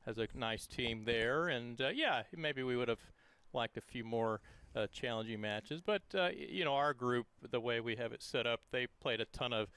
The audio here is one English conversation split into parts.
has a nice team there, and yeah, maybe we would have liked a few more challenging matches, but our group, the way we have it set up, they played a ton of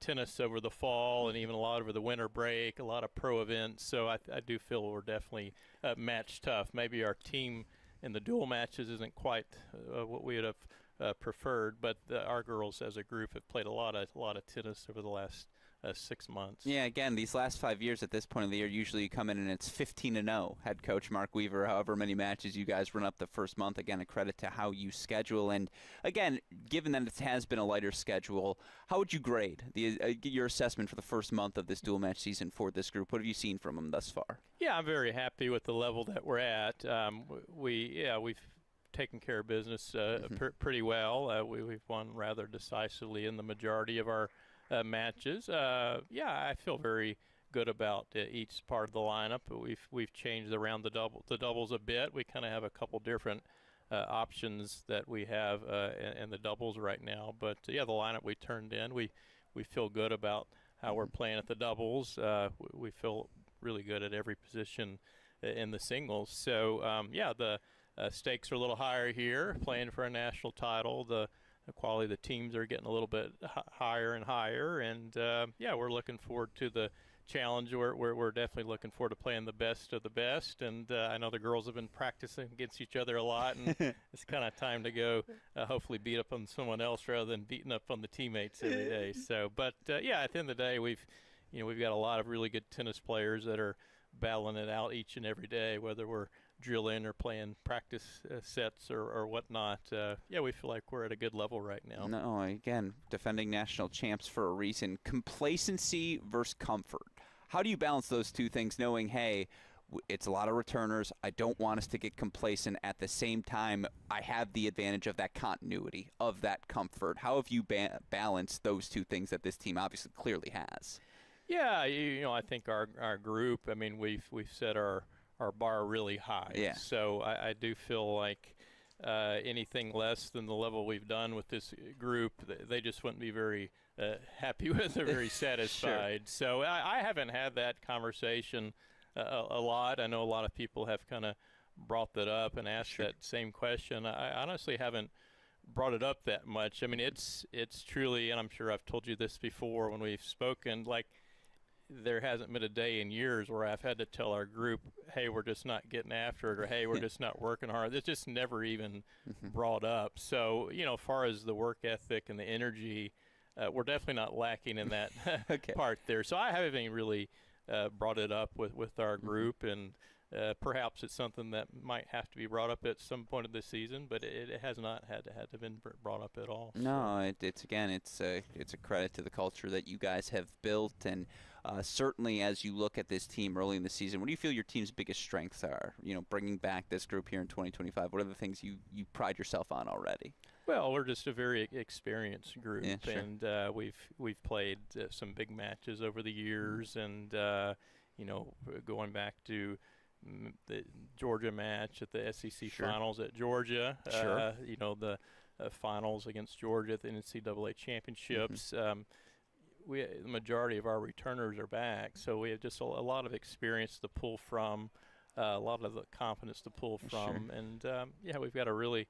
tennis over the fall and even a lot over the winter break, a lot of pro events. So I do feel we're definitely match tough. Maybe our team in the dual matches isn't quite what we would have preferred, but our girls as a group have played a lot of tennis over the last 6 months. Yeah, again, these last 5 years at this point of the year, usually you come in and it's 15-0. Head coach Mark Weaver, however many matches you guys run up the first month. Again, a credit to how you schedule. And again, given that it has been a lighter schedule, how would you grade your assessment for the first month of this dual match season for this group? What have you seen from them thus far? Yeah, I'm very happy with the level that we're at. We've taken care of business pretty well. We've won rather decisively in the majority of our matches. I feel very good about each part of the lineup. We've changed around the doubles a bit. We kind of have a couple different options that we have in the doubles right now. But the lineup we turned in, we feel good about how we're playing at the doubles. We feel really good at every position in the singles. So the stakes are a little higher here, playing for a national title. The quality of the teams are getting a little bit higher and higher, and we're looking forward to the challenge. We're definitely looking forward to playing the best of the best, and I know the girls have been practicing against each other a lot, and it's kind of time to go hopefully beat up on someone else rather than beating up on the teammates every day. So, but at the end of the day, we've got a lot of really good tennis players that are battling it out each and every day, whether we're drilling or playing practice sets or whatnot. We feel like we're at a good level right now. No, again, defending national champs for a reason. Complacency versus comfort. How do you balance those two things, knowing, hey, it's a lot of returners, I don't want us to get complacent. At the same time, I have the advantage of that continuity, of that comfort. How have you balanced those two things that this team obviously clearly has? Yeah, I think our group, we've set our bar really high. Yeah. So I do feel like anything less than the level we've done with this group, they just wouldn't be very happy with or very satisfied. Sure. So I haven't had that conversation a lot. I know a lot of people have kind of brought that up and asked that same question. I honestly haven't brought it up that much. It's truly, and I'm sure I've told you this before when we've spoken, like, there hasn't been a day in years where I've had to tell our group, hey, we're just not getting after it, or hey, we're just not working hard. It's just never even brought up. So, as far as the work ethic and the energy, we're definitely not lacking in that part there. So I haven't even really brought it up with our group, and perhaps it's something that might have to be brought up at some point of the season, but it has not had to been brought up at all. No, it's a credit to the culture that you guys have built, and certainly as you look at this team early in the season, what do you feel your team's biggest strengths are? Bringing back this group here in 2025, what are the things you pride yourself on already? Well, we're just a very experienced group, yeah, sure. and we've played some big matches over the years, and going back to the Georgia match at the SEC finals at Georgia, the finals against Georgia at the NCAA championships. The majority of our returners are back, so we have just a lot of experience to pull from, a lot of the confidence to pull from, and we've got a really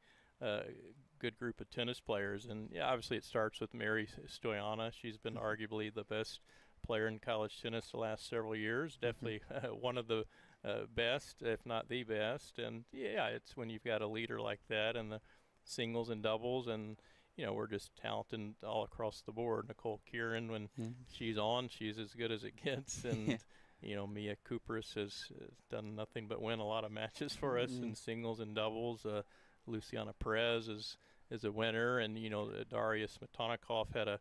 good group of tennis players, and obviously it starts with Mary Stoyana. She's been arguably the best player in college tennis the last several years, definitely one of the best, if not the best. And it's when you've got a leader like that in the singles and doubles, and we're just talented all across the board. Nicole Kieran, when she's on, she's as good as it gets, and Mia Kupris has done nothing but win a lot of matches for us in singles and doubles. Luciana Perez is a winner, and Daria Smetanokoff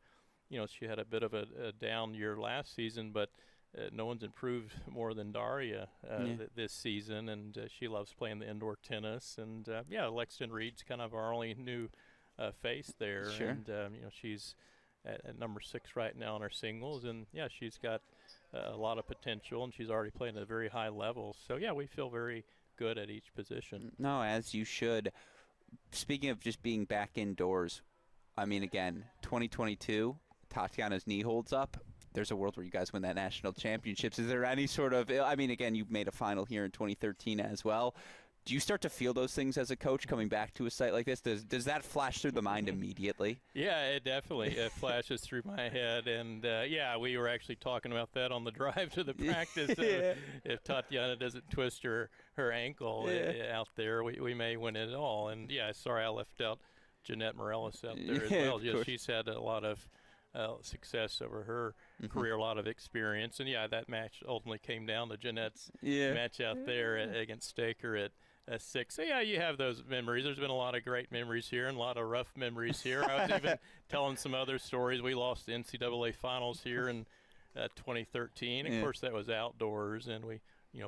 she had a bit of a down year last season, but no one's improved more than Daria this season, and she loves playing the indoor tennis. And Lexington Reed's kind of our only new face there, and she's at number 6 right now in our singles, and she's got a lot of potential, and she's already playing at a very high level. So we feel very good at each position. No, as you should. Speaking of just being back indoors, again, 2022, Tatiana's knee holds up. there's a world where you guys win that national championships. Is there any sort of, I mean, again, you made a final here in 2013 as well. Do you start to feel those things as a coach coming back to a site like this? Does that flash through the mind immediately? Yeah, it definitely flashes through my head. And, yeah, we were actually talking about that on the drive to the practice. If Tatiana doesn't twist her ankle out there, we may win it all. And, yeah, sorry I left out Jeanette Morales out there as well. Yeah, she's had a lot of success over her career, a lot of experience. And, yeah, that match ultimately came down to Jeanette's match out there against Staker at 6. So, yeah, you have those memories. There's been a lot of great memories here and a lot of rough memories here. I was even telling some other stories. We lost the NCAA finals here in 2013. Of course, that was outdoors, and we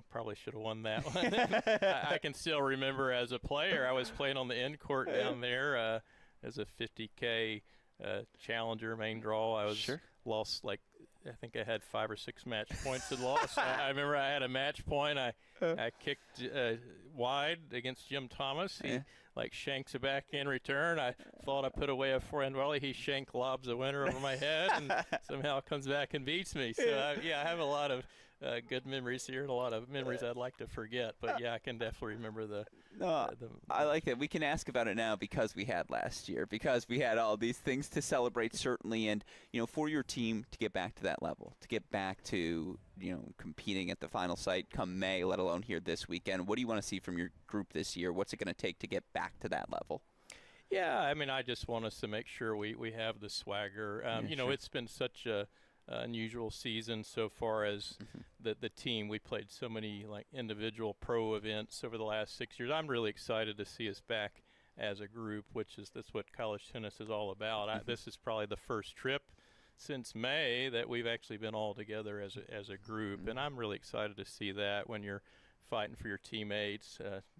probably should have won that one. I can still remember as a player, I was playing on the end court down there as a 50K challenger main draw. I was lost, like, I think I had 5 or 6 match points and lost. I remember I had a match point. I kicked wide against Jim Thomas. He shanks it back in return. I thought I put away a forehand volley. He shank lobs a winner over my head and somehow comes back and beats me. So, I have a lot of good memories here and a lot of memories I'd like to forget. But, yeah, I can definitely remember the I like that. We can ask about it now because we had last year, because we had all these things to celebrate, certainly. And, for your team to get back to that level, to get back to, competing at the final site come May, let alone here this weekend, what do you want to see from your group this year? What's it going to take to get back to that level? Yeah, I mean, I just want us to make sure we have the swagger. It's been such a unusual season so far as the team. We played so many individual pro events over the last 6 years. I'm really excited to see us back as a group, that's what college tennis is all about. This is probably the first trip since May that we've actually been all together as a group, and I'm really excited to see that when you're fighting for your teammates,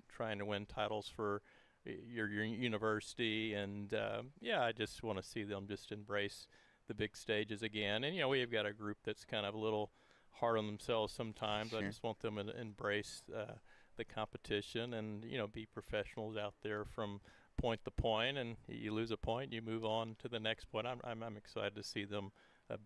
trying to win titles for your university, and I just want to see them just embrace the big stages again. And we've got a group that's kind of a little hard on themselves sometimes. I just want them to embrace the competition and be professionals out there from point to point, and you lose a point, you move on to the next point. I'm excited to see them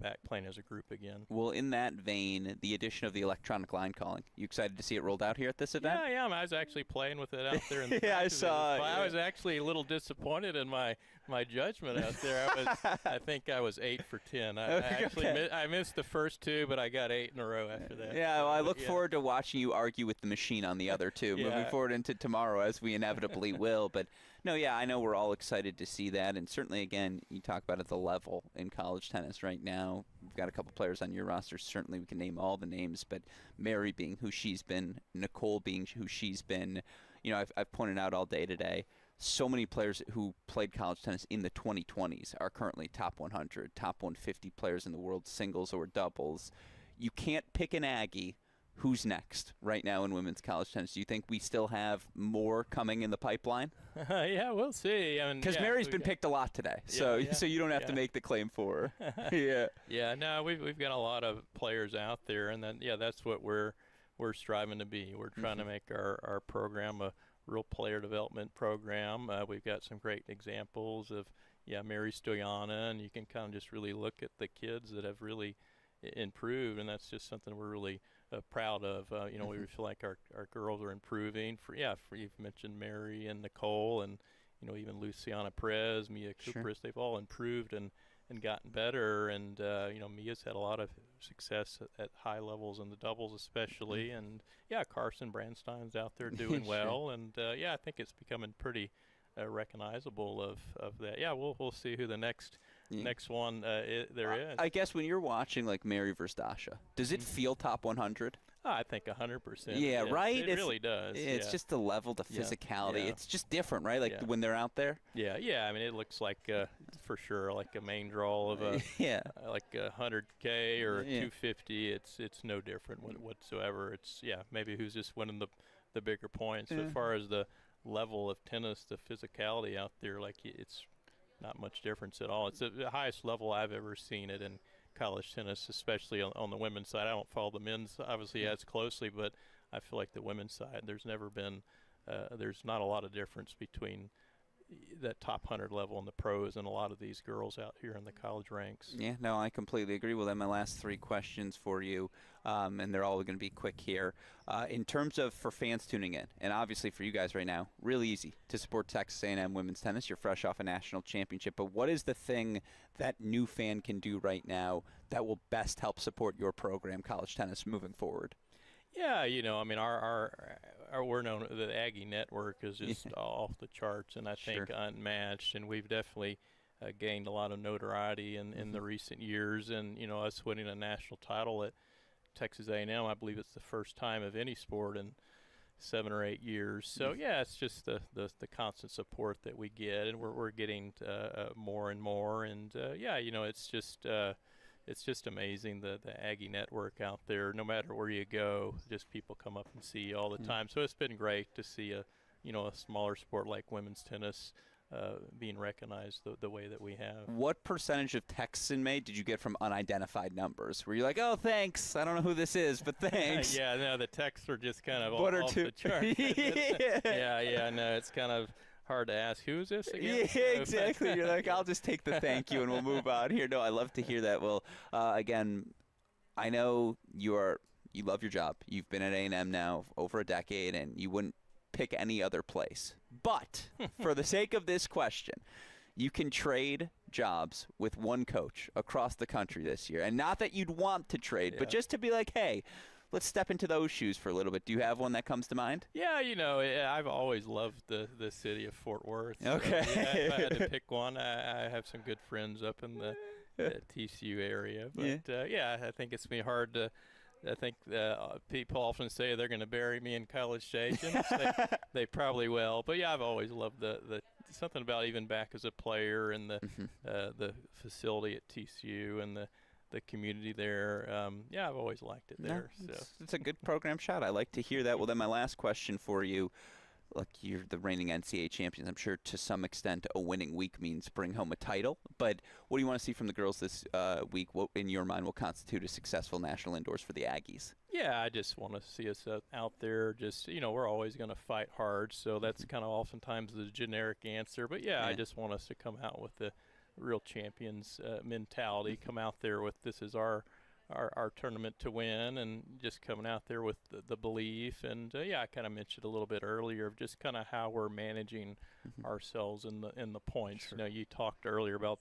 back playing as a group again. Well, in that vein, the addition of the electronic line calling, you excited to see it rolled out here at this event? Yeah, I was actually playing with it out there. In the I saw it. I was actually a little disappointed in my judgment out there. I think I was 8 for 10. I missed the first 2, but I got 8 in a row after that. Yeah, well, I look forward to watching you argue with the machine on the other 2 moving forward into tomorrow, as we inevitably will. But no, I know we're all excited to see that, and certainly, again, you talk about at the level in college tennis right now. We've got a couple players on your roster. Certainly, we can name all the names, but Mary being who she's been, Nicole being who she's been. I've pointed out all day today, so many players who played college tennis in the 2020s are currently top 100, top 150 players in the world, singles or doubles. You can't pick an Aggie. Who's next right now in women's college tennis? Do you think we still have more coming in the pipeline? Yeah, we'll see. Because Mary's been picked a lot today, so you don't have to make the claim for her. No, we've got a lot of players out there, and then that's what we're striving to be. We're trying to make our program a real player development program. We've got some great examples of Mary Stoyana, and you can kind of just really look at the kids that have really improved, and that's just something we're really proud of. We feel like our girls are improving. You've mentioned Mary and Nicole, and even Luciana Perez, Mia Kupris. They've all improved and gotten better. And Mia's had a lot of success at high levels in the doubles, especially. And Carson Brandstein's out there doing well. And I think it's becoming pretty recognizable of that. We'll see who the next one there is. I guess when you're watching like Mary versus Dasha, does it feel top 100? I think 100%. Yeah, right? It really does. It's just the level, the physicality. Yeah. It's just different, right? Like when they're out there? Yeah. I mean, it looks like, for sure, like a main draw of a like a 100K or a 250. It's no different whatsoever. It's, maybe who's just winning the bigger points. As far as the level of tennis, the physicality out there, like it's not much difference at all. It's the highest level I've ever seen it in college tennis, especially on the women's side. I don't follow the men's obviously as closely, but I feel like the women's side, there's never been there's not a lot of difference between that top 100 level in the pros and a lot of these girls out here in the college ranks. Yeah, no, I completely agree. Well, then my last 3 questions for you, and they're all going to be quick here. In terms of for fans tuning in, and obviously for you guys right now, really easy to support Texas A&M women's tennis. You're fresh off a national championship, but what is the thing that new fan can do right now that will best help support your program, college tennis, moving forward? Yeah, I mean, we're known, the Aggie Network is just off the charts, and I think unmatched, and we've definitely gained a lot of notoriety in the recent years, and us winning a national title at Texas A&M, I believe it's the first time of any sport in 7 or 8 years. So yeah, it's just the constant support that we get, and we're getting more and more, and yeah, it's just amazing, the Aggie Network out there. No matter where you go, just people come up and see you all the time. So it's been great to see a smaller sport like women's tennis being recognized the way that we have. What percentage of texts in May did you get from unidentified numbers? Were you like, oh, thanks, I don't know who this is, but thanks? Yeah, no, the texts are just kind of off the chart. yeah, no, it's kind of hard to ask, who is this again? Yeah, exactly. You're like, I'll just take the thank you and we'll move on here. No, I love to hear that. Well, again, I know you love your job. You've been at A&M now over a decade, and you wouldn't pick any other place. But for the sake of this question, you can trade jobs with one coach across the country this year. And not that you'd want to trade, but just to be like, hey, let's step into those shoes for a little bit. Do you have one that comes to mind? Yeah, I've always loved the city of Fort Worth. Okay. So, yeah, if I had to pick one, I have some good friends up in the TCU area. But, yeah, I think it's been hard to – I think people often say they're going to bury me in College Station. They probably will. But, yeah, I've always loved the something about even back as a player and the facility at TCU and the community there. Yeah, I've always liked it there. It's a good program shot. I like to hear that. Well, then my last question for you. Look, you're the reigning NCAA champions. I'm sure to some extent a winning week means bring home a title. But what do you want to see from the girls this week? What, in your mind, will constitute a successful national indoors for the Aggies? Yeah, I just want to see us out there. Just, we're always going to fight hard. So that's kind of oftentimes the generic answer. But, yeah, I just want us to come out with the real champions mentality, come out there with this is our tournament to win, and just coming out there with the belief. And yeah, I kind of mentioned a little bit earlier of just kind of how we're managing ourselves in the points. You talked earlier about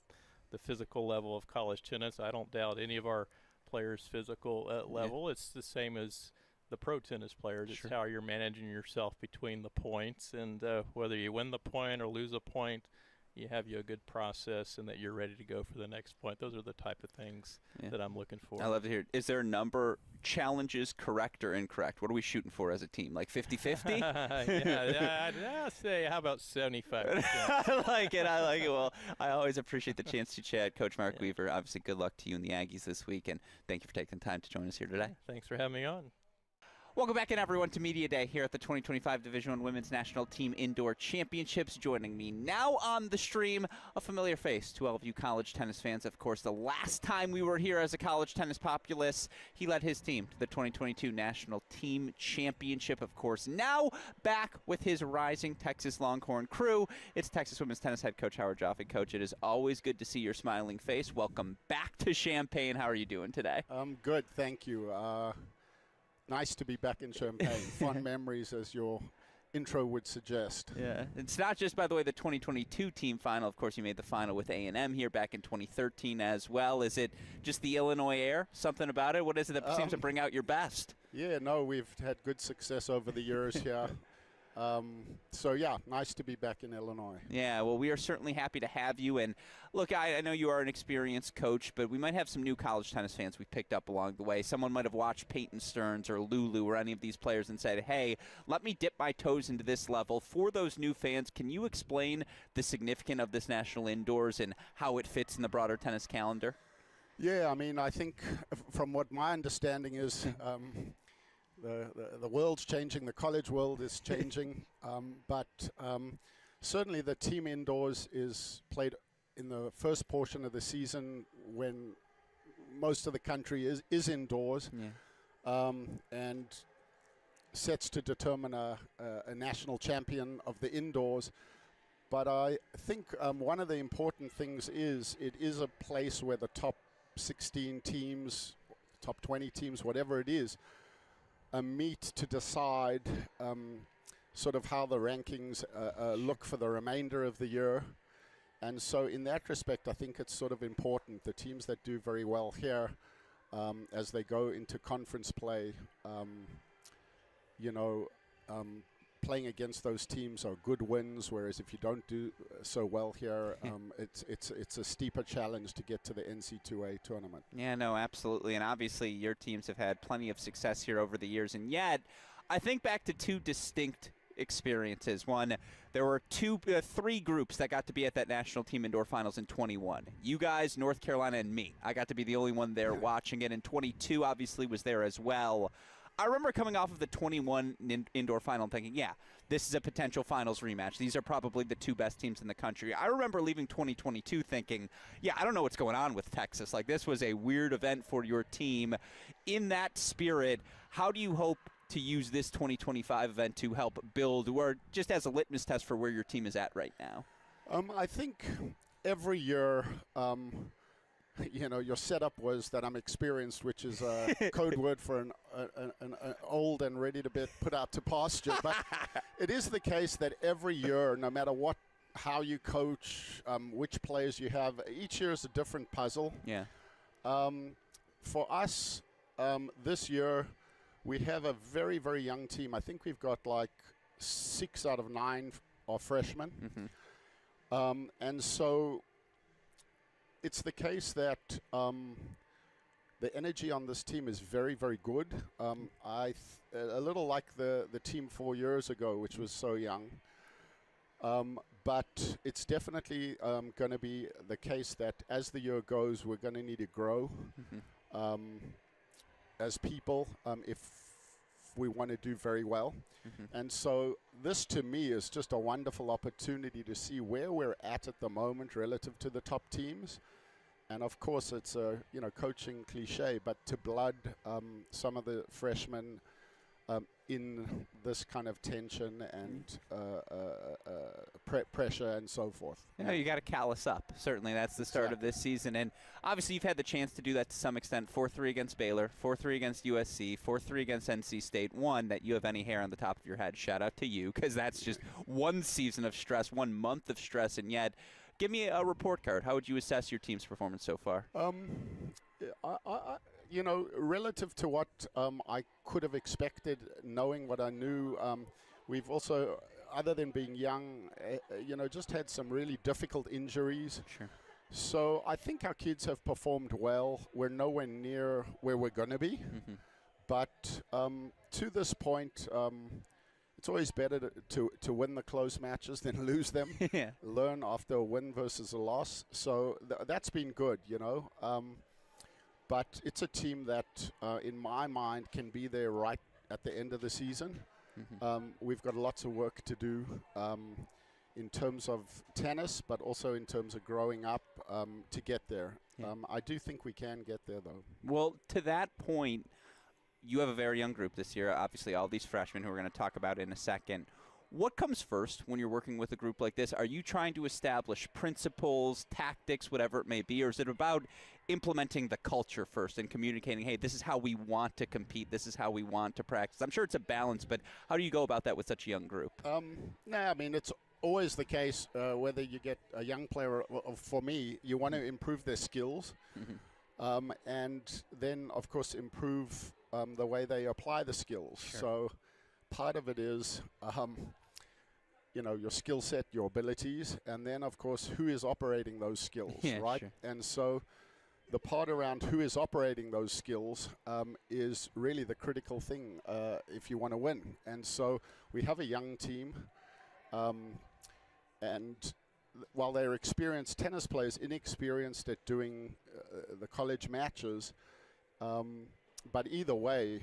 the physical level of college tennis. I don't doubt any of our players' physical level. It's the same as the pro tennis players. It's how you're managing yourself between the points, and whether you win the point or lose a point, you have a good process and that you're ready to go for the next point. Those are the type of things that I'm looking for. I love to hear it. Is there a number, challenges, correct or incorrect? What are we shooting for as a team? Like 50-50? I'll say, how about 75%? I like it. Well, I always appreciate the chance to chat. Coach Mark Weaver, obviously good luck to you and the Aggies this week, and thank you for taking the time to join us here today. Thanks for having me on. Welcome back in, everyone, to Media Day here at the 2025 Division I Women's National Team Indoor Championships. Joining me now on the stream, a familiar face to all of you college tennis fans. Of course, the last time we were here as a college tennis populace, he led his team to the 2022 National Team Championship. Of course, now back with his rising Texas Longhorn crew. It's Texas Women's Tennis head coach Howard Jaffe. Coach, it is always good to see your smiling face. Welcome back to Champaign. How are you doing today? I'm good, thank you. Nice to be back in Champaign. Fun memories, as your intro would suggest. Yeah, it's not just, by the way, the 2022 team final. Of course, you made the final with A&M here back in 2013 as well. Is it just the Illinois air? Something about it? What is it that seems to bring out your best? Yeah, no, we've had good success over the years here. So, yeah, nice to be back in Illinois. Yeah, well, we are certainly happy to have you. And, look, I know you are an experienced coach, but we might have some new college tennis fans we picked up along the way. Someone might have watched Peyton Stearns or Lulu or any of these players and said, hey, let me dip my toes into this level. For those new fans, can you explain the significance of this national indoors and how it fits in the broader tennis calendar? Yeah, I mean, I think from what my understanding is, the world's changing, the college world is changing, but certainly the team indoors is played in the first portion of the season when most of the country is indoors, and sets to determine a national champion of the indoors. But I think one of the important things is it is a place where the top 16 teams, top 20 teams, whatever it is, meet to decide sort of how the rankings look for the remainder of the year. And so in that respect, I think it's sort of important. The teams that do very well here as they go into conference play, playing against those teams are good wins, whereas if you don't do so well here, it's a steeper challenge to get to the NC2A tournament. Yeah, no, absolutely. And obviously your teams have had plenty of success here over the years. And yet, I think back to two distinct experiences. One, there were three groups that got to be at that national team indoor finals in 21. You guys, North Carolina, and me. I got to be the only one there watching it. And 22 obviously was there as well. I remember coming off of the 21 indoor final thinking, yeah, this is a potential finals rematch. These are probably the two best teams in the country. I remember leaving 2022 thinking, yeah, I don't know what's going on with Texas. Like, this was a weird event for your team. In that spirit, how do you hope to use this 2025 event to help build, or just as a litmus test for where your team is at right now? I think every year, your setup was that I'm experienced, which is a code word for an old and ready to be put out to pasture. But it is the case that every year, no matter how you coach, which players you have, each year is a different puzzle. Yeah. For us, this year, we have a very, very young team. I think we've got like 6 out of 9 are freshmen. Mm-hmm. And so it's the case that the energy on this team is very, very good. A little like the team 4 years ago, which was so young. But it's definitely going to be the case that as the year goes, we're going to need to grow as people if we want to do very well. Mm-hmm. And so this, to me, is just a wonderful opportunity to see where we're at the moment relative to the top teams. And of course, it's a coaching cliche, but to blood some of the freshmen in this kind of tension and pressure and so forth. You got to callous up. Certainly, that's the start of this season. And obviously, you've had the chance to do that to some extent. 4-3 against Baylor, 4-3 against USC, 4-3 against NC State. One, that you have any hair on the top of your head. Shout out to you, because that's just one season of stress, 1 month of stress. And yet, give me a report card. How would you assess your team's performance so far? Relative to what I could have expected, knowing what I knew, we've also, other than being young, just had some really difficult injuries. Sure. So I think our kids have performed well. We're nowhere near where we're going to be. Mm-hmm. But to this point, it's always better to win the close matches than lose them. Yeah. Learn after a win versus a loss. So that's been good, But it's a team that, in my mind, can be there right at the end of the season. Mm-hmm. We've got lots of work to do in terms of tennis, but also in terms of growing up to get there. Yeah. I do think we can get there, though. Well, to that point, you have a very young group this year. Obviously, all these freshmen who we're going to talk about in a second. What comes first when you're working with a group like this? Are you trying to establish principles, tactics, whatever it may be, or is it about implementing the culture first and communicating, hey, this is how we want to compete, this is how we want to practice? I'm sure it's a balance, but how do you go about that with such a young group? It's always the case, whether you get a young player or for me, you want to improve their skills, and then, of course, improve the way they apply the skills. Sure. So part of it is your skill set, your abilities, and then, of course, who is operating those skills, right? Sure. And so the part around who is operating those skills is really the critical thing if you want to win. And so we have a young team, and while they're experienced tennis players, inexperienced at doing the college matches, but either way,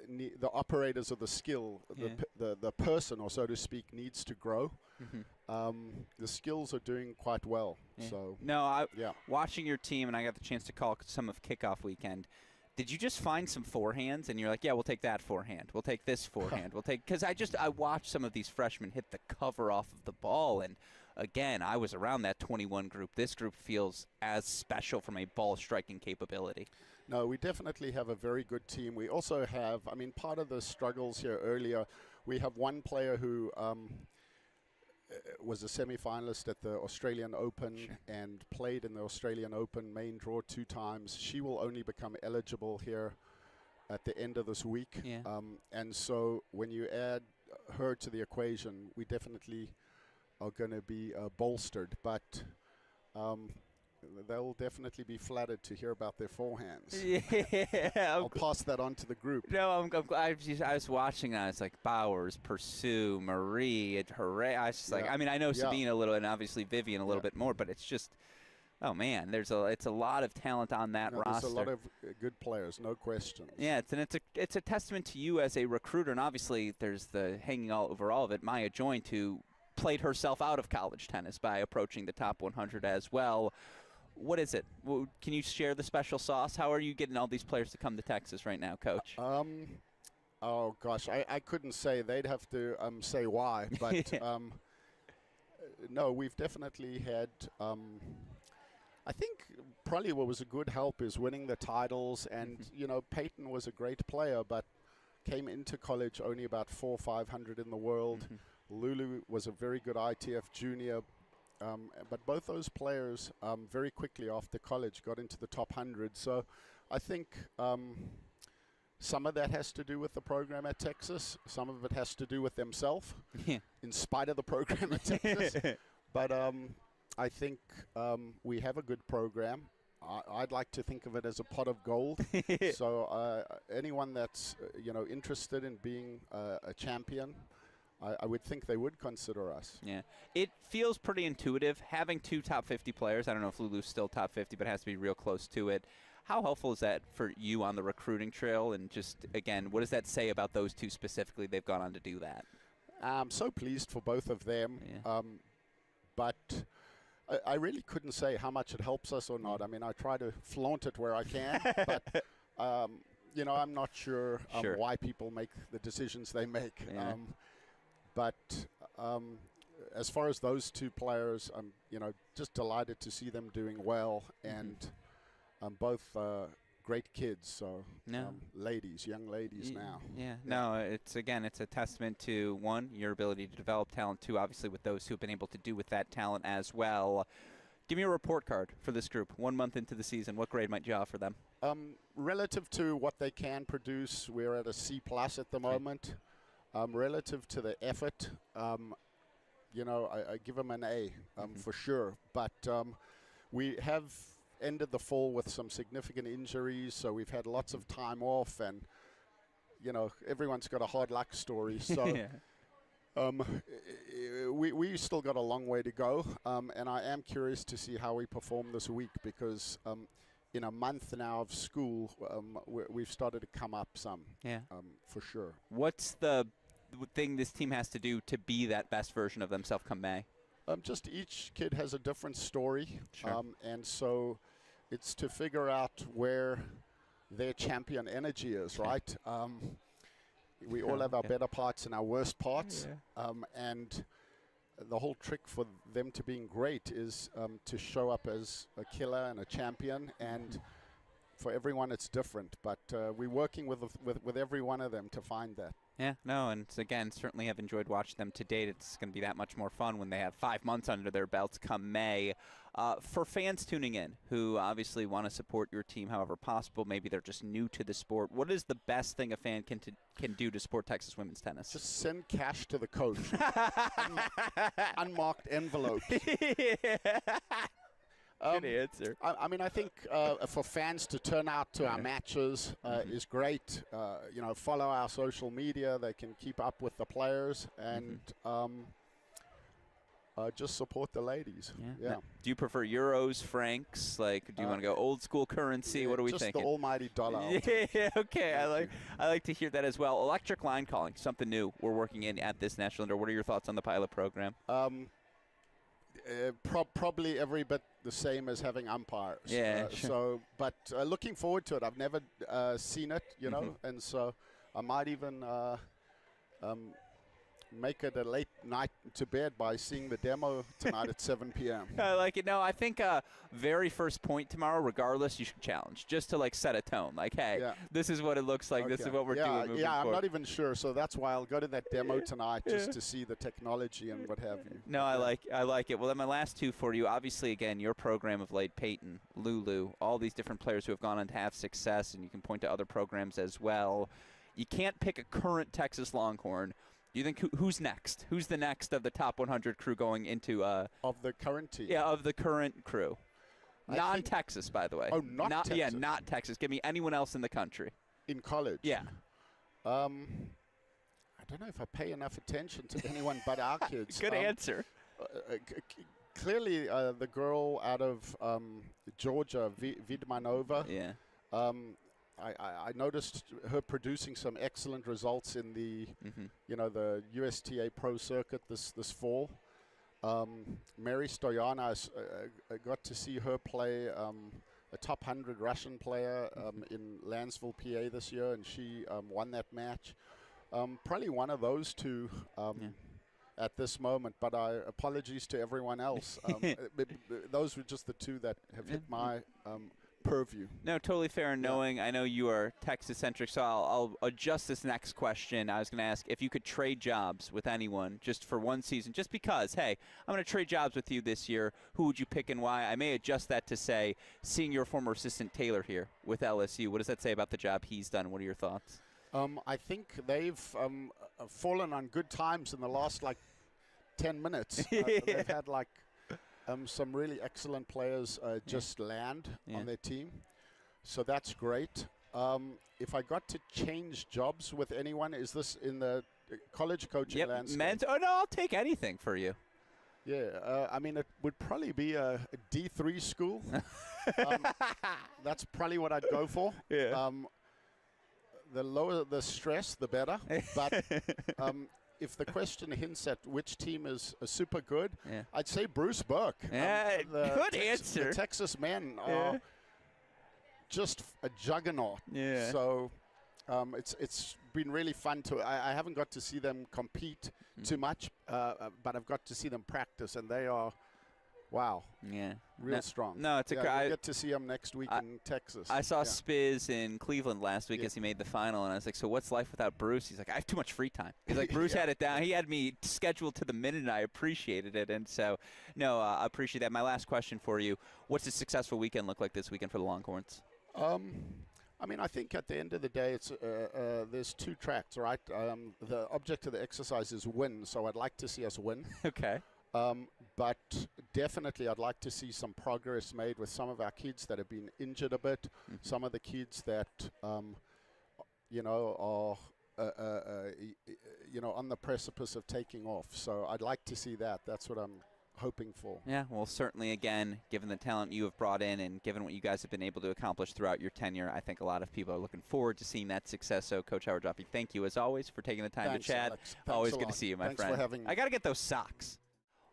the operators of the skill, the person, or so to speak, needs to grow. Mm-hmm. The skills are doing quite well. Yeah. So watching your team, and I got the chance to call some of kickoff weekend. Did you just find some forehands and you're like, yeah, we'll take that forehand. We'll take this forehand. Because I watched some of these freshmen hit the cover off of the ball. And again, I was around that 21 group. This group feels as special from a ball striking capability. No, we definitely have a very good team. We also have, I mean, part of the struggles here earlier, we have one player who was a semi-finalist at the Australian Open and played in the Australian Open main draw 2 times. She will only become eligible here at the end of this week. Yeah. And so when you add her to the equation, we definitely are going to be bolstered. But they'll definitely be flattered to hear about their forehands. Yeah. I'll pass that on to the group. No, I was watching that. It's like Bowers, Pursue, Marie, and Hooray. I was just like, I mean, I know Sabine a little, and obviously Vivian a little bit more, but it's just, oh man, it's a lot of talent on that roster. There's a lot of good players, no questions. Yeah, it's a testament to you as a recruiter, and obviously there's the hanging all over all of it, Maya Joint, who played herself out of college tennis by approaching the top 100 as well. What is it? Can you share the special sauce? How are you getting all these players to come to Texas right now, Coach? Oh, gosh, I couldn't say. They'd have to say why. But, no, we've definitely had I think probably what was a good help is winning the titles. And, you know, Peyton was a great player, but came into college only about 400 or 500 in the world. Lulu was a very good ITF junior. But both those players very quickly after college got into the top 100. So I think some of that has to do with the program at Texas. Some of it has to do with themselves, in spite of the program at Texas. But I think we have a good program. I'd like to think of it as a pot of gold. So anyone that's interested in being a champion, I would think they would consider us. Yeah. It feels pretty intuitive. Having 2 top 50 players, I don't know if Lulu's still top 50, but it has to be real close to it. How helpful is that for you on the recruiting trail? And just, again, what does that say about those 2 specifically? They've gone on to do that. I'm so pleased for both of them. Yeah. But I really couldn't say how much it helps us or not. I mean, I try to flaunt it where I can, but, I'm not sure, why people make the decisions they make. Yeah. But as far as those 2 players, I'm just delighted to see them doing well, and both great kids. So ladies, young ladies now. Yeah. No, it's a testament to 1, your ability to develop talent. 2, obviously with those who've been able to do with that talent as well. Give me a report card for this group. 1 month into the season, what grade might you offer them? Relative to what they can produce, we're at a C+ at the moment. Relative to the effort, I give them an A for sure. But we have ended the fall with some significant injuries, so we've had lots of time off, and, everyone's got a hard luck story. So we still got a long way to go, and I am curious to see how we perform this week, because in a month now of school, we've started to come up some, for sure. What's the thing this team has to do to be that best version of themselves come May? Just each kid has a different story, sure. And so it's to figure out where their champion energy is, right? We all have our better parts and our worst parts, and the whole trick for them to being great is to show up as a killer and a champion, and for everyone it's different, but we're working with every one of them to find that. Yeah, no, and again, certainly have enjoyed watching them to date. It's going to be that much more fun when they have 5 months under their belts come May. For fans tuning in who obviously want to support your team however possible, maybe they're just new to the sport, what is the best thing a fan can do to support Texas women's tennis? Just send cash to the coach. Unmarked envelope. Good answer. I mean, I think for fans to turn out to our matches is great. Follow our social media. They can keep up with the players, and just support the ladies. Yeah. Do you prefer euros, francs? Like, do you want to go old school currency? What are we thinking? Just the almighty dollar. Yeah, okay. I like to hear that as well. Electric line calling, something new we're working in at this national indoor. What are your thoughts on the pilot program? Probably every bit the same as having umpires. Yeah, sure. So, but looking forward to it. I've never seen it, you know, and so I might even make it a late night to bed by seeing the demo tonight at 7 p.m. I like it. No, I think very first point tomorrow, regardless, you should challenge just to like set a tone. Like, hey, this is what it looks like. Okay. This is what we're doing. Moving I'm forward. not even sure. So that's why I'll go to that demo tonight just to see the technology and what have you. No, I like it. Well, then my last two for you. Obviously, again, your program of Lade Payton, Lulu, all these different players who have gone on to have success, and you can point to other programs as well. You can't pick a current Texas Longhorn. Do you think who's next? Who's the next of the top 100 crew going into of the current team? Yeah, of the current crew. Non-Texas, by the way. Oh, not Texas. Yeah, not Texas. Give me anyone else in the country. In college? Yeah. I don't know if I pay enough attention to anyone but our kids. Good answer. Clearly, the girl out of Georgia, Vidmanova. Yeah. I noticed her producing some excellent results in the, the USTA Pro Circuit this fall. Mary Stoyana, I got to see her play a top 100 Russian player in Lansville, PA this year, and she won that match. Probably one of those two at this moment, but apologies to everyone else. Those were just the two that have hit my purview. No, totally fair. Knowing I know you are Texas-centric, so I'll adjust this next question. I was going to ask if you could trade jobs with anyone just for one season, just because, hey, I'm going to trade jobs with you this year. Who would you pick and why? I may adjust that to say, seeing your former assistant Taylor here with LSU, what does that say about the job he's done? What are your thoughts? I think they've fallen on good times in the last, 10 minutes. They've had, some really excellent players just land on their team. So that's great. If I got to change jobs with anyone, is this in the college coaching landscape? Men's, no, I'll take anything for you. Yeah, it would probably be a D3 school. That's probably what I'd go for. Yeah. The lower the stress, the better. But if the question hints at which team is super good, I'd say Bruce Burke. Yeah, good answer. The Texas men are just a juggernaut. Yeah. So it's been really fun to. I haven't got to see them compete too much, but I've got to see them practice, and they are. Wow. Yeah. Real strong. No, it's we'll get to see him next week in Texas. I saw Spiz in Cleveland last week as he made the final, and I was like, so what's life without Bruce? He's like, I have too much free time. He's like, Bruce had it down. He had me scheduled to the minute, and I appreciated it. And so, no, I appreciate that. My last question for you, what's a successful weekend look like this weekend for the Longhorns? I think at the end of the day, it's there's two tracks, right? The object of the exercise is win, so I'd like to see us win. Okay. But definitely I'd like to see some progress made with some of our kids that have been injured a bit, some of the kids that, are, on the precipice of taking off. So I'd like to see that. That's what I'm hoping for. Yeah, well, certainly, again, given the talent you have brought in and given what you guys have been able to accomplish throughout your tenure, I think a lot of people are looking forward to seeing that success. So, Coach Howard Joffe, thank you, as always, for taking the time to chat. Alex. Always good to see you, my friend. Thanks for having me. I got to get those socks.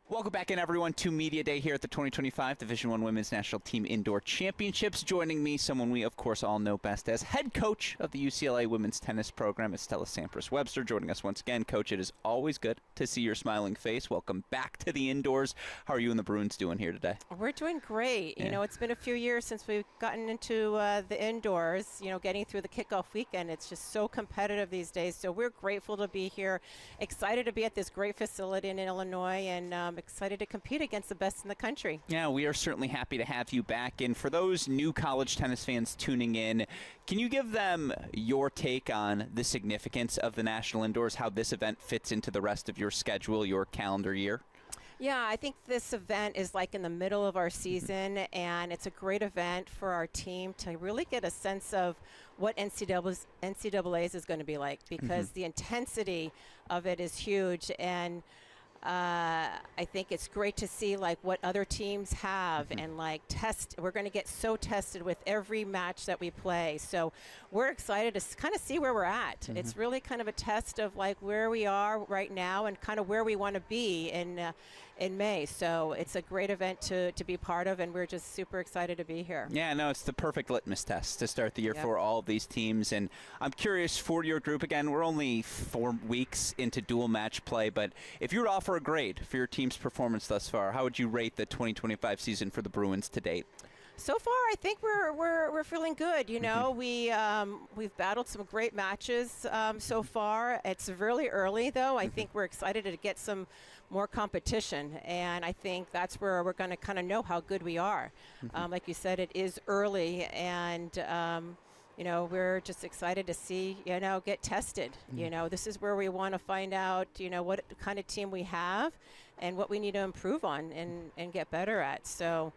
Welcome back in, everyone, to Media Day here at the 2025 Division I Women's National Team Indoor Championships. Joining me, someone we, of course, all know best as head coach of the UCLA women's tennis program, is Stella Sampras-Webster. Joining us once again. Coach, it is always good to see your smiling face. Welcome back to the indoors. How are you and the Bruins doing here today? We're doing great. You know, it's been a few years since we've gotten into the indoors, getting through the kickoff weekend. It's just so competitive these days. So we're grateful to be here, excited to be at this great facility in Illinois, and excited to compete against the best in the country. Yeah, we are certainly happy to have you back. And for those new college tennis fans tuning in, can you give them your take on the significance of the National Indoors, how this event fits into the rest of your schedule, your calendar year? Yeah, I think this event is like in the middle of our season, and it's a great event for our team to really get a sense of what NCAA's is going to be like, because the intensity of it is huge. And I think it's great to see like what other teams have and like we're going to get so tested with every match that we play. So we're excited to kind of see where we're at. It's really kind of a test of like where we are right now and kind of where we want to be in May. So it's a great event to be part of, and we're just super excited to be here. Yeah, no, it's the perfect litmus test to start the year for all of these teams. And I'm curious for your group, again, we're only 4 weeks into dual match play, but if you were to offer a grade for your team's performance thus far, how would you rate the 2025 season for the Bruins to date? So far, I think we're feeling good. You know, we've battled some great matches so far. It's really early, though. I think we're excited to get some more competition, and I think that's where we're going to kind of know how good we are. Like you said, it is early, and you know, we're just excited to see, you know, get tested. You know, this is where we want to find out, you know, what kind of team we have and what we need to improve on and get better at. So.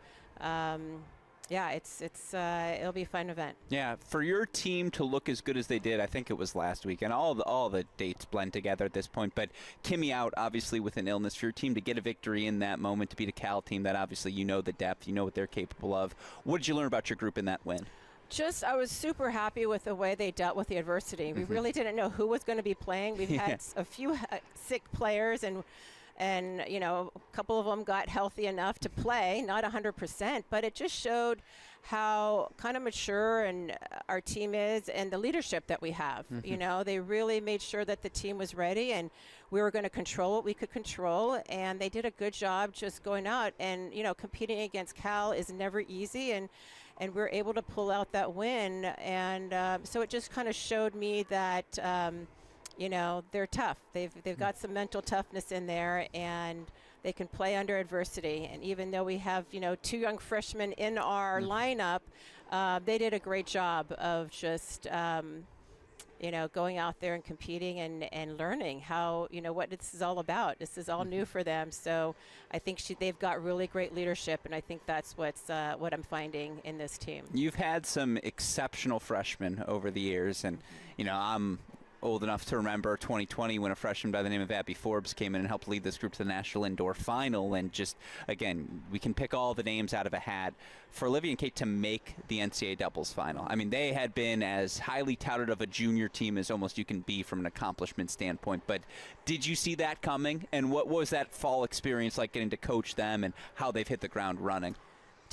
Yeah, it'll be a fun event. Yeah, for your team to look as good as they did, I think it was last week, and all the dates blend together at this point, but Kimmy out, obviously, with an illness. For your team to get a victory in that moment, to beat a Cal team that obviously you know the depth, you know what they're capable of. What did you learn about your group in that win? I was super happy with the way they dealt with the adversity. We really didn't know who was going to be playing. We've had a few sick players, and you know, a couple of them got healthy enough to play, not 100%, but it just showed how kind of mature and our team is and the leadership that we have. You know, they really made sure that the team was ready and we were going to control what we could control, and they did a good job just going out and, you know, competing against Cal is never easy, and we're able to pull out that win, and so it just kind of showed me that you know, they're tough. They've got some mental toughness in there, and they can play under adversity. And even though we have, you know, 2 young freshmen in our lineup, they did a great job of just, you know, going out there and competing and learning how, you know, what this is all about. This is all new for them. So I think they've got really great leadership, and I think that's what I'm finding in this team. You've had some exceptional freshmen over the years, and, you know, I'm old enough to remember 2020 when a freshman by the name of Abby Forbes came in and helped lead this group to the National Indoor Final. And just, again, we can pick all the names out of a hat. For Olivia and Kate to make the NCAA doubles final, I mean, they had been as highly touted of a junior team as almost you can be from an accomplishment standpoint. But did you see that coming? And what was that fall experience like, getting to coach them and how they've hit the ground running?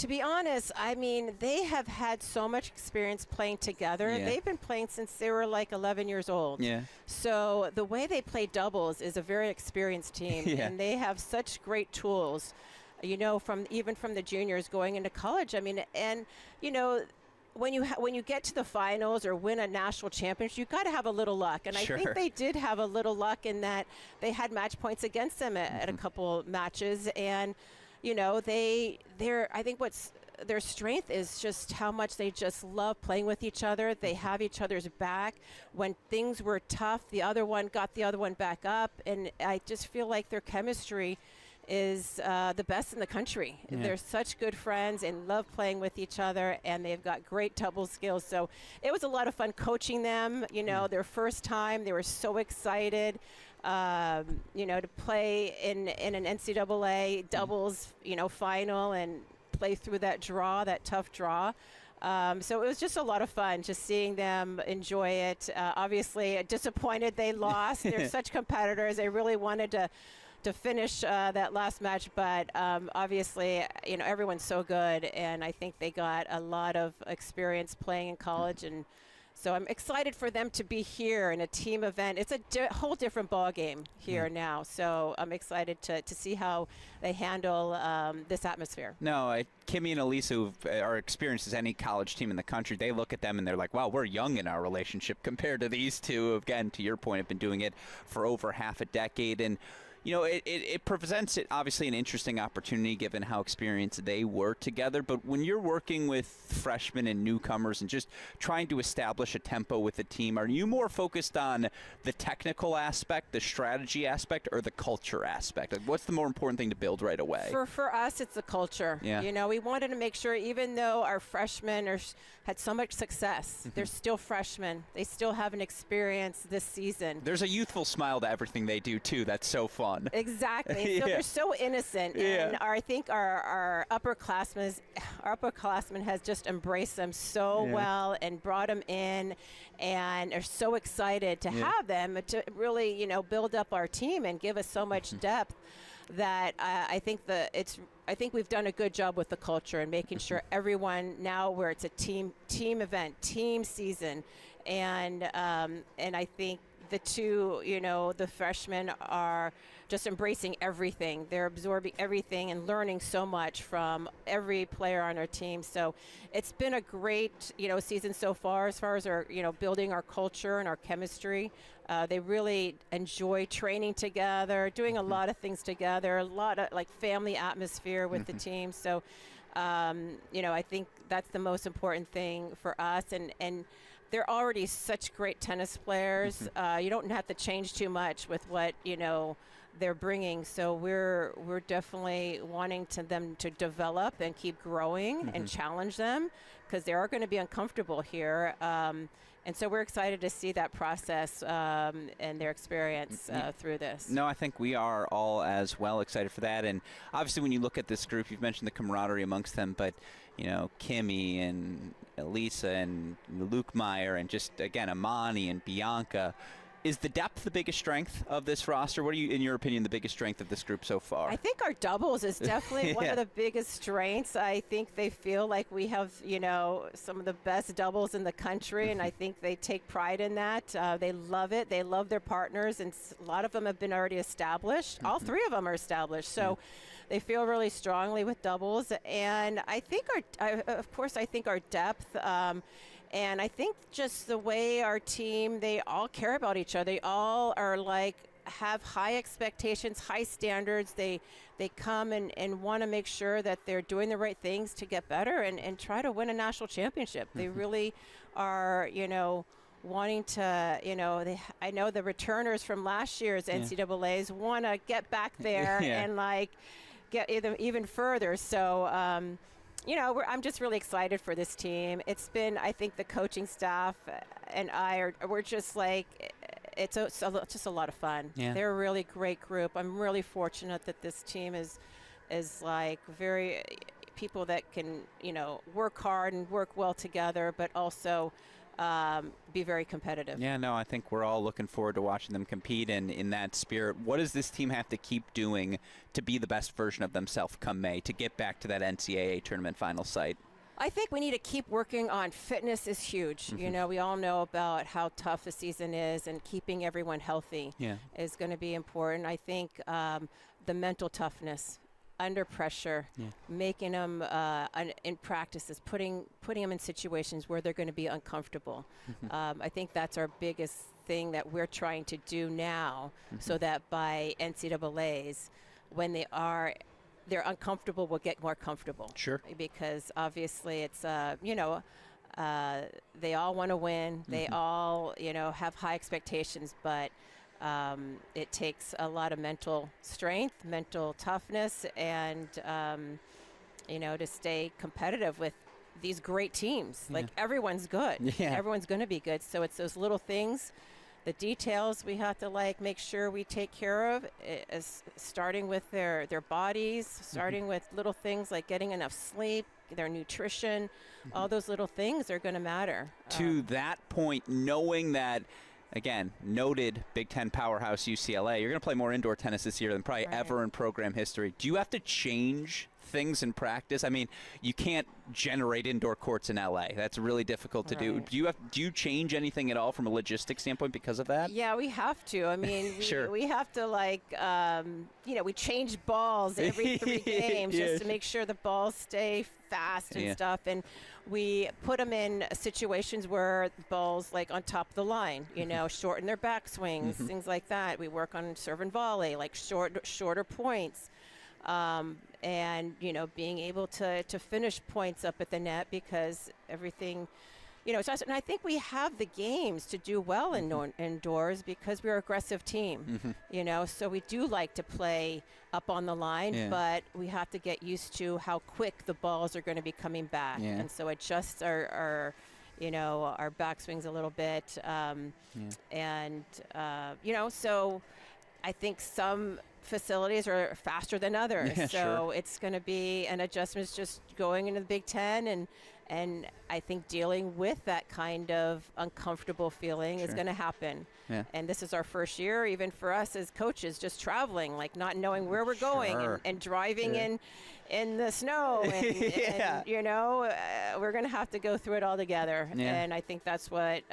To be honest, I mean, they have had so much experience playing together. Yeah. They've been playing since they were like 11 years old. Yeah. So the way they play doubles is a very experienced team, and they have such great tools, you know, even from the juniors going into college. I mean, and, you know, when you get to the finals or win a national championship, you've got to have a little luck. And I think they did have a little luck in that they had match points against them at a couple matches. And you know, I think what's their strength is just how much they just love playing with each other. They have each other's back. When things were tough, the other one got the other one back up. And I just feel like their chemistry is the best in the country. Yeah. They're such good friends and love playing with each other, and they've got great double skills. So it was a lot of fun coaching them. You know, their first time, they were so excited. You know, to play in an NCAA doubles, you know, final and play through that tough draw. So it was just a lot of fun just seeing them enjoy it. Obviously, disappointed they lost. They're such competitors. They really wanted to finish that last match, but obviously, you know, everyone's so good, and I think they got a lot of experience playing in college, and so I'm excited for them to be here in a team event. It's a whole different ball game here now. So I'm excited to see how they handle this atmosphere. No, Kimmy and Elisa, who are experienced as any college team in the country, they look at them and they're like, wow, we're young in our relationship compared to these two, who, again, to your point, have been doing it for over half a decade. And you know, it presents it obviously an interesting opportunity given how experienced they were together. But when you're working with freshmen and newcomers and just trying to establish a tempo with the team, are you more focused on the technical aspect, the strategy aspect, or the culture aspect? Like, what's the more important thing to build right away? For us, it's the culture. Yeah. You know, we wanted to make sure, even though our freshmen had so much success, they're still freshmen. They still haven't experienced this season. There's a youthful smile to everything they do, too. That's so fun. fun. Exactly. So they're so innocent, and I think our upperclassmen has just embraced them so well and brought them in, and are so excited to have them to really, build up our team and give us so much depth. That I think we've done a good job with the culture and making sure everyone now, where it's a team event, team season, and I think the two, the freshmen are just embracing everything. They're absorbing everything and learning so much from every player on our team. So it's been a great, season so far as our, building our culture and our chemistry. They really enjoy training together, doing a lot of things together, a lot of family atmosphere with the team. So, I think that's the most important thing for us. And they're already such great tennis players. You don't have to change too much with what, they're bringing. So we're definitely wanting them to develop and keep growing and challenge them, because they are going to be uncomfortable here. And so we're excited to see that process and their experience through this. No, I think we are all as well excited for that. And obviously when you look at this group, you've mentioned the camaraderie amongst them, but, Kimmy and Elisa and Luke Meyer and just, again, Amani and Bianca. Is the depth the biggest strength of this roster? What are you, in your opinion, the biggest strength of this group so far? I think our doubles is definitely one of the biggest strengths. I think they feel like we have, some of the best doubles in the country, and I think they take pride in that. They love it. They love their partners, and a lot of them have been already established. All three of them are established. So they feel really strongly with doubles. And I think I think our depth, and I think just the way our team, they all care about each other. They all are have high expectations, high standards. They come and want to make sure that they're doing the right things to get better and try to win a national championship. They really are, wanting to, I know the returners from last year's NCAAs want to get back there and get even further. So, I'm just really excited for this team. It's been, I think the coaching staff and we're just it's just a lot of fun. Yeah. They're a really great group. I'm really fortunate that this team is very people that can, work hard and work well together, but also be very competitive. Yeah, no, I think we're all looking forward to watching them compete, and in that spirit, what does this team have to keep doing to be the best version of themselves come May, to get back to that NCAA tournament final site? I think we need to keep working on fitness is huge. We all know about how tough the season is, and keeping everyone healthy is going to be important. I think the mental toughness, under pressure, making them in practices, putting them in situations where they're going to be uncomfortable. I think that's our biggest thing that we're trying to do now, so that by NCAAs, when they're uncomfortable, we'll get more comfortable. Sure. Because obviously it's, they all want to win. They all, have high expectations, but it takes a lot of mental strength, mental toughness, and, to stay competitive with these great teams. Everyone's good. Everyone's going to be good. So it's those little things, the details we have to make sure we take care of, starting with their bodies, starting with little things like getting enough sleep, their nutrition. All those little things are going to matter. To that point, knowing that, again, noted Big Ten powerhouse UCLA, you're going to play more indoor tennis this year than probably ever in program history. Do you have to change things in practice? I mean, you can't generate indoor courts in LA. That's really difficult to do. Do you change anything at all from a logistics standpoint because of that? Yeah, we have to. I mean, we have to we change balls every 3 games just to make sure the balls stay fast and stuff. And we put them in situations where balls on top of the line, shorten their backswings, things like that. We work on serve and volley, shorter points. And, being able to finish points up at the net, because everything, and I think we have the games to do well indoors, because we're an aggressive team, so we do like to play up on the line, but we have to get used to how quick the balls are going to be coming back. And so adjust our backswings a little bit. And, so I think some facilities are faster than others. Yeah, so it's going to be an adjustment just going into the Big Ten, and I think dealing with that kind of uncomfortable feeling is going to happen. Yeah. And this is our first year, even for us as coaches, just traveling, like not knowing where we're going and driving in the snow. And, and you know, we're going to have to go through it all together. And I think that's what,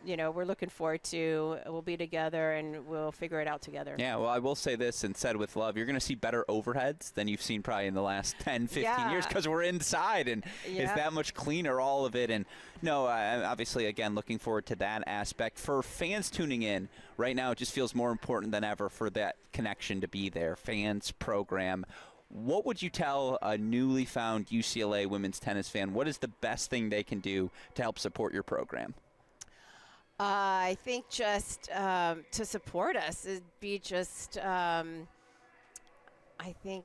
you know, we're looking forward to. We'll be together and we'll figure it out together. Yeah, well, I will say this, and said with love, you're going to see better overheads than you've seen probably in the last 10, 15 years, because we're inside, and it's that much cleaner, all of it. And no, obviously, again, looking forward to that aspect. For fans tuning in, right now it just feels more important than ever for that connection to be there. Fans, program. What would you tell a newly found UCLA women's tennis fan? What is the best thing they can do to help support your program? I think just to support us is be just, I think,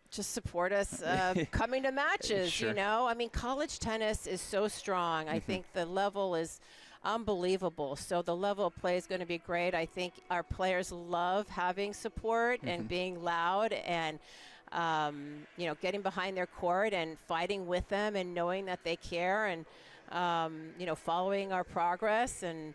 just support us coming to matches, you know. I mean, college tennis is so strong. I think the level is unbelievable. So the level of play is going to be great. I think our players love having support and being loud and, you know, getting behind their court and fighting with them and knowing that they care and, you know, following our progress. And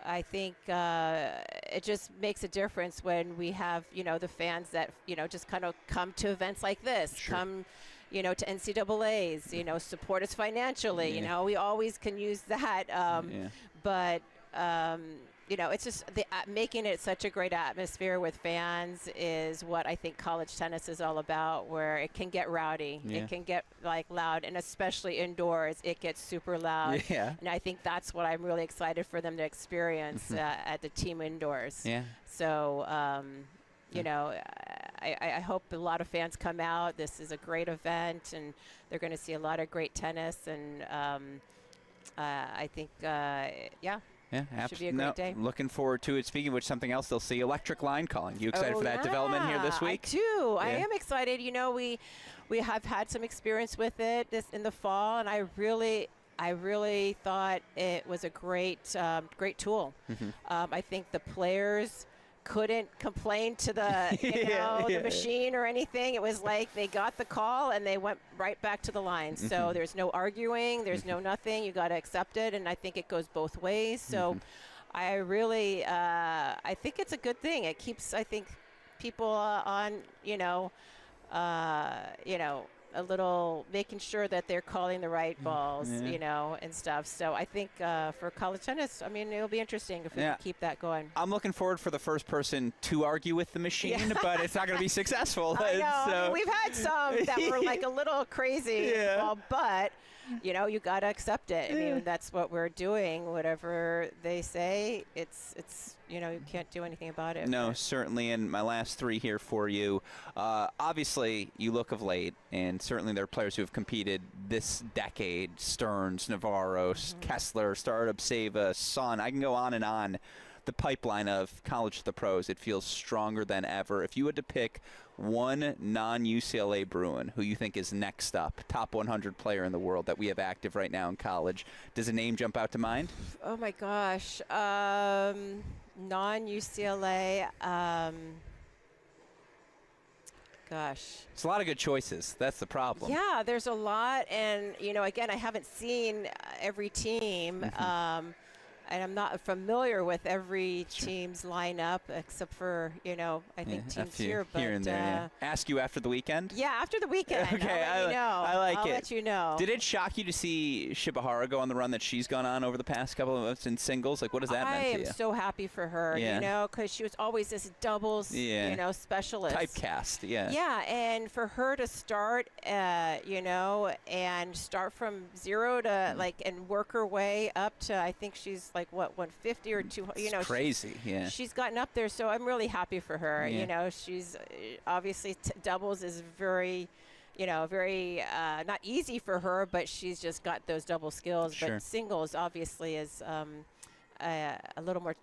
I think it just makes a difference when we have, you know, the fans that, you know, just kind of come to events like this, come, you know, to NCAAs, you know, support us financially. You know, we always can use that. But, you know, it's just making it such a great atmosphere with fans is what I think college tennis is all about, where it can get rowdy. It can get, like, loud, and especially indoors, it gets super loud. And I think that's what I'm really excited for them to experience at the team indoors. So, you know, I hope a lot of fans come out. This is a great event, and they're going to see a lot of great tennis. And I think, should be a great day. Looking forward to it. Speaking of which, something else they'll see, electric line calling. You excited for that development here this week? I do. I am excited. You know, we have had some experience with it in the fall, and I really thought it was a great tool. I think the players couldn't complain to the the machine or anything. It was like they got the call and they went right back to the line. So there's no arguing, there's no nothing. You got to accept it, and I think it goes both ways. So I really I think it's a good thing. It keeps, I think, people on, you know, a little making sure that they're calling the right balls, you know, and stuff. So I think for college tennis, I mean, it'll be interesting if we can keep that going. I'm looking forward for the first person to argue with the machine, but it's not going to be successful. I know. So. I mean, we've had some that were like a little crazy, but you know, you got to accept it. I mean, that's what we're doing. Whatever they say, it's you know, you can't do anything about it. No, certainly. And my last three here for you. Obviously, you look of late, and certainly there are players who have competed this decade: Stearns, Navarro, Kessler, Startup, Seva, Son. I can go on and on. The pipeline of college to the pros, it feels stronger than ever. If you had to pick one non-UCLA Bruin who you think is next up, top 100 player in the world that we have active right now in college, does a name jump out to mind? Oh my gosh, non-UCLA. Gosh. It's a lot of good choices. That's the problem. Yeah, there's a lot, and you know, again, I haven't seen every team. And I'm not familiar with every team's lineup except for, you know, I think teams here. But, here and there, Ask you after the weekend? Yeah, after the weekend. Okay, I'll let you know. I like I'll it. let you know. Did it shock you to see Shibahara go on the run that she's gone on over the past couple of months in singles? Like, what does that mean to you? I am so happy for her, you know, because she was always this doubles, you know, specialist. Typecast, Yeah, and for her to start, you know, and start from zero to, like, and work her way up to, I think she's, like, what, 150 or 200, you know. It's crazy, She's gotten up there, so I'm really happy for her. You know, she's obviously doubles is very, you know, very not easy for her, but she's just got those double skills. But singles obviously is a little more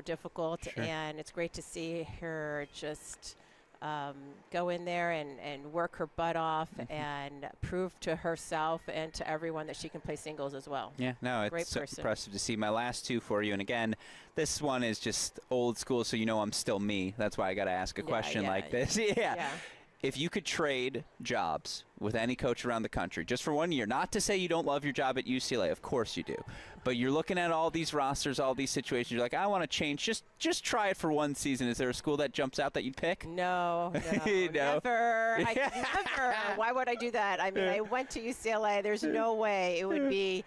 difficult, and it's great to see her just go in there and work her butt off and prove to herself and to everyone that she can play singles as well. Yeah, no, it's so impressive to see. My last two for you, and again, this one is just old school, so you know I'm still me. That's why I got to ask a question like this. Yeah. If you could trade jobs with any coach around the country, just for 1 year, not to say you don't love your job at UCLA, of course you do, but you're looking at all these rosters, all these situations, you're like, I want to change, just try it for one season. Is there a school that jumps out that you'd pick? No, never. Never. Why would I do that? I mean, I went to UCLA. There's no way it would be.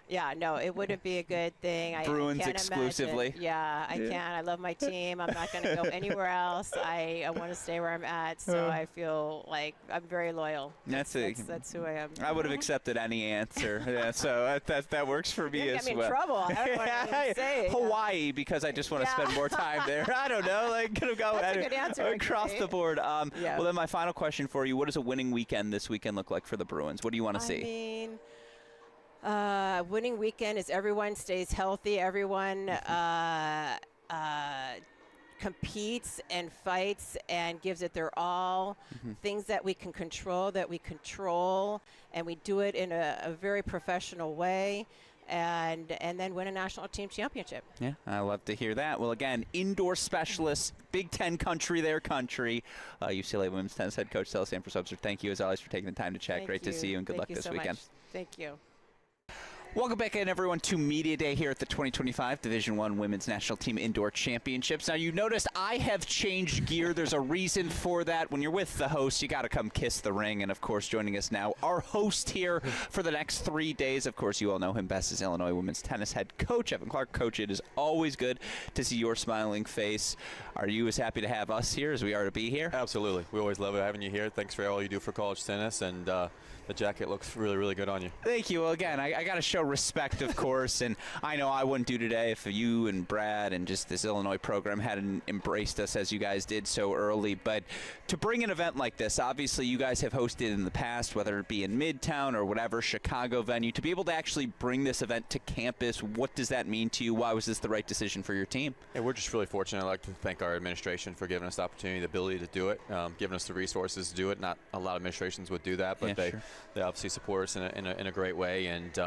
Yeah, no, it wouldn't be a good thing. Bruins I can't exclusively. Imagine. Yeah, I can't. I love my team. I'm not going to go anywhere else. I want to stay where I'm at, so I feel like I'm very loyal. That's who I am. I would have accepted any answer. Yeah, so that works for me as well. Get me in trouble. I don't want to say Hawaii, because I just want to spend more time there. I don't know. Like, gonna go That's a good answer, across the board. Well, then my final question for you: what does a winning weekend this weekend look like for the Bruins? What do you want to see? I mean, winning weekend is everyone stays healthy, everyone competes and fights and gives it their all. Things that we can control, and we do it in a very professional way. And then win a national team championship. Yeah, I love to hear that. Well, again, indoor specialists, Big Ten country, their country. UCLA women's tennis head coach Stella Sanford-Subser, thank you as always for taking the time to chat. Great to see you, and good luck this weekend. Thank you. Welcome back in, everyone, to Media Day here at the 2025 Division I Women's National Team Indoor Championships. Now, you noticed I have changed gear. There's a reason for that. When you're with the host, you got to come kiss the ring. And, of course, joining us now, our host here for the next 3 days. Of course, you all know him best as Illinois women's tennis head coach Evan Clark. Coach, it is always good to see your smiling face. Are you as happy to have us here as we are to be here? Absolutely. We always love having you here. Thanks for all you do for college tennis, and the jacket looks really, really good on you. Thank you. Well, again, I got to show respect, of course, and I know I wouldn't do today if you and Brad and just this Illinois program hadn't embraced us as you guys did so early. But to bring an event like this, obviously you guys have hosted in the past, whether it be in Midtown or whatever, Chicago venue. To be able to actually bring this event to campus, what does that mean to you? Why was this the right decision for your team? Yeah, we're just really fortunate. I'd like to thank our administration for giving us the opportunity, the ability to do it, giving us the resources to do it. Not a lot of administrations would do that, but they obviously support us in a great way. And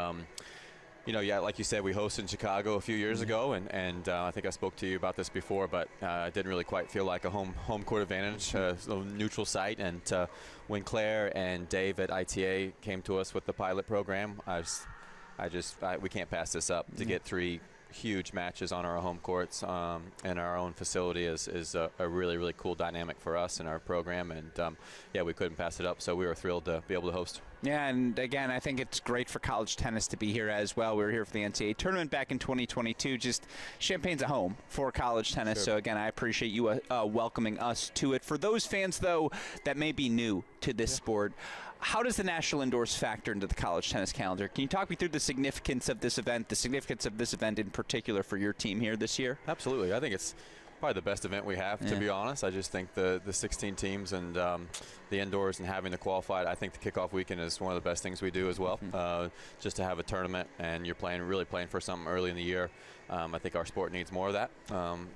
you know, yeah, like you said, we hosted in Chicago a few years ago, and I think I spoke to you about this before, but it didn't really quite feel like a home court advantage, a neutral site. And when Claire and Dave at ITA came to us with the pilot program, we can't pass this up. To get 3 huge matches on our home courts and our own facility is a really, really cool dynamic for us and our program. And yeah, we couldn't pass it up, so we were thrilled to be able to host. Yeah, and again, I think it's great for college tennis to be here as well. We were here for the NCAA tournament back in 2022. Just Champaign's a home for college tennis. So again, I appreciate you welcoming us to it. For those fans, though, that may be new to this sport, how does the National Indoors factor into the college tennis calendar? Can you talk me through the significance of this event in particular for your team here this year? Absolutely. I think it's probably the best event we have, to be honest. I just think the 16 teams and the indoors and having the qualified, I think the kickoff weekend is one of the best things we do as well. Just to have a tournament and you're really playing for something early in the year. I think our sport needs more of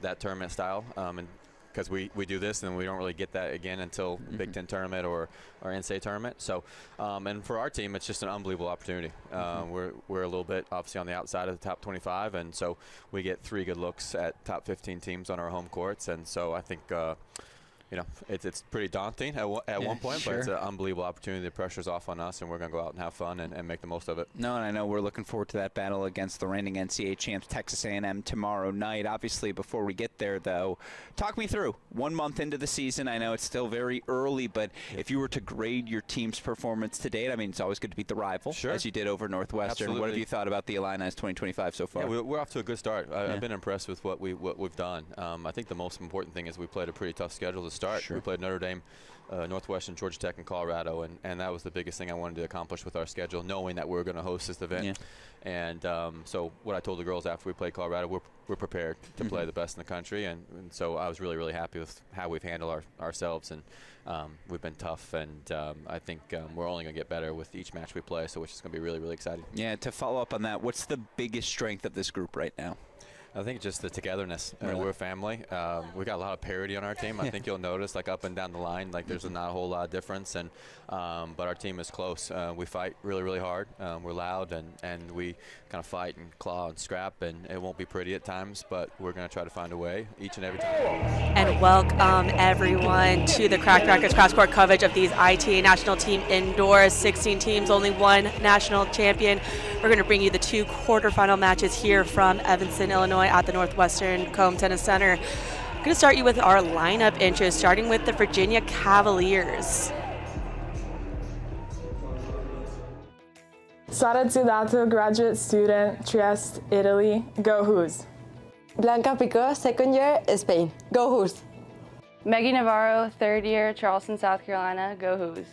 that tournament style. And because we do this and we don't really get that again until Big Ten tournament or NCAA tournament. So, and for our team, it's just an unbelievable opportunity. We're a little bit obviously on the outside of the top 25, and so we get 3 good looks at top 15 teams on our home courts. And so I think you know, it's pretty daunting at one point, but it's an unbelievable opportunity. The pressure's off on us, and we're going to go out and have fun and make the most of it. No, and I know we're looking forward to that battle against the reigning NCAA champs, Texas A&M, tomorrow night. Obviously, before we get there, though, talk me through 1 month into the season. I know it's still very early, but if you were to grade your team's performance to date, I mean, it's always good to beat the rival, as you did over Northwestern. Absolutely. What have you thought about the Illini's 2025 so far? Yeah, we're off to a good start. I've been impressed with what we've done. I think the most important thing is we played a pretty tough schedule to start. We played Notre Dame, Northwestern, Georgia Tech, and Colorado, and that was the biggest thing I wanted to accomplish with our schedule, knowing that we were going to host this event. And so what I told the girls after we played Colorado, we're prepared to play the best in the country, and so I was really, really happy with how we've handled ourselves, and we've been tough, and I think we're only going to get better with each match we play, so which is going to be really, really exciting. Yeah, to follow up on that, what's the biggest strength of this group right now? I think just the togetherness. Really? We're a family. We got a lot of parity on our team. I think you'll notice, like up and down the line, like there's not a whole lot of difference. And but our team is close. We fight really, really hard. We're loud and we kind of fight and claw and scrap. And it won't be pretty at times, but we're going to try to find a way each and every time. And welcome everyone to the Cracked Racquets Cross Court coverage of these ITA national team indoors. 16 teams, only one national champion. We're going to bring you the 2 quarterfinal matches here from Evanston, Illinois at the Northwestern Combe Tennis Center. I'm going to start you with our lineup intros, starting with the Virginia Cavaliers. Sara Zudato, graduate student, Trieste, Italy. Go Who's. Blanca Picot, second year, Spain. Go Who's. Maggie Navarro, third year, Charleston, South Carolina. Go Who's.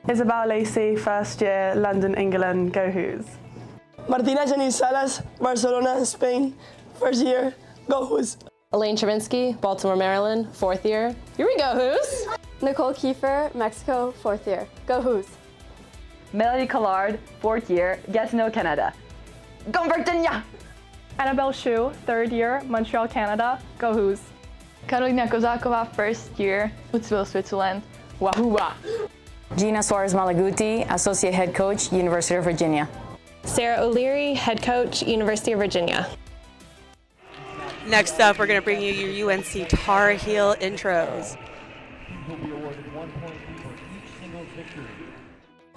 Isabel Lacey, first year, London, England. Go Who's. Martina Janice Salas, Barcelona, Spain, first year. Go Who's. Elaine Travinsky, Baltimore, Maryland, fourth year. Here we go, Who's. Nicole Kiefer, Mexico, fourth year. Go Who's. Melody Collard, fourth year, Gatineau, Canada. Go Virginia! Annabelle Shu, third year, Montreal, Canada. Go Who's. Karolina Kozakova, first year, Woodsville, Switzerland. Wahoo! Gina Suarez Malaguti, associate head coach, University of Virginia. Sarah O'Leary, head coach, University of Virginia. Next up, we're going to bring you your UNC Tar Heel intros.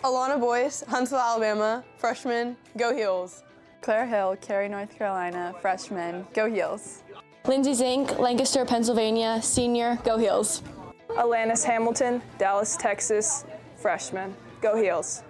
Alana Boyce, Huntsville, Alabama, freshman. Go Heels. Claire Hill, Cary, North Carolina, freshman. Go Heels. Lindsay Zink, Lancaster, Pennsylvania, senior. Go Heels. Alanis Hamilton, Dallas, Texas, freshman. Go Heels.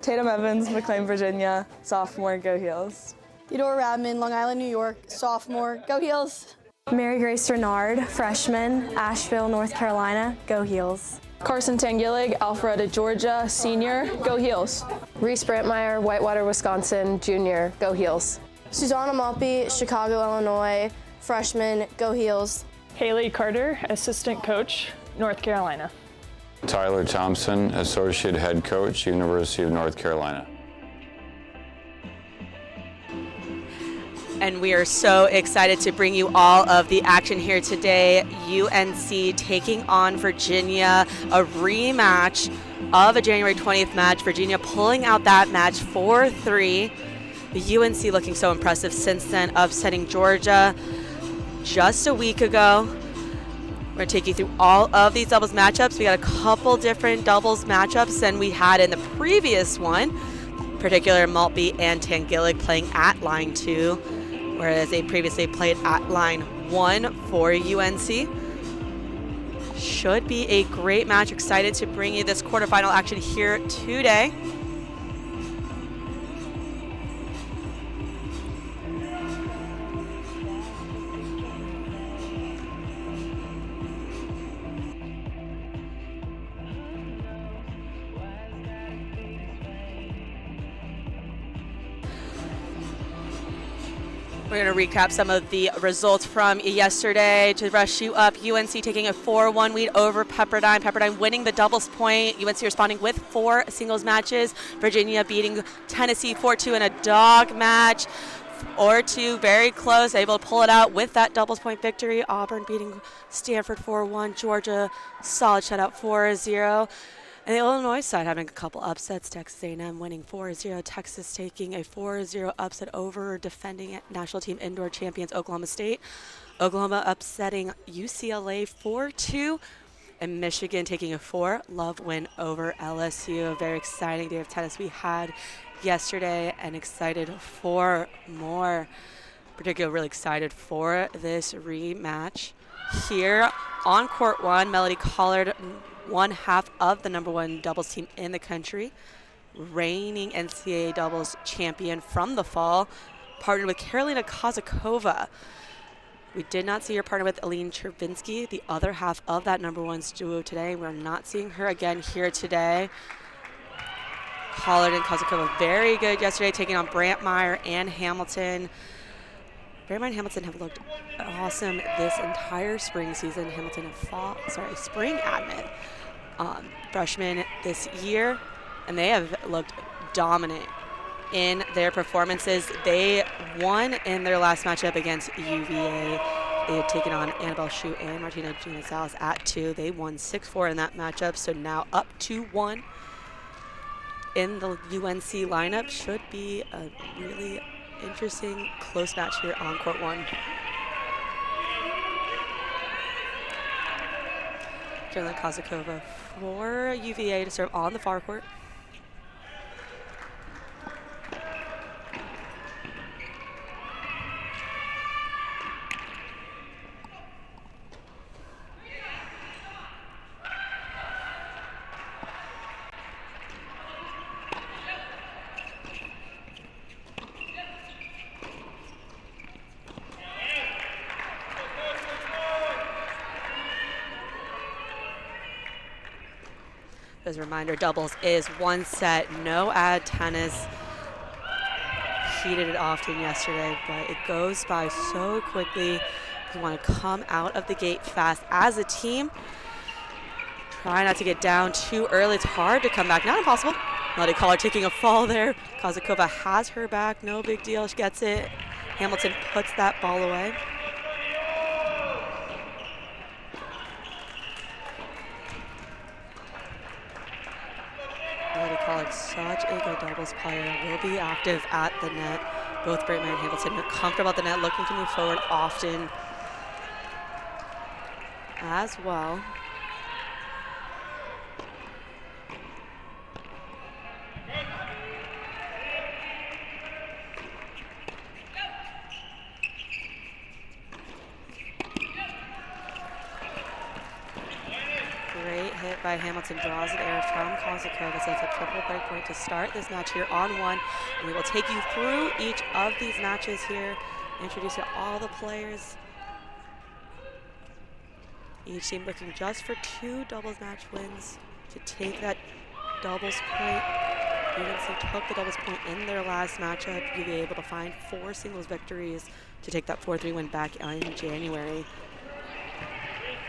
Tatum Evans, McLean, Virginia, sophomore. Go Heels. Eudora Radman, Long Island, New York, sophomore. Go Heels. Mary Grace Renard, freshman, Asheville, North Carolina. Go Heels. Carson Tangillig, Alpharetta, Georgia, senior. Go Heels. Reese Brantmeyer, Whitewater, Wisconsin, junior. Go Heels. Susanna Malpe, Chicago, Illinois, freshman. Go Heels. Haley Carter, assistant coach, North Carolina. Tyler Thompson, associate head coach, University of North Carolina. And we are so excited to bring you all of the action here today. UNC taking on Virginia, a rematch of a January 20th match. Virginia pulling out that match 4-3. The UNC looking so impressive since then, upsetting Georgia just a week ago. We're going to take you through all of these doubles matchups. We got a couple different doubles matchups than we had in the previous one, particularly Maltby and Tangillig playing at line 2, whereas they previously played at line 1 for UNC. Should be a great match. Excited to bring you this quarterfinal action here today. We're going to recap some of the results from yesterday to rush you up. UNC taking a 4-1 lead over Pepperdine. Pepperdine winning the doubles point. UNC responding with 4 singles matches. Virginia beating Tennessee 4-2 in a dog match. Or 2, very close, able to pull it out with that doubles point victory. Auburn beating Stanford 4-1. Georgia, solid shutout 4-0. And the Illinois side having a couple upsets. Texas A&M winning 4-0. Texas taking a 4-0 upset over defending national team indoor champions Oklahoma State. Oklahoma upsetting UCLA 4-2. And Michigan taking a 4-love win over LSU. A very exciting day of tennis we had yesterday and excited for more. Particularly really excited for this rematch. Here on court 1, Melody Collard, one half of the #1 doubles team in the country, reigning NCAA doubles champion from the fall, partnered with Karolina Kozakova. We did not see her partner with Elaine Travinsky, the other half of that #1 duo today. We're not seeing her again here today. Collard and Kozakova very good yesterday, taking on Brantmeyer and Hamilton. Brantmeyer and Hamilton have looked awesome this entire spring season. Hamilton spring admit freshmen this year, and they have looked dominant in their performances. They won in their last matchup against UVA. They had taken on Annabelle Shu and Martina Gonzalez at 2. They won 6-4 in that matchup, so now up 2-1 in the UNC lineup. Should be a really interesting close match here on court 1. Carolina Kozakova for UVA to serve on the far court. As a reminder, doubles is 1 set, no ad tennis. Heated it often yesterday, but it goes by so quickly. You want to come out of the gate fast as a team. Try not to get down too early. It's hard to come back, not impossible. Melody Collard taking a fall there. Kozakova has her back, no big deal, she gets it. Hamilton puts that ball away. Melody Collard, such a good doubles player, will be active at the net. Both Braitmeyer and Hamilton are comfortable at the net, looking to move forward often as well. Great hit by Hamilton, draws an error from Kozakova, so it's a triple break point to start this match here on 1. And we will take you through each of these matches here, introduce you to all the players. Each team looking just for 2 doubles match wins to take that doubles point. UNC took the doubles point in their last matchup. UVA able to find 4 singles victories to take that 4-3 win back in January.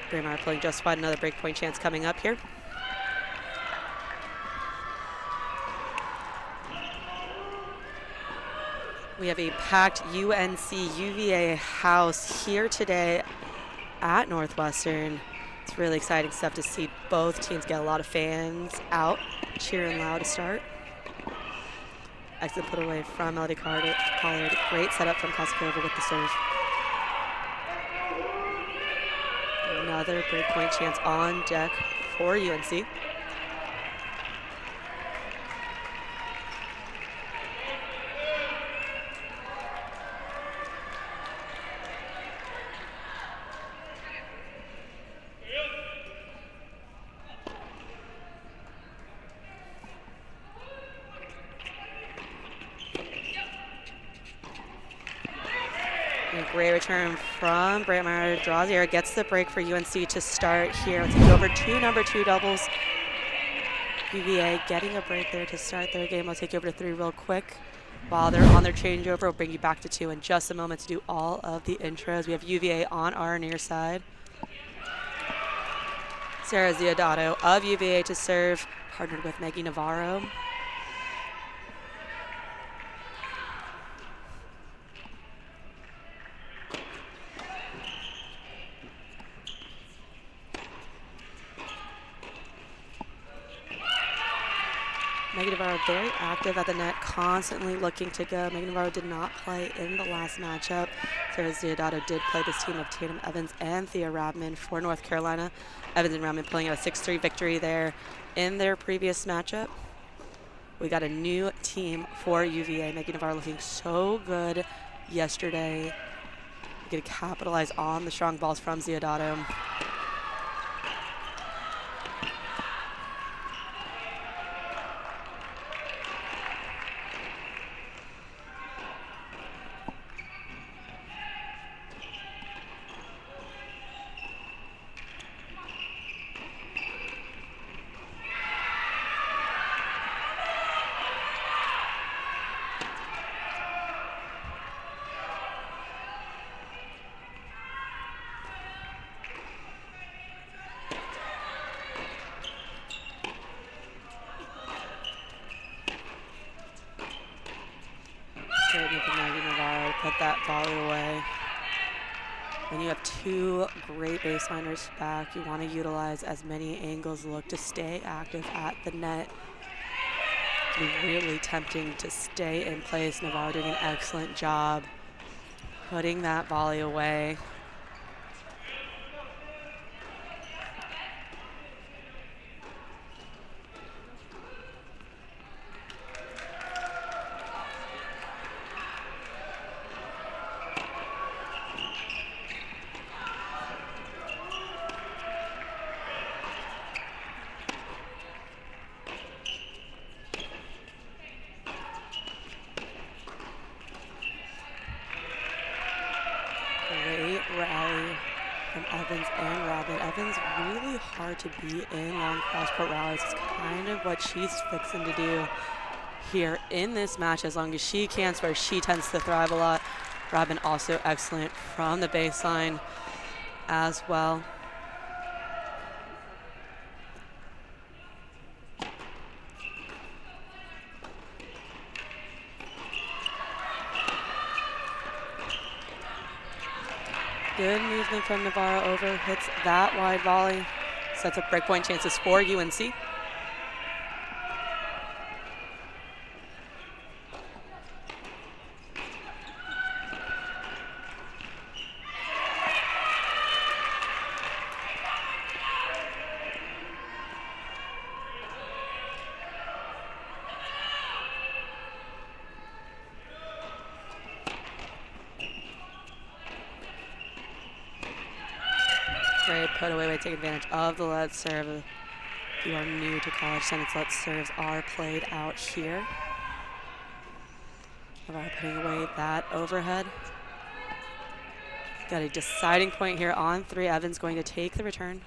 Braemar playing just fine. Another breakpoint chance coming up here. We have a packed UNC UVA house here today at Northwestern. It's really exciting stuff to see both teams get a lot of fans out cheering loud to start. Excellent put away from Melody Collard. Great setup from Kozakova with the serve. Another breakpoint chance on deck for UNC. Great return from Braitmeyer. Draws air, gets the break for UNC to start here. Let's take over 2 number 2 doubles. UVA getting a break there to start their game. I'll take you over to 3 real quick. While they're on their changeover, we'll bring you back to 2 in just a moment to do all of the intros. We have UVA on our near side. Sarah Ziodato of UVA to serve, partnered with Maggie Navarro. Maggie Navarro very active at the net, constantly looking to go. Maggie Navarro did not play in the last matchup. Sarah Ziodato did play this team of Tatum Evans and Thea Rabman for North Carolina. Evans and Rabman pulling out a 6-3 victory there in their previous matchup. We got a new team for UVA. Maggie Navarro looking so good yesterday. We're going to capitalize on the strong balls from Ziodato. that volley away. When you have two great baseliners back, you want to utilize as many angles, look to stay active at the net. Be really tempting to stay in place. Navarro doing an excellent job putting that volley away. Great rally from Evans and Robin. Evans really hard to beat in long cross-court rallies. It's kind of what she's fixing to do here in this match. As long as she can swear, she tends to thrive a lot. Robin also excellent from the baseline as well. Good movement from Navarro over, hits that wide volley. Sets up breakpoint chances for UNC. Great put away way to take advantage of the let serve. If you are new to college tennis, let serves are played out here. Navarro putting away that overhead. Got a deciding point here on 3. Evans going to take the return.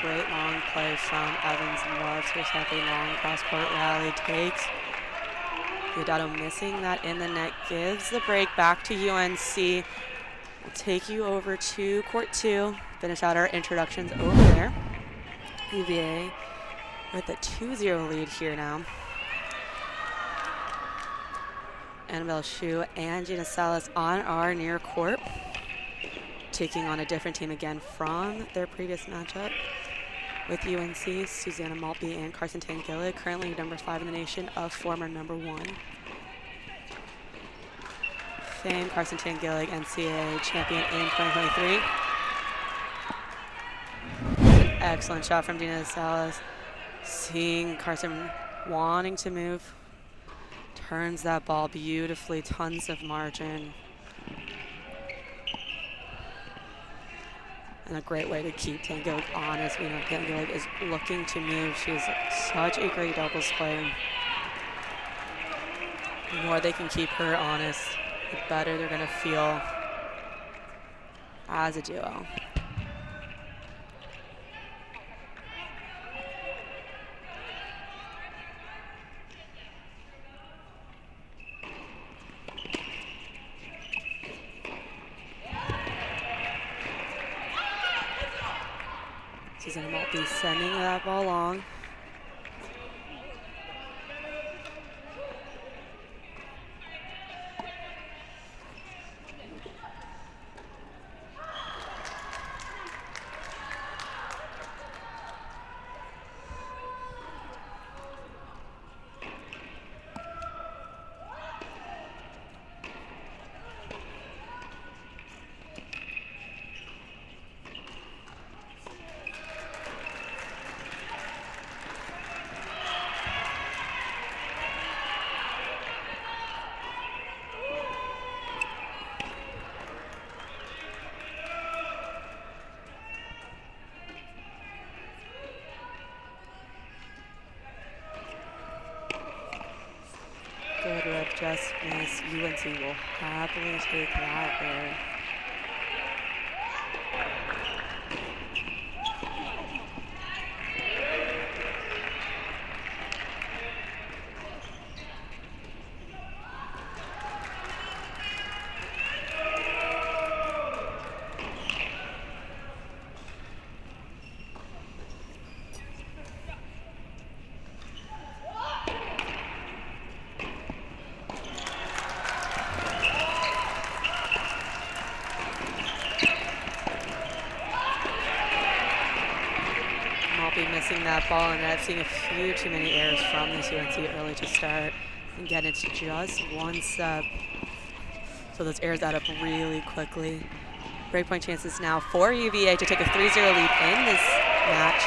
Great long play from Evans. Loves herself a long cross-court rally. Takes Diodato missing that in the net. Gives the break back to UNC. We'll take you over to court 2. Finish out our introductions over there. UVA with a 2-0 lead here now. Annabelle Shu and Gina Salas on our near court. Taking on a different team again from their previous matchup with UNC, Susanna Maltby and Carson Tangillig, currently number 5 in the nation of former number 1. Fame, Carson Tangillig, NCAA champion in 2023. Excellent shot from Gina Salas. Seeing Carson wanting to move. Turns that ball beautifully, tons of margin. And a great way to keep Tangillig honest. We know Tangillig is looking to move. She is such a great doubles player. The more they can keep her honest, the better they're going to feel as a duo. Susanna Maltby sending that ball long. just missed. UNC will happily take that there. Missing that ball, and I've seen a few too many errors from this UNC early to start. Again, it's just one sub, so those errors add up really quickly. Breakpoint chances now for UVA to take a 3-0 lead in this match.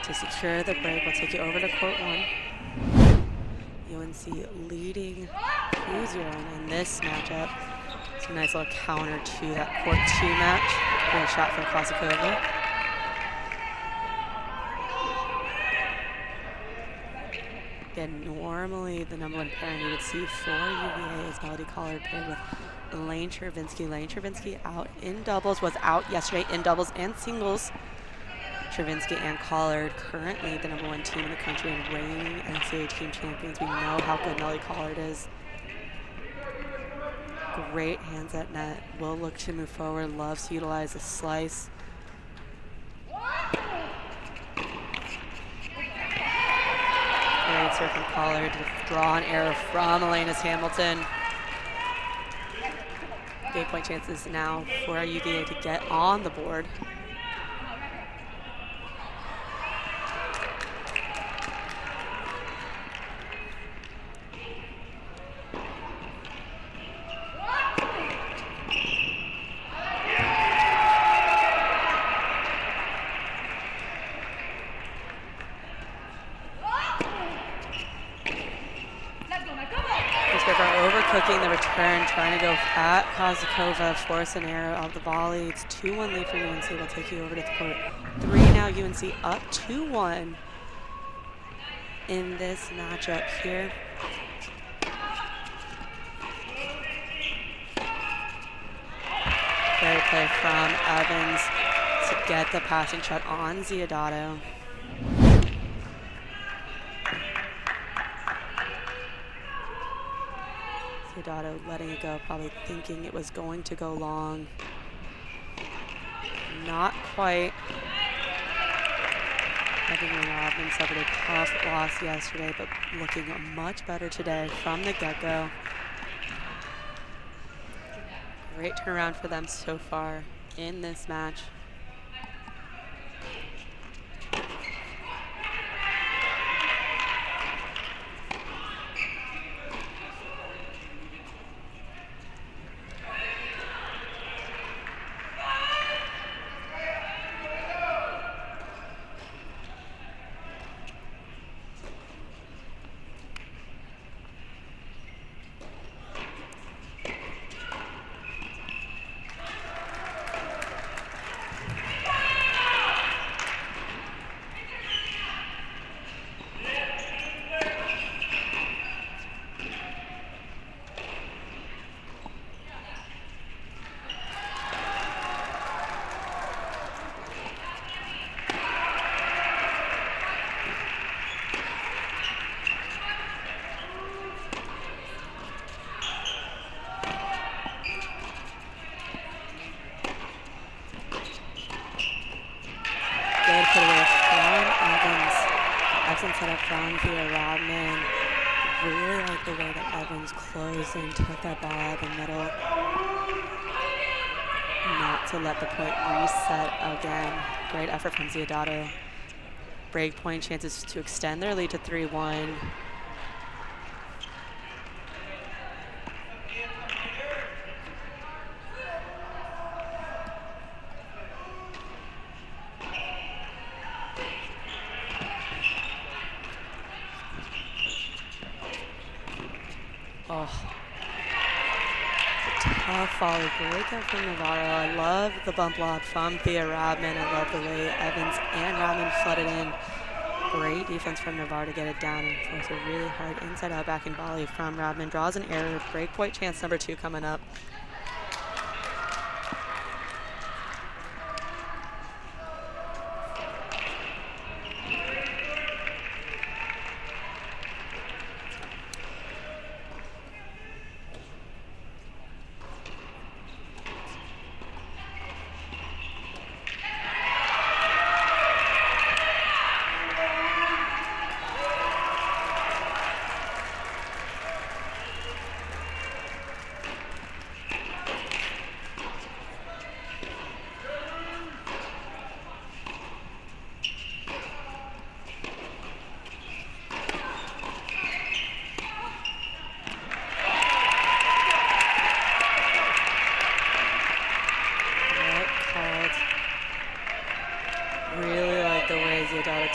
To secure the break, we'll take you over to court 1. UNC leading 2-0 in this matchup. It's a nice little counter to that court 2 match. Great shot from Kozakova. Again, normally the number 1 pairing you would see for UVA is Melody Collard paired with Lane Chervinsky. Lane Chervinsky out in doubles, was out yesterday in doubles and singles. Chervinsky and Collard, currently the number 1 team in the country and reigning NCAA team champions. We know how good Melody Collard is. Great hands at net. Will look to move forward. Loves to utilize the slice. Great serve from Collard. Draw an error from Elena's Hamilton. Big point chances now for UVA to get on the board. Overcooking the return, trying to go at Kozakova, force an error of the volley. It's 2-1 lead for UNC. We'll take you over to the court 3 now. UNC up 2-1 in this matchup here. Great play from Evans to get the passing shot on Ziodato. Ziodato letting it go, probably thinking it was going to go long. Not quite. Evan Robin suffered a tough loss yesterday, but looking much better today from the get-go. Great turnaround for them so far in this match. Set up from Thea Rodman. Really like the way that Evans closed and took that ball out of the middle. Not to let the point reset again. Great effort from Ziodato. Break point chances to extend their lead to 3-1. Oh. Tough volley. Great out from Navarro. I love the bump lob from Thea Rodman. I love the way Evans and Rodman flooded in. Great defense from Navarro to get it down and force a really hard inside-out backhand volley from Rodman. Draws an error. Breakpoint chance number 2 coming up.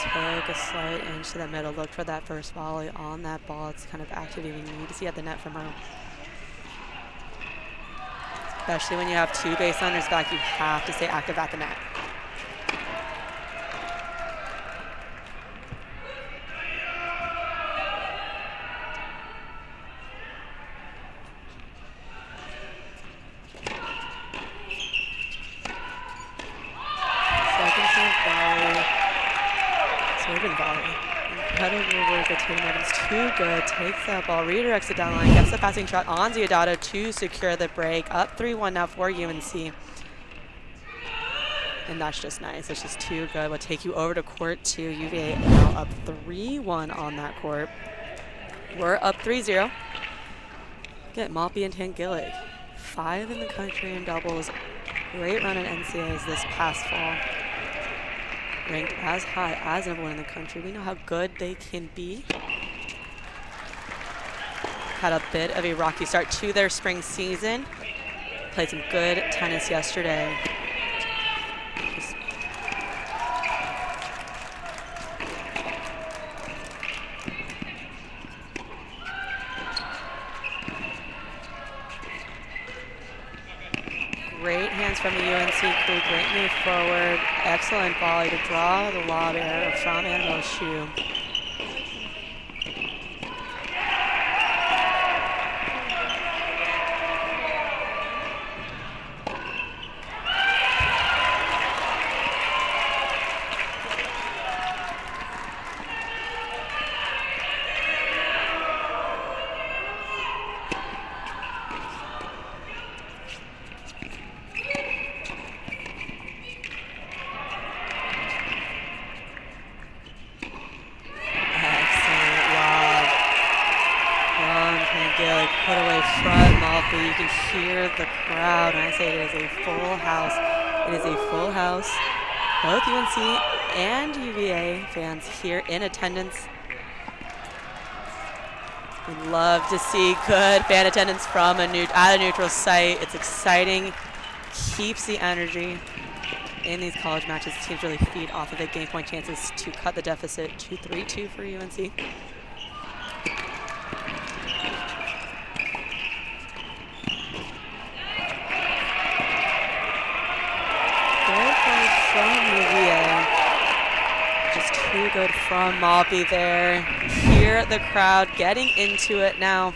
Took a slight inch to the middle, looked for that first volley on that ball. It's kind of activating. You need to see at the net from her. Especially when you have 2 baseliners back, you have to stay active at the net. Second serve volley. Serving volley. Incredible work by Tatum Evans. Too good. Takes that ball, redirects it down line, gets the passing shot on Ziodato to secure the break. Up 3-1 now for UNC. And that's just nice. It's just too good. We'll take you over to court 2. UVA now up 3-1 on that court. We're up 3-0. Get Maltby and Tangillig. 5 in the country in doubles. Great run in NCAAs this past fall. Ranked as high as number 1 in the country. We know how good they can be. Had a bit of a rocky start to their spring season. Played some good tennis yesterday. Great hands from the UNC crew. Great move forward. Excellent volley to draw the lob error from Annabelle's shoe. Put away from Maltby. You can hear the crowd. And I say it is a full house. It is a full house. Both UNC and UVA fans here in attendance. We'd love to see good fan attendance from at a neutral site. It's exciting. Keeps the energy in these college matches. Teams really feed off of it. Game point chances to cut the deficit to 3-2 for UNC. From UVA. Just too good from Maltby there. Hear the crowd getting into it now.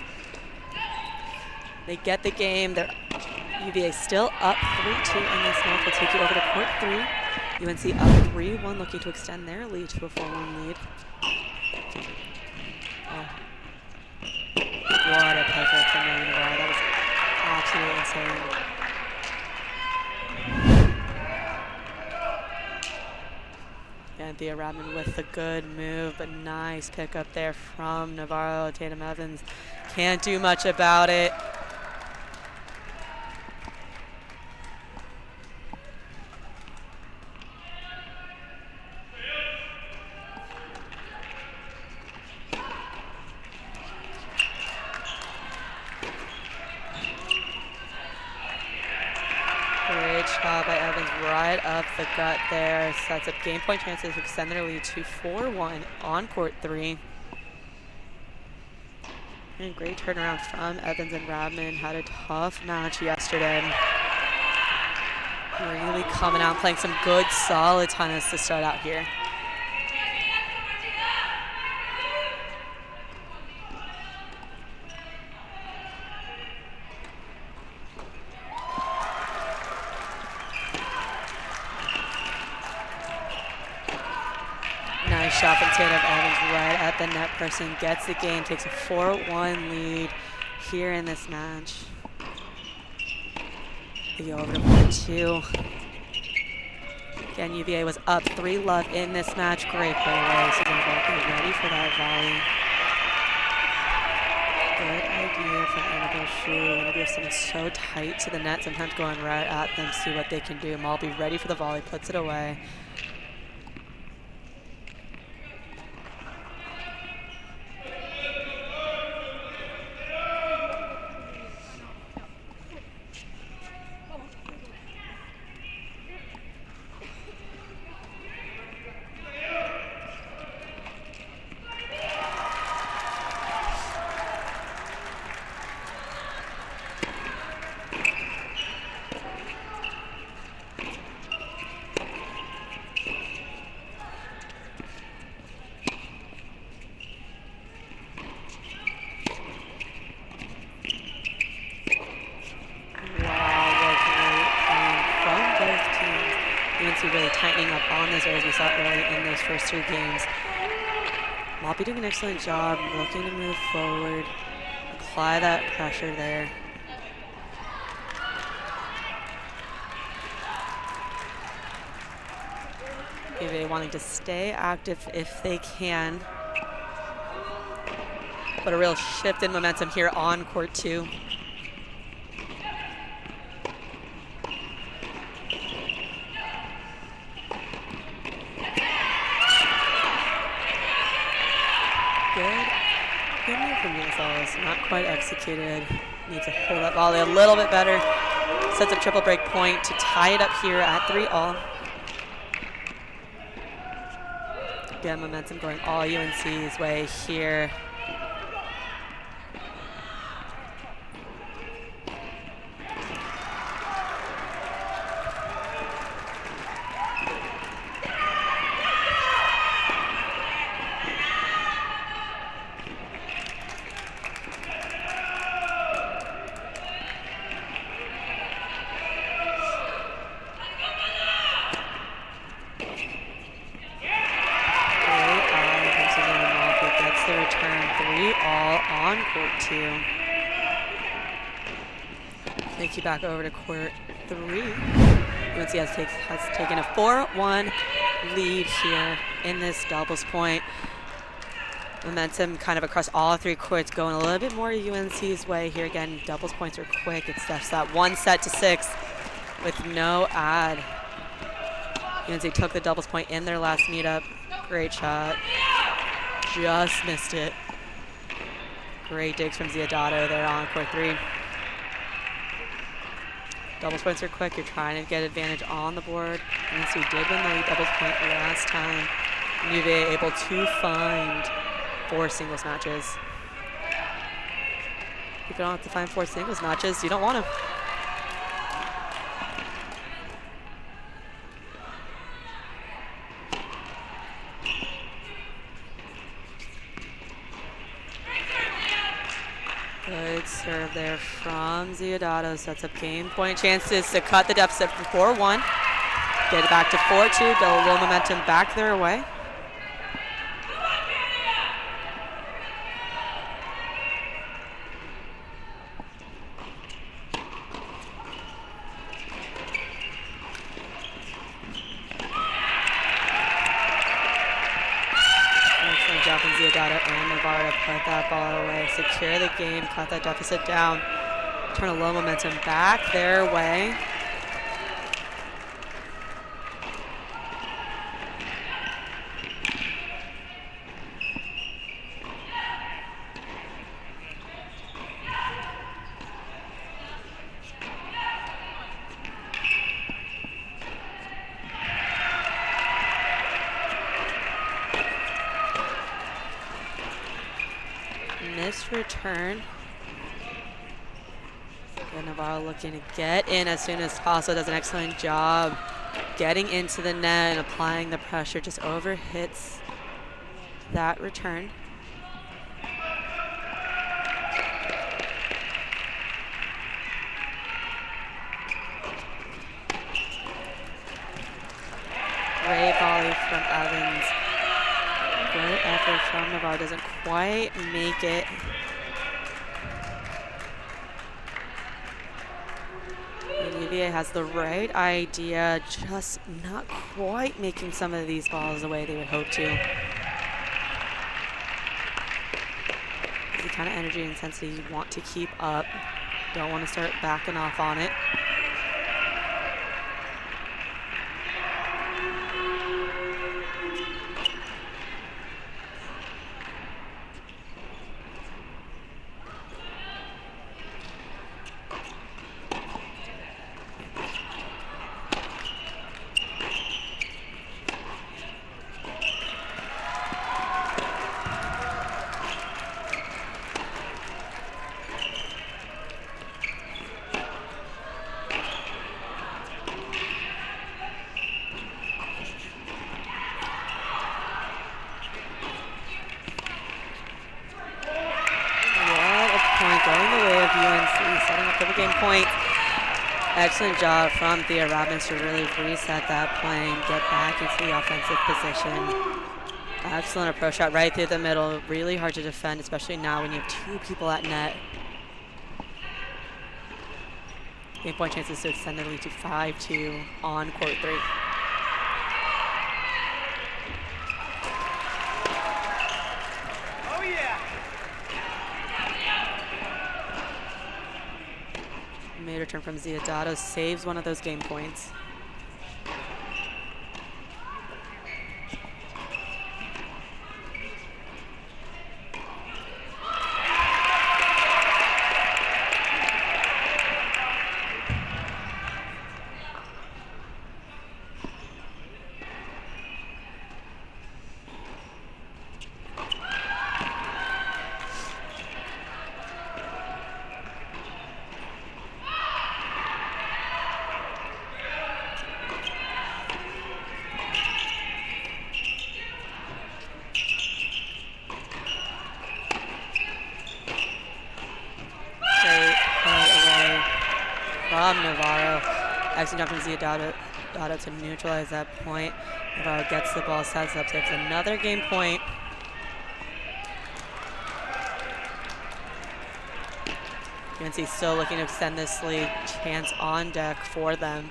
They get the game. They're UVA still up 3-2 in this match. We'll take you over to court 3. UNC up 3-1, looking to extend their lead to a 4-1 lead. Oh. What a pickup from Megan Navarro. That was absolutely insane. And Thea Rodman with the good move, but nice pickup there from Navarro. Tatum Evans can't do much about it. Great shot by Evans right up the gut there. Sets up game point chances to extend their lead to 4-1 on court 3. And great turnaround from Evans and Radman. Had a tough match yesterday. Really coming out, playing some good, solid tennis to start out here. Nice shot from Tatum Evans right at the net person. Gets the game, takes a 4-1 lead here in this match. We go over to point 2. Again, UVA was up 3-love in this match. Great play away, so they're both ready for that volley. Good idea from Annabelle Shu. Whenever you have someone so tight to the net, sometimes going right at them, see what they can do. Maul be ready for the volley, puts it away. Really tightening up on those areas we saw early in those first 2 games. Moppy doing an excellent job, looking to move forward, apply that pressure there. UVA wanting to stay active if they can. But a real shift in momentum here on court 2. Not quite executed. Needs to hold that volley a little bit better. Sets a triple break point to tie it up here at 3-all. Again, momentum going all UNC's way here. Thank you back over to court 3. UNC has taken a 4-1 lead here in this doubles point. Momentum kind of across all 3 courts, going a little bit more UNC's way here. Again, doubles points are quick. It's just that 1-6 with no ad. UNC took the doubles point in their last meetup. Great shot. Just missed it. Great digs from Ziodato there on court 3. Doubles points are quick. You're trying to get advantage on the board. UNC did win the doubles point last time. UVA able to find 4 singles matches. If you don't have to find 4 singles matches, you don't want to. Good serve there from Ziodato. Sets up game point chances to cut the deficit from 4-1. Get it back to 4-2. Build a little momentum back their way. Ziodato and Navarro put that ball away, secure the game, cut that deficit down, turn a low momentum back their way. missed return. And Navarro looking to get in as soon as possible. Does an excellent job getting into the net and applying the pressure. Just overhits that return. Great volley from Evans. Great effort from Navarro. Doesn't quite make it. And UVA has the right idea, just not quite making some of these balls the way they would hope to. It's the kind of energy and intensity you want to keep up. Don't want to start backing off on it. Excellent job from Thea Robbins to really reset that play and get back into the offensive position. Excellent approach shot right through the middle. Really hard to defend, especially now when you have two people at net. Game point chances to extend the lead to 5-2 on court 3. Made return from Ziadato, saves one of those game points. Excellent job from Ziadato to neutralize that point. Navarro gets the ball, sets up, takes another game point. UNC still looking to extend this lead. Chance on deck for them.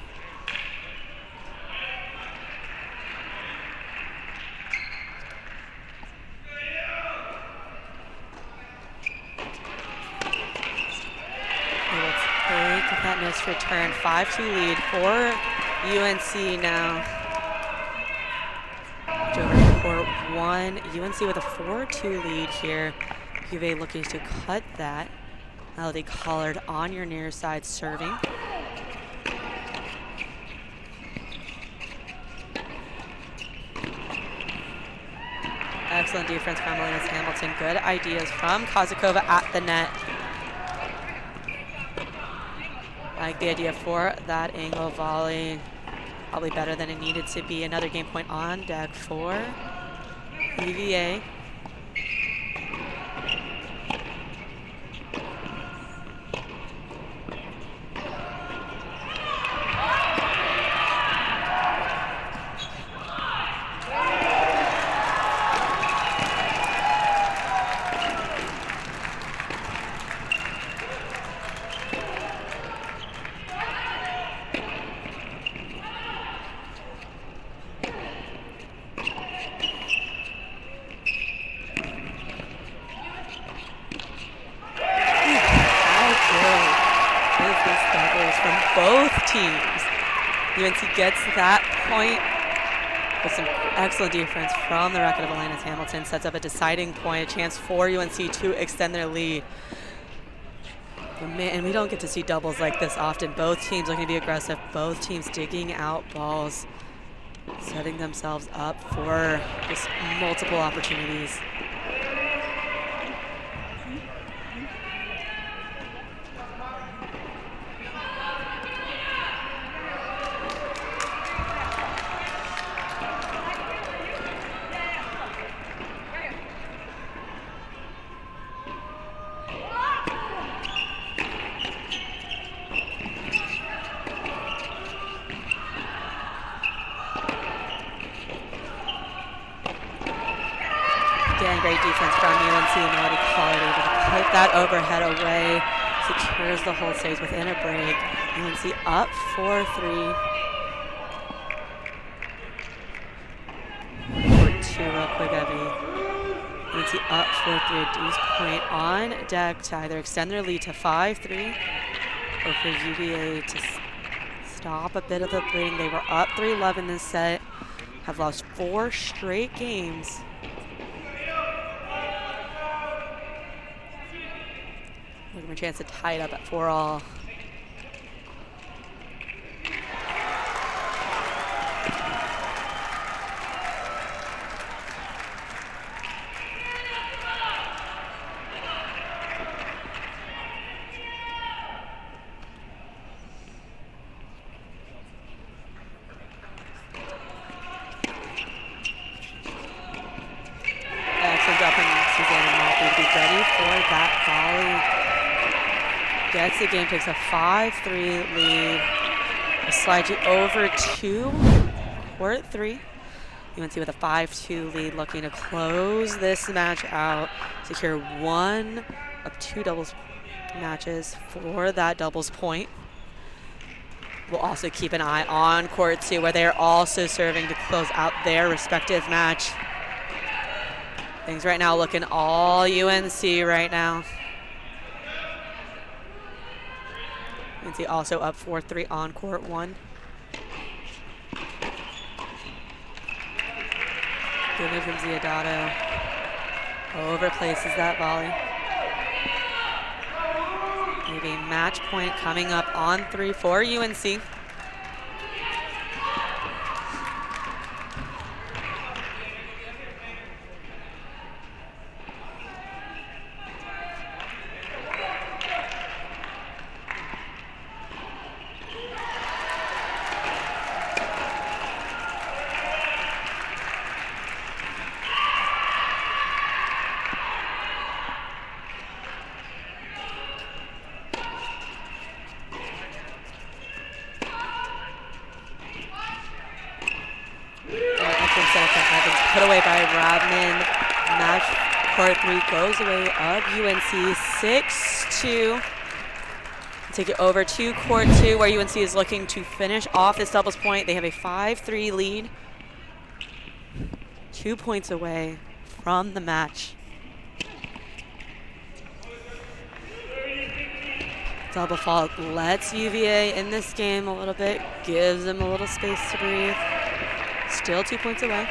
That missed return, 5-2 lead for UNC now. Over to court 1, UNC with a 4-2 lead here. UVA looking to cut that. Melody Collard on your near side serving. Excellent defense from Linus Hamilton. Good ideas from Kozakova at the net. Like the idea for that angle volley. Probably better than it needed to be. Another game point on deck for UVA. UNC gets that point with some excellent defense from the racket of Linus Hamilton. Sets up a deciding point, a chance for UNC to extend their lead. And we don't get to see doubles like this often. Both teams looking to be aggressive, both teams digging out balls, setting themselves up for just multiple opportunities. Again, great defense from UNC. Melody Collard able to put that overhead away. Secures the hold, stays within a break. UNC up 4-3. Court 2 real quick, Evie. UNC up 4-3. A deuce point on deck to either extend their lead to 5-3 or for UVA to stop a bit of the bleeding. They were up 3-11 this set. Have lost 4 straight games. Looking for a chance to tie it up at 4-all. Gets the game, takes a 5-3 lead. Slides you over to court 3. UNC with a 5-2 lead, looking to close this match out, secure 1 of 2 doubles matches for that doubles point. We'll also keep an eye on court 2, where they're also serving to close out their respective match. Things right now looking all UNC right now. UNC also up 4-3 on court 1. Good move from Ziodato. Overplaces that volley. Maybe match point coming up on 3 for UNC. Put away by Rodman. Match court 3 goes away of UNC 6-2. Take it over to court 2, where UNC is looking to finish off this doubles point. They have a 5-3 lead. 2 points away from the match. Double fault lets UVA in this game a little bit, gives them a little space to breathe. Still 2 points away.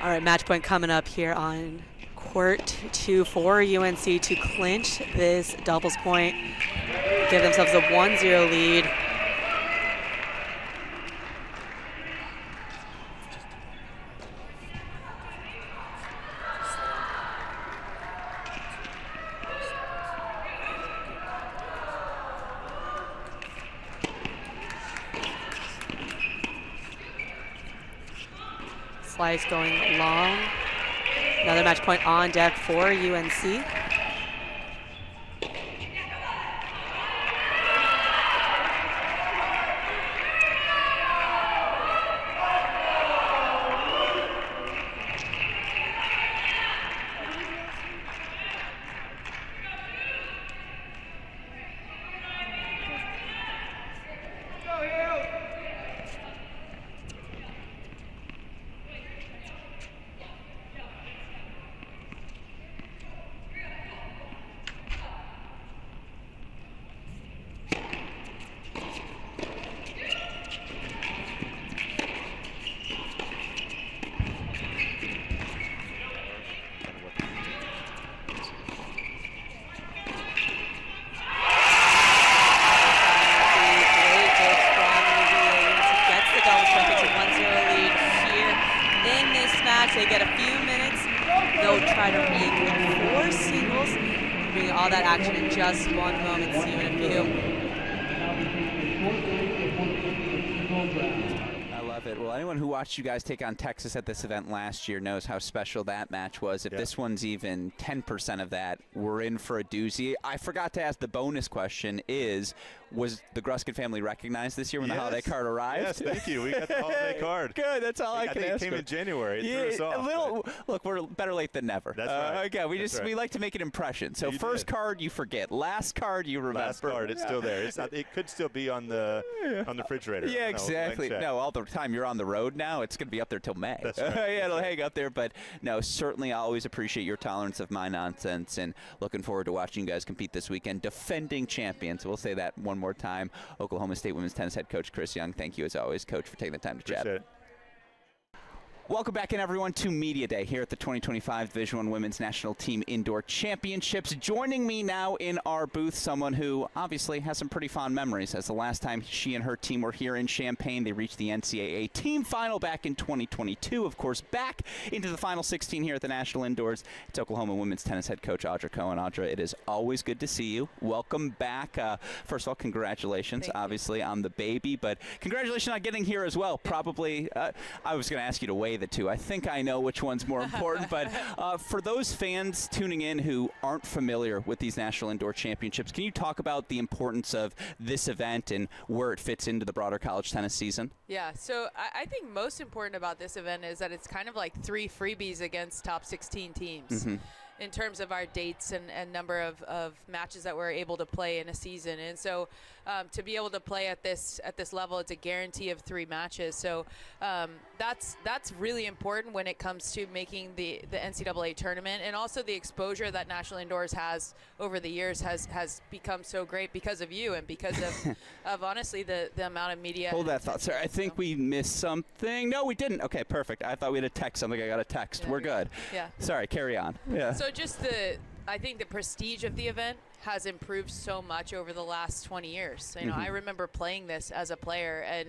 All right, match point coming up here on court 2 for UNC to clinch this doubles point, give themselves a 1-0 lead. Slice going long. Another match point on deck for UNC. all that action in just one moment. See you in a few. I love it. Well, anyone who watched you guys take on Texas at this event last year knows how special that match was. If this one's even 10% of that, we're in for a doozy. I forgot to ask the bonus question was the Gruskin family recognized this year when the holiday card arrived? Yes, thank you. We got the holiday card. Good, that's all I can ask. I think it came in January. It threw us off, look, we're better late than never. That's right. Okay, we like to make an impression. So first card you forget, last card you remember. Last card, it's still there. It's not, it could still be on the refrigerator. Yeah, exactly. No, all the time you're on the road now, it's going to be up there till May. That's right. Yeah, it'll hang up there. But no, certainly I always appreciate your tolerance of my nonsense, and looking forward to watching you guys compete this weekend. Defending champions. We'll say that one more time. Oklahoma State women's tennis head coach Chris Young. Thank you as always, Coach, for taking the time to chat. Appreciate it. Welcome back in, everyone, to Media Day here at the 2025 Division I Women's National Team Indoor Championships. Joining me now in our booth, someone who obviously has some pretty fond memories, as the last time she and her team were here in Champaign, they reached the NCAA team final back in 2022. Of course, back into the final 16 here at the National Indoors. It's Oklahoma women's tennis head coach Audra Cohen. Audra, it is always good to see you. Welcome back. First of all, congratulations, obviously, on the baby, but congratulations on getting here as well. Probably, I was going to ask you to weigh the two. I think I know which one's more important, but for those fans tuning in who aren't familiar with these National Indoor Championships, can you talk about the importance of this event and where it fits into the broader college tennis season? Yeah, so I think most important about this event is that it's kind of like 3 freebies against top 16 teams. In terms of our dates and number of matches that we're able to play in a season. And so to be able to play at this level, it's a guarantee of 3 matches. So that's really important when it comes to making the NCAA tournament, and also the exposure that National Indoors has over the years has become so great because of you and because of honestly the amount of media. Hold that thought, sir. I think we missed something. No, we didn't. Okay, perfect. I thought we had a text. Something I got a text. We're good. Yeah. Sorry, carry on. Yeah. So just I think the prestige of the event has improved so much over the last 20 years. You know, I remember playing this as a player, and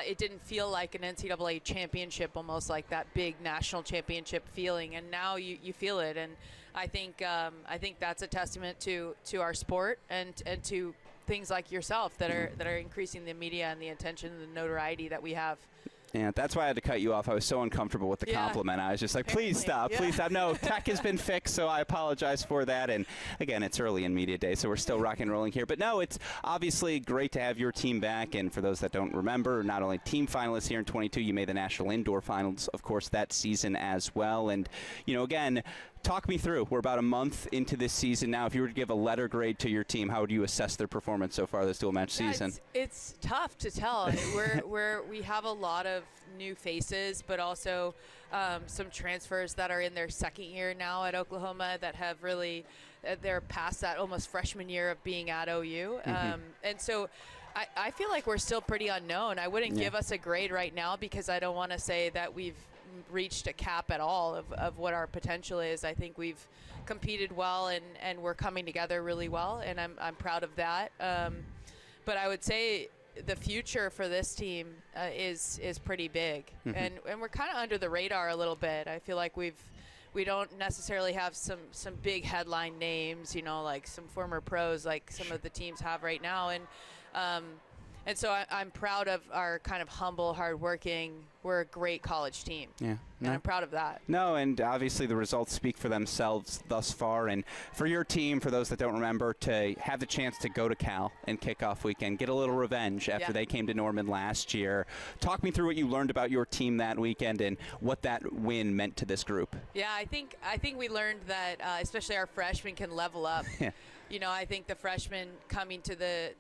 it didn't feel like an NCAA championship, almost like that big national championship feeling. And now you feel it, and I think that's a testament to our sport and to things like yourself that are increasing the media and the attention and the notoriety that we have. Yeah, that's why I had to cut you off. I was so uncomfortable with the compliment. I was just like, please stop, please stop. No, tech has been fixed, so I apologize for that. And again, it's early in Media Day, so we're still rock and rolling here. But no, it's obviously great to have your team back. And for those that don't remember, not only team finalists here in 22, you made the National Indoor Finals, of course, that season as well. And, you know, again, talk me through. We're about a month into this season now. If you were to give a letter grade to your team, how would you assess their performance so far this dual match season? It's tough to tell. We have a lot of new faces, but also some transfers that are in their second year now at Oklahoma that have really they're past that almost freshman year of being at OU, and so. I feel like we're still pretty unknown. I wouldn't give us a grade right now because I don't want to say that we've reached a cap at all of what our potential is. I think we've competed well and we're coming together really well, and I'm proud of that. But I would say the future for this team is pretty big, and we're kind of under the radar a little bit. I feel like we don't necessarily have some big headline names, you know, like some former pros like some of the teams have right now, and so I'm proud of our kind of humble, hardworking. We're a great college team. Yeah. And I'm proud of that. No, and obviously the results speak for themselves thus far. And for your team, for those that don't remember, to have the chance to go to Cal and kickoff weekend, get a little revenge after they came to Norman last year. Talk me through what you learned about your team that weekend and what that win meant to this group. Yeah, I think we learned that especially our freshmen can level up. You know, I think the freshmen coming to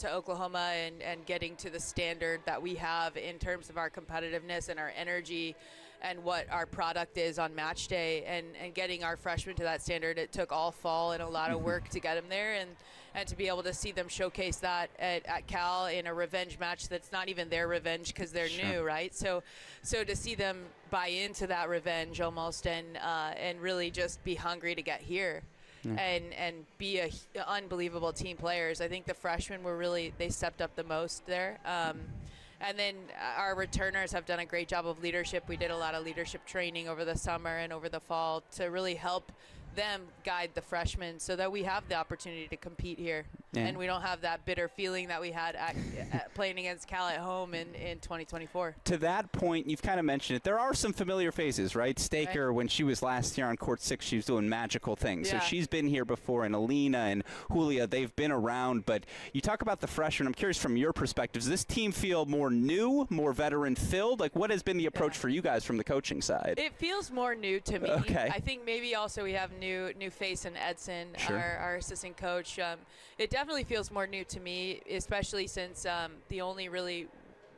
Oklahoma and getting to the standard that we have in terms of our competitiveness and our energy and what our product is on match day, and getting our freshmen to that standard, it took all fall and a lot of work to get them there, and to be able to see them showcase that at Cal in a revenge match that's not even their revenge because they're new, right? So to see them buy into that revenge almost and really just be hungry to get here. And be unbelievable team players. I think the freshmen they stepped up the most there. And then our returners have done a great job of leadership. We did a lot of leadership training over the summer and over the fall to really help them guide the freshmen so that we have the opportunity to compete here. Yeah. And we don't have that bitter feeling that we had at playing against Cal at home in 2024. To that point, you've kind of mentioned it. There are some familiar faces, right? Staker, Right. when she was last year on court 6, she was doing magical things. Yeah. So she's been here before, and Alina and Julia, they've been around. But you talk about the freshmen. I'm curious from your perspective, does this team feel more new, more veteran-filled? Like, what has been the approach for you guys from the coaching side? It feels more new to me. Okay. I think maybe also we have new face in Edson, Sure. our assistant coach. It definitely feels more new to me, especially since the only really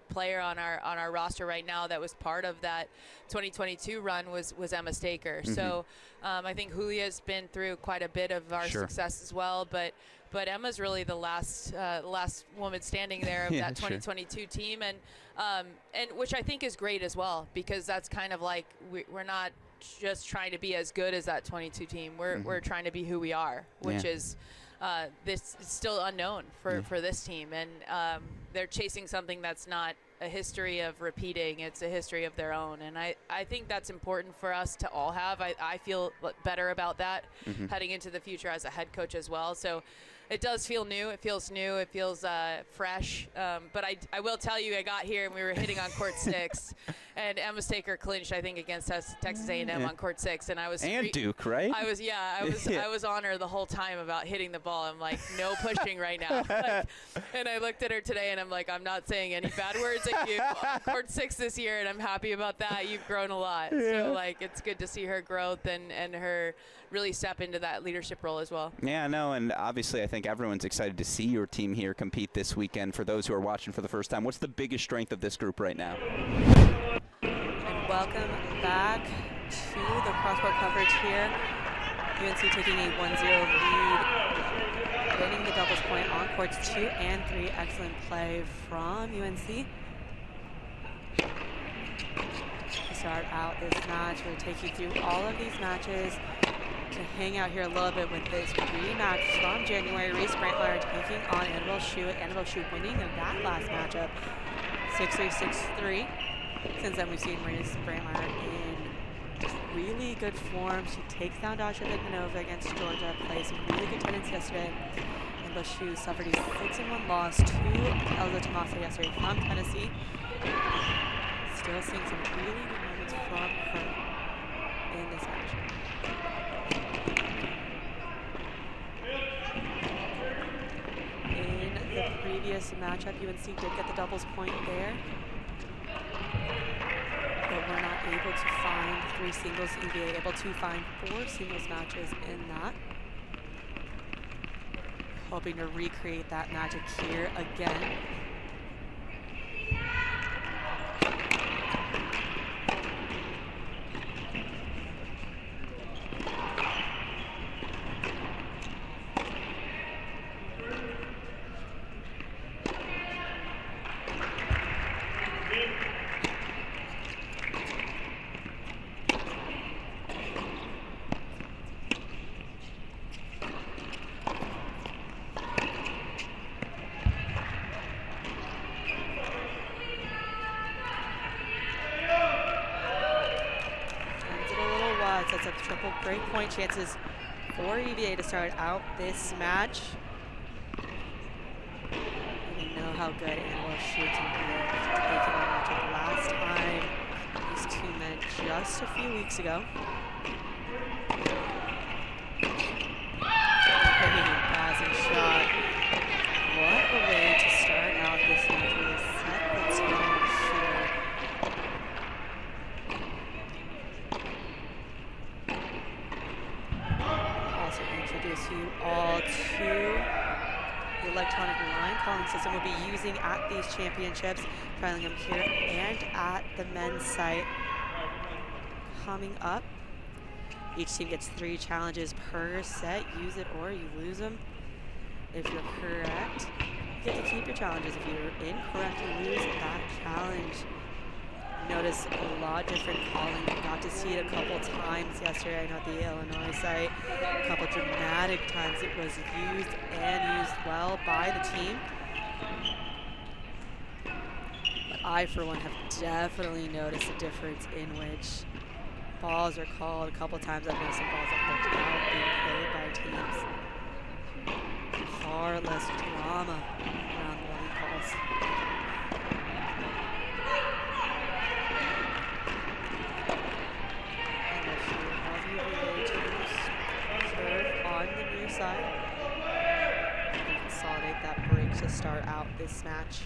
player on our roster right now that was part of that 2022 run was Emma Staker. Mm-hmm. So I think Julia's been through quite a bit of our Sure. success as well, but Emma's really the last woman standing there of Yeah, that sure. 2022 team, and which I think is great as well, because that's kind of like we're not just trying to be as good as that 22 team. We're trying to be who we are, which Yeah. is this is still unknown for this team, and they're chasing something that's not a history of repeating. It's a history of their own, and I think that's important for us to all have. I feel better about that heading into the future as a head coach as well. So it does feel new. It feels new. It feels fresh. But I will tell you, I got here and we were hitting on court 6, and Emma Staker clinched, I think, against Texas A&M on court 6, and I was Duke, right? I was on her the whole time about hitting the ball. I'm like, no pushing right now. And I looked at her today, and I'm like, I'm not saying any bad words at you on court 6 this year, and I'm happy about that. You've grown a lot. Yeah. So it's good to see her growth and her really step into that leadership role as well. Yeah, no, and obviously I think everyone's excited to see your team here compete this weekend. For those who are watching for the first time, what's the biggest strength of this group right now? And welcome back to the cross-court coverage here. UNC taking a 1-0 lead, winning the doubles point on courts 2 and 3. Excellent play from UNC. To start out this match, we'll take you through all of these matches. To hang out here a little bit with this rematch from January. Reese Brantmeyer taking on Annabelle Shu. Annabelle Shu winning that last matchup 6-3, 6-3. Since then, we've seen Reese Brantmeyer in really good form. She takes down Dasha Vigmanova against Georgia, plays some really good tennis yesterday. Annabelle Shu suffered a 6-1 loss to Elza Tomasa yesterday from Tennessee. Still seeing some really good moments from her in this match. In the previous matchup, UNC did get the doubles point there, but we're not able to find 3 singles. EVA able to find 4 singles matches in that. Hoping to recreate that magic here again. Sets up triple break-point chances for EVA to start out this match. We know how good Annabelle Shu can be taking the matchup. Last time these two met just a few weeks ago. Great passing shot. What a way to start out this match. Really set the tone here. Introduce you all to the electronic line calling system we'll be using at these championships, trialing them here and at the men's site. Coming up, each team gets 3 challenges per set. Use it or you lose them. If you're correct, you get to keep your challenges. If you're incorrect, you lose that challenge. Notice a lot different calling. We got to see it a couple times yesterday. I know at the Illinois site, a couple dramatic times it was used and used well by the team. But I, for one, have definitely noticed a difference in which balls are called. A couple times I've noticed some balls that looked out being played by teams. Far less drama around the line calls. And if you have UVA to serve on the near side, you can consolidate that break to start out this match.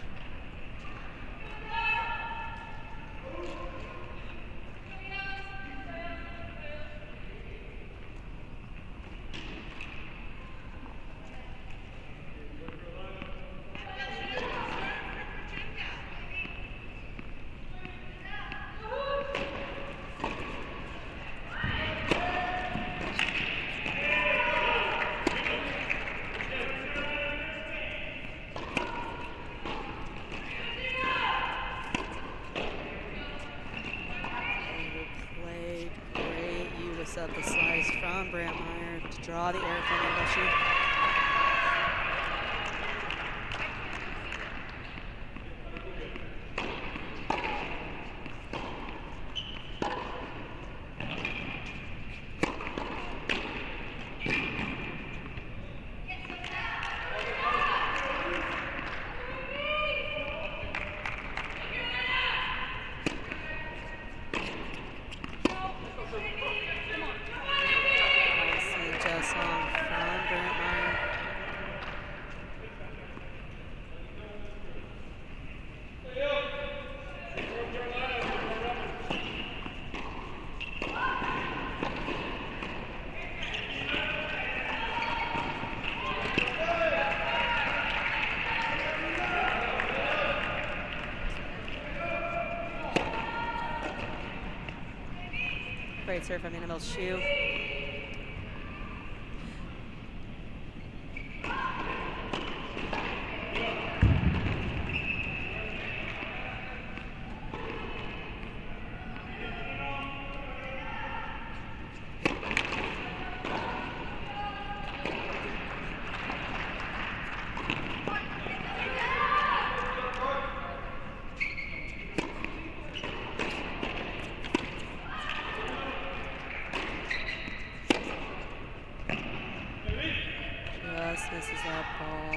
Of the slice from Brantmeyer to draw the air from English. Great serve from Annabelle Shoe. Misses that ball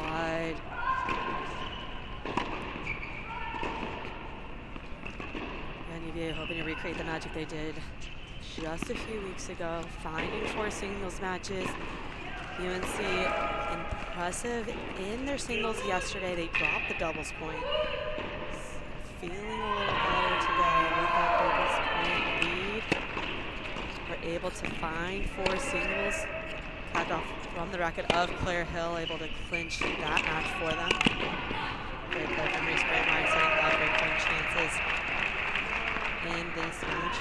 wide. And UVA hoping to recreate the magic they did just a few weeks ago, finding 4 singles matches. UNC impressive in their singles yesterday. They dropped the doubles point. Feeling a little better today with that doubles point lead. We're able to find 4 singles. Capped off from the racket of Claire Hill, able to clinch that match for them. Great play from Reese Brantmeyer, setting up break point chances in this match.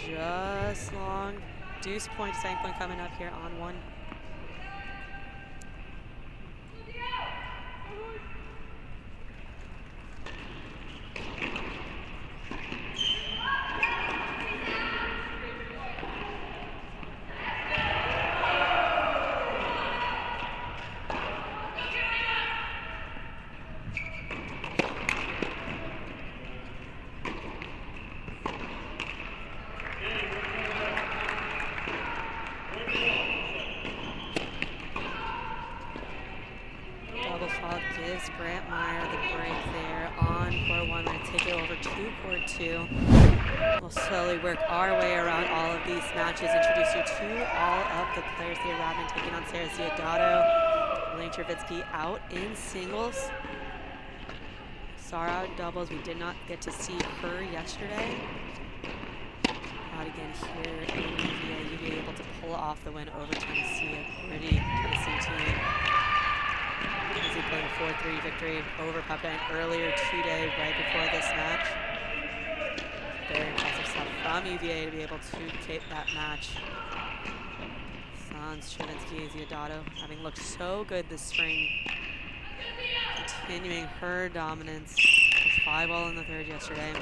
Just long deuce point, second point coming up here on 1. Gives Brantmeyer the break there on court 1. We're going to take it over to court 2. We'll slowly work our way around all of these matches. Introduce you to all of the players. Thea Radman taking on Sarah Ziodato. Lane Trevitsky out in singles. Sarah out in doubles. We did not get to see her yesterday. Out again here in UVA. UVA able to pull off the win over Tennessee. A pretty Tennessee team. Tennessee playing a 4-3 victory over Pepperdine earlier today, right before this match. Very impressive stuff from UVA to be able to take that match. Sans, Chervinsky, Ziodato having looked so good this spring. Continuing her dominance. Was 5-all in the third yesterday.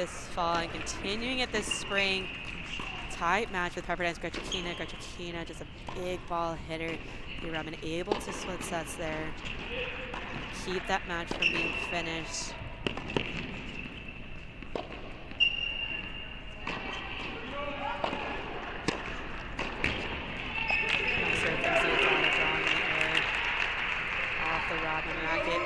this fall and continuing it this spring. Tight match with Pepperdine's Grechikina. Grechikina, just a big ball hitter. Robin able to split sets there. Keep that match from being finished. Off the Robin racket.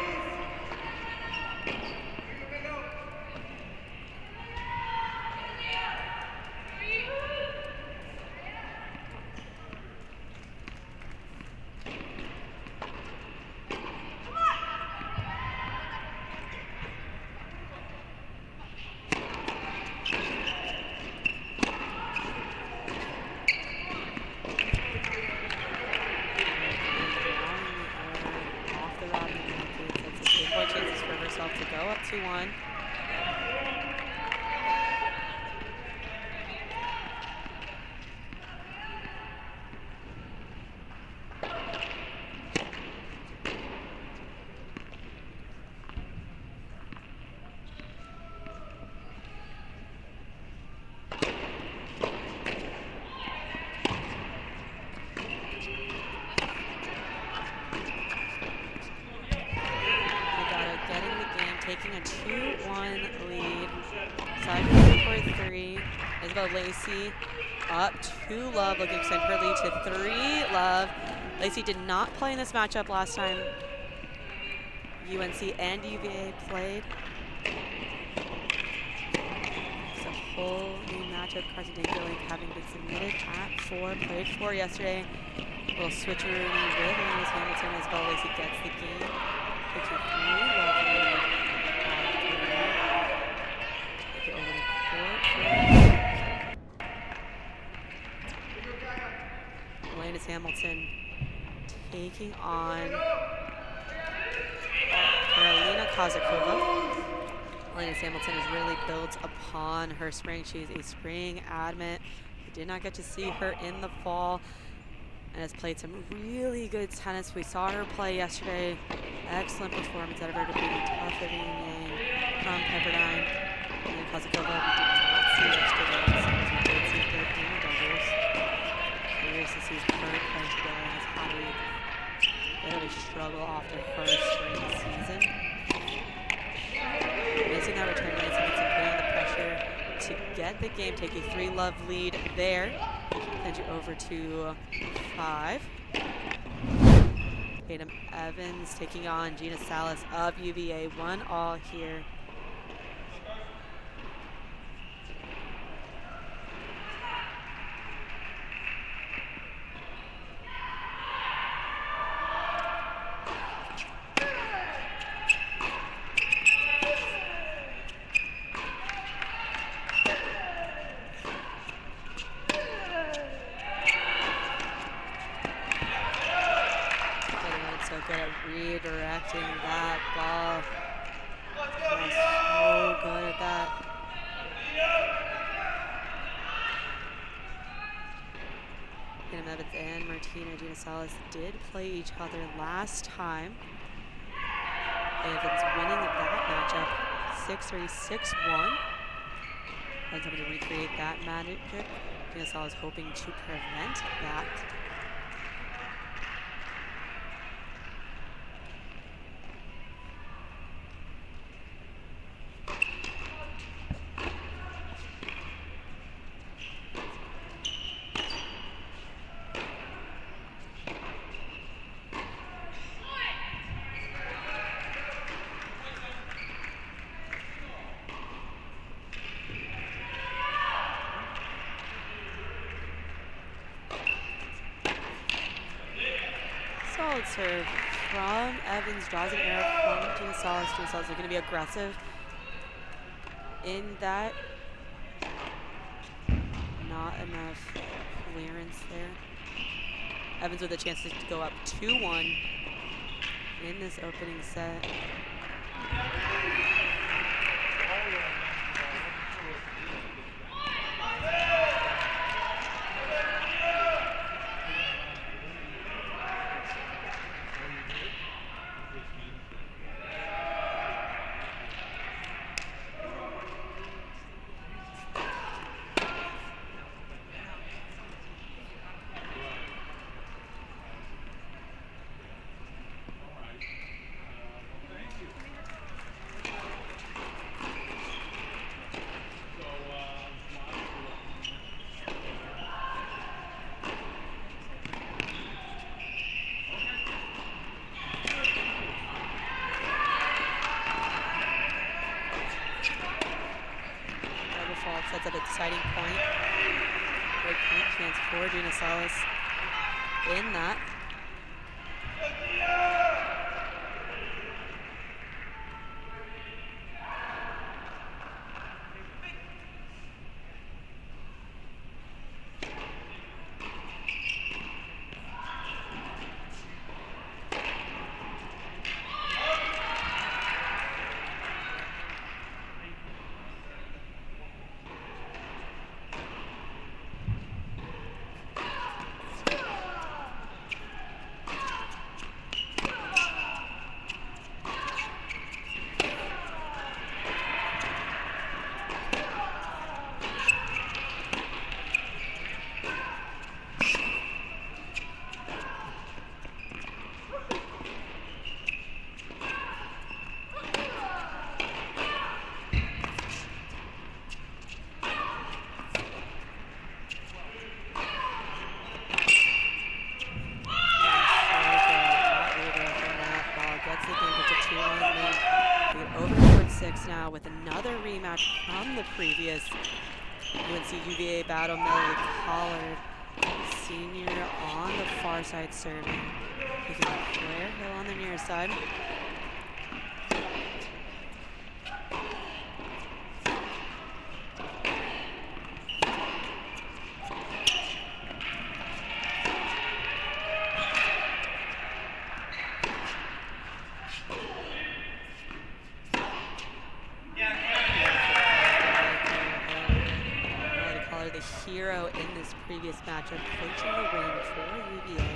To go up 2-1. Taking a 2-1 lead. Side court 3. Isabel Lacey up 2 love, looking to extend her lead to 3 love. Lacey did not play in this matchup last time UNC and UVA played. It's a whole new matchup. Carson Dinkerlink having been submitted at 4, played 4 yesterday. A little switcheroo with Louise Hamilton. Isabel Lacey gets the game. Takes a 3 love lead. Landis Hamilton taking on Karolina Kozakova. Landis Hamilton has really built upon her spring. She's a spring admit. We did not get to see her in the fall and has played some really good tennis. We saw her play yesterday. Excellent performance out of her, defeating tough Vivian Yang from Pepperdine. And Kozakova, we did not see yesterday, as we did see her in the doubles. Curious to see her play today. Has had a bit of a struggle after her spring season. Missing that return race and putting the pressure to get the game. Take a 3 love lead there. Send you over to 5. Tatum Evans taking on Gina Salas of UVA. 1-all here. Good at redirecting that ball. So good at that. Tatum Evans and Martina Gina Salas did play each other last time. Evans winning that matchup 6-3, 6-1. And somebody to recreate that magic. Gina Salas hoping to prevent that. Solid serve from Evans, draws an arrow from Gina Salas. Gina Salas is going to be aggressive in that. Not enough clearance there. Evans with a chance to go up 2-1 in this opening set. Gonzalez in that. Now with another rematch from the previous UNC UVA battle. Melody Collard, senior on the far side serving. Picking up Claire Hill on the near side. Hero in this previous matchup, clinching the win for UVA,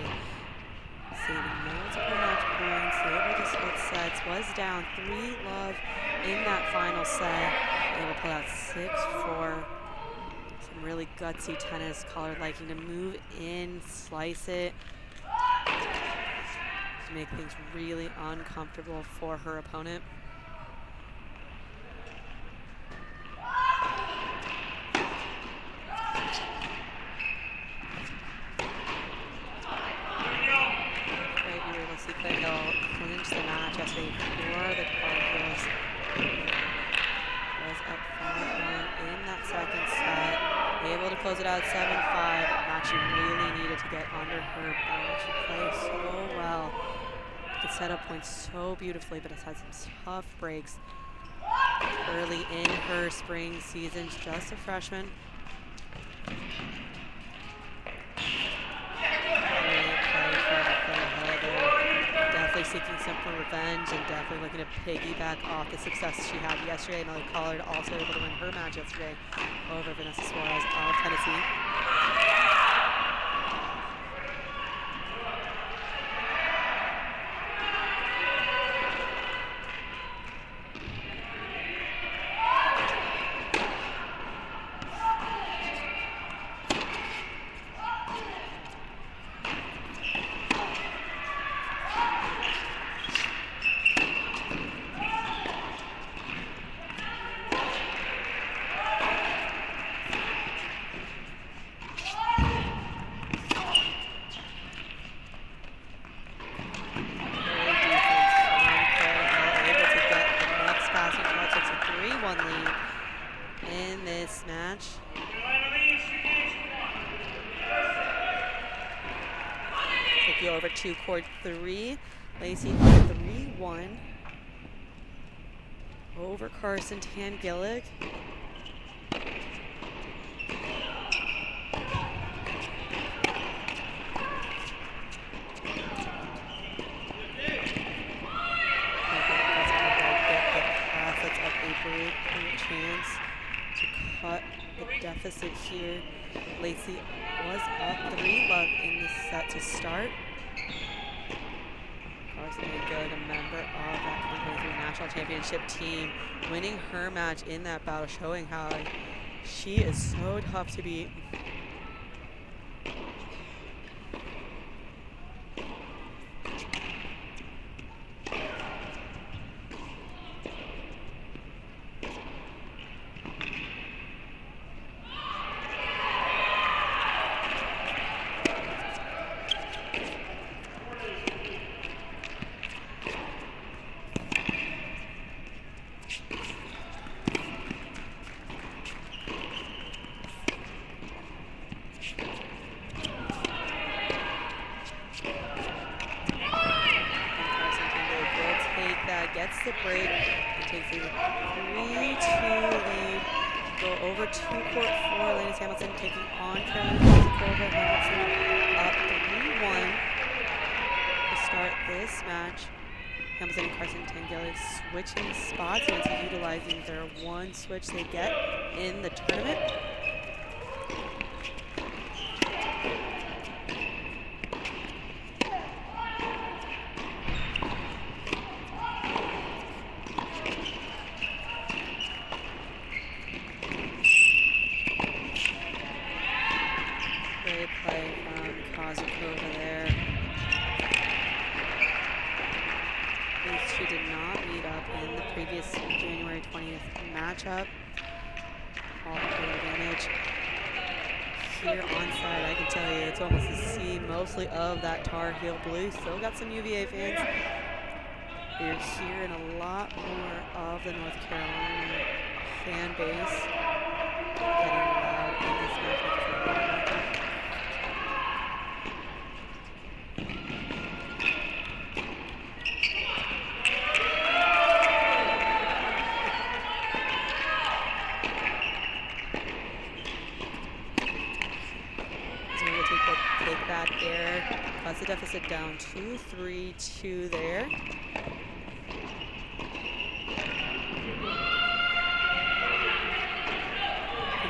saving multiple match points, able to split sets, was down 3-love in that final set, able to pull out 6-4. Some really gutsy tennis. Collard liking to move in, slice it, to make things really uncomfortable for her opponent. Clinch the match yesterday for the Cardinals. Was up 5-1 in that second set. Able to close it out 7-5. Match she really needed to get under her belt. She plays so well. Could set up points so beautifully, but has had some tough breaks early in her spring season. She's just a freshman. Seeking some for revenge and definitely looking to piggyback off the success she had yesterday. Melody Collard also able to win her match yesterday over Vanessa Suarez of Tennessee. Over to court 3. Lacey up 3-1 over Carson Tangillig. Chance to cut the deficit here. Lacey was up 3-love in the set to start. Carson Tangillig, a member of that 2023 National Championship team, winning her match in that battle, showing how she is so tough to beat. gets the break and takes a 3-2 lead. Go over to court 4. Ladies Hamilton taking on Carolina Kozakova. Hamilton up 3-1 to start this match. Hamilton and Carson Tangeli switching spots and utilizing their one switch they get in the tournament. Great play from Kozakova there. These two did not meet up in the previous January 20th matchup. All for advantage. Here onside, I can tell you, it's almost a sea mostly of that Tar Heel blue. Still got some UVA fans. We're hearing a lot more of the North Carolina fan base getting loud in this matchup. Take that there. Cuts the deficit down to 3-2 there. We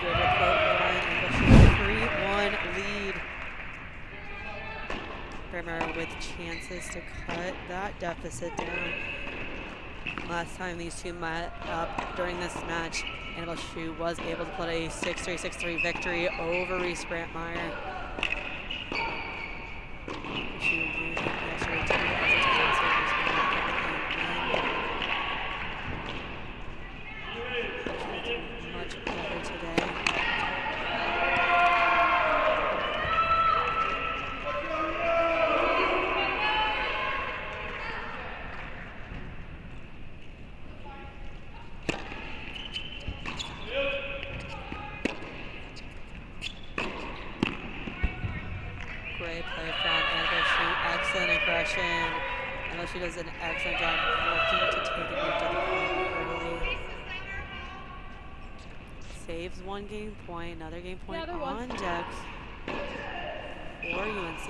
go to court 1 and 3-1 lead. Bremer with chances to cut that deficit down. Last time these two met up during this match, Annabelle Shu was able to put a 6-3, 6-3 victory over Reese Brantmeyer. Much better today. Great play from Annabelle Shu. Excellent aggression. Annabelle Shu does an excellent job working to take advantage of the point early. Saves one game point, another game point on deck for UNC.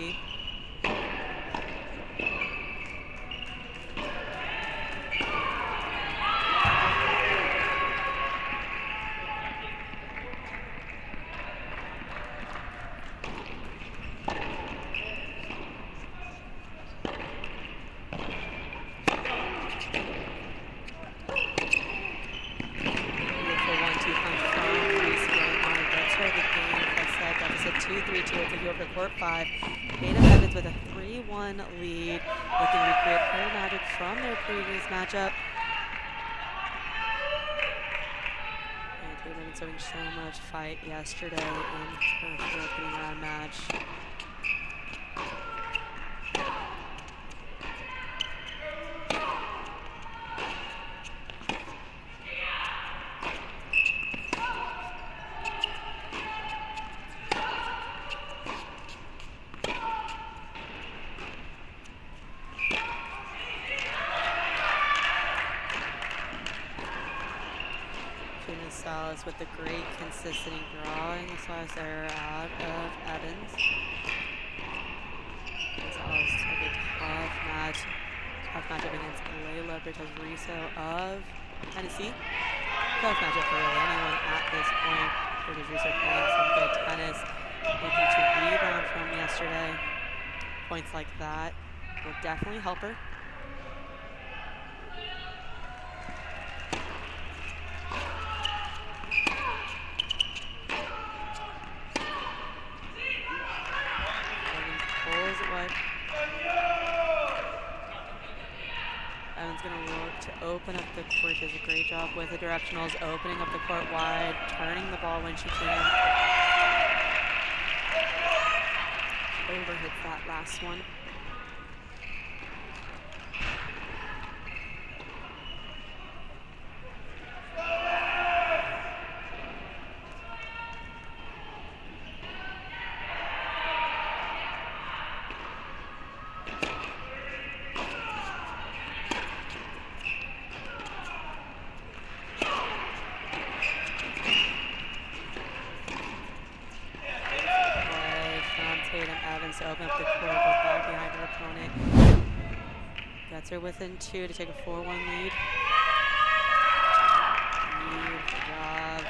Over court 5. Ada Evans with a 3-1 lead, looking to recreate her magic from their previous matchup. And Ada Evans having so much fight yesterday in her opening round match. Salas with the great consistency drawing the slice error out of Evans. Salas took a tough matchup against Layla Bertez-Riso of Tennessee. Tough matchup for really anyone at this point. Bertez-Riso playing some good tennis, looking to rebound from yesterday. Points like that will definitely help her. Evan's going to look to open up the court. Does a great job with the directionals, opening up the court wide, turning the ball when she can. Overhits that last one. Evans to open up the court, go back behind her opponent. Gets her within 2 to take a 4-1 lead. Good job.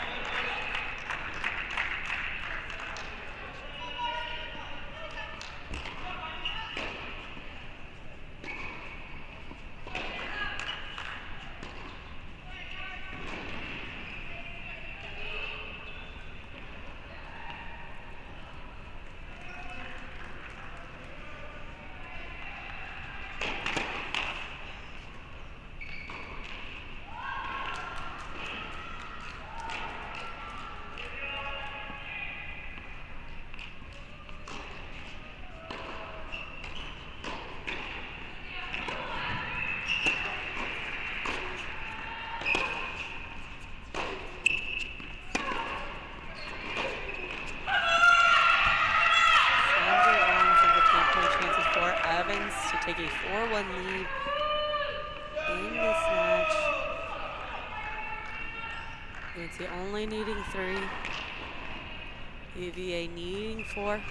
Take a 4-1 lead in this match. UNC only needing 3. UVA needing 4.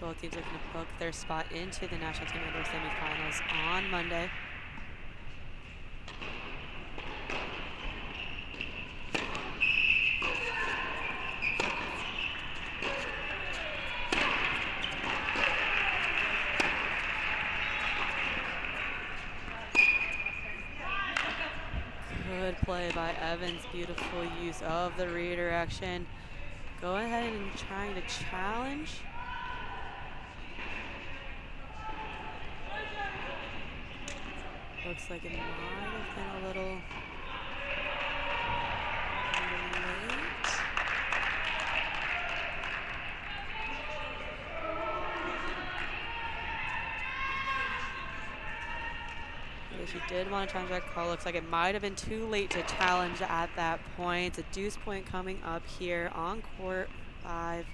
Both teams looking to book their spot into the national team indoor semifinals on Monday. Play by Evans, beautiful use of the redirection. Go ahead and trying to challenge. Looks like it might have been a little late. She did want to challenge that call. Looks like it might have been too late to challenge at that point. It's a deuce point coming up here on court 5.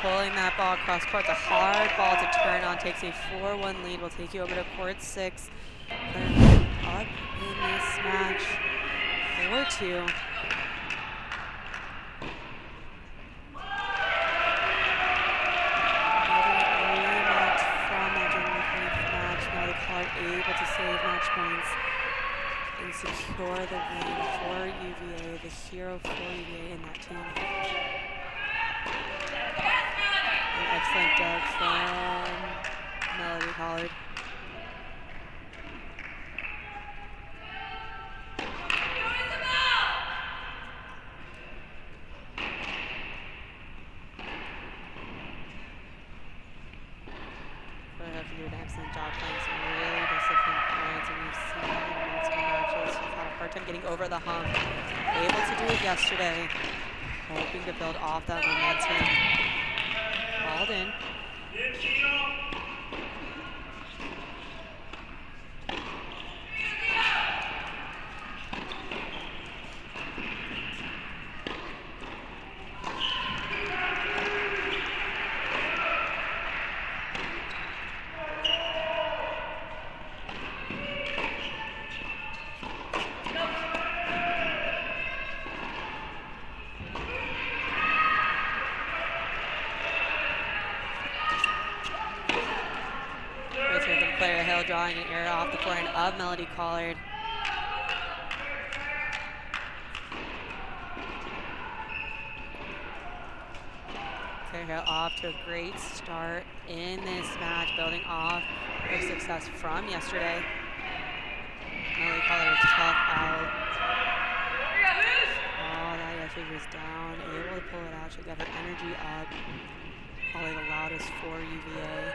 Pulling that ball across court. It's a hard ball to turn on. Takes a 4-1 lead. We'll take you over to court 6. Up in this match, 4-2. Another rematch from that January 20th match. Melody Collard able to save match points and secure the win for UVA, the hero for UVA in that team. Excellent dunk from Melody Collard. Did an excellent job playing some really disciplined points, and we've seen that in multiple matches. She's had a hard time getting over the hump. Able to do it yesterday. Hoping to build off that momentum. Called in. Drawing an error off the forehand of Melody Collard. Claire Hill off to a great start in this match, building off her success from yesterday. Melody Collard was tough out. Oh, that yesterday was down, able to pull it out. She got her energy up. Probably the loudest for UVA.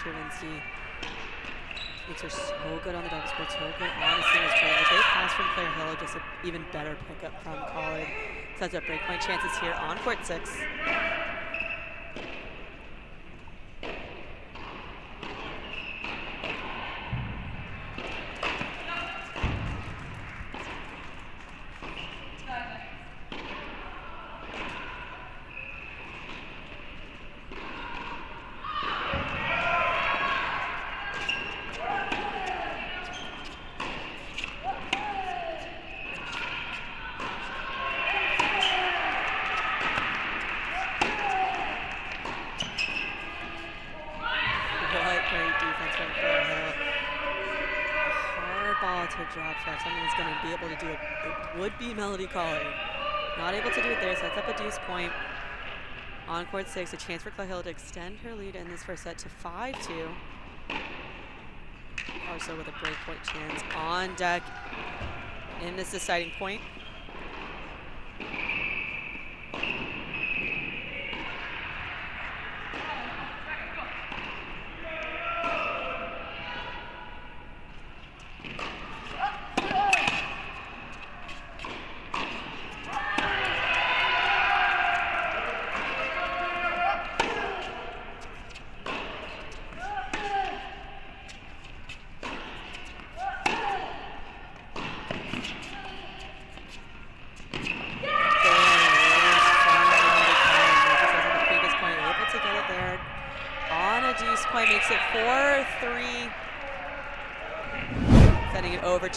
Stravinsky. Makes her so good on the doubles court, so good on the singles court. A great pass from Claire Hill, just an even better pickup from Collard. Sets up breakpoint chances here on court 6. Drop shot, something that's going to be able to do it. It would be Melody Collard. Not able to do it there, sets up a deuce point. On court 6, a chance for Claire Hill to extend her lead in this first set to 5-2. Also with a breakpoint chance on deck in this deciding point.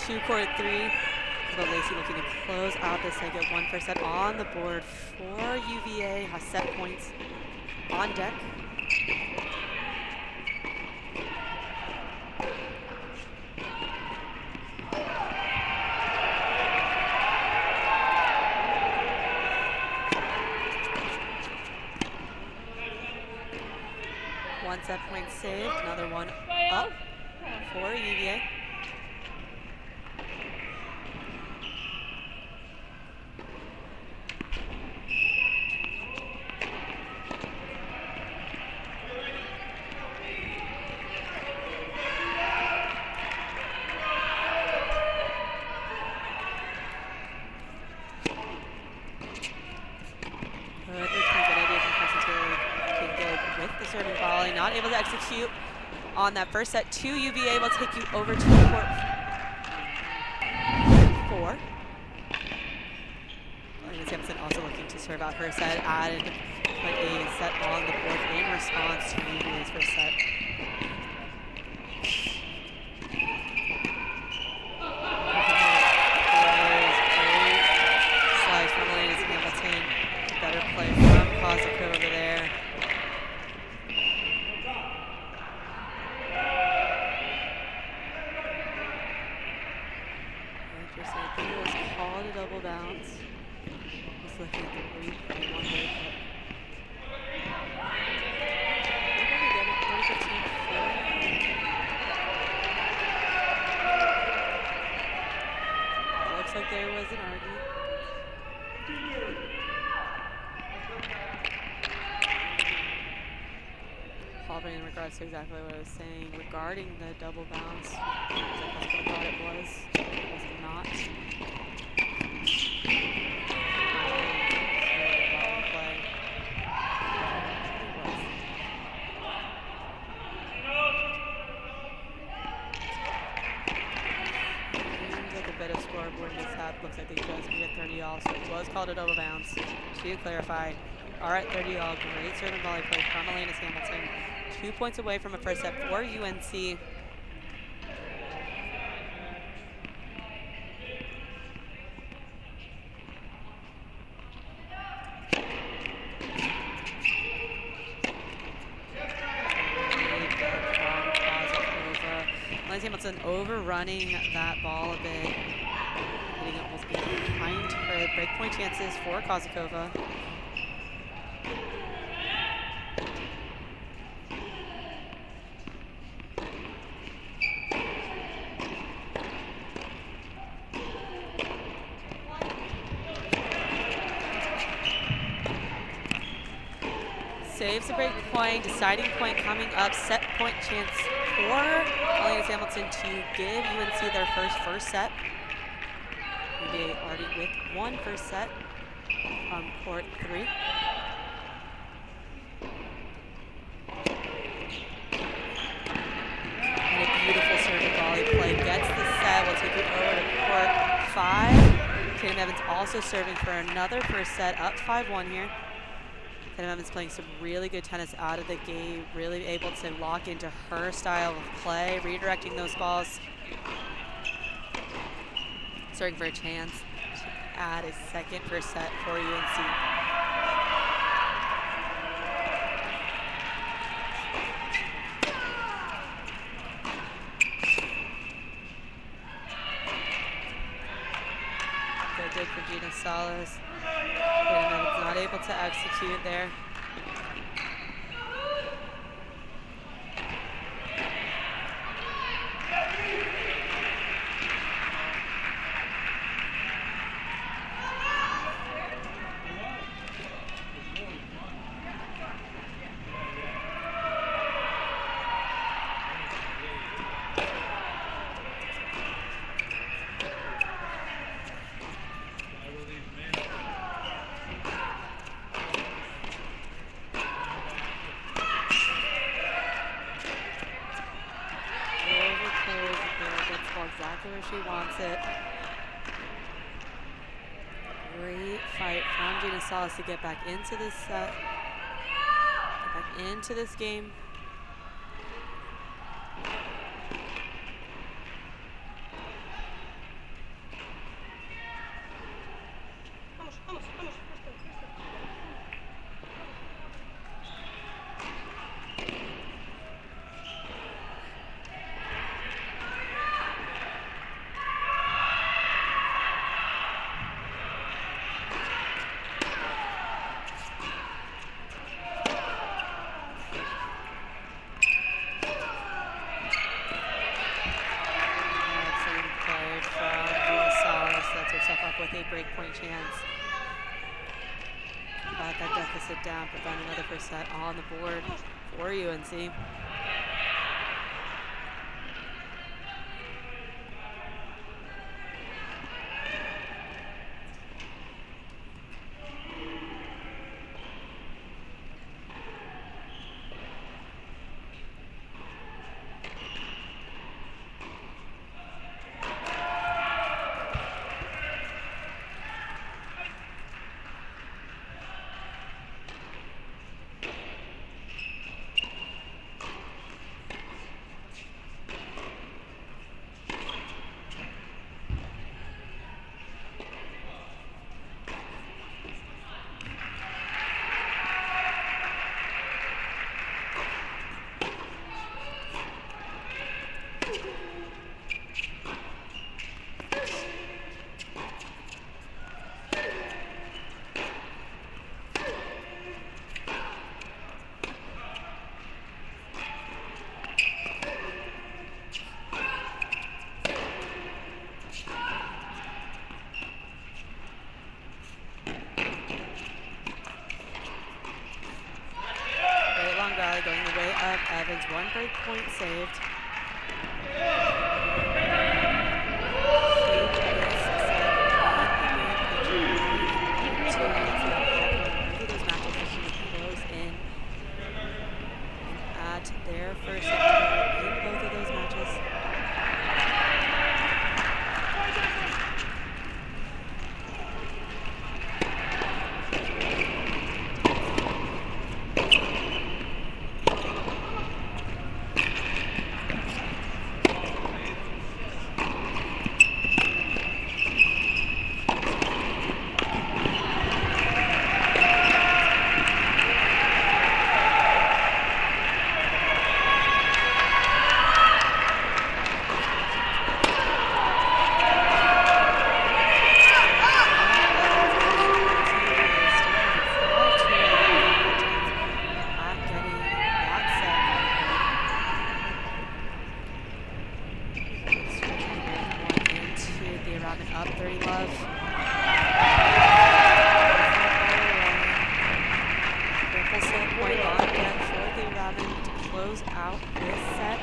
To court 3. But Lacey looking to close out this and get one first set on the board for UVA. Has set points on deck. One set point saved, another one up for UVA. On that first set, 2 UVA will take you over to court 4. Elena Sampson also looking to serve out her set, added put a set on the board in response to UVA's first set. Slice from Elena Sampson, better play from Kozako over there. Double bounce. Just looking at the replay, one way looks like there was an argument. Following in regards to exactly what I was saying regarding the double bounce, I thought it was not. Looks like they just beat a 30-all, so it was called a double bounce. To clarify, are at 30-all. Great serve and volley play from Elena Hamilton. 2 points away from a first set for UNC. Elena Hamilton overrunning that ball a bit. Hitting almost behind her. Breakpoint chances for Kozakova. saves the break point. Deciding point coming up. Set point chance for Colleen Hamilton to give UNC their first set. They already with one first set from court 3. And a beautiful serve volley play. Gets the set. We'll take it over to court 5. Tatum Evans also serving for another first set, up 5-1 here. Tatum Evans playing some really good tennis out of the gate, really able to lock into her style of play, redirecting those balls. Serving for a chance to add a second first set for UNC. Good for Gina Salas. Tatum Evans not able to execute there. Exactly where she wants it. Great fight from Gina Salas to get back into this set, get back into this game. With a breakpoint chance. Got that deficit down, prevent another first set on the board for UNC. Going the way of Evans, one break point saved. Those matches are close in at their first set in both of those matches. close out this set.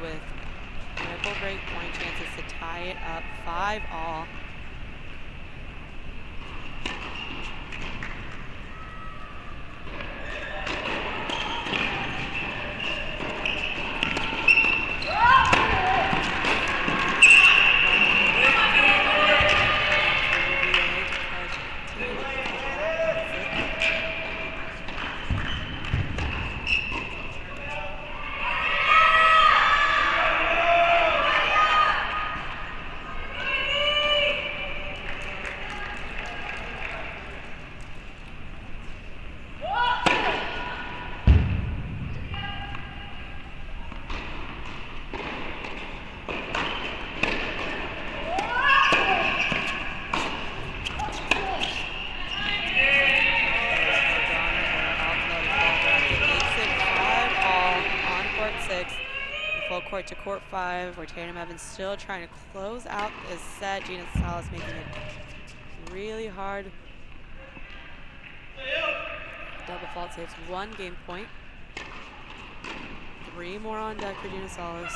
With triple break point chances to tie it up 5-all. Court to court 5, where Tatum Evans still trying to close out this set. Gina Salas making it really hard. Double fault saves 1 game point. 3 more on deck for Gina Salas.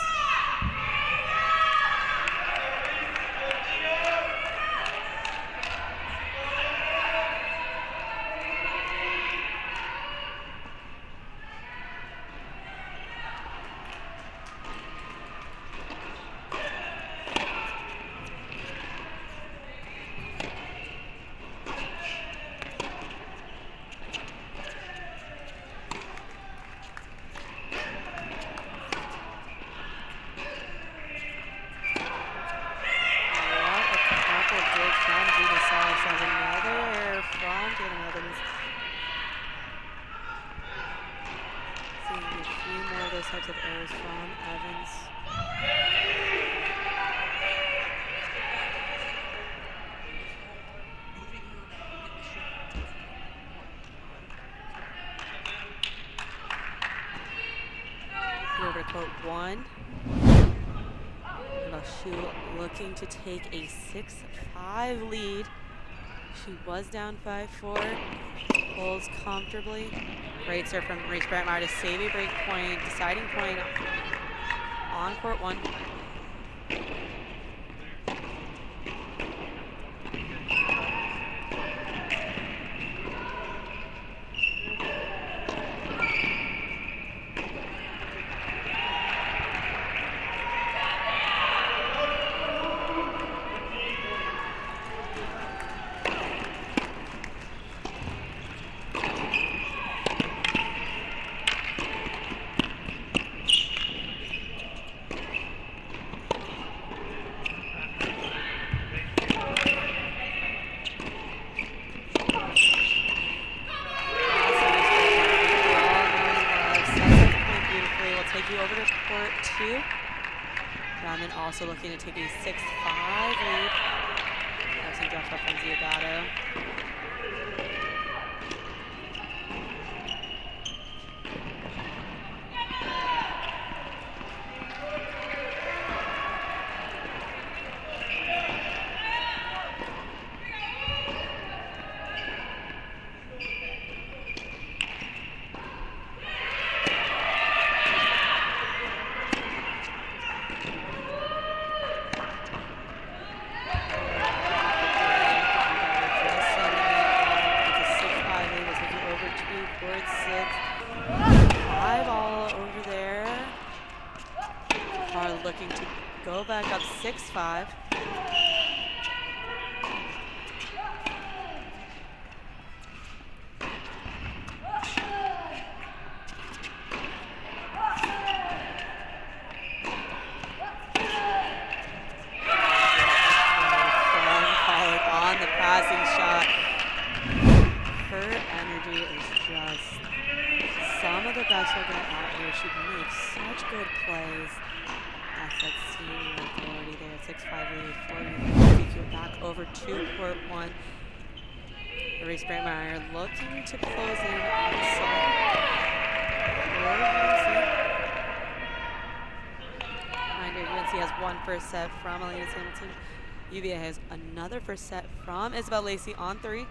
those types of errors from Evans. Over to court 1. Shu looking to take a 6-5 lead. She was down 5-4. Pulls comfortably. Great serve from Reese Brantmeyer to save a break point, deciding point on court 1. Also looking to take a 6-5 lead. Have some drops up from Ziodato. Looking to go back up 6-5. On the passing shot. Her energy is just some of the best she'll get out here. She makes such good plays. That seeing authority there, 6-5 lead for you. Take it back over to court 1. Reese Brantmeyer looking to close in on the set. Reminder, UNC has one first set from Elena Hamilton. UVA has another first set from Isabel Lacey on 3.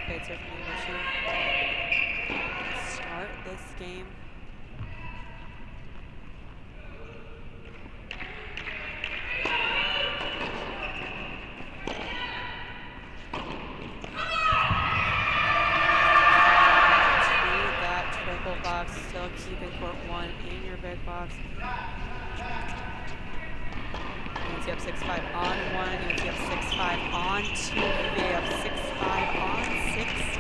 Great serve from English. Start this game. Still keeping court 1 in your big box. UNC up 6-5 on 1. UNC up 6-5 on 2. UVA up 6-5 on 6.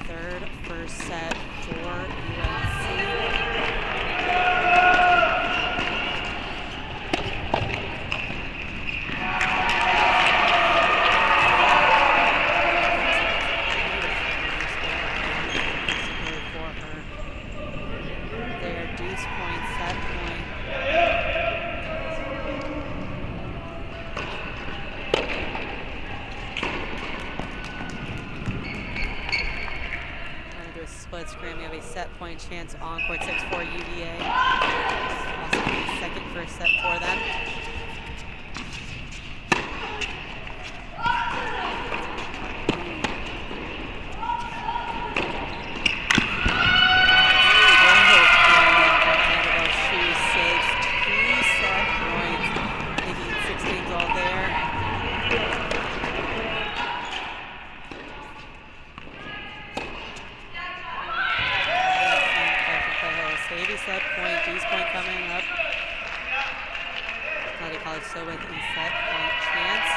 third first set for UNC. Split screen, we have a set point chance on court 6 for UVA. Also the second first set for them. She saves 2 set points, making it 6 games all there. Set point, deuce point coming up. Melody College still with a set point chance.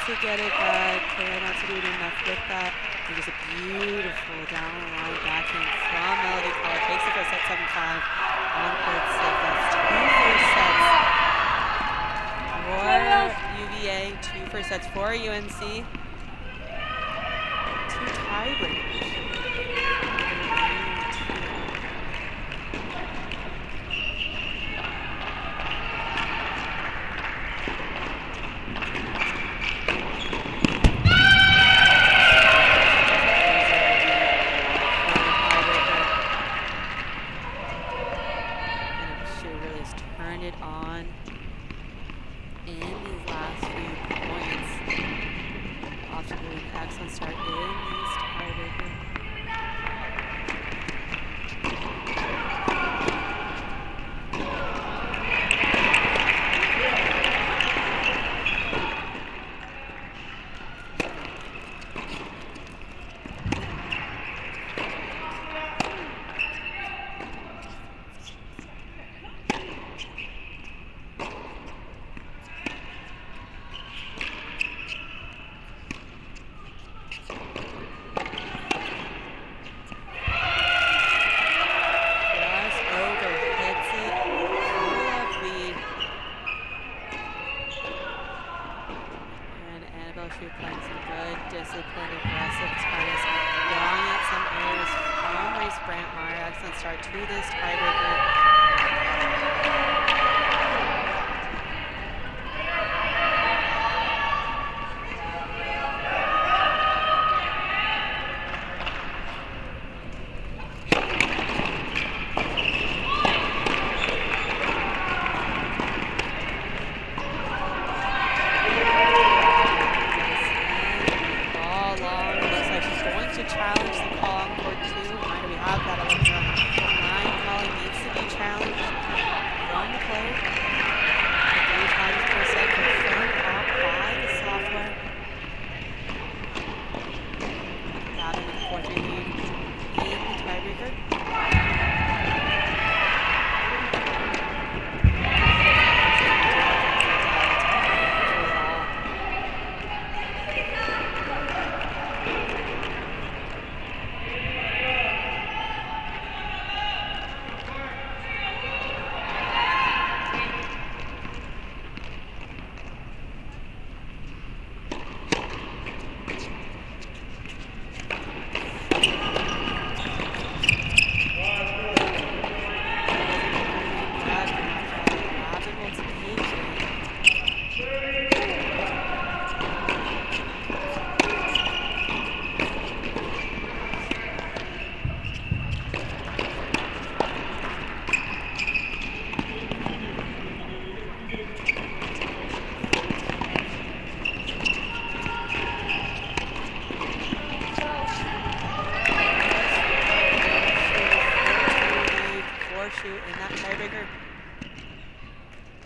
To get it back, Claire not to do enough with that. It was a beautiful down the line backhand from Melody College. Takes it for a set 7-5 on court 6. That's 2 first sets for UVA, 2 first sets for UNC. 2 tiebreakers.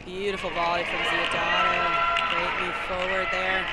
Beautiful volley from Ziodato. Great move forward there.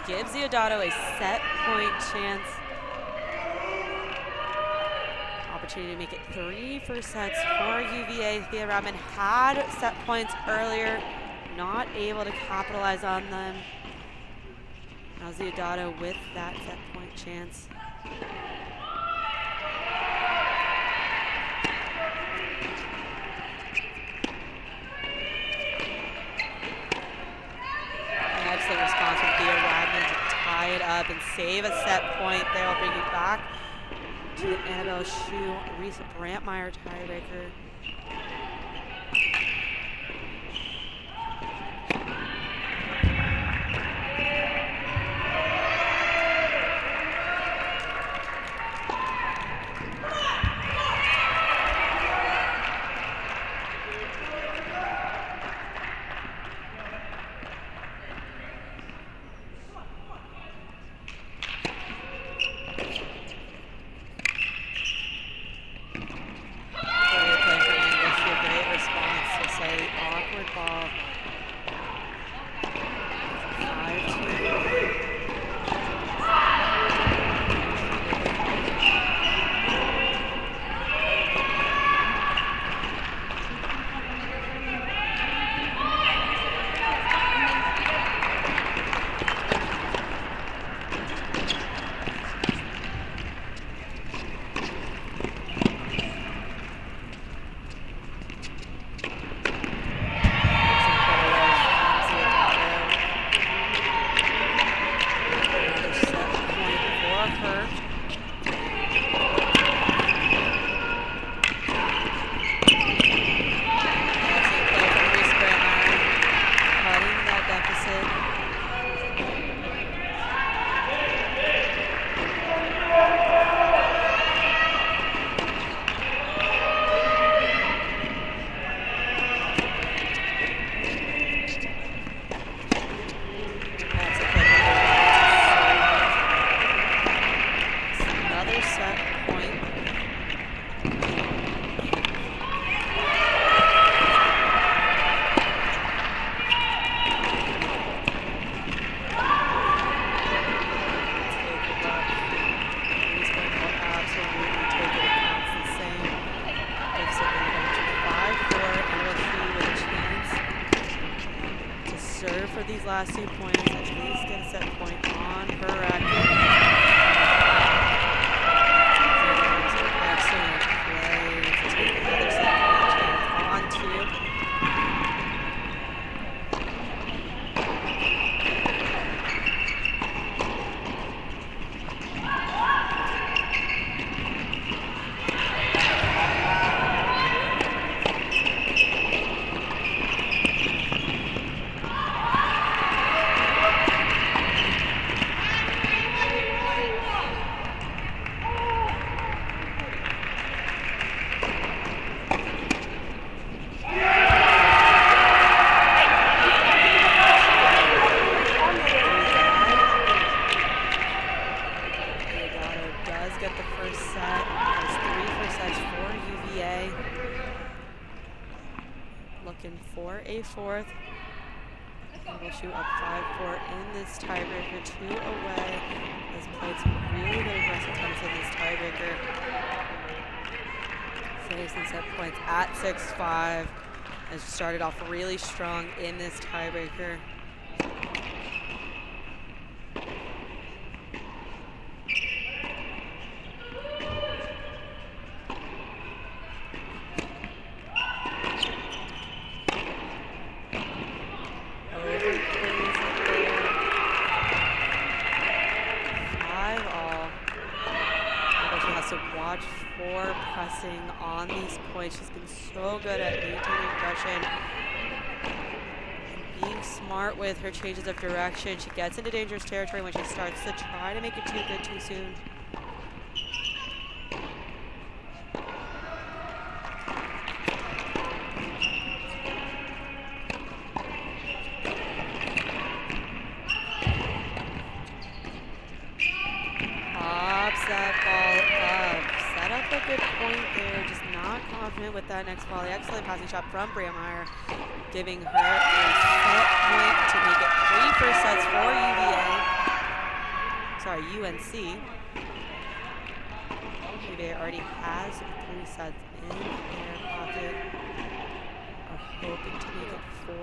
Gives Ziodato a set point chance. Opportunity to make it 3 first sets for UVA. Thea Rodman had set points earlier, not able to capitalize on them. Now Ziodato with that set point chance. Excellent response from Thea Rodman to tie it up and save a set point there. I'll bring you back to the Annabelle Shu, Risa Brantmeyer tiebreaker. These last 2 points, at least get a set point on her racket. Excellent play to take another set point on 2. For a fourth. We'll shoot up 5-4 in this tiebreaker, 2 away. Has played some really good aggressive tennis in this tiebreaker. Saves some set points at 6-5. Has started off really strong in this tiebreaker. to watch for pressing on these points. She's been so good at maintaining aggression and being smart with her changes of direction. She gets into dangerous territory when she starts to try to make it too good too soon. With that next volley. Excellent passing shot from Brandmeier, giving her a set point to make it 3 first sets for UNC. UVA already has 3 sets in their pocket. Are hoping to make it 4.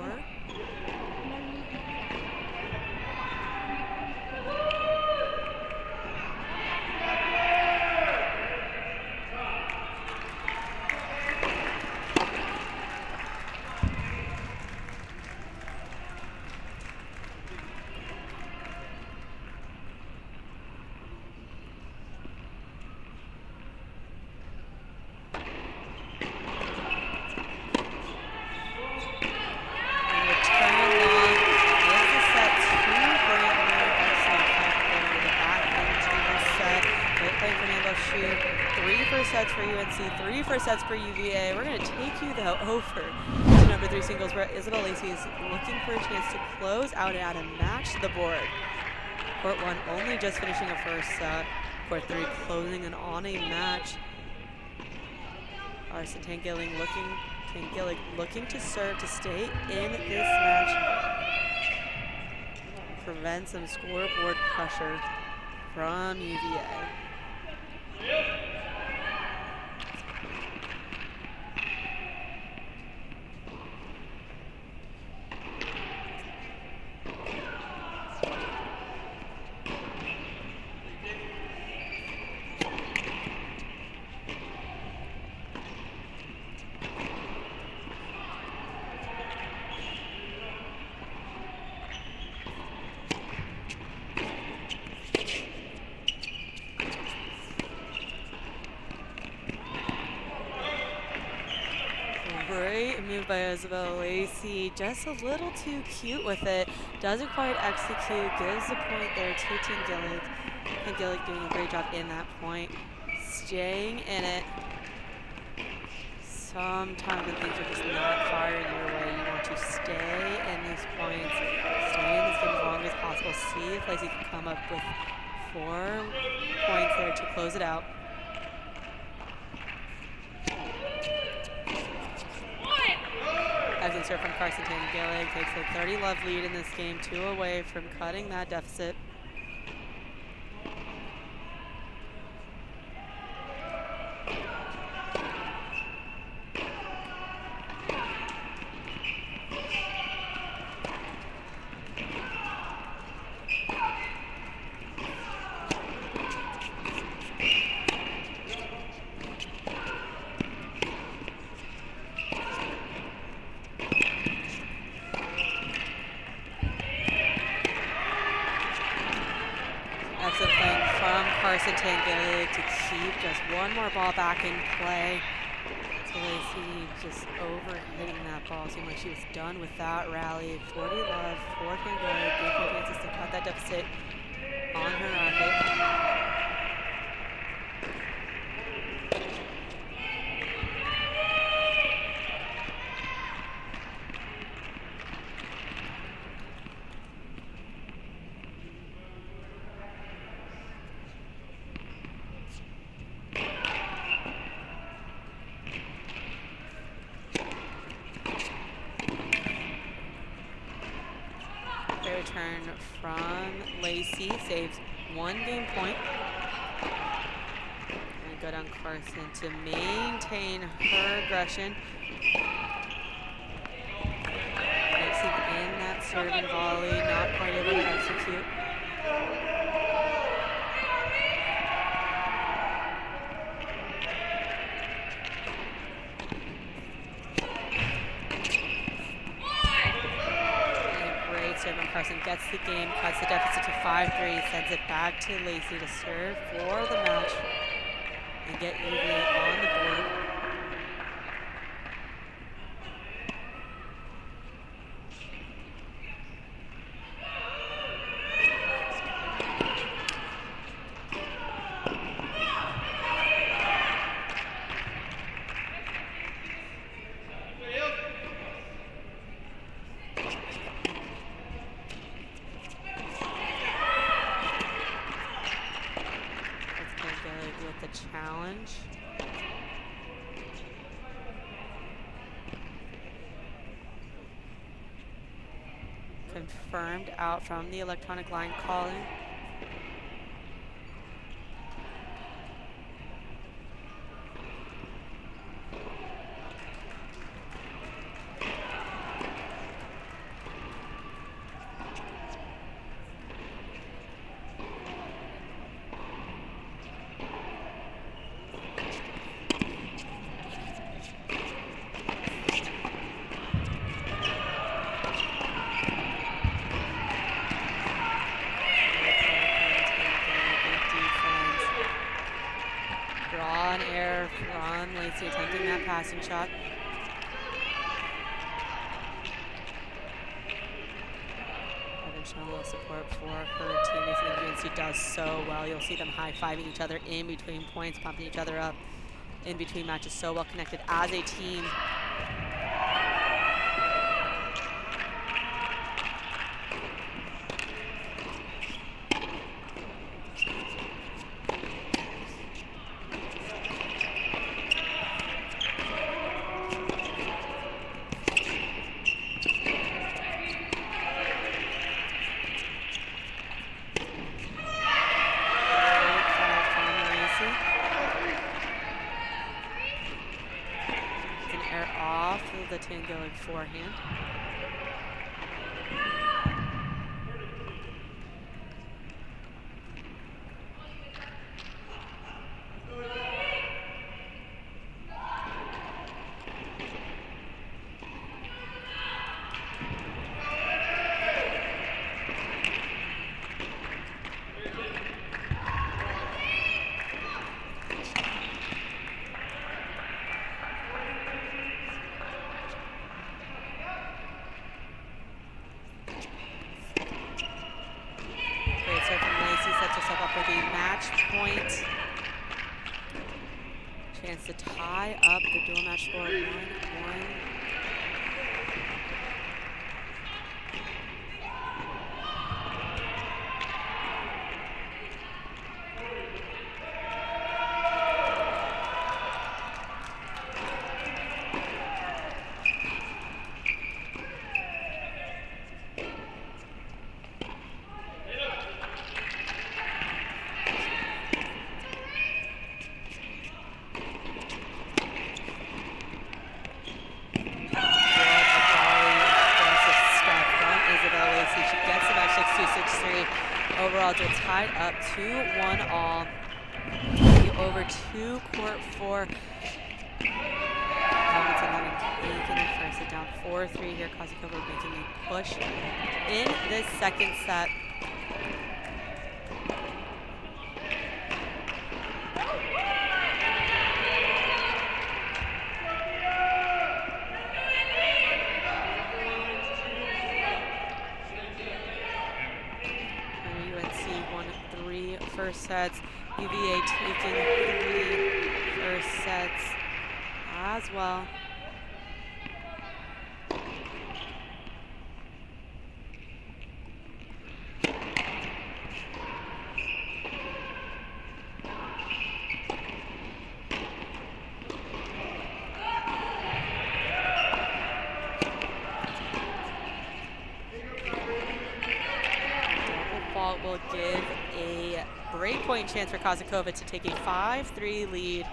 Sets for UNC, 3 first sets for UVA. We're going to take you, though, over to number 3 singles, where Isabel Lacey is looking for a chance to close out and add a match to the board. Court 1 only just finishing a first set. Court 3 closing and on a match. Carson Tangilling looking to serve to stay in this match. Prevent some scoreboard pressure from UVA. Great move by Isabel Lacey, just a little too cute with it. Doesn't quite execute, gives the point there to Tangilling. Tangilling doing a great job in that point, staying in it. Sometimes when things are just not firing your way, you want to stay in these points, stay in this game as long as possible. See if Lacey can come up with 4 points there to close it out. Excellent serve from Carson Tangilling, takes a 30-love lead in this game, 2 away from cutting that deficit. Tangilling to keep just one more ball back in play. So Lacey just overhitting that ball. Seemed like she was done with that rally. 40 love for Tangilling. Gave her chances to cut that deficit on her racket. Return from Lacey, saves 1 game point. And good on Carson to maintain her aggression. Mixing in that serve and volley, not quite able to execute. Carson gets the game, cuts the deficit to 5-3, sends it back to Lacey to serve for the match. and get UVA on the board. With the challenge. Confirmed out from the electronic line calling. Draw an error from Lacey attempting that passing shot. Evan showing a little support for her teammates, and UNC does so well. You'll see them high-fiving each other in between points, pumping each other up in between matches. So well connected as a team. The tin going forehand. Sets herself up with a match point. Chance to tie up the dual match score 1-1. Overall, it's tied up 2-1 all. Over to court for Hamilton having taken the first set down 4-3 here. Kozakova making a push in this second set. First sets, UVA taking 3 first sets as well. Double fault will give a breakpoint chance for Kozakova to take a 5-3 lead.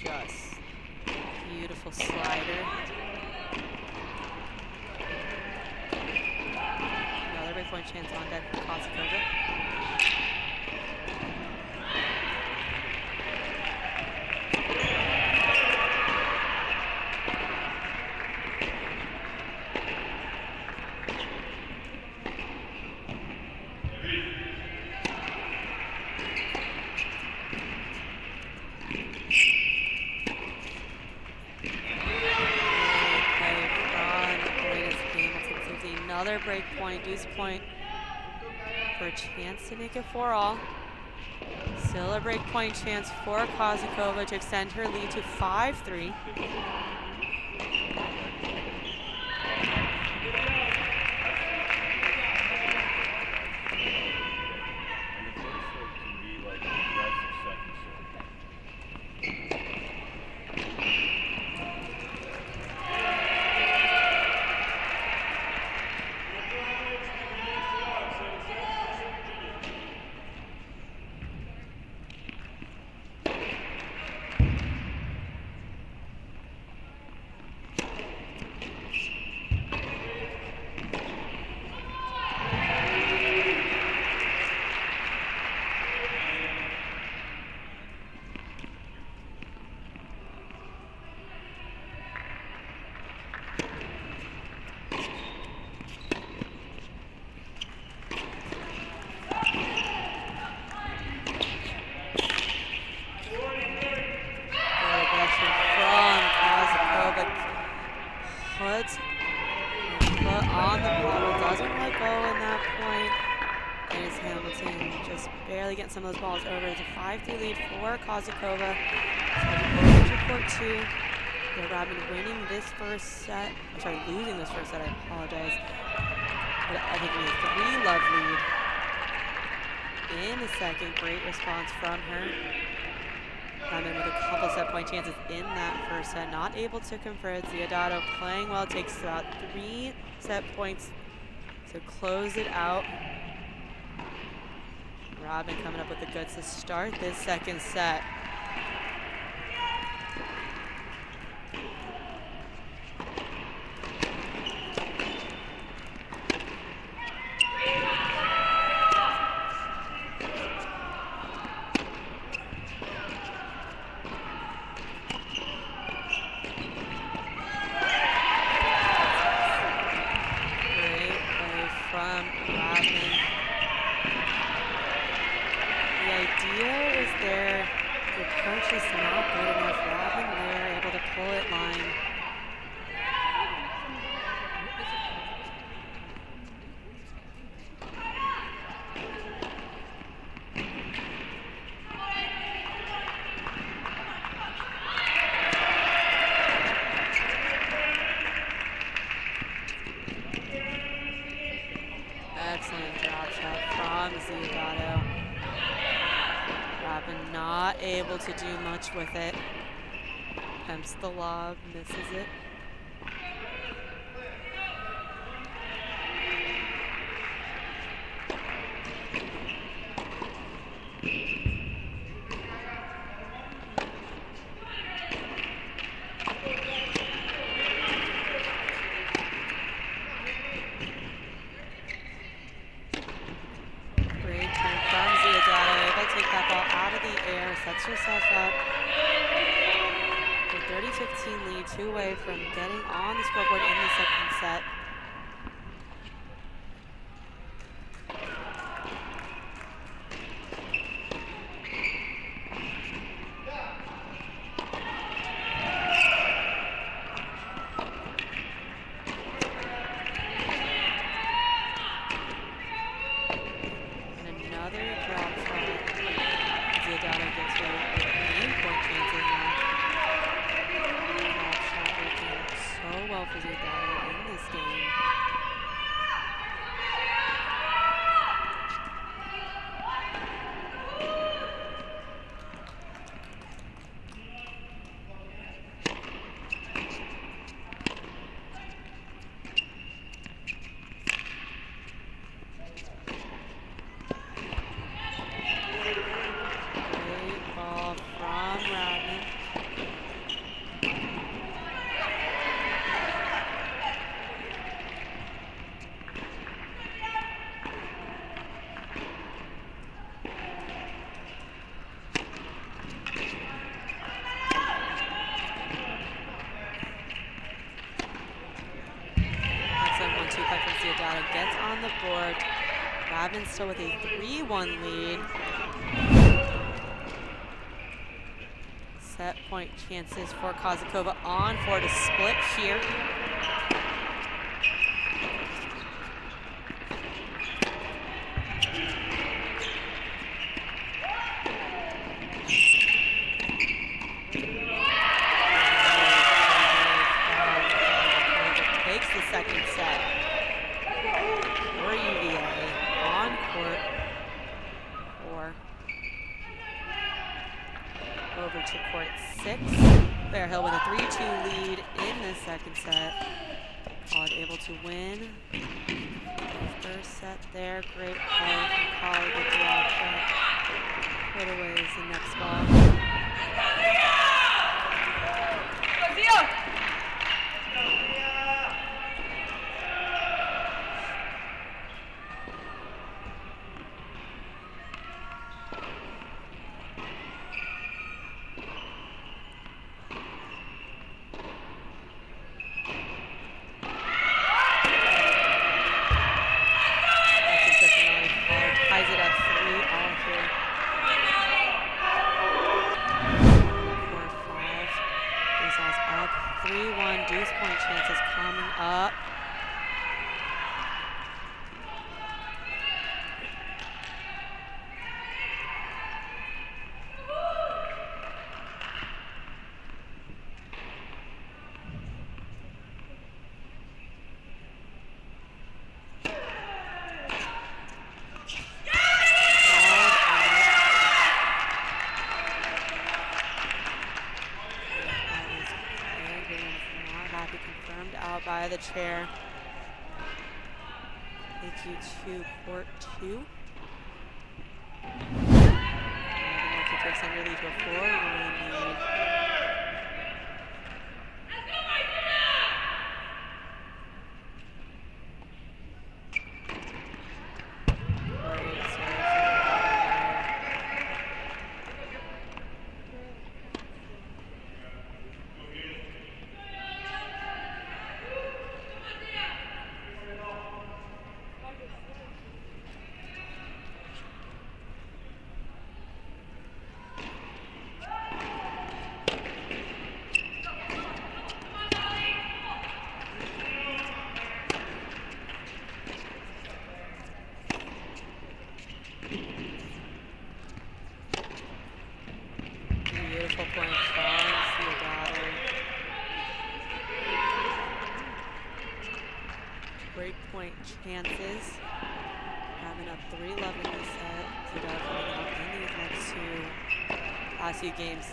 just beautiful slider. Another breakpoint chance on deck for Kozakova. Another break point, deuce point for a chance to make it 4-all. Still a break point chance for Kozakova to extend her lead to 5-3. Puts her foot on the bottle, doesn't let go in that point. Is Hamilton just barely getting some of those balls over. It's a 5-3 lead for Kozakova. Over to court 2. Yeah, Robin winning this first set. I'm sorry, losing this first set, I apologize. But I think we have 3-love lead in the second. Great response from her. Robin with a couple set point chances in that first set, not able to convert. Ziodato playing well, takes about 3 set points to close it out. Robin coming up with the goods to start this second set. Excellent drop shot from Ziodato. Robin not able to do much with it. Attempts the lob, misses it. Sets herself up with 30-15 lead, 2 away from getting on the scoreboard in the second set. And another drop shot. Ziodato gets her main point chances now. Drop shot working so well for Ziodato in this game. Gavin still with a 3-1 lead. Set point chances for Kozakova on for to split here. Takes the second set for UVA on court 4. Over to court 6. Bearhill with a 3-2 lead in the second set. College able to win. First set there. Great play from College with the drop shot. Put away is the next ball. Ties it up 3-all here. Core 5. Baseball's up 3-1. Deuce point chances coming up. Confirmed out by the chair. Take you to court 2. Milwaukee takes under lead to a 4-1 lead. Great serve. Beautiful point from Theodore. Break point chances. Having up 3-love in this set. Theodore coming out in these next last few games.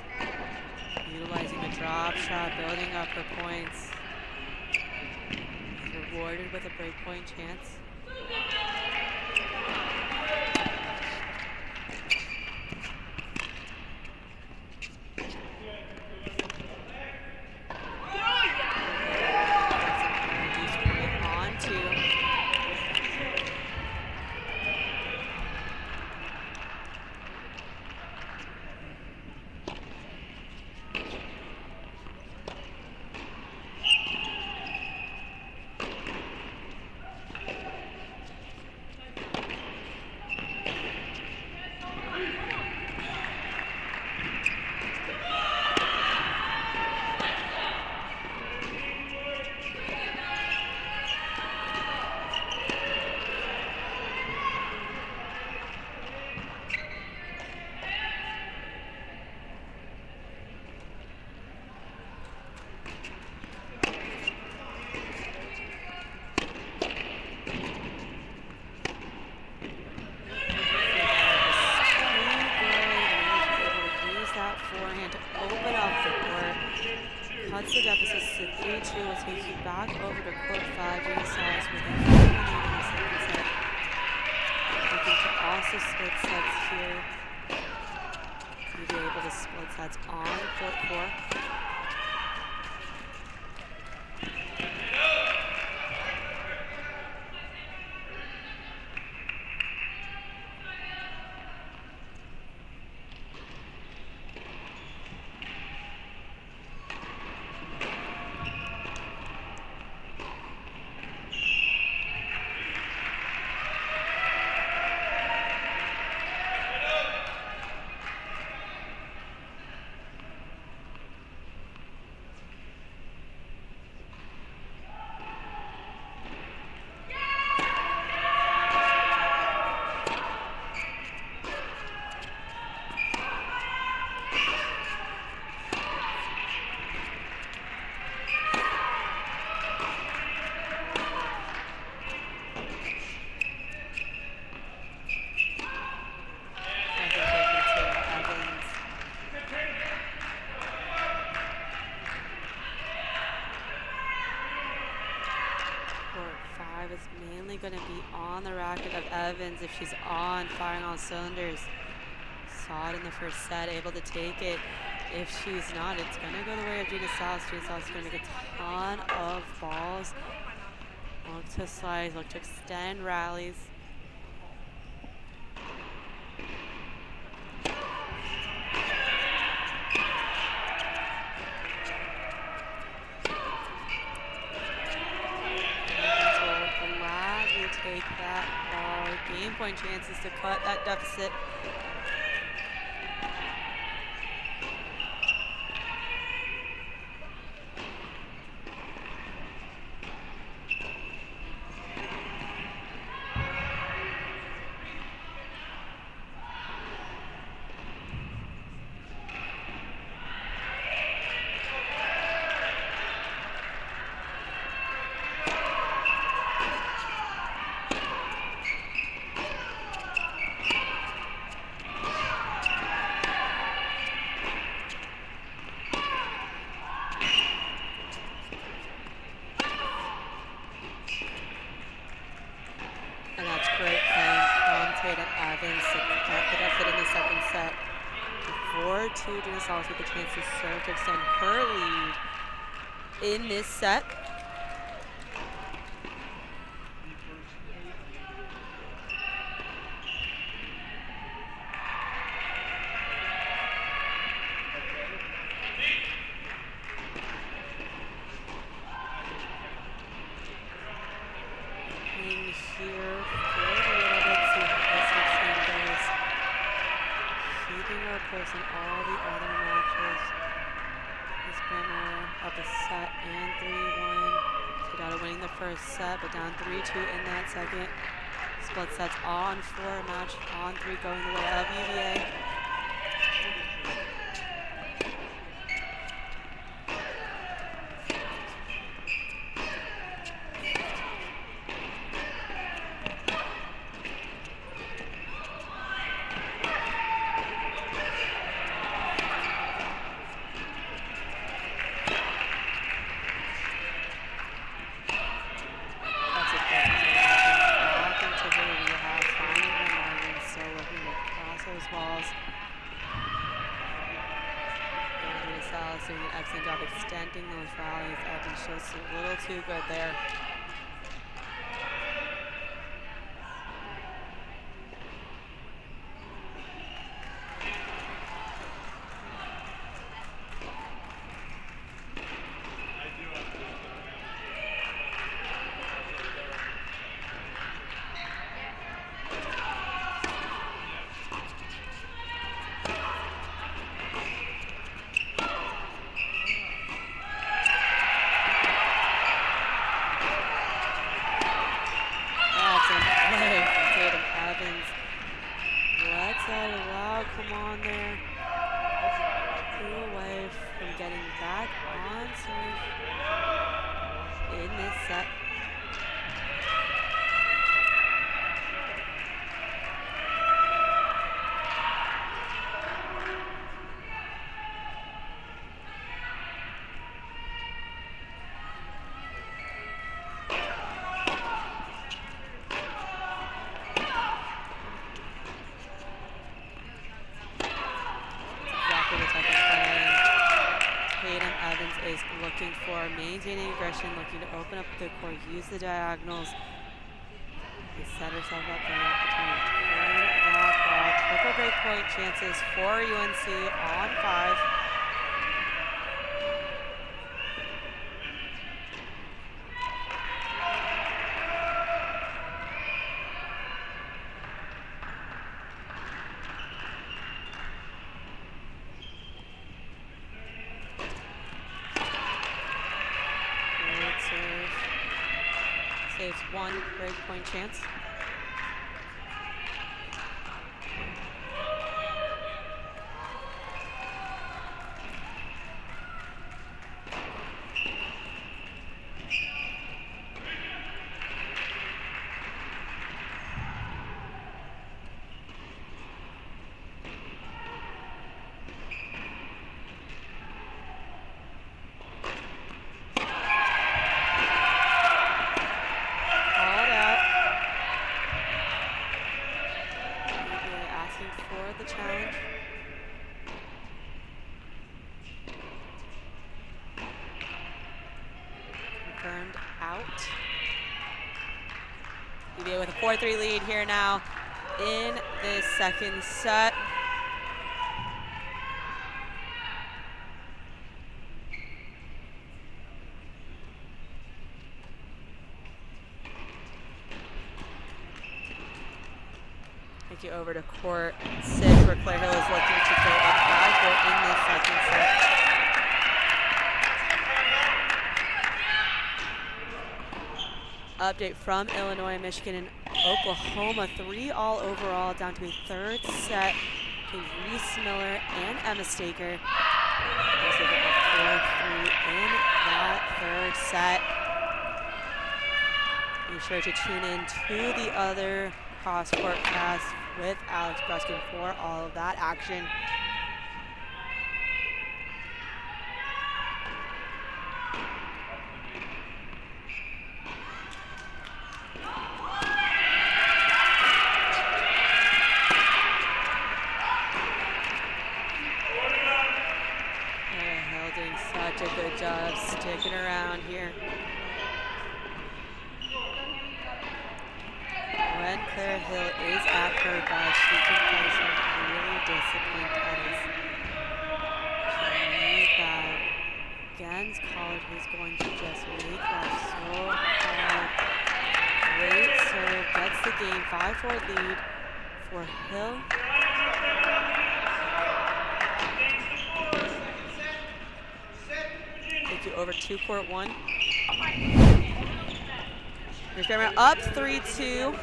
Utilizing the drop shot, building up her points. Rewarded with a break point chance. Forehand to open up the court. Cuts the deficit to 3-2. Will take you back over to court 5. Doing size with a 3-1 lead in the second set. Looking to also split sets here. You'll be able to split sets on court 4. is mainly going to be on the racket of Evans if she's on, firing on cylinders. Saw it in the first set, able to take it. If she's not, it's going to go the way of Gina Salas. Gina Salas is going to make a ton of balls. Look to slice, look to extend rallies. Gladly take that ball. Game point chances to cut that deficit. Gina Salas with a chance to serve to extend her lead in this set. In here for a little bit, see how this next game goes. Keeping our pulse in all the other matches. Has been up a set and 3-1. Tidada winning the first set, but down 3-2 in that second. Split sets on 4, match on 3 going the way of UVA. Doing an excellent job extending those rallies. Evans just a little too good there. Come on there. Pull away from getting back on serve in this set. Is looking for maintaining aggression, looking to open up the court, use the diagonals. They set herself up there to turn that ball. Triple break point chances for UNC on 5. Saves 1 break point chance. out. UVA with a 4-3 lead here now in this second set. Take you over to court 6, where Claire Hill is looking to go up 5-4 in this second set. Update from Illinois, Michigan, and Oklahoma. 3-all overall, down to a third set between Reese Miller and Emma Staker. Emma Staker up 4-3 in that third set. Be sure to tune in to the other cross-court cast with Alex Gruskin for all of that action. Hill doing such a good job sticking around here. When Claire Hill is at her best, she can play some really disciplined tennis. She needs that. Gens College is going to just make that so hard. Great serve, gets the game, 5-4 lead for Hill. Take you over to court 1. Here's Graham up 3-2.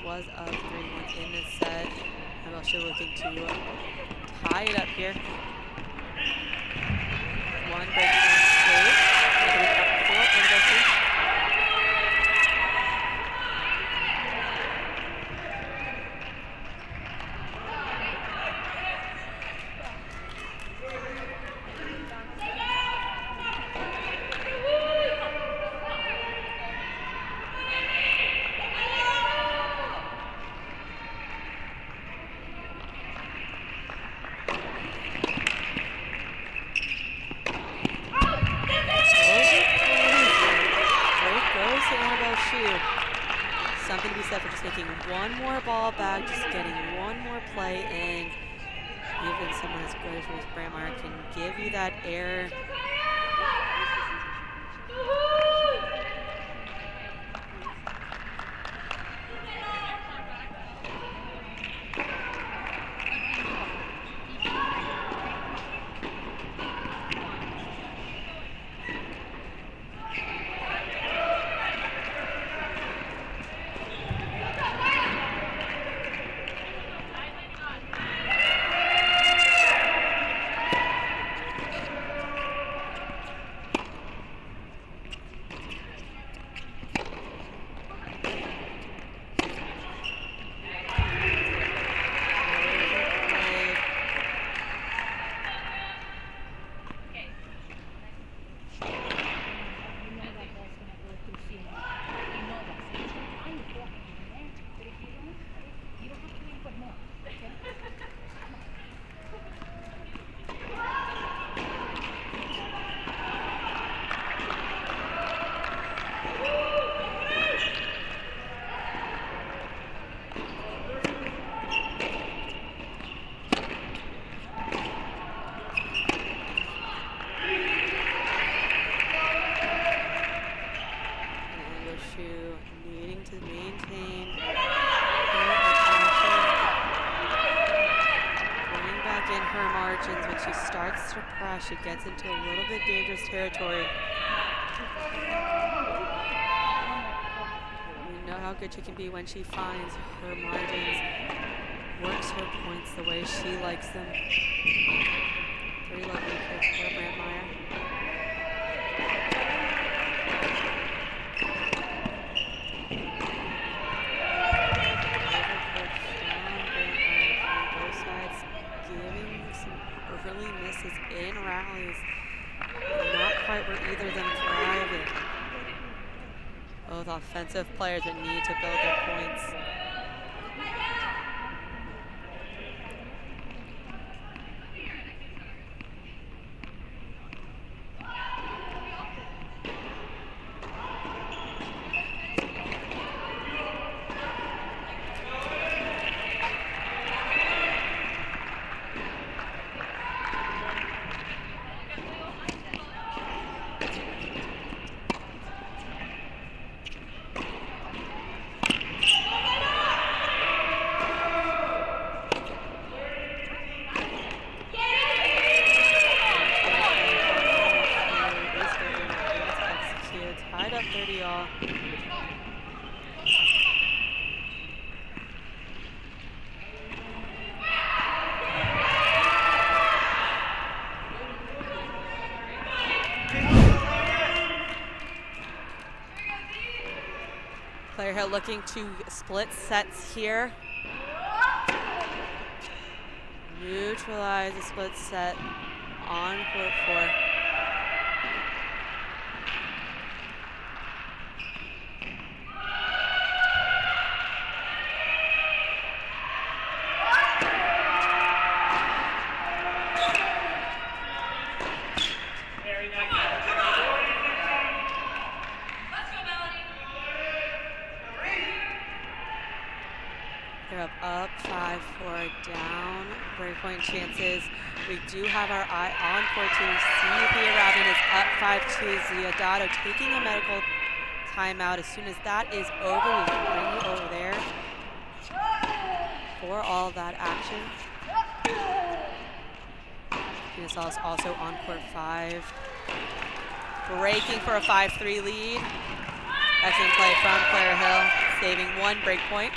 Was up 3-1 in this set. I'm also looking to tie it up here. One break straight. Up 4 in the something to be said for just making one more ball back, just getting one more play in. Even someone as good as Reese Brandmeyer can give you that error. Needing to maintain her attention, bringing back in her margins. When she starts to press, she gets into a little bit dangerous territory. We know how good she can be when she finds her margins, works her points the way she likes them. 3 lovely kicks for Brandmeyer. Overly misses in rallies. Not quite where either of them thriving. Both offensive players that need to build their points. Claire Hill looking to split sets here. Neutralize a split set on court 4. They're up 5-4, down. Breakpoint chances. We do have our eye on court 2. We see Thea Rabin is up 5-2. Ziadato taking a medical timeout. As soon as that is over, we can bring you over there for all that action. Gina Salas also on court 5. Breaking for a 5-3 lead. Excellent play from Claire Hill, saving 1 break point.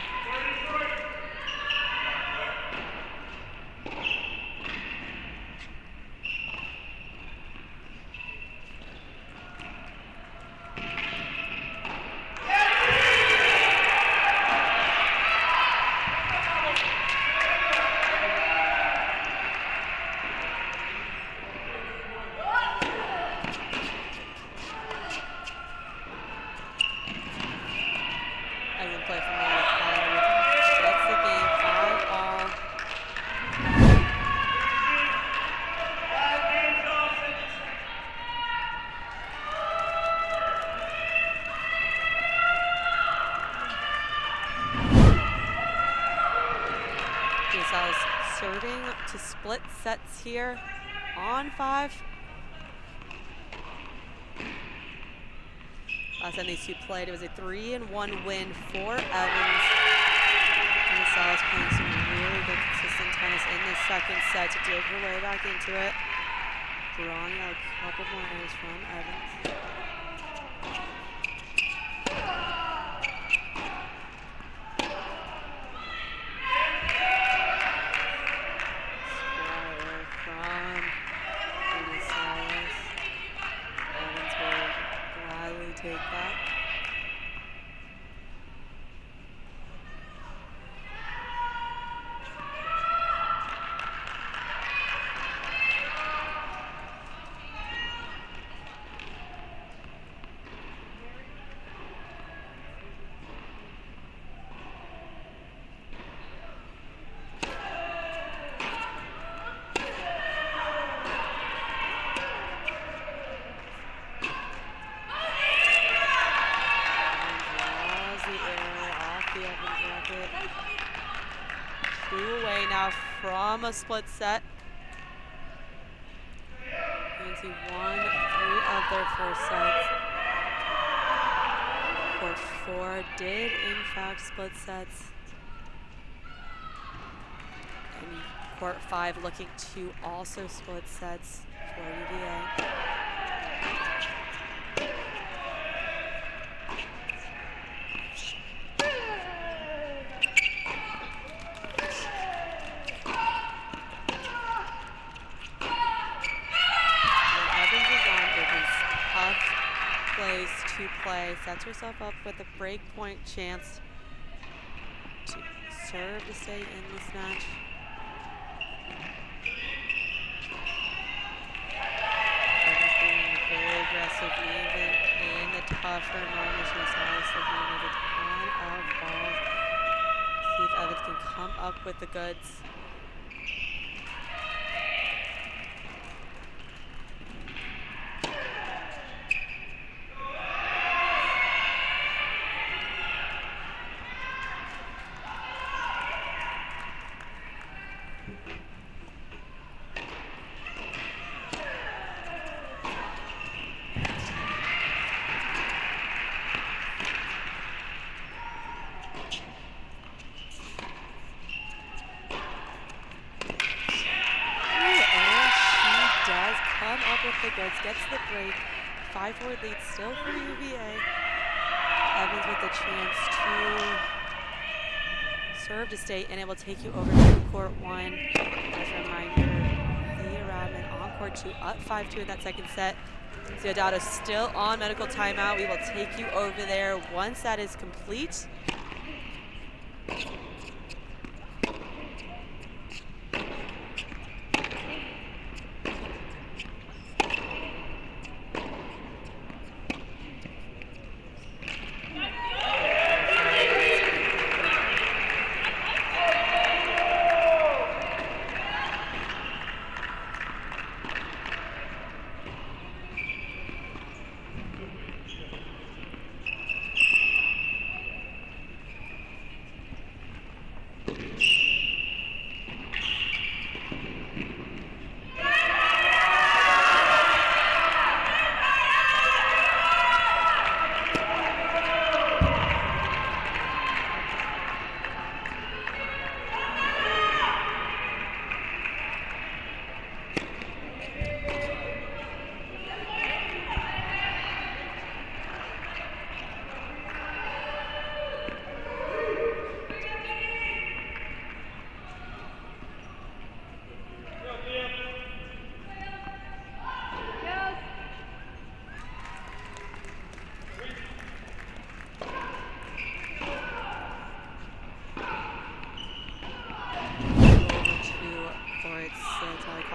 Serving to split sets here on 5. Last time these two played, it was a 3-1 win for Evans. And Salas playing some really good consistent tennis in this second set to dig her way back into it. Drawing out a couple more errors from Evans. Take that. From a split set. UNC won 3 of their first sets. Court 4 did in fact split sets. And court 5 looking to also split sets for UVA. To play, sets herself up with a break point chance to serve to stay in this match. Evans being very aggressive even in the tougher moments. She saw looking with a ton of balls. See if Evans can come up with the goods. The goods, gets the break. 5-4 lead still for UVA. Evans with the chance to serve to stay, and it will take you over to court 1. As a reminder, Thea Radman on court 2, up 5-2 in that second set. Ziodato still on medical timeout. We will take you over there once that is complete.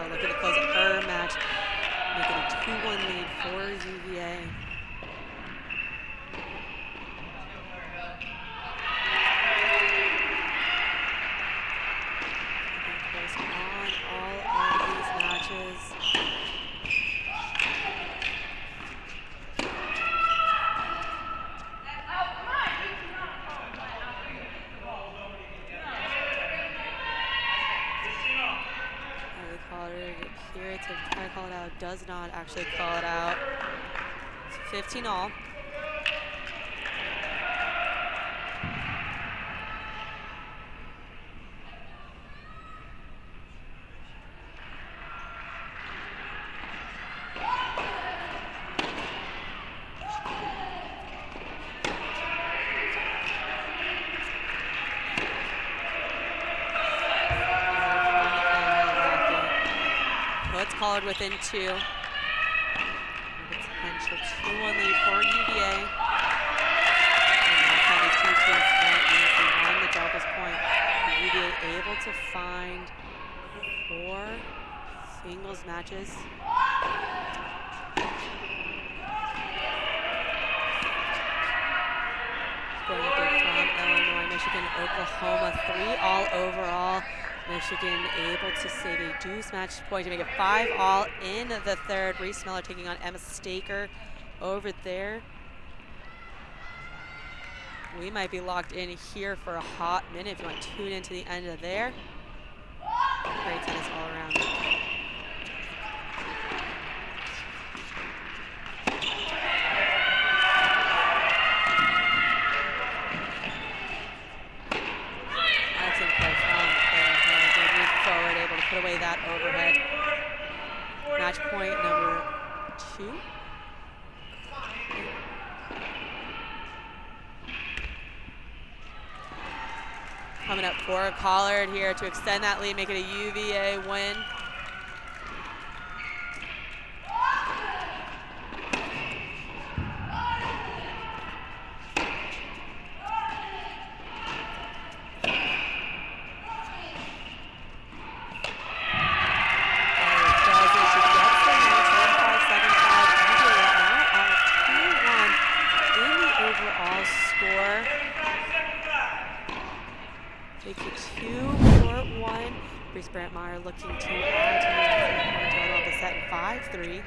Looking to close her match, making a 2-1 lead for UVA. On all of these matches. Here to try to call it out, does not actually call it out. It's 15 all. Collared within 2. A potential 2-1 lead for UVA. And that's how the two teams met. UVA won the doubles point. UVA able to find 4 singles matches. Going up there from Illinois, Michigan, Oklahoma, 3 all overall. Michigan able to save a deuce match point to make it 5 all in the third. Reese Miller taking on Emma Staker over there. We might be locked in here for a hot minute if you want to tune into the end of there. Great tennis all around. Put away that overhead. Match point number 2. Coming up for Collard here to extend that lead, make it a UVA win. Looking to add to the total of the set in 5-3.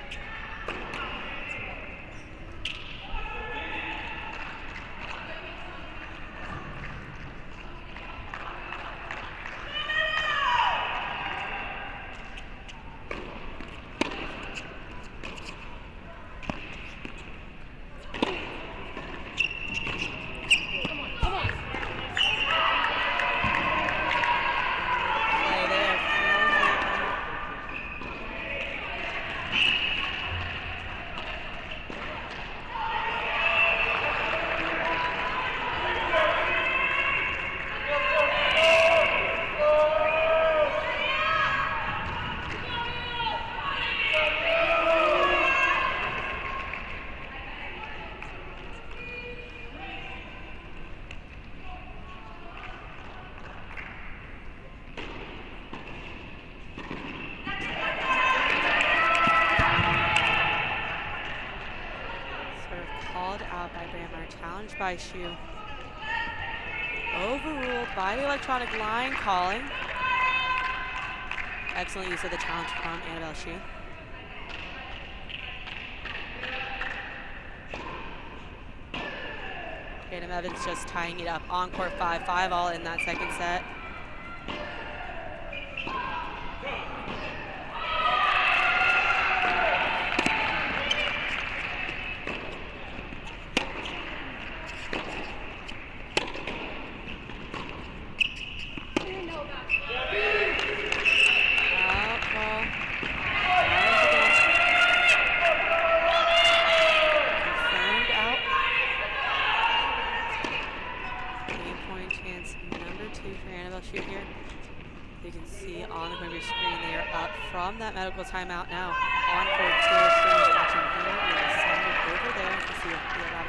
by Shu. Overruled by the electronic line calling. Excellent use of the challenge from Annabelle Shu. Tatum Evans just tying it up on court 5, 5 all in that second set. Medical timeout now on court 2. Students watching here. We're going to send it over there to see if the 11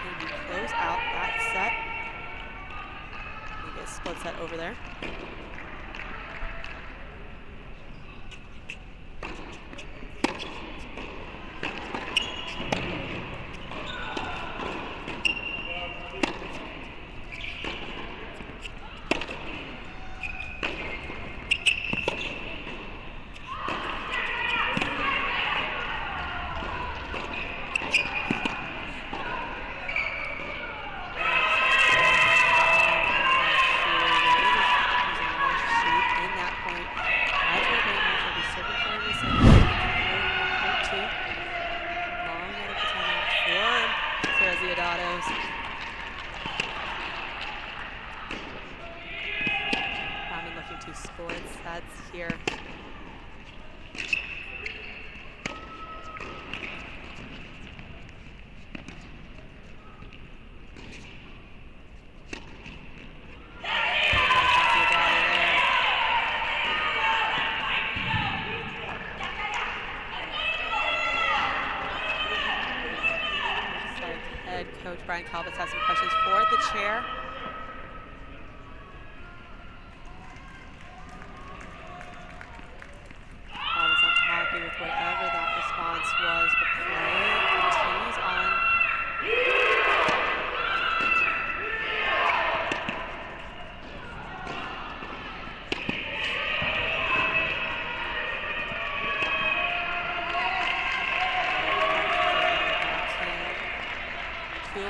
can close out that set. We get a split set over there. Calvis has some questions for the chair. Calvis unhappy with whatever that response was, but play continues on.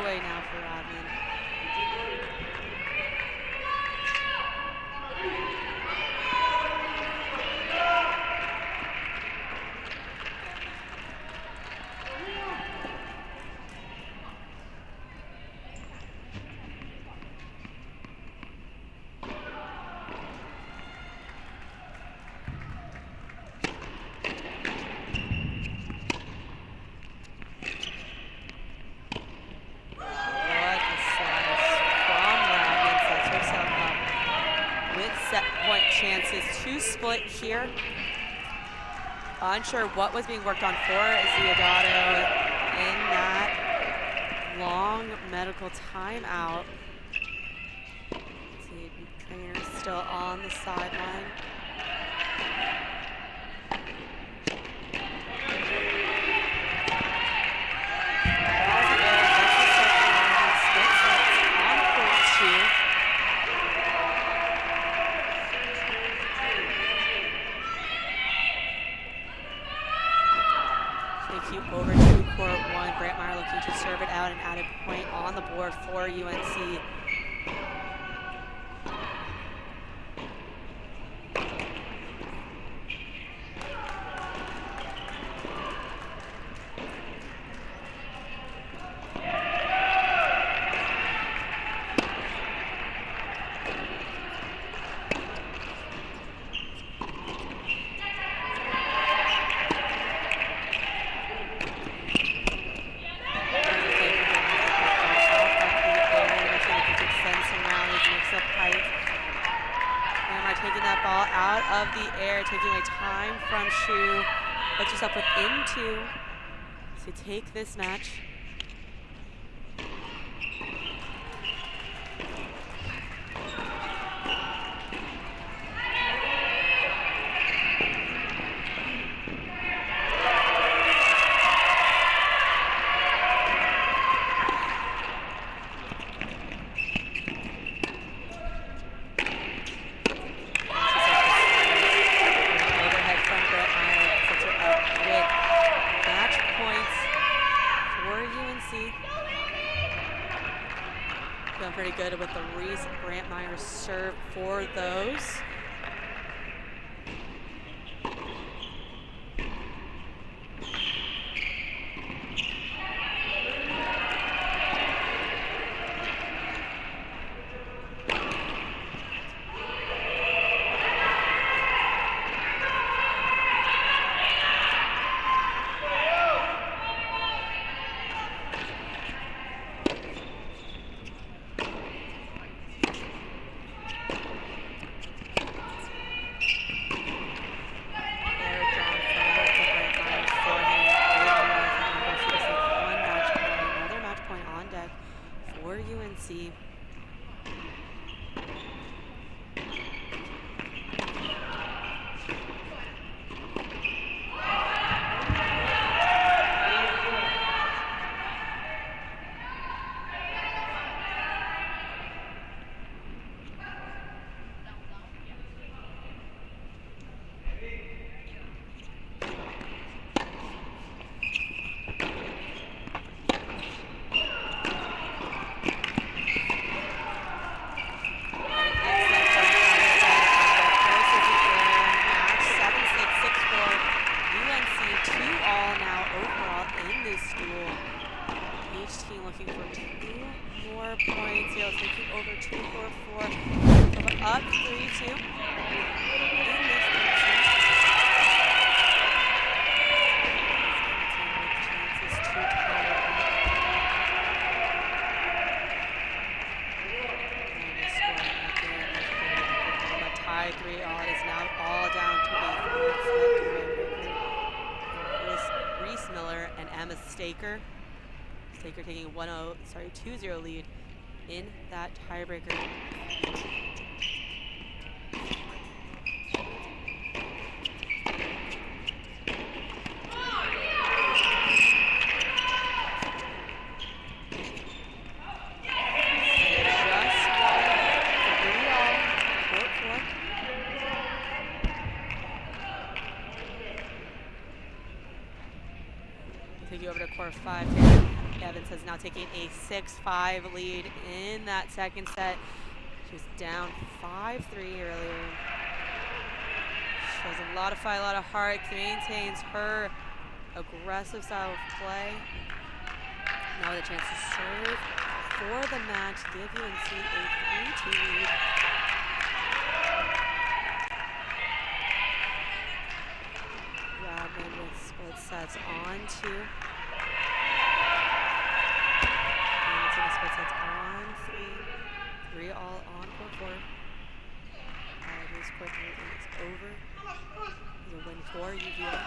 Now for Rodman. Chances to split here. Unsure what was being worked on for Ziodato in that long medical timeout. See, trainer still on the sideline. Over to court 1. Brant Meyer looking to serve it out, and added point on the board for UNC. Taking away time from Shu. Puts yourself within 2 to take this match. Feeling pretty good with the Reese Brantmeyer serve for those. UNC. Staker taking a 2-0 lead in that tiebreaker. Take you over to court 5 here. Evans has now taken a 6-5 lead in that second set. She was down 5-3 earlier. She has a lot of fight, a lot of heart, maintains her aggressive style of play. Now with a chance to serve for the match, give UNC a 3-2 lead. Radman with split sets on to split sets on 3 all on court 4. This court 3 is over. It's a win for UVA.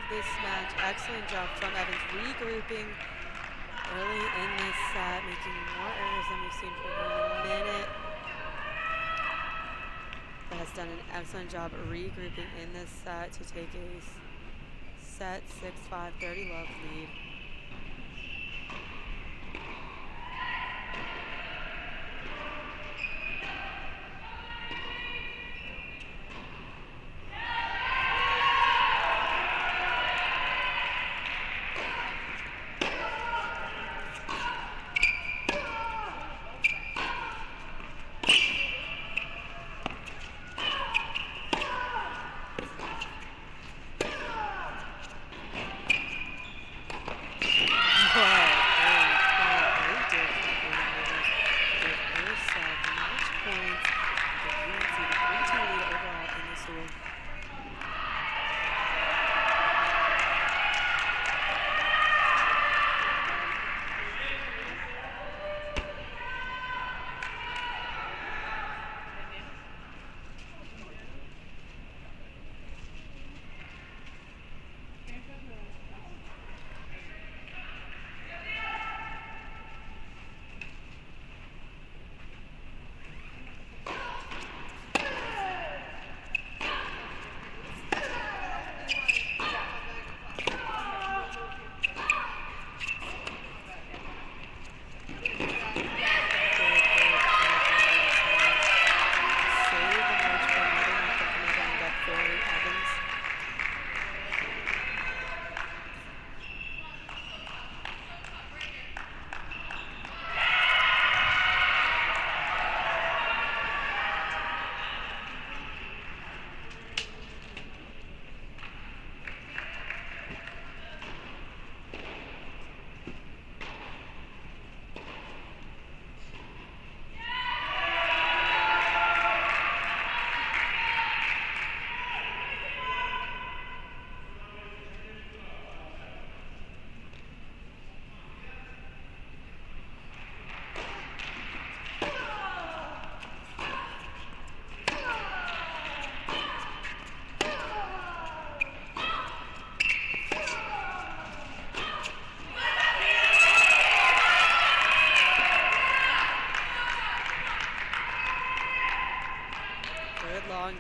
This match, excellent job from Evans regrouping early in this set, making more errors than we've seen for a minute. But has done an excellent job regrouping in this set to take a set 6-5 30 love lead.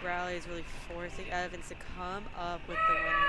Growley is really forcing Evans to come up with the winner.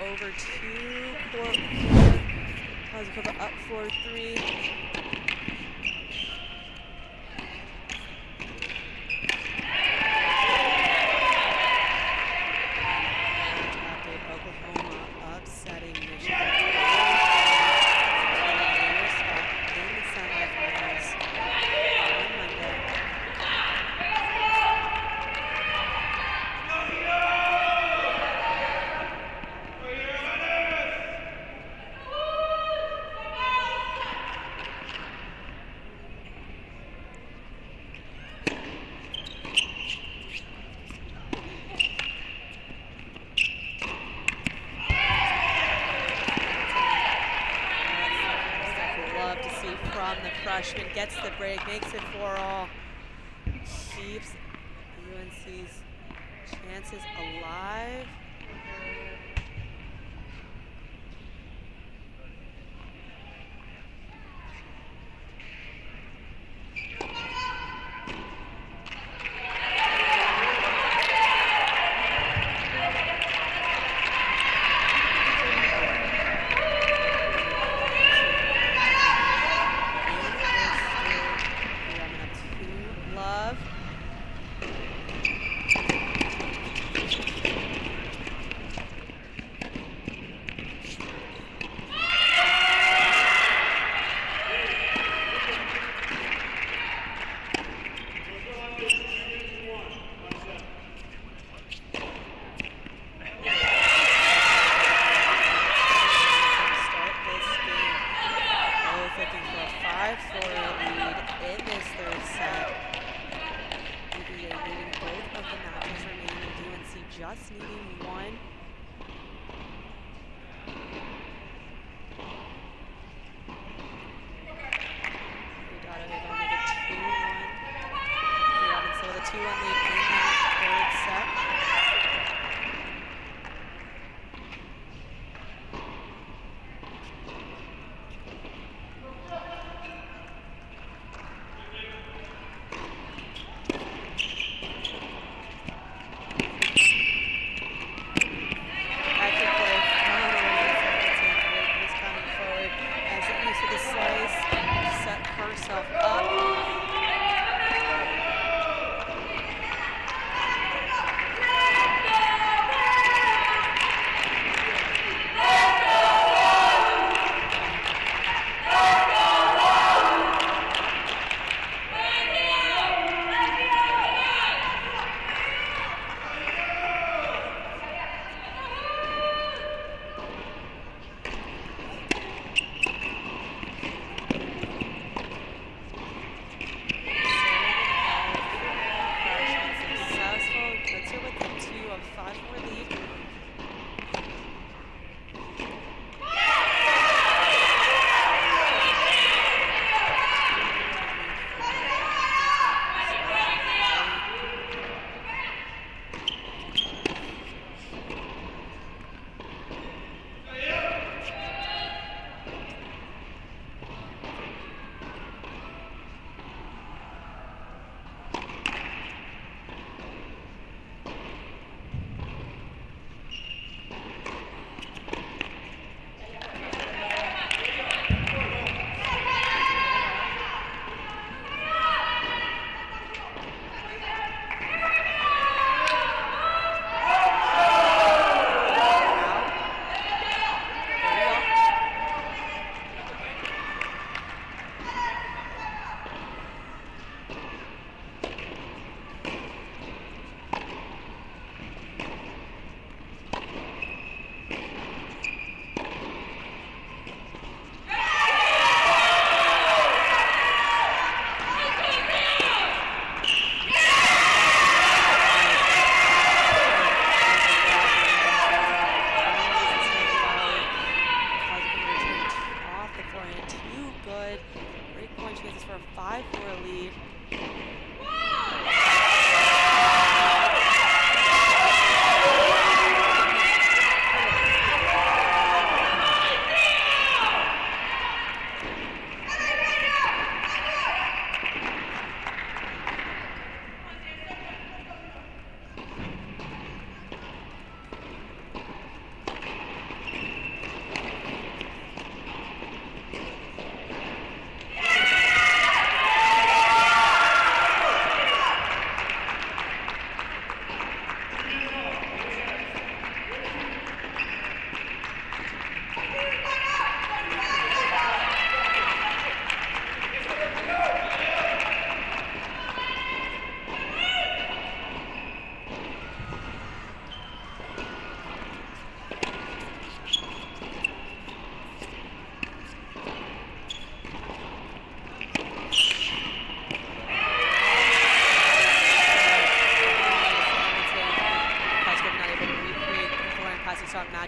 Over 2 court 4. Positive cover up 4-3. Oklahoma upsetting Michigan. In the semifinals on Monday. From the freshman, gets the break, makes it 4-all, keeps UNC's chances alive. Just needing one. Udata is on the 2-1. So the 2-1 lead in that third set.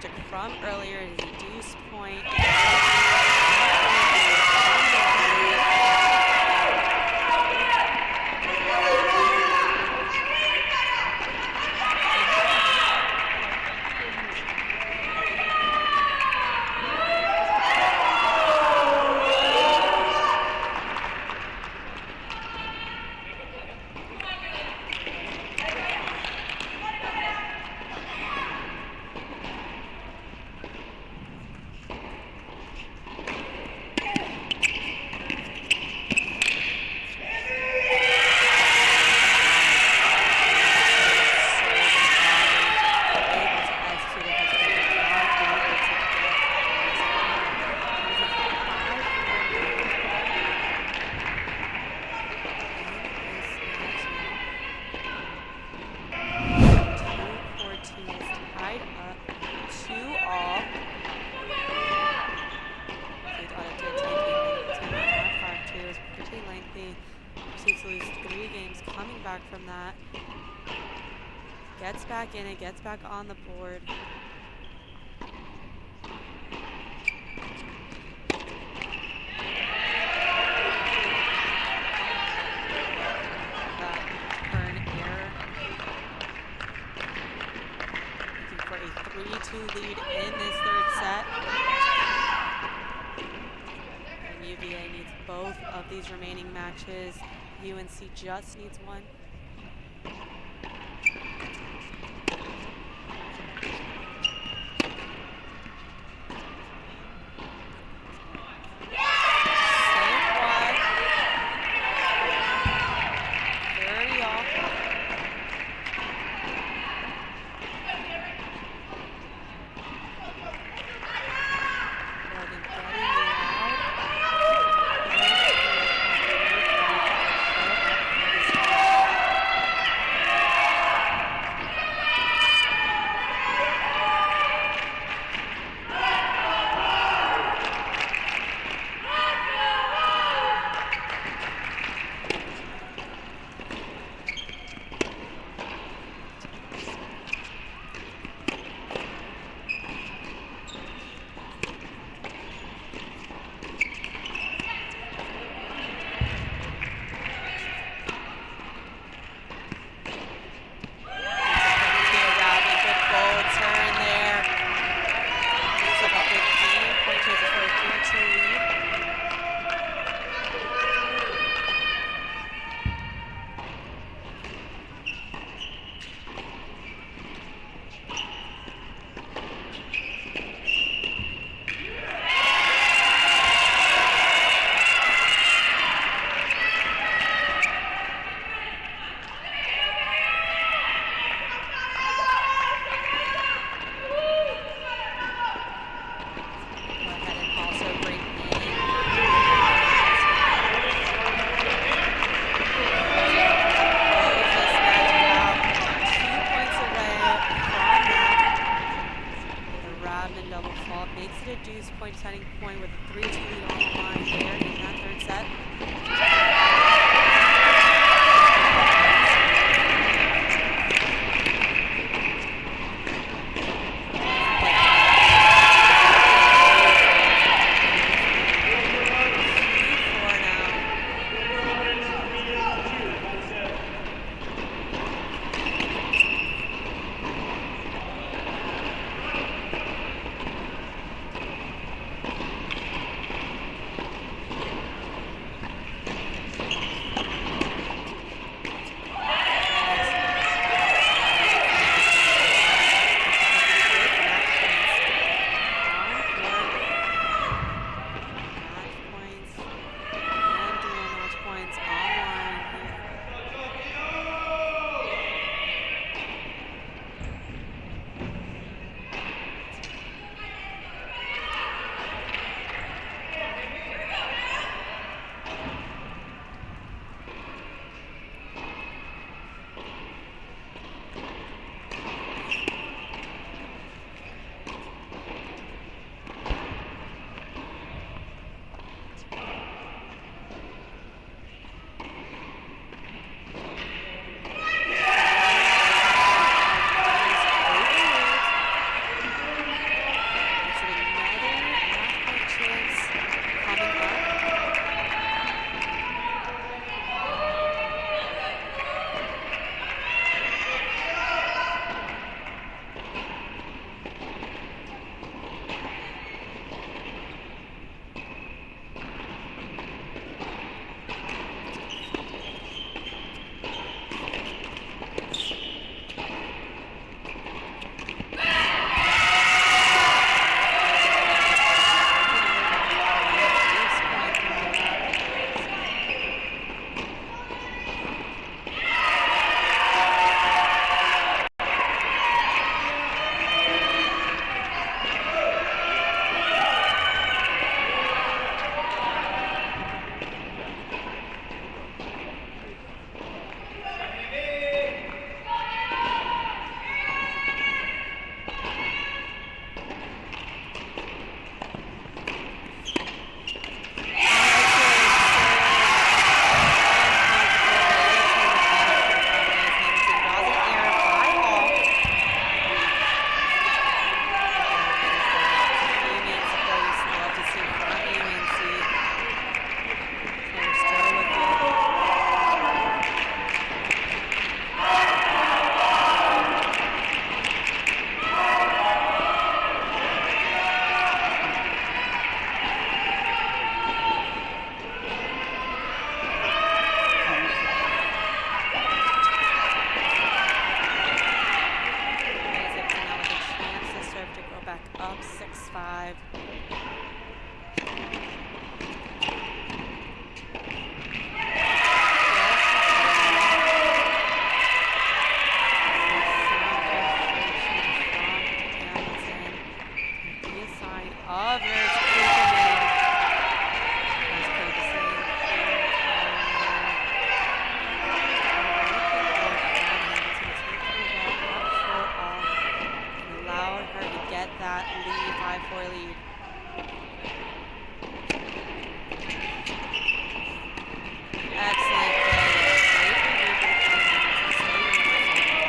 Magic from earlier. It is a deuce point. From that, gets back in it, gets back on the board. That turn error. Looking for a 3-2 lead in this third set. And UVA needs both of these remaining matches. UNC just needs one. 5-4 lead. Excellent play there. Great review for the Cardinals.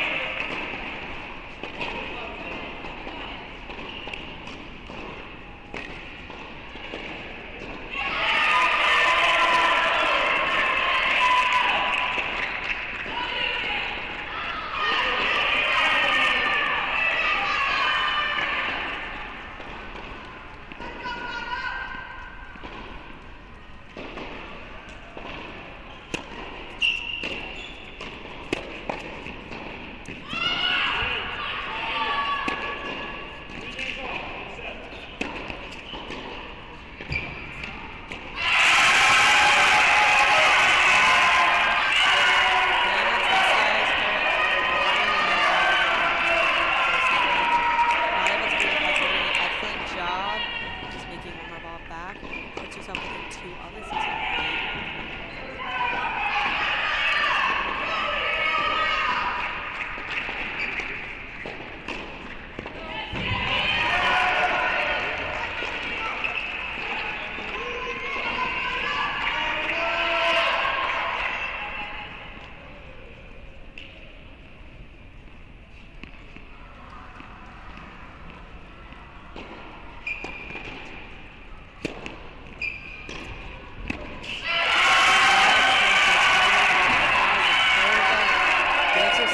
Still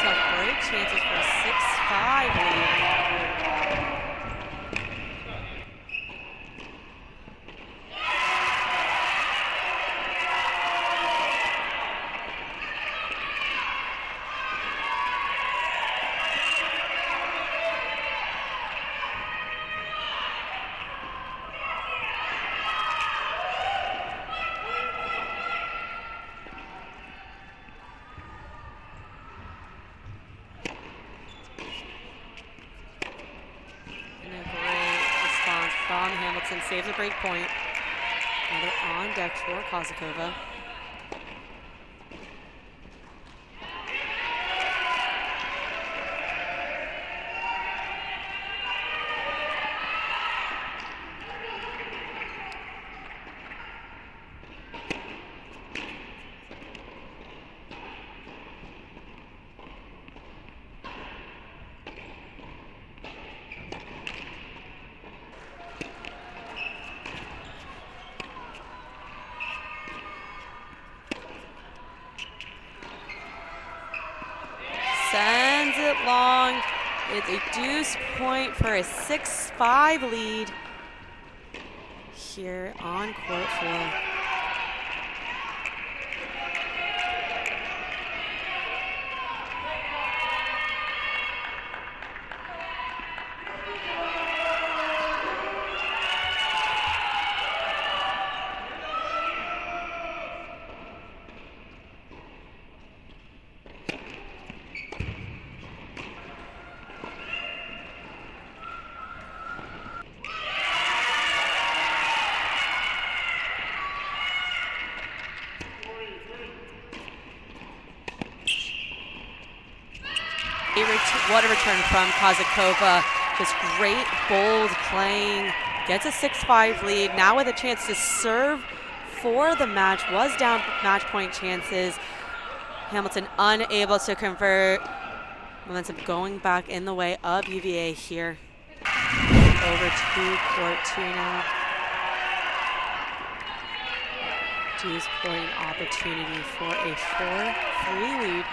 chances for a 6-5 lead. From Hamilton, saves a break point. Another on deck for Kozakova. Sends it long. It's a deuce point for a 6-5 lead here on court 4. What a return from Kozakova. Just great, bold playing. Gets a 6-5 lead. Now with a chance to serve for the match. Was down match point chances. Hamilton unable to convert. Momentum going back in the way of UVA here. Over to court 2 now. Deuce point opportunity for a 4-3 lead.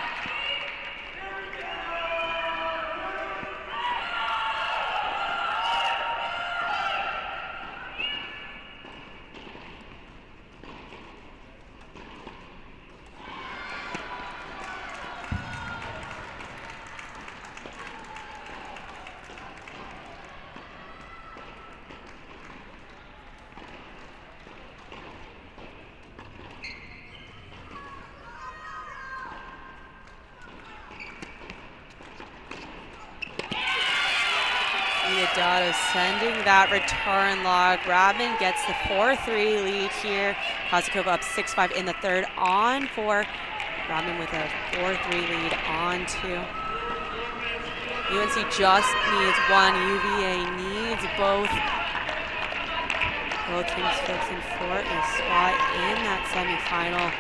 Sending that return log. Rabin gets the 4-3 lead here. Kozakova up 6-5 in the third on 4. Rabin with a 4-3 lead on 2. UNC just needs one. UVA needs both. Both teams fixing for a spot in that semifinal.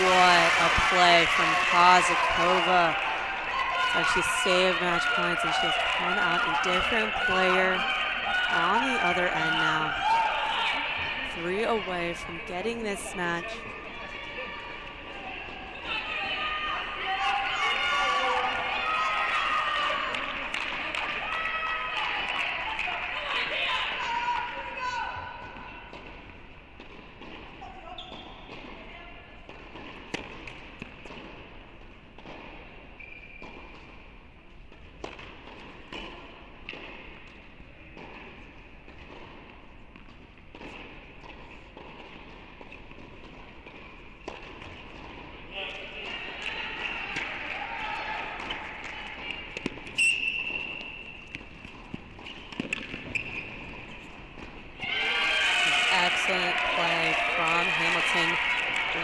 What a play from Kozakova. She saved match points and she's come out a different player on the other end now. 3 away from getting this match. Excellent play from Hamilton.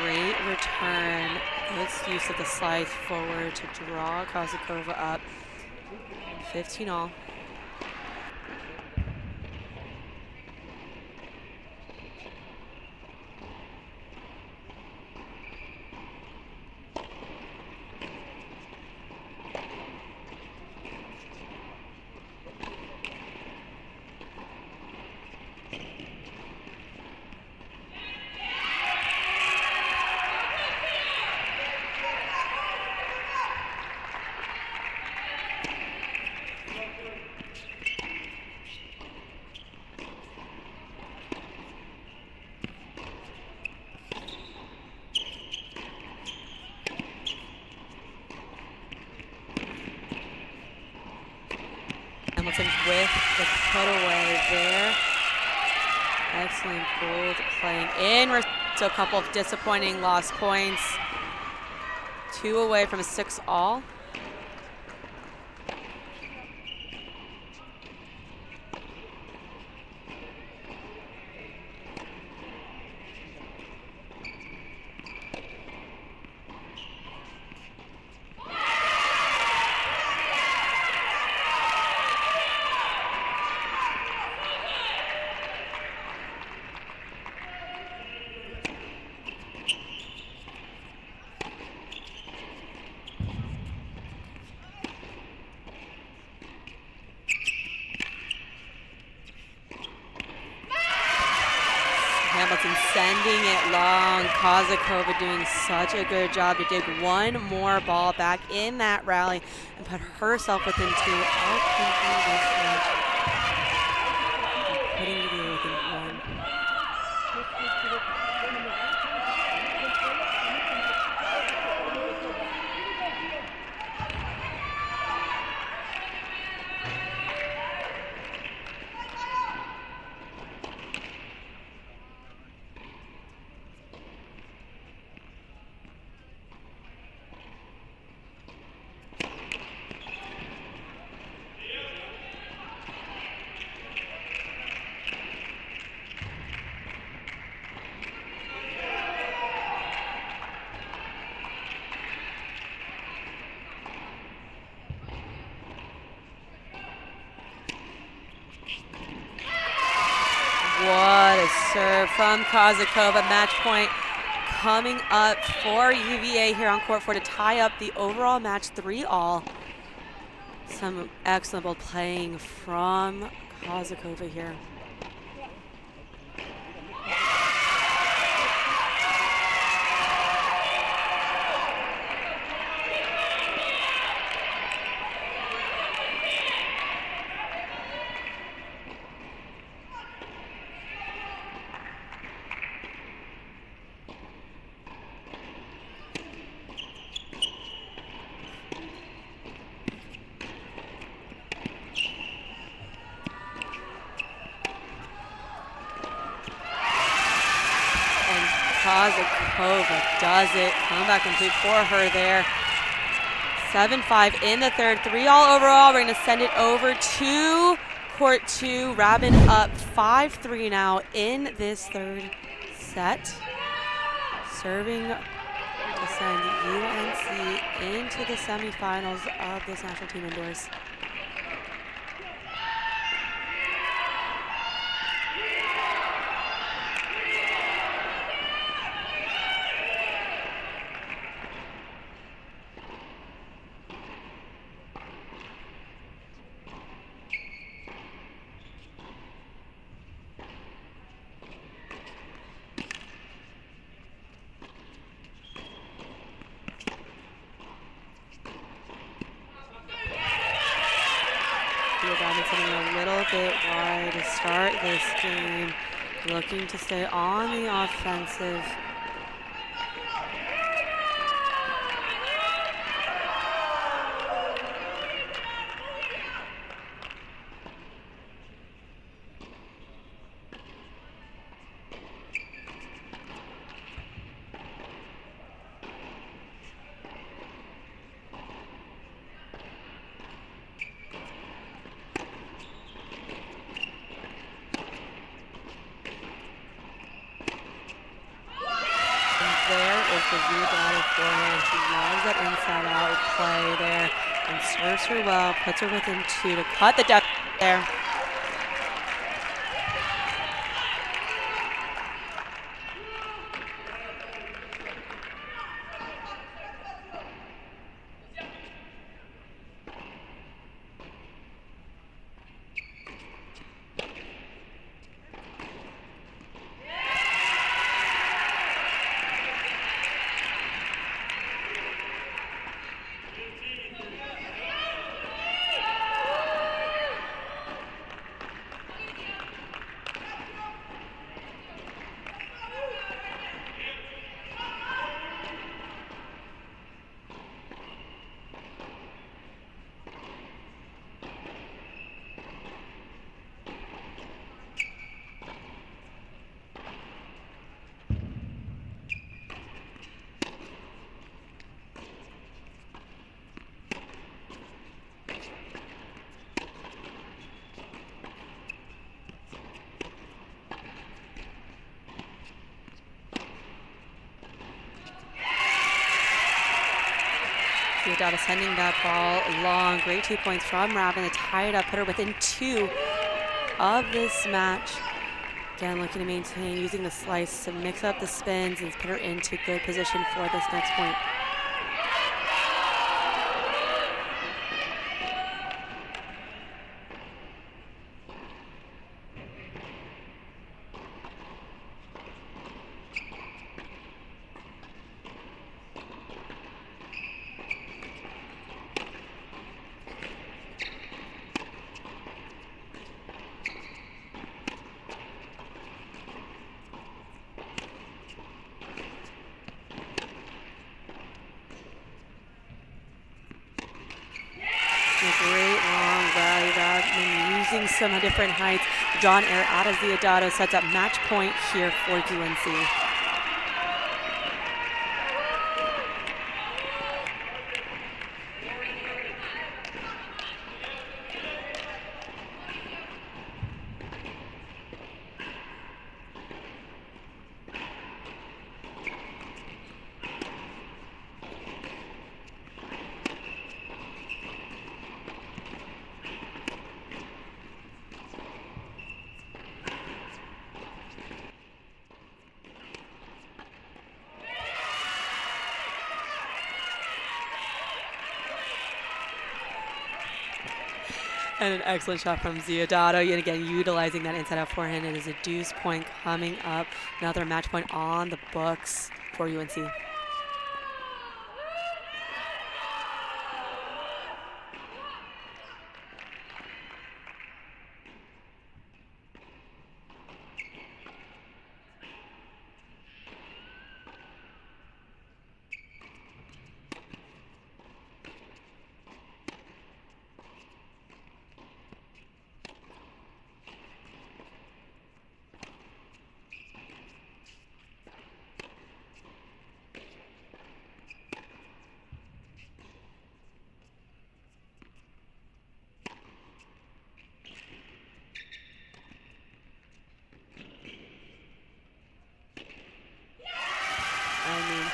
Great return. Good use of the slice forward to draw Kozakova up. 15-all. Hamilton with the cutaway there. Excellent bold playing in. So a couple of disappointing lost points. 2 away from a 6-all. Hamilton sending it long. Kozakova doing such a good job to dig one more ball back in that rally and put herself within 2 of this match. Putting the deal within 1. What a serve from Kozakova. Match point coming up for UVA here on court 4 to tie up the overall match 3-all. Some excellent ball playing from Kozakova here. Kozakova does it. Comeback complete for her there. 7-5 in the third. 3-all overall. We're going to send it over to court 2. Rabin up 5-3 now in this third set. Serving to send UNC into the semifinals of this national team indoors. A little bit wide to start this game, looking to stay on the offensive. The rebound forehand. She loves that inside out play there and serves her well, puts her within 2 to cut the deficit there. Data sending that ball long. Great 2 points from Rabin to tie it up, put her within 2 of this match. Again, looking to maintain, using the slice to mix up the spins and put her into good position for this next point. Great long rally route and using some different heights. Drawn air out of Ziodato sets up match point here for UNC. And an excellent shot from Ziodato. And again, utilizing that inside out forehand. It is a deuce point coming up. Another match point on the books for UNC.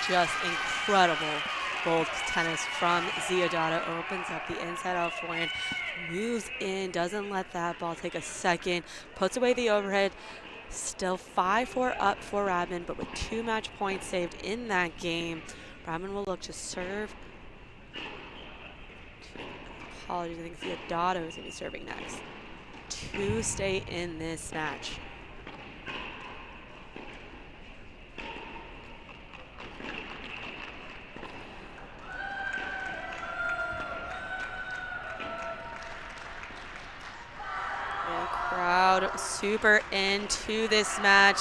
Just incredible gold tennis from Ziodata. Opens up the inside out forehand, moves in, doesn't let that ball take a second, puts away the overhead. Still 5-4 up for Radman, but with 2 match points saved in that game. Radman will look to serve. Apologies, I think Ziodata is going to be serving next to stay in this match. Crowd super into this match.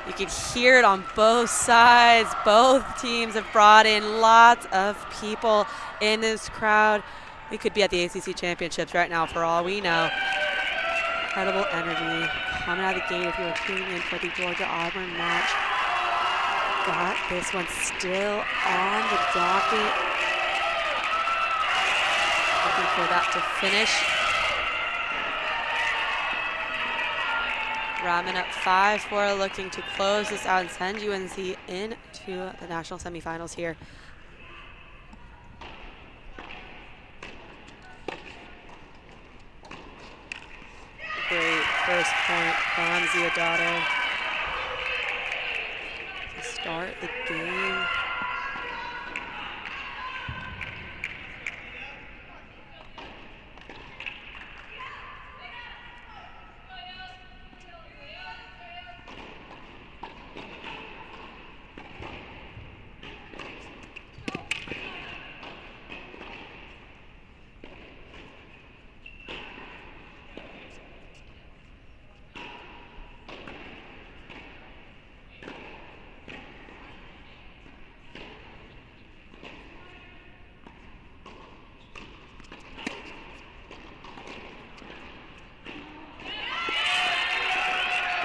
You can hear it on both sides. Both teams have brought in lots of people in this crowd. We could be at the ACC Championships right now for all we know. Incredible energy coming out of the gate if you were tuning in for the Georgia-Auburn match. Got this one still on the docket. Looking for that to finish. Radman up 5-4, looking to close this out and send UNC into the national semifinals here. Great first point from Ziodata to start the game.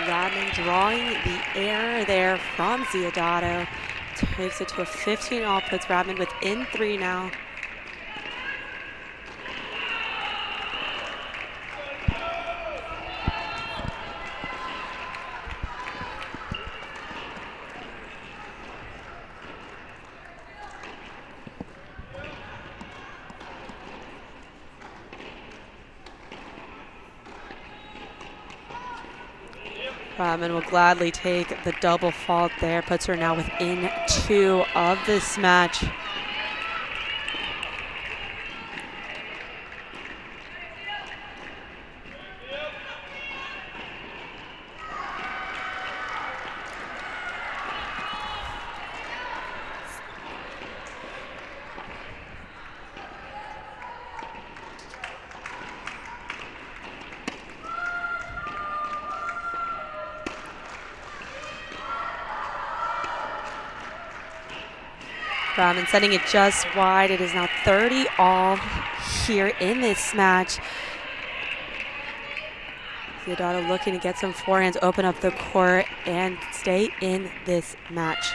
Radman drawing the error there from Ziodata. Takes it to a 15-all, puts Radman within 3 now. Radman will gladly take the double fault there, puts her now within 2 of this match. Radman sending it just wide. It is now 30-all here in this match. Ziodata looking to get some forehands, open up the court, and stay in this match.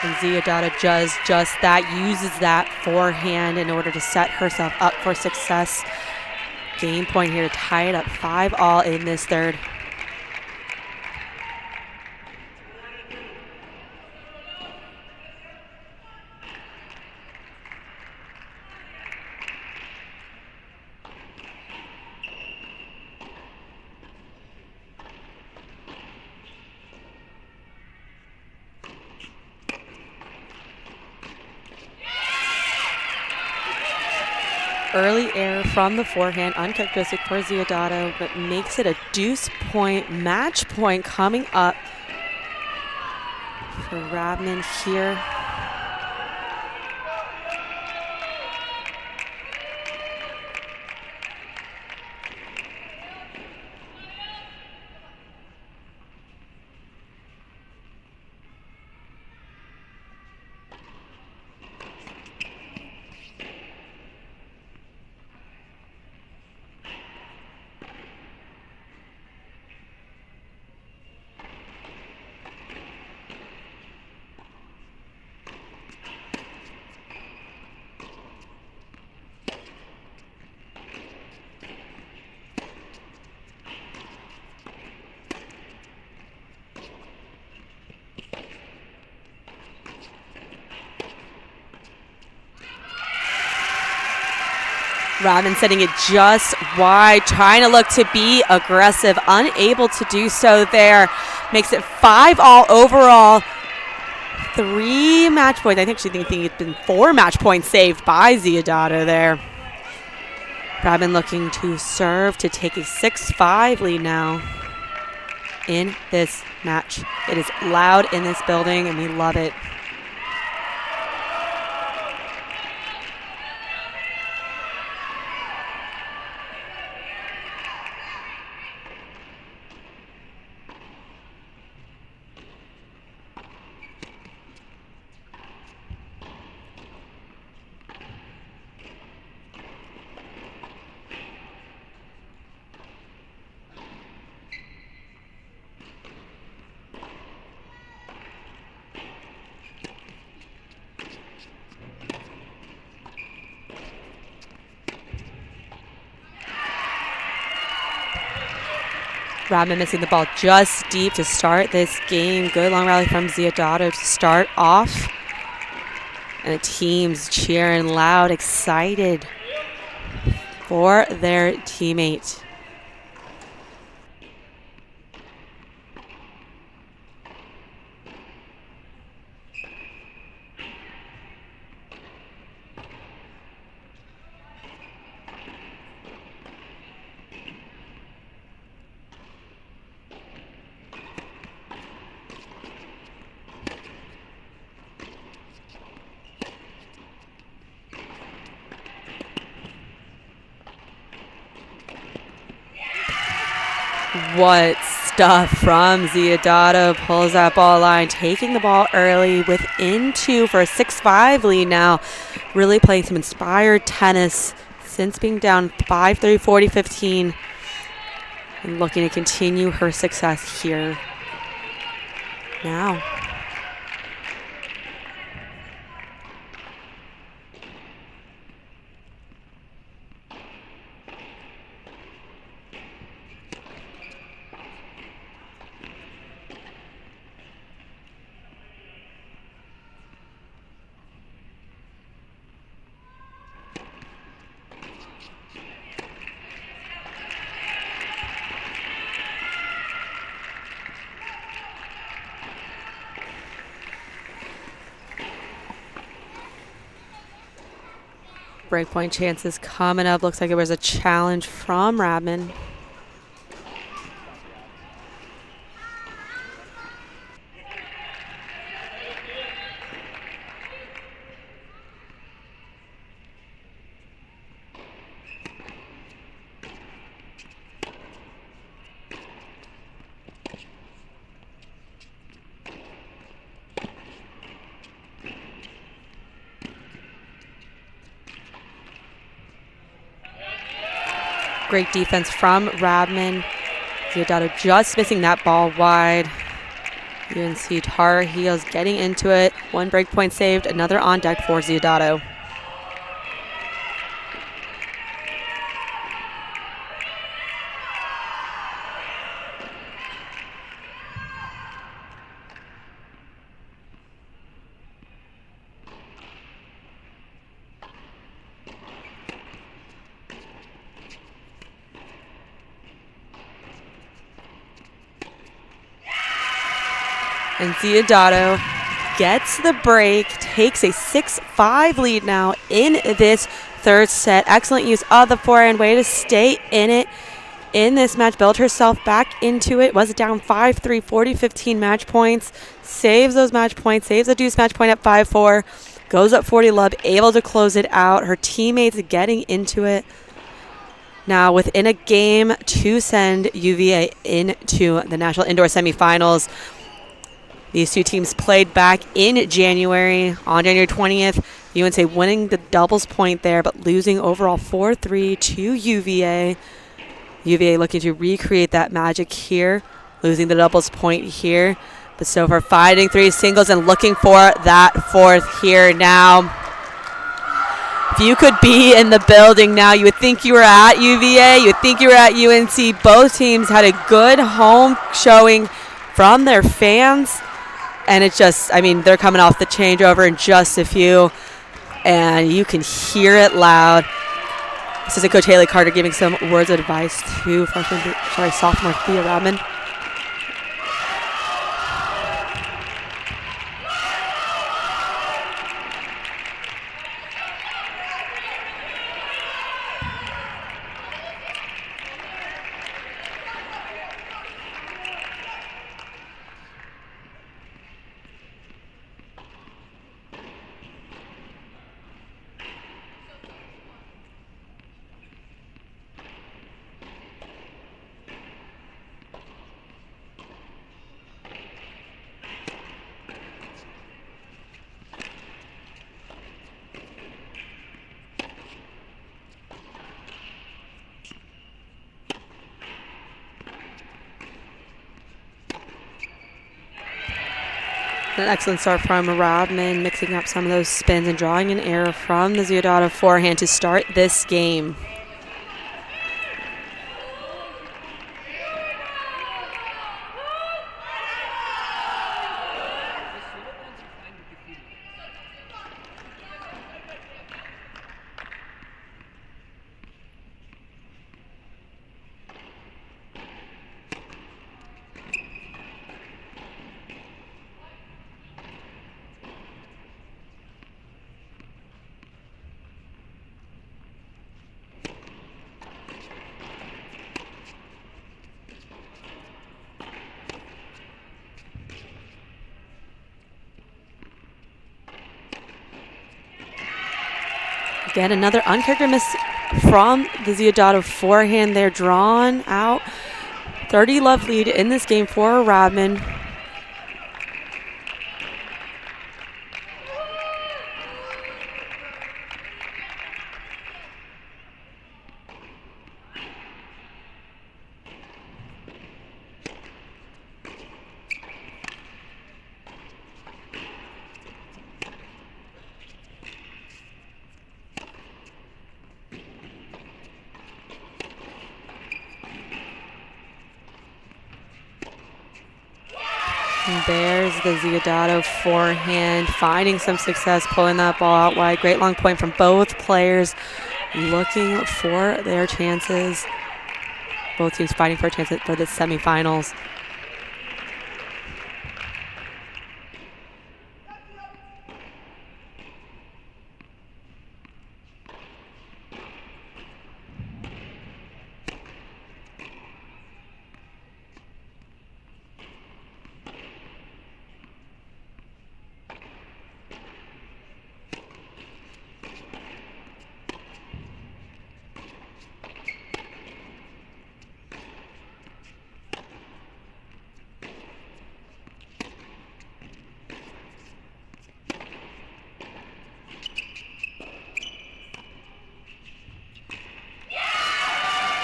And Ziodata does just that, uses that forehand in order to set herself up for success. Game point here to tie it up 5-all in this third. Early error from the forehand, uncharacteristic for Ziodata, but makes it a deuce point, match point coming up for Radman here. Robin setting it just wide, trying to look to be aggressive, unable to do so there. Makes it 5-all overall. 3 match points. I actually think it's been 4 match points saved by Ziodato there. Robin looking to serve to take a 6-5 lead now in this match. It is loud in this building, and we love it. Robin missing the ball just deep to start this game. Good long rally from Ziodato to start off. And the team's cheering loud, excited for their teammate. What stuff from Ziodato. Pulls that ball line, taking the ball early within 2 for a 6-5 lead now. Really playing some inspired tennis since being down 5-3, 40-15. And looking to continue her success here now. Breakpoint chances coming up. Looks like it was a challenge from Radman. Great defense from Radman. Ziodato just missing that ball wide. UNC Tar Heels getting into it. 1 break point saved, another on deck for Ziodato. And Ziodato gets the break, takes a 6-5 lead now in this third set. Excellent use of the forehand, way to stay in it in this match, build herself back into it. Was down 5-3, 40-15 match points, saves those match points, saves a deuce match point at 5-4, goes up 40 love, able to close it out. Her teammates getting into it. Now within a game to send UVA into the National Indoor Semifinals. These two teams played back in January, on January 20th. UNC winning the doubles point there, but losing overall 4-3 to UVA. UVA looking to recreate that magic here, losing the doubles point here. But so far, fighting 3 singles and looking for that 4th here now. If you could be in the building now, you would think you were at UVA, you would think you were at UNC. Both teams had a good home showing from their fans. And it's just, I mean, they're coming off the changeover in just a few, and you can hear it loud. Assistant Coach Haley Carter giving some words of advice to sophomore Thea Rodman. An excellent start from Rodman, mixing up some of those spins and drawing an error from the Ziodato forehand to start this game. Again, another uncharacteristic miss from the Ziodato forehand. They're drawn out. 30-love lead in this game for Rodman. And there's the Ziodato forehand, finding some success, pulling that ball out wide. Great long point from both players, looking for their chances. Both teams fighting for a chance for the semifinals.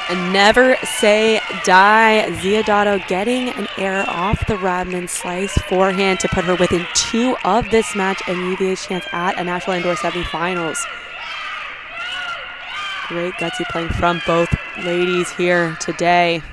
And never say die. Ziodato getting an error off the Rodman slice forehand to put her within 2 of this match and UVA's chance at a national indoor semifinals. Great gutsy playing from both ladies here today.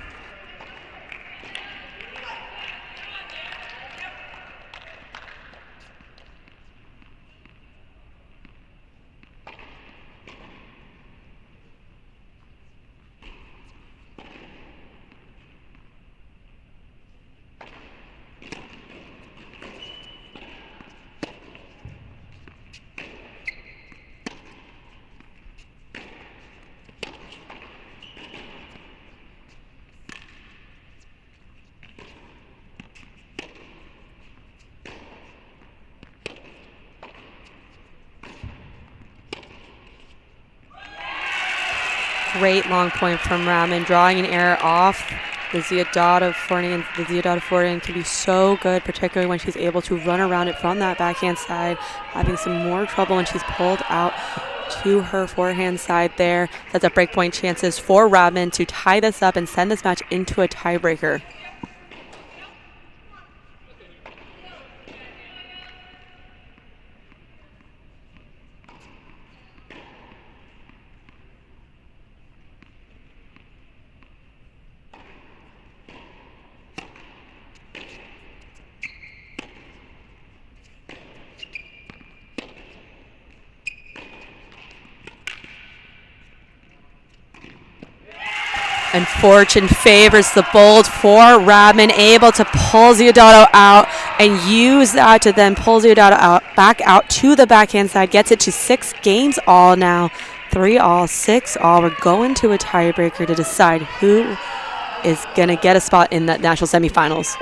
Great long point from Rodman, drawing an error off the Ziodato forehand. The Ziodato forehand can be so good, particularly when she's able to run around it from that backhand side, having some more trouble when she's pulled out to her forehand side there. That's a break point chances for Rodman to tie this up and send this match into a tiebreaker. And fortune favors the bold for Radman, able to pull Ziodato out and use that to then pull Ziodato back out to the backhand side. Gets it to 6 games all now. 3 all, 6 all. We're going to a tiebreaker to decide who is going to get a spot in the national semifinals.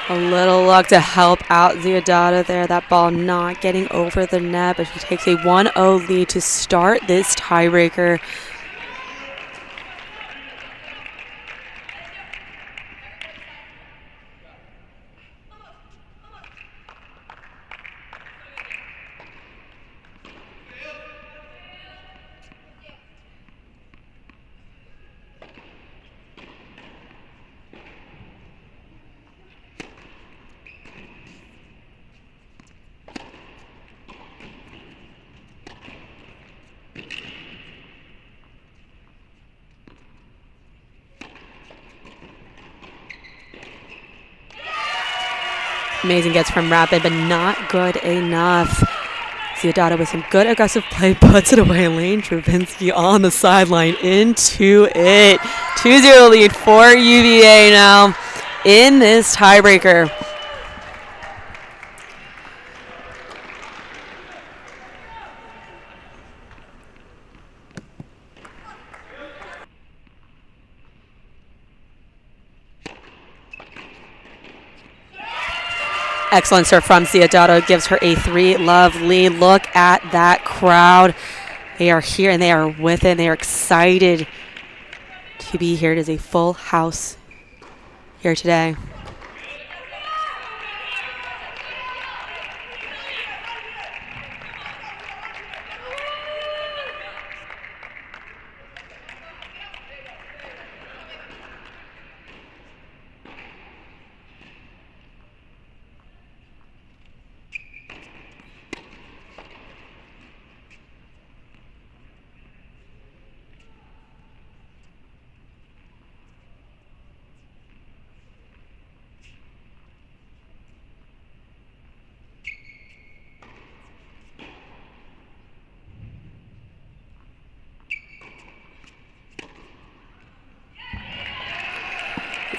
A little luck to help out Ziodato there. That ball not getting over the net, but she takes a 1-0 lead to start this tiebreaker. Amazing gets from Rapid, but not good enough. Ziodato with some good aggressive play, puts it away. Lane Travinsky on the sideline into it. 2-0 lead for UVA now in this tiebreaker. Excellent serve from Ziodato, gives her a 3-love lead. Look at that crowd. They are here and they are with it. They are excited to be here. It is a full house here today.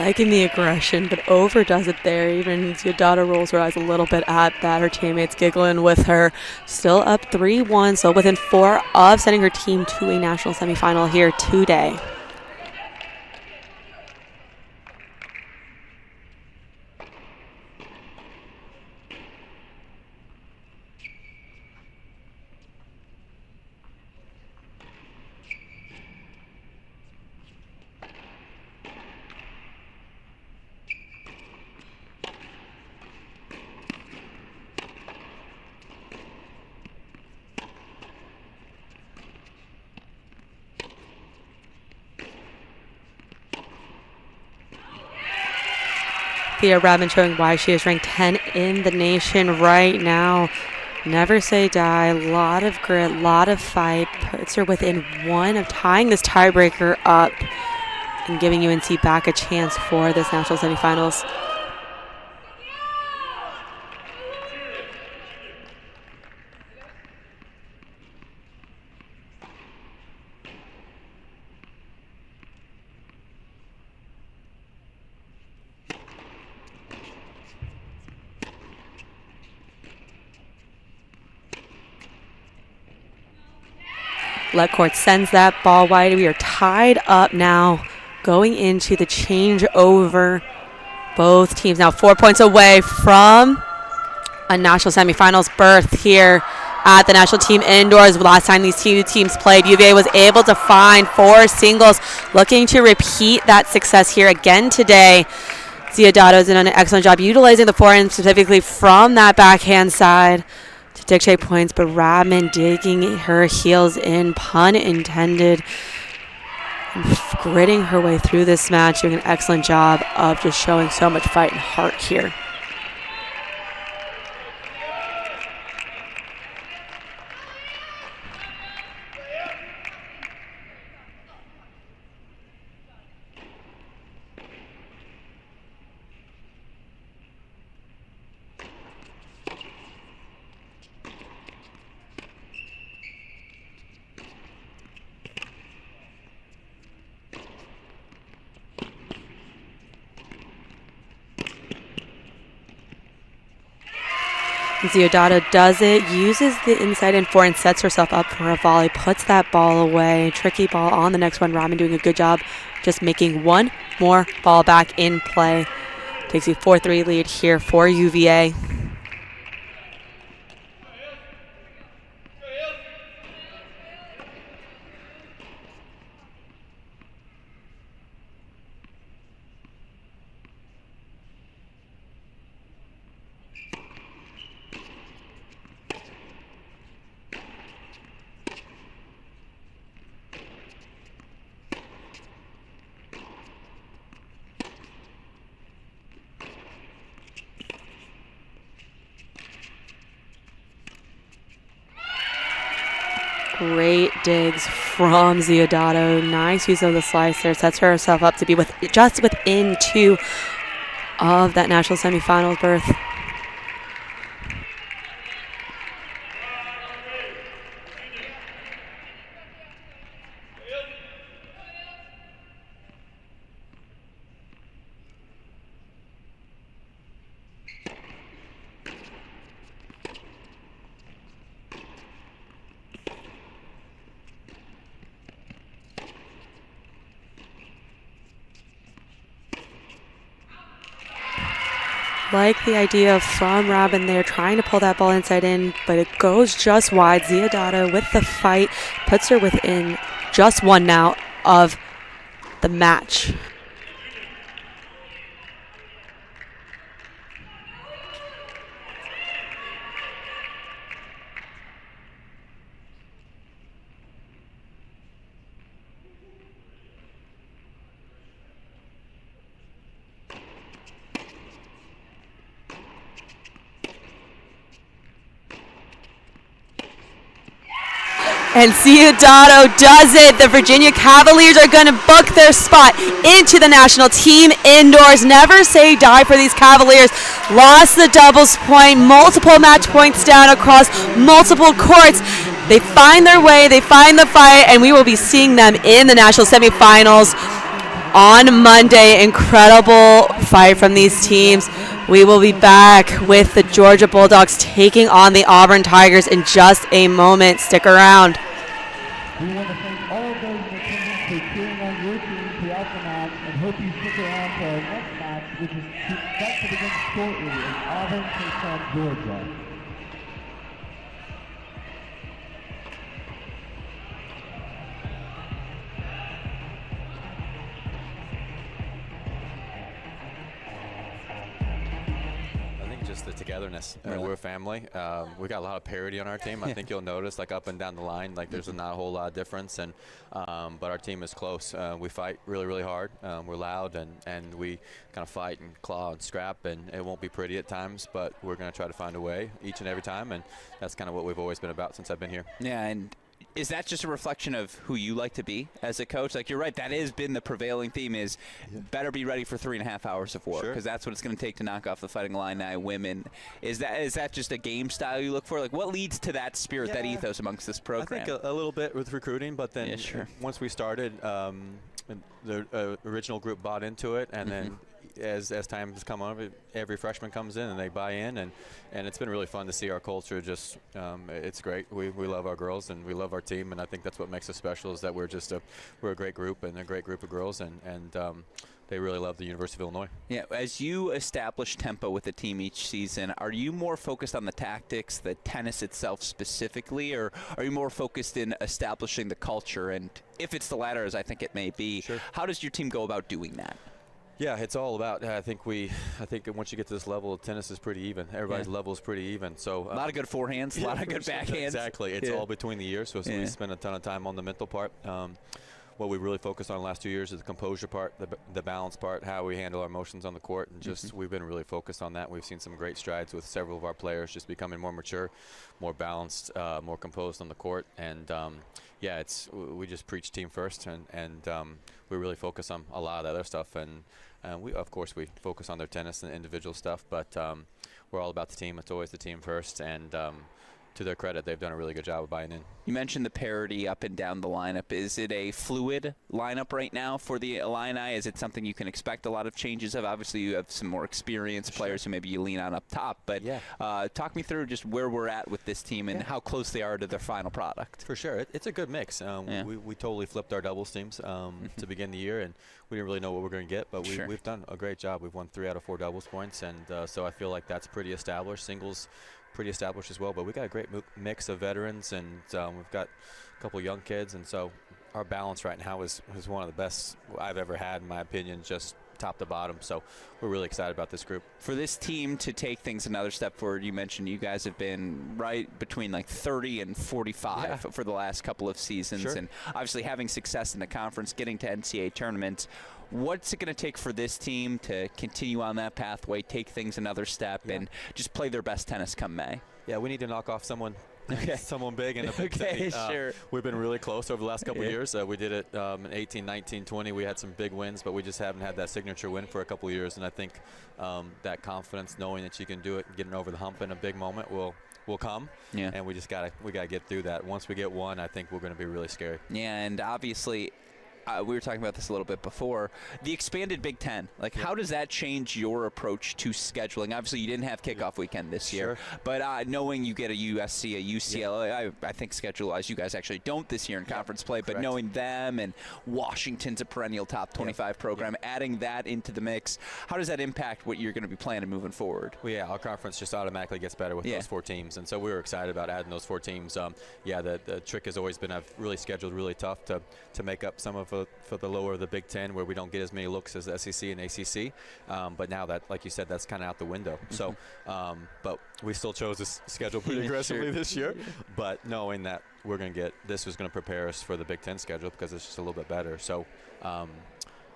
Liking the aggression, but overdoes it there. Even Ziodato rolls her eyes a little bit at that. Her teammates giggling with her. Still up 3-1, so within 4 of sending her team to a national semifinal here today. Thea Radman showing why she is ranked 10 in the nation right now. Never say die, a lot of grit, a lot of fight, puts her within 1 of tying this tiebreaker up and giving UNC back a chance for this national semifinals. Letcourt sends that ball wide. We are tied up now going into the changeover. Both teams now 4 points away from a national semifinals berth here at the national team indoors. Last time these two teams played, UVA was able to find 4 singles, looking to repeat that success here again today. Ziodato has done an excellent job utilizing the forehand specifically from that backhand side to to dictate points, but Radman digging her heels in, pun intended, gritting her way through this match, doing an excellent job of just showing so much fight and heart here. Ziodato does it, uses the inside and forehand, sets herself up for a volley, puts that ball away. Tricky ball on the next one. Radman doing a good job just making one more ball back in play. Takes a 4-3 lead here for UVA. Great digs from Ziodato. Nice use of the slicer. Sets herself up to be just within 2 of that national semifinals berth. Like the idea from Robin there, trying to pull that ball inside in, but it goes just wide. Ziodato with the fight puts her within just 1 now of the match. And Ziodato does it. The Virginia Cavaliers are going to book their spot into the national team indoors. Never say die for these Cavaliers. Lost the doubles point, multiple match points down across multiple courts. They find their way, they find the fight, and we will be seeing them in the national semifinals on Monday. Incredible fight from these teams. We will be back with the Georgia Bulldogs taking on the Auburn Tigers in just a moment. Stick around. We want to thank all of those in attendance for cheering on your team throughout the match and hope you stick around for our next match, which is set to begin shortly as Auburn takes on Georgia. The togetherness. We're a family. We got a lot of parity on our team. I think you'll notice, like up and down the line, like there's not a whole lot of difference. And but our team is close. We fight really, really hard. We're loud and we kind of fight and claw and scrap. And it won't be pretty at times, but we're going to try to find a way each and every time. And that's kind of what we've always been about since I've been here. Yeah, and is that just a reflection of who you like to be as a coach? Like, you're right, that has been the prevailing theme is better be ready for 3.5 hours of work, because that's what it's going to take to knock off the Fighting Illini women. Is that just a game style you look for? Like, what leads to that spirit, that ethos amongst this program? I think a little bit with recruiting, but then once we started, the original group bought into it, and then as time has come on, every freshman comes in and they buy in, and it's been really fun to see our culture. Just it's great. We love our girls and we love our team, and I think that's what makes us special, is that we're a great group and a great group of girls, and they really love the University of Illinois. Yeah, as you establish tempo with the team each season, are you more focused on the tactics, the tennis itself specifically, or are you more focused in establishing the culture? And if it's the latter, as I think it may be, how does your team go about doing that? Yeah, it's all about. I think once you get to this level, tennis is pretty even. Everybody's level is pretty even. So a lot of good forehands, a lot of good backhands. Exactly. It's all between the ears. So we spend a ton of time on the mental part. What we really focused on the last 2 years is the composure part, the balance part, how we handle our emotions on the court, and just we've been really focused on that. We've seen some great strides with several of our players just becoming more mature, more balanced, more composed on the court. And yeah, we just preach team first, and we really focus on a lot of the other stuff. And we focus on their tennis and individual stuff, but we're all about the team. It's always the team first, and to their credit, they've done a really good job of buying in. You mentioned the parity up and down the lineup. Is it a fluid lineup right now for the Illini? Is it something you can expect a lot of changes of? Obviously, you have some more experienced players who maybe you lean on up top, but talk me through just where we're at with this team and how close they are to their final product. For sure. It's a good mix. We totally flipped our doubles teams to begin the year, and we didn't really know what we were going to get, but we've done a great job. We've won 3 out of 4 doubles points, and so I feel like that's pretty established. Singles pretty established as well, but we got a great mix of veterans, and we've got a couple young kids, and so our balance right now is one of the best I've ever had, in my opinion, just top to bottom. So we're really excited about this group. For this team to take things another step forward, you mentioned you guys have been right between like 30 and 45 for the last couple of seasons, and obviously having success in the conference, getting to NCAA tournaments. What's it going to take for this team to continue on that pathway, take things another step, and just play their best tennis come May? Yeah, we need to knock off someone big in the Big Ten. Sure. We've been really close over the last couple of years. We did it in 18, 19, 20. We had some big wins, but we just haven't had that signature win for a couple of years. And I think that confidence, knowing that you can do it, getting over the hump in a big moment will come. Yeah. And we gotta get through that. Once we get one, I think we're going to be really scary. Yeah, and obviously, we were talking about this a little bit before. The expanded Big Ten, how does that change your approach to scheduling? Obviously, you didn't have kickoff weekend this year, but knowing you get a USC, a UCLA, I think schedule-wise, you guys actually don't this year in conference play, but knowing them and Washington's a perennial top 25 program, adding that into the mix, how does that impact what you're going to be planning moving forward? Well, yeah, our conference just automatically gets better with those 4 teams, and so we were excited about adding those 4 teams. The trick has always been I've really scheduled really tough to make up some of for the lower of the Big Ten, where we don't get as many looks as the SEC and ACC. But now that, like you said, that's kind of out the window. So, but we still chose to schedule pretty aggressively this year. But knowing that we're going to get this was going to prepare us for the Big Ten schedule because it's just a little bit better. So,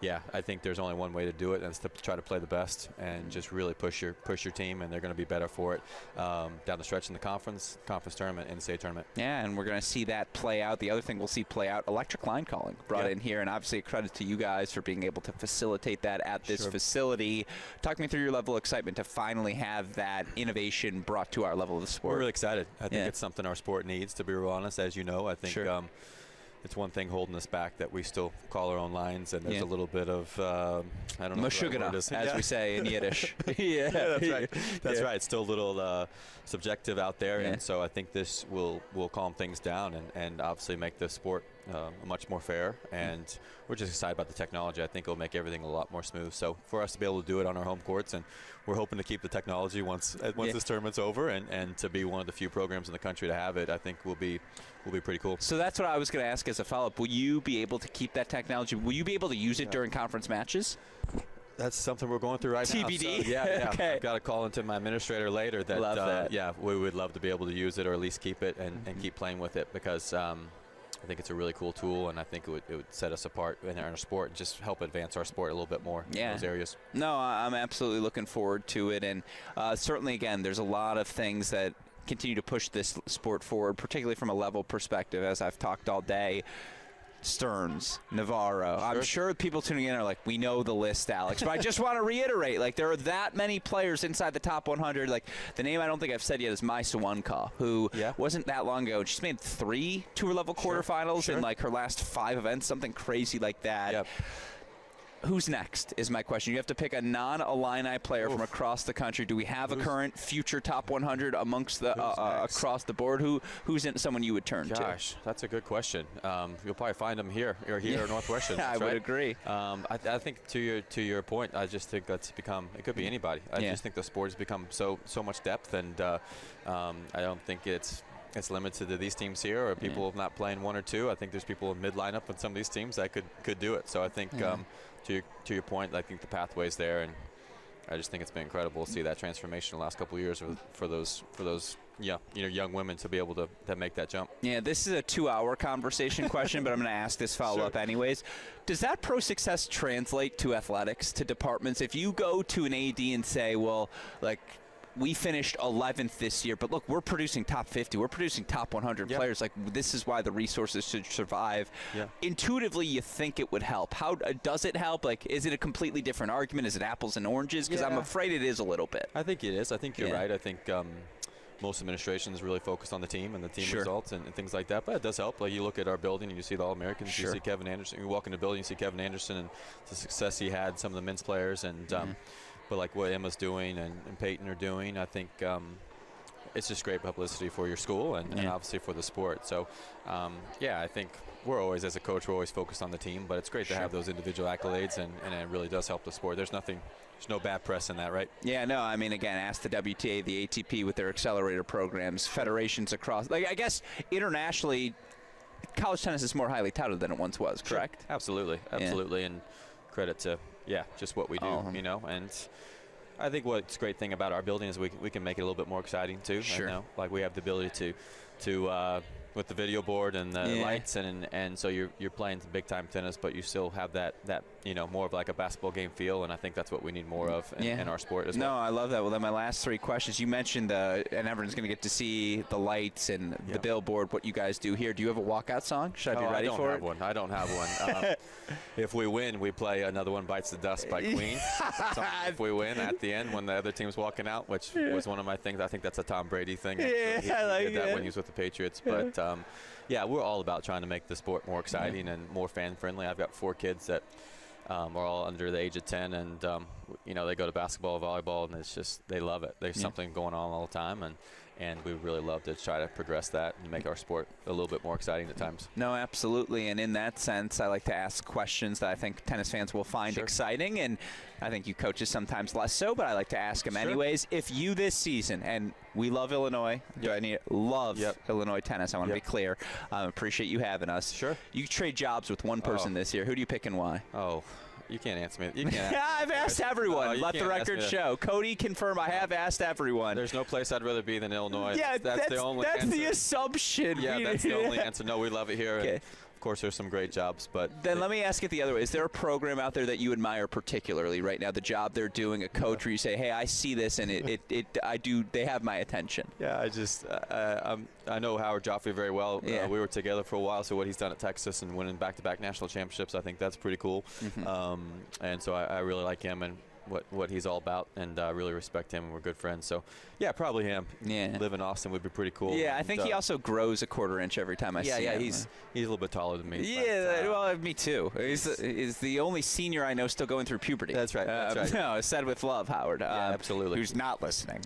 yeah, I think there's only one way to do it, and it's to try to play the best and just really push your team, and they're going to be better for it down the stretch in the conference tournament, NCAA tournament. Yeah, and we're going to see that play out. The other thing we'll see play out, electric line calling brought in here, and obviously a credit to you guys for being able to facilitate that at this facility. Talk me through your level of excitement to finally have that innovation brought to our level of the sport. We're really excited. I think it's something our sport needs, to be real honest. As you know, I think it's one thing holding us back that we still call our own lines, and there's a little bit of I don't know Mashugana, as we say in Yiddish. That's right. That's right. It's still a little subjective out there, and so I think this will calm things down and obviously make the sport much more fair. And we're just excited about the technology. I think it'll make everything a lot more smooth. So for us to be able to do it on our home courts, and we're hoping to keep the technology once this tournament's over, and to be one of the few programs in the country to have it, I think will be pretty cool. So that's what I was going to ask as a follow-up. Will you be able to keep that technology? Will you be able to use it during conference matches? That's something we're going through right now. TBD. So, yeah. Okay. I've got to call into my administrator later. Yeah, we would love to be able to use it, or at least keep it and keep playing with it, because I think it's a really cool tool, and I think it would set us apart in our sport and just help advance our sport a little bit more in those areas. No, I'm absolutely looking forward to it, and certainly, again, there's a lot of things that continue to push this sport forward, particularly from a level perspective, as I've talked all day. Stearns, Navarro. I'm sure people tuning in are like, we know the list, Alex. But I just want to reiterate, there are that many players inside the top 100. The name I don't think I've said yet is Mai Sawanka, who wasn't that long ago. She's made 3 tour-level quarterfinals in her last 5 events, something crazy like that. Yep. Who's next is my question. You have to pick a non-Illini player from across the country. Do we have a current future top 100 amongst the across the board? Who's someone you would turn to? Gosh, that's a good question. You'll probably find them here or Northwestern. I would agree. I think to your point, I just think that's become, it could be anybody. I just think the sport has become so much depth, and I don't think it's it's limited to these teams here, or people not playing 1 or 2. I think there's people in mid lineup on some of these teams that could do it. So I think to your point, I think the pathway's there, and I just think it's been incredible to see that transformation in the last couple of years for those young women to be able to make that jump. Yeah, this is a 2-hour conversation question, but I'm going to ask this follow-up anyways. Does that pro success translate to athletics, to departments? If you go to an AD and say, well, like, we finished 11th this year, but look, we're producing top 50. We're producing top 100 players. Like, this is why the resources should survive. Intuitively, you think it would help. How does it help? Like, is it a completely different argument? Is it apples and oranges? Because I'm afraid it is a little bit. I think it is. I think you're right. I think most administrations really focused on the team and the team results and things like that. But it does help. Like, you look at our building and you see the All-Americans. You see Kevin Anderson. You walk in the building, you see Kevin Anderson and the success he had, some of the men's players, and but like what Emma's doing and Peyton are doing, I think it's just great publicity for your school and obviously for the sport. So, I think we're always, as a coach, we're always focused on the team, but it's great to have those individual accolades, and it really does help the sport. There's no bad press in that, right? Yeah, no, I mean, again, ask the WTA, the ATP with their accelerator programs, federations across. Like, I guess internationally, college tennis is more highly touted than it once was, correct? Absolutely, and credit to just what we do, and I think what's a great thing about our building is we can make it a little bit more exciting too. Like, we have the ability to with the video board and the lights, and so you're playing some big time tennis, but you still have that more of like a basketball game feel, and I think that's what we need more of in our sport as well. No, I love that. Well, then my last 3 questions. You mentioned and everyone's going to get to see the lights and the billboard, what you guys do here. Do you have a walkout song? Should I be ready for it? I don't have one. If we win, we play Another One Bites the Dust by Queen. If we win at the end when the other team's walking out, which was one of my things. I think that's a Tom Brady thing. He did that when he was with the Patriots. But we're all about trying to make the sport more exciting and more fan friendly. I've got 4 kids that are all under the age of 10, and they go to basketball, volleyball, and it's just, they love it. There's something going on all the time, and we really love to try to progress that and make our sport a little bit more exciting at times. No, absolutely. And in that sense, I like to ask questions that I think tennis fans will find exciting, and I think you coaches sometimes less so, but I like to ask them anyways. If you this season, and we love Illinois, Illinois tennis, I want to be clear. Appreciate you having us. Sure. You trade jobs with one person this year. Who do you pick and why? You can't answer me. You can't I've asked everyone. Let the record show. Cody, confirm I have asked everyone. There's no place I'd rather be than Illinois. Yeah, that's the only answer. That's the assumption. Yeah, that's the only answer. No, we love it here. Okay. Of course, there's some great jobs, but then let me ask it the other way. Is there a program out there that you admire particularly right now? The job they're doing, a coach where you say, "Hey, I see this, and they have my attention." Yeah, I know Howard Joffrey very well. We were together for a while, so what he's done at Texas and winning back-to-back national championships, I think that's pretty cool. And so I really like him and what he's all about, and I really respect him, and we're good friends. So, probably him. Live in Austin would be pretty cool. Yeah, I think he also grows a 1/4 inch every time I see him. Yeah, he's a little bit taller than me. Yeah, well, me too. He's the only senior I know still going through puberty. That's right. No, said with love, Howard. Absolutely. Who's not listening?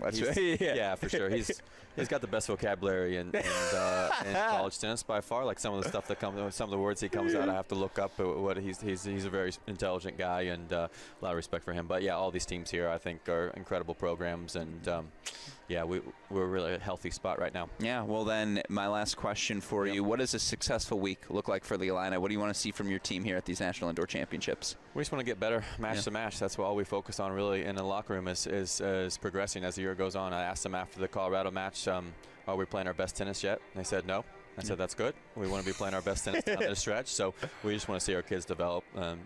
Yeah, for sure. He's got the best vocabulary in college tennis by far. Like, some of the stuff that comes, some of the words he comes out, I have to look up. What he's a very intelligent guy, and a lot of respect for him. But all these teams here, I think, are incredible programs, and we're really a healthy spot right now. Yeah, well then, my last question for you: what does a successful week look like for the Illini? What do you want to see from your team here at these National Indoor Championships? We just want to get better, match to match. That's all we focus on really in the locker room is progressing as the year goes on. I asked them after the Colorado match, are we playing our best tennis yet? And they said no. I said, that's good. We want to be playing our best tennis down the stretch. So we just want to see our kids develop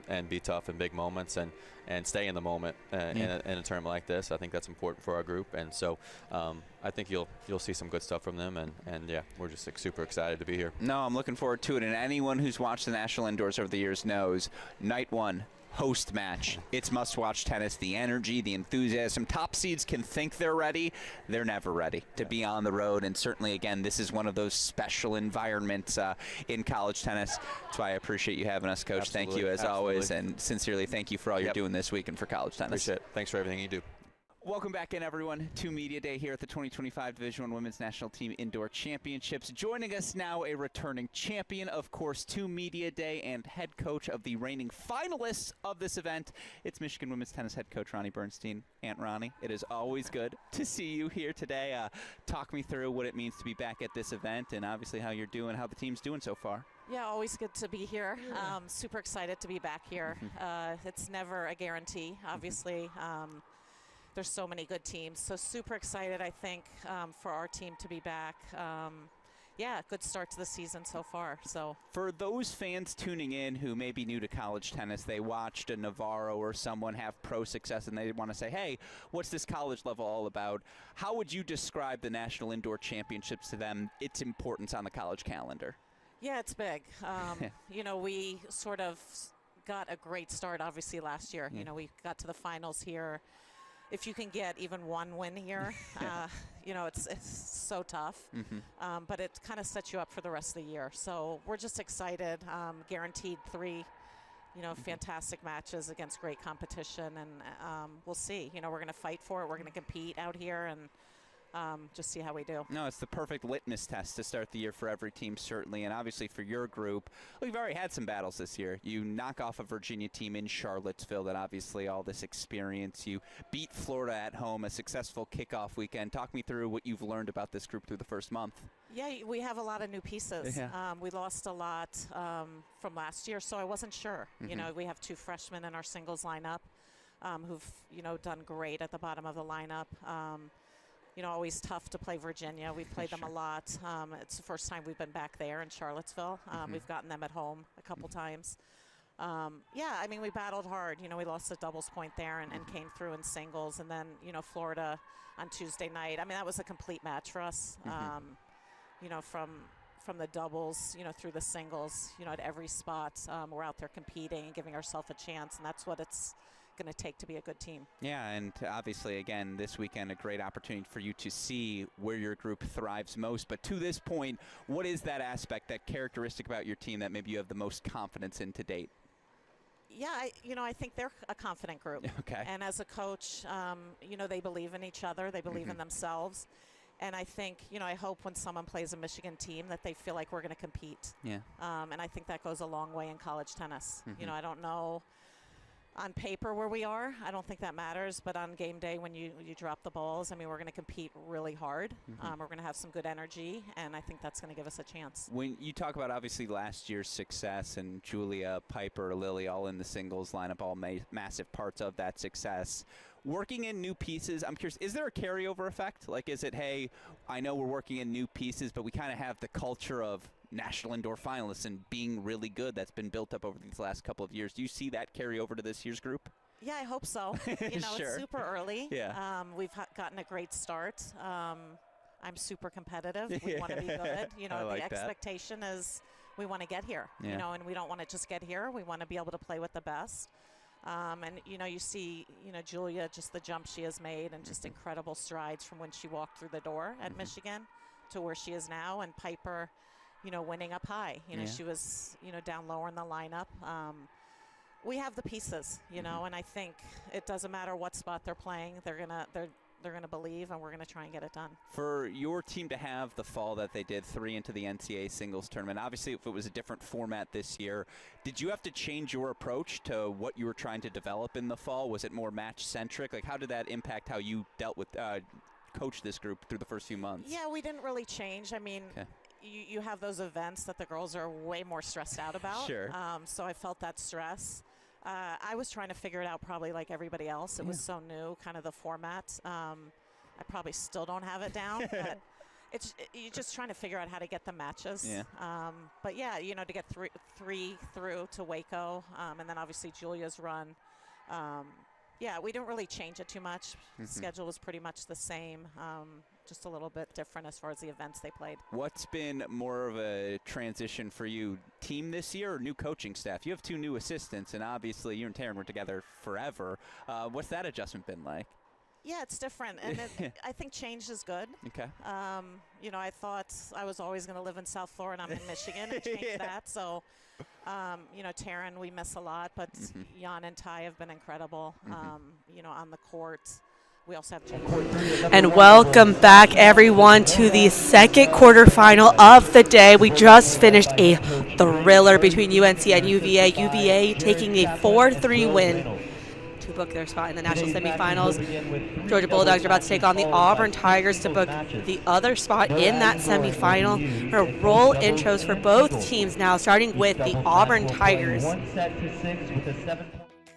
and be tough in big moments and stay in the moment in a tournament like this. I think that's important for our group. And so I think you'll see some good stuff from them. And we're just super excited to be here. No, I'm looking forward to it. And anyone who's watched the National Indoors over the years knows night 1. Host match. It's must-watch tennis. The energy, the enthusiasm. Top seeds can think they're ready. They're never ready to be on the road. And certainly, again, this is one of those special environments in college tennis. That's why I appreciate you having us, Coach. Absolutely. Thank you, as always. And sincerely, thank you for all you're doing this week and for college tennis. Appreciate it. Thanks for everything you do. Welcome back in, everyone, to Media Day here at the 2025 Division I Women's National Team Indoor Championships. Joining us now, a returning champion, of course, to Media Day and head coach of the reigning finalists of this event. It's Michigan women's tennis head coach Ronnie Bernstein. Aunt Ronnie, it is always good to see you here today. Talk me through what it means to be back at this event and obviously how you're doing, how the team's doing so far. Yeah, always good to be here. Super excited to be back here. It's never a guarantee, obviously. There's so many good teams. So super excited, I think, for our team to be back. Yeah, good start to the season so far. So for those fans tuning in who may be new to college tennis, they watched a Navarro or someone have pro success and they want to say, hey, what's this college level all about? How would you describe the National Indoor Championships to them, its importance on the college calendar? yeah, it's big. You know, we sort of got a great start, obviously, last year. You know, we got to the finals here. If you can get even one win here, you know, it's so tough. But it kind of sets you up for the rest of the year. So we're just excited. Guaranteed 3, you know, fantastic matches against great competition. And we'll see. You know, we're going to fight for it. We're going to compete out here and just see how we do. No, it's the perfect litmus test to start the year for every team, certainly, and obviously for your group. We've already had some battles this year. You knock off a Virginia team in Charlottesville that obviously all this experience. You beat Florida at home, a successful kickoff weekend. Talk me through what you've learned about this group through the first month. Yeah, we have a lot of new pieces. We lost a lot from last year, so I wasn't sure. You know, we have 2 freshmen in our singles lineup who've, you know, done great at the bottom of the lineup. You know, always tough to play Virginia. We've played them a lot. It's the first time we've been back there in Charlottesville. We've gotten them at home a couple times. Yeah, I mean, we battled hard. You know, we lost a doubles point there and came through in singles. And then, you know, Florida on Tuesday night. I mean, that was a complete match for us. You know, from the doubles, you know, through the singles, you know, at every spot, we're out there competing and giving ourselves a chance. And that's what it's going to take to be a good team. Yeah, and obviously, again, this weekend, a great opportunity for you to see where your group thrives most. But to this point, what is that aspect, that characteristic about your team that maybe you have the most confidence in to date? Yeah, you know, I think they're a confident group. Okay. And as a coach, you know, they believe in each other. They believe in themselves. And I think, you know, I hope when someone plays a Michigan team that they feel like we're going to compete. Yeah. And I think that goes a long way in college tennis. You know, I don't know on paper where we are. I don't think that matters. But on game day when you drop the balls, I mean, we're going to compete really hard. We're going to have some good energy, and I think that's going to give us a chance. When you talk about, obviously, last year's success and Julia, Piper, Lily all in the singles lineup, all massive parts of that success, working in new pieces, I'm curious, is there a carryover effect? Like, is it, hey, I know we're working in new pieces, but we kind of have the culture of national indoor finalists and being really good that's been built up over these last couple of years. Do you see that carry over to this year's group? Yeah, I hope so. You know, Sure. It's super early. Yeah. We've gotten a great start. I'm super competitive. We want to be good. You know, like the that. expectation is we want to get here. Yeah. You know, and we don't want to just get here. We want to be able to play with the best. And, you know, you see, you know, Julia, just the jump she has made and just incredible strides from when she walked through the door at Michigan to where she is now. And Piper, you know, winning up high. You know, she was, you know, down lower in the lineup. We have the pieces, you know, and I think it doesn't matter what spot they're playing. They're gonna believe, and we're gonna try and get it done. For your team to have the fall that they did, 3 into the NCAA singles tournament, obviously if it was a different format this year, did you have to change your approach to what you were trying to develop in the fall? Was it more match-centric? Like, how did that impact how you dealt with, coach this group through the first few months? Yeah, we didn't really change. I mean, you have those events that the girls are way more stressed out about. Sure. So I felt that stress. I was trying to figure it out probably like everybody else. It was so new, kind of the format. I probably still don't have it down, but you're just trying to figure out how to get the matches. Yeah. But yeah, you know, to get three through to Waco, and then obviously Julia's run. Yeah, we didn't really change it too much. Schedule was pretty much the same, just a little bit different as far as the events they played. What's been more of a transition for you, team this year or new coaching staff? You have 2 new assistants, and obviously you and Taryn were together forever. What's that adjustment been like? Yeah, it's different, and I think change is good. Okay. You know, I thought I was always going to live in South Florida. I'm in Michigan, and changed that. So, you know, Taryn, we miss a lot, but Jan and Ty have been incredible. You know, on the court, We also have And welcome back, everyone, to the second quarterfinal of the day. We just finished a thriller between UNC and UVA. UVA taking a 4-3 win to book their spot in the national semifinals. Georgia Bulldogs are about to take on the Auburn Tigers to book the other spot in that semifinal. We're going to roll intros for both teams now, starting with the Auburn Tigers.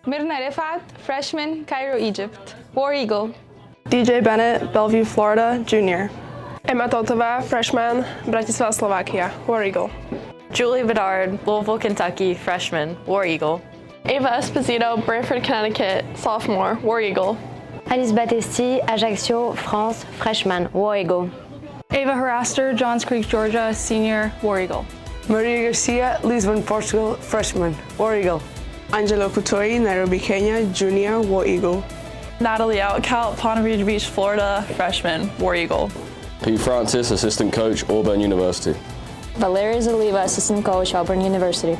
Mirna Refat, freshman, Cairo, Egypt, War Eagle. DJ Bennett, Bellevue, Florida, junior. Emma Totova, freshman, Bratislava, Slovakia, War Eagle. Julie Bedard, Louisville, Kentucky, freshman, War Eagle. Ava Esposito, Brantford, Connecticut, sophomore, War Eagle. Alice Battesti, Ajaccio, France, freshman, War Eagle. Ava Haraster, Johns Creek, Georgia, senior, War Eagle. Maria Garcia, Lisbon, Portugal, freshman, War Eagle. Angelo Kutori, Nairobi, Kenya, junior, War Eagle. Natalie Outcalt, Palm Beach, Florida, freshman, War Eagle. P. Francis, assistant coach, Auburn University. Valeria Zaliva, assistant coach, Auburn University.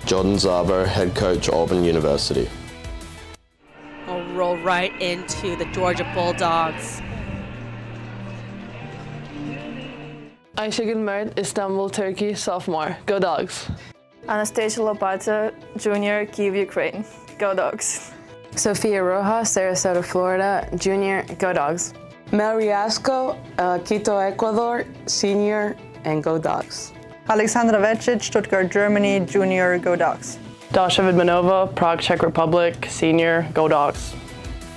Jordan Zabo, head coach, Auburn University. We'll roll right into the Georgia Bulldogs. Ayşegül Mert, Istanbul, Turkey, sophomore, Go Dogs. Anastasia Lopata, junior, Kyiv, Ukraine. Go Dogs. Sofia Rojas, Sarasota, Florida, junior, Go Dogs. Mel Riasco, Quito, Ecuador, senior, and Go Dogs. Alexandra Vecic, Stuttgart, Germany, junior, Go Dogs. Dasha Vidmanova, Prague, Czech Republic, senior, Go Dogs.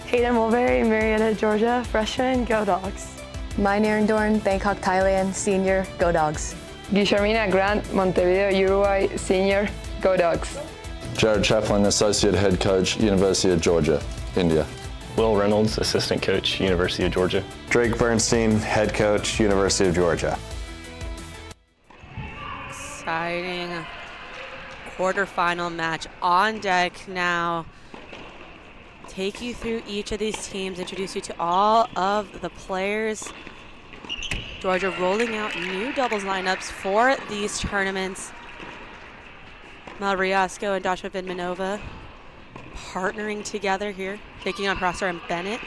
Hayden Mulberry, Marietta, Georgia, freshman, Go Dogs. Mine Aaron Dorn, Bangkok, Thailand, senior, Go Dogs. Guillermina Grant, Montevideo, Uruguay, senior, Go Dogs. Jared Chaplin, associate head coach, University of Georgia, India. Will Reynolds, assistant coach, University of Georgia. Drake Bernstein, head coach, University of Georgia. Exciting quarterfinal match on deck now. Take you through each of these teams, introduce you to all of the players. Georgia rolling out new doubles lineups for these tournaments. Mel Riasco and Dasha Vidmanova partnering together here, taking on Prosser and Bennett.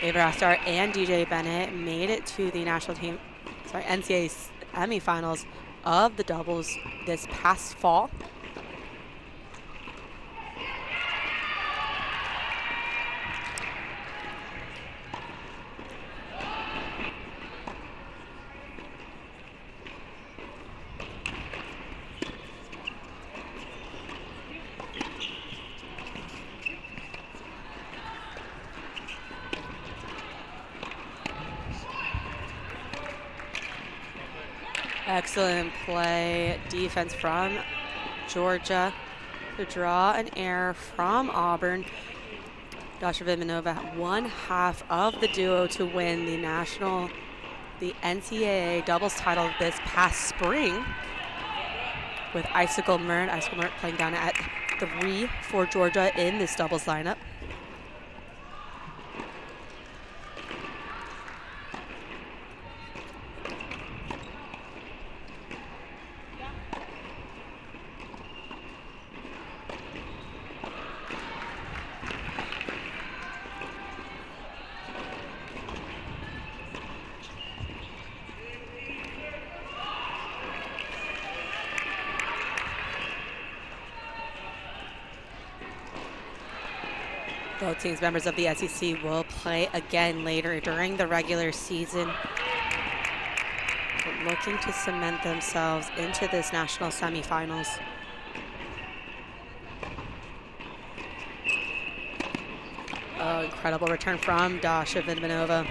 Ava Rastar and DJ Bennett made it to the NCAA semifinals of the doubles this past fall. Excellent play, defense from Georgia to draw an error from Auburn. Dasha Vidmanova, one half of the duo to win the NCAA doubles title this past spring with Icicle Mert. Icicle Mert playing down at 3 for Georgia in this doubles lineup. Both teams members of the SEC will play again later during the regular season. But looking to cement themselves into this national semifinals. Oh, incredible return from Dasha Vidmanova.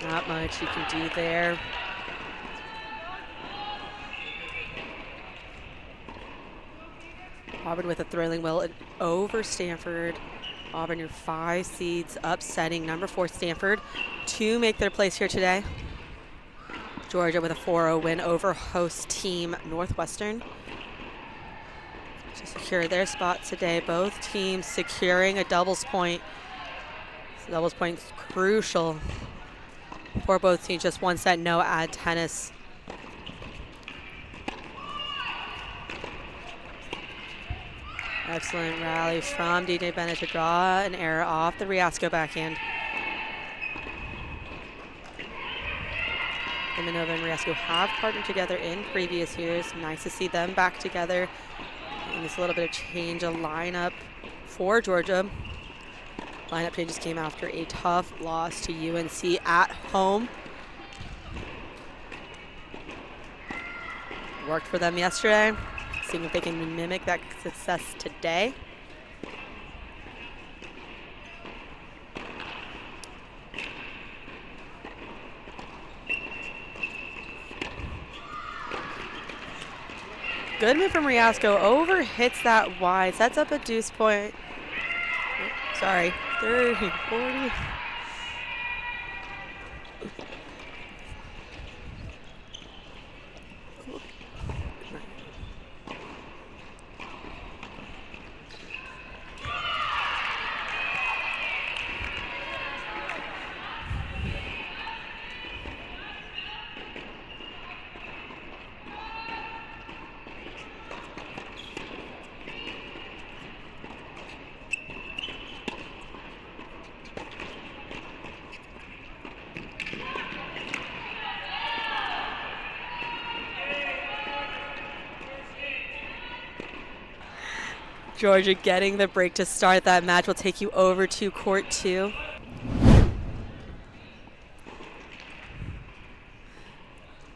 Not much you can do there. Auburn with a thrilling win over Stanford. Auburn, your 5 seeds, upsetting number 4 Stanford to make their place here today. Georgia with a 4-0 win over host team Northwestern to secure their spot today. Both teams securing a doubles point. So doubles point is crucial for both teams. Just one set, no ad tennis. Excellent rally from DJ Bennett to draw an error off the Riasco backhand. Imanova and Riasco have partnered together in previous years. Nice to see them back together. And there's a little bit of change of lineup for Georgia. Lineup changes came after a tough loss to UNC at home. Worked for them yesterday. Seeing if they can mimic that success today. Good move from Riasco. Over hits that wide. Sets up a deuce point. Sorry. 30, 40. Georgia getting the break to start that match will take you over to court 2.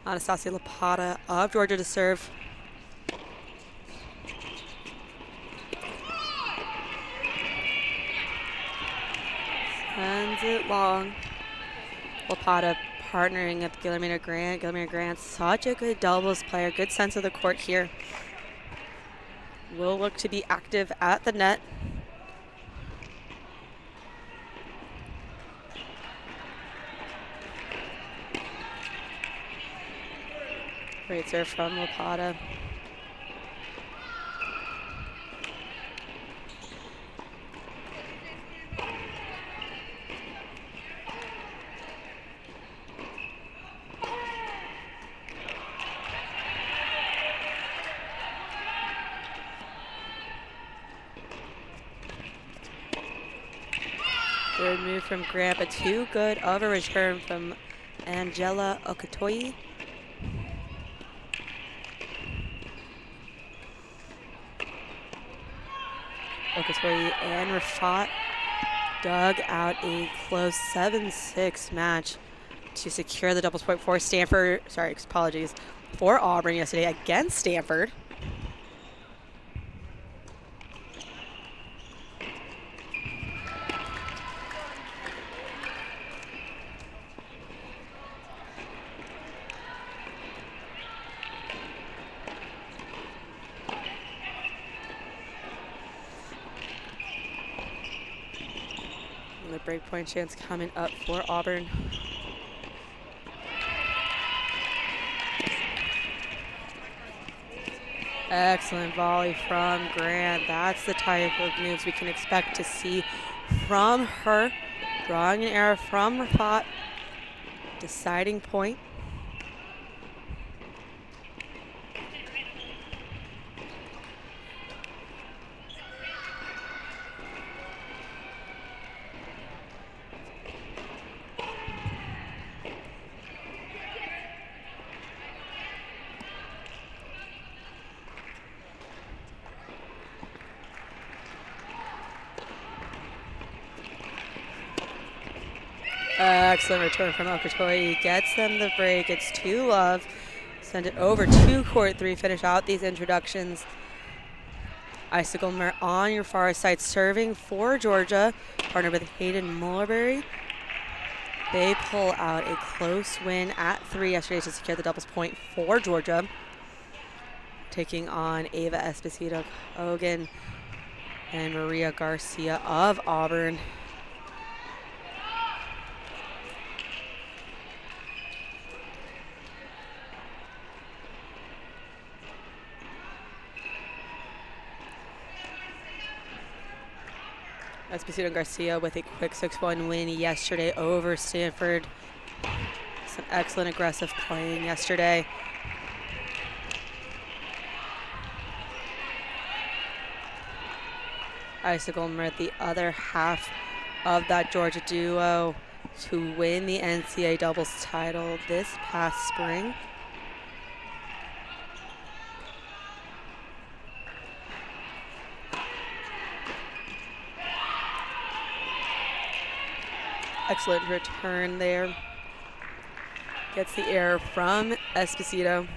Anastasia Lapata of Georgia to serve. Sends it long. Lapata partnering with Guillermina Grant. Guillermina Grant, such a good doubles player. Good sense of the court here. Will look to be active at the net. Great serve from Lapata. Good move from Grant, but too good of a return from Angela Okatoyi. Okatoyi and Rafat dug out a close 7-6 match to secure the doubles point for Stanford. Sorry, apologies, for Auburn yesterday against Stanford. Breakpoint chance coming up for Auburn. Excellent volley from Grant. That's the type of moves we can expect to see from her. Drawing an error from Rafat. Deciding point. Excellent return from Okatoyi. Gets them the break. It's 2-love. Send it over to court 3. Finish out these introductions. Icicle Mer on your far side serving for Georgia. Partnered with Hayden Mullerberry. They pull out a close win at 3 yesterday to secure the doubles point for Georgia. Taking on Ava Esposito Hogan and Maria Garcia of Auburn. Esposito Garcia with a quick 6-1 win yesterday over Stanford. Some excellent aggressive playing yesterday. Icicle Mert, the other half of that Georgia duo to win the NCAA doubles title this past spring. Excellent return there. Gets the error from Esposito.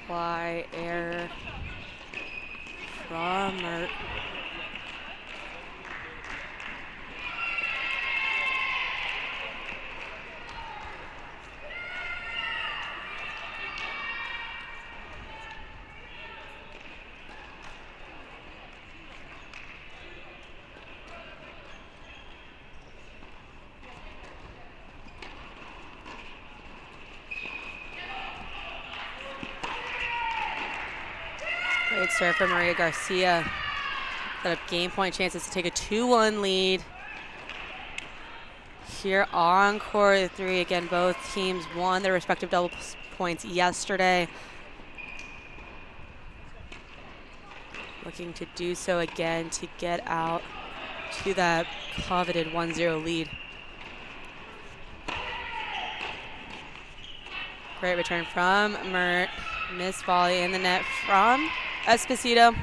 Fly error from Mert. Great serve for Maria Garcia. Set up game point chances to take a 2-1 lead. Here on court 3, again, both teams won their respective double points yesterday. Looking to do so again to get out to that coveted 1-0 lead. Great return from Mert. Missed volley in the net from Esposito.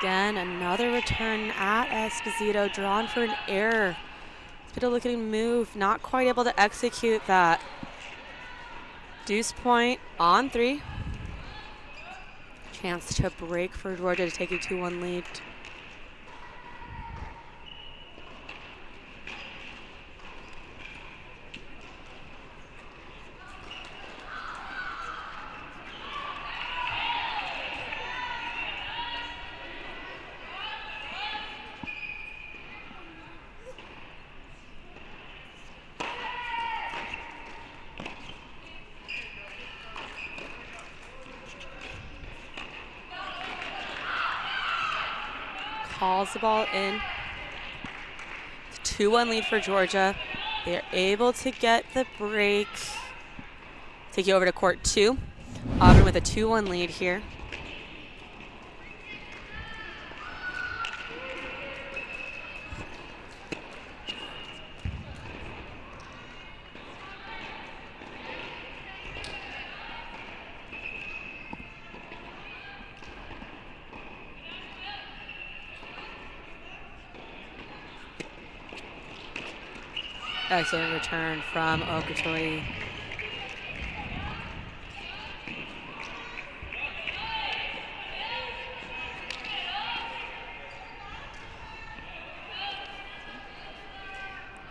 Again, another return at Esposito, drawn for an error. Esposito looking to move, not quite able to execute that. Deuce point on 3. Chance to break for Georgia to take a 2-1 lead. Calls the ball in. It's a 2-1 lead for Georgia. They're able to get the break. Take you over to court 2. Auburn with a 2-1 lead here. Excellent return from Okotoye.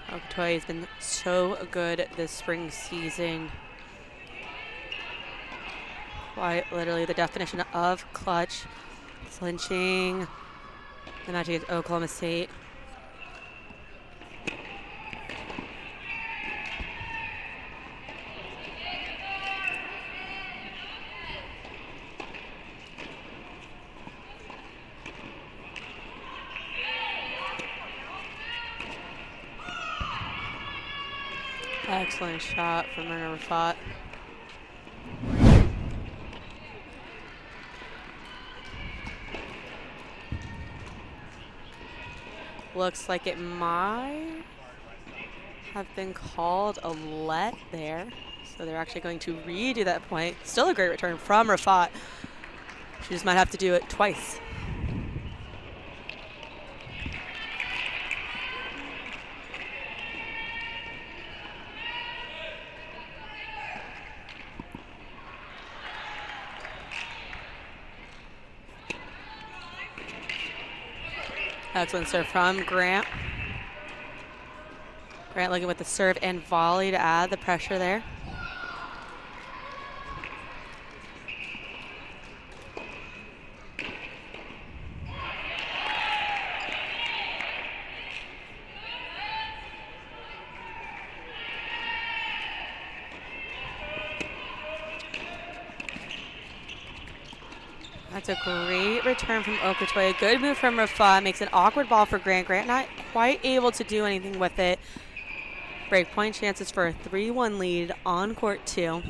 Okotoye has been so good this spring season. Quite literally the definition of clutch. Clinching the match against Oklahoma State. Excellent shot from Myrna Rafat. Looks like it might have been called a let there. So they're actually going to redo that point. Still a great return from Rafat. She just might have to do it twice. Excellent serve from Grant. Grant looking with the serve and volley to add the pressure there. That's a great return from Okotoye. Good move from Rafa. Makes an awkward ball for Grant. Grant not quite able to do anything with it. Break point chances for a 3-1 lead on court 2.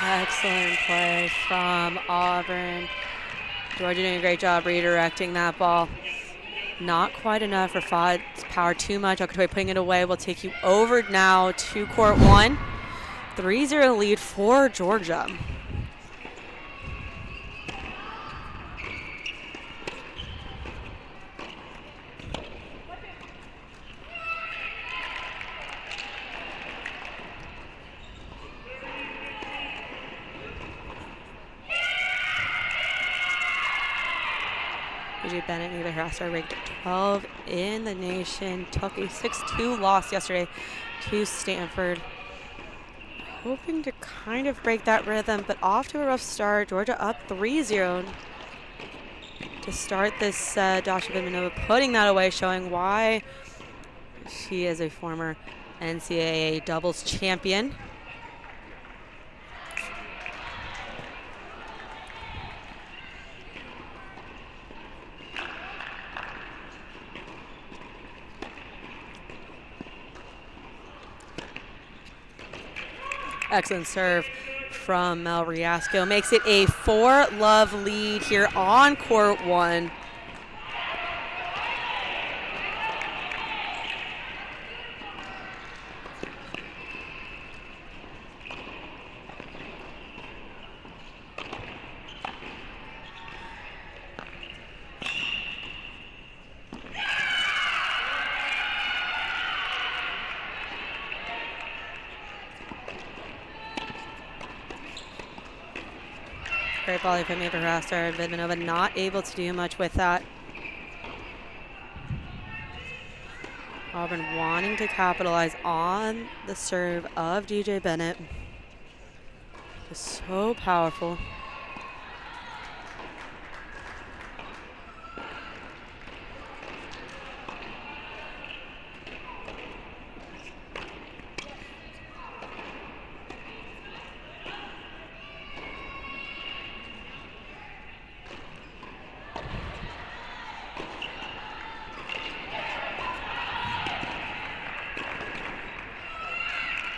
Excellent play from Auburn. Georgia doing a great job redirecting that ball. Not quite enough. Rafad's power too much. Okotoye putting it away. Will take you over now to court 1. 3-0 lead for Georgia. DJ Bennett, neither harasser, ranked 12 in the nation. Took a 6-2 loss yesterday to Stanford. Hoping to kind of break that rhythm, but off to a rough start. Georgia up 3-0 to start this set. Dasha Vidmanova putting that away, showing why she is a former NCAA doubles champion. Excellent serve from Mel Riasco. Makes it a 4-love lead here on court 1. Great volley from Ava Harasser. Vidmanova not able to do much with that. Auburn wanting to capitalize on the serve of DJ Bennett. Just so powerful.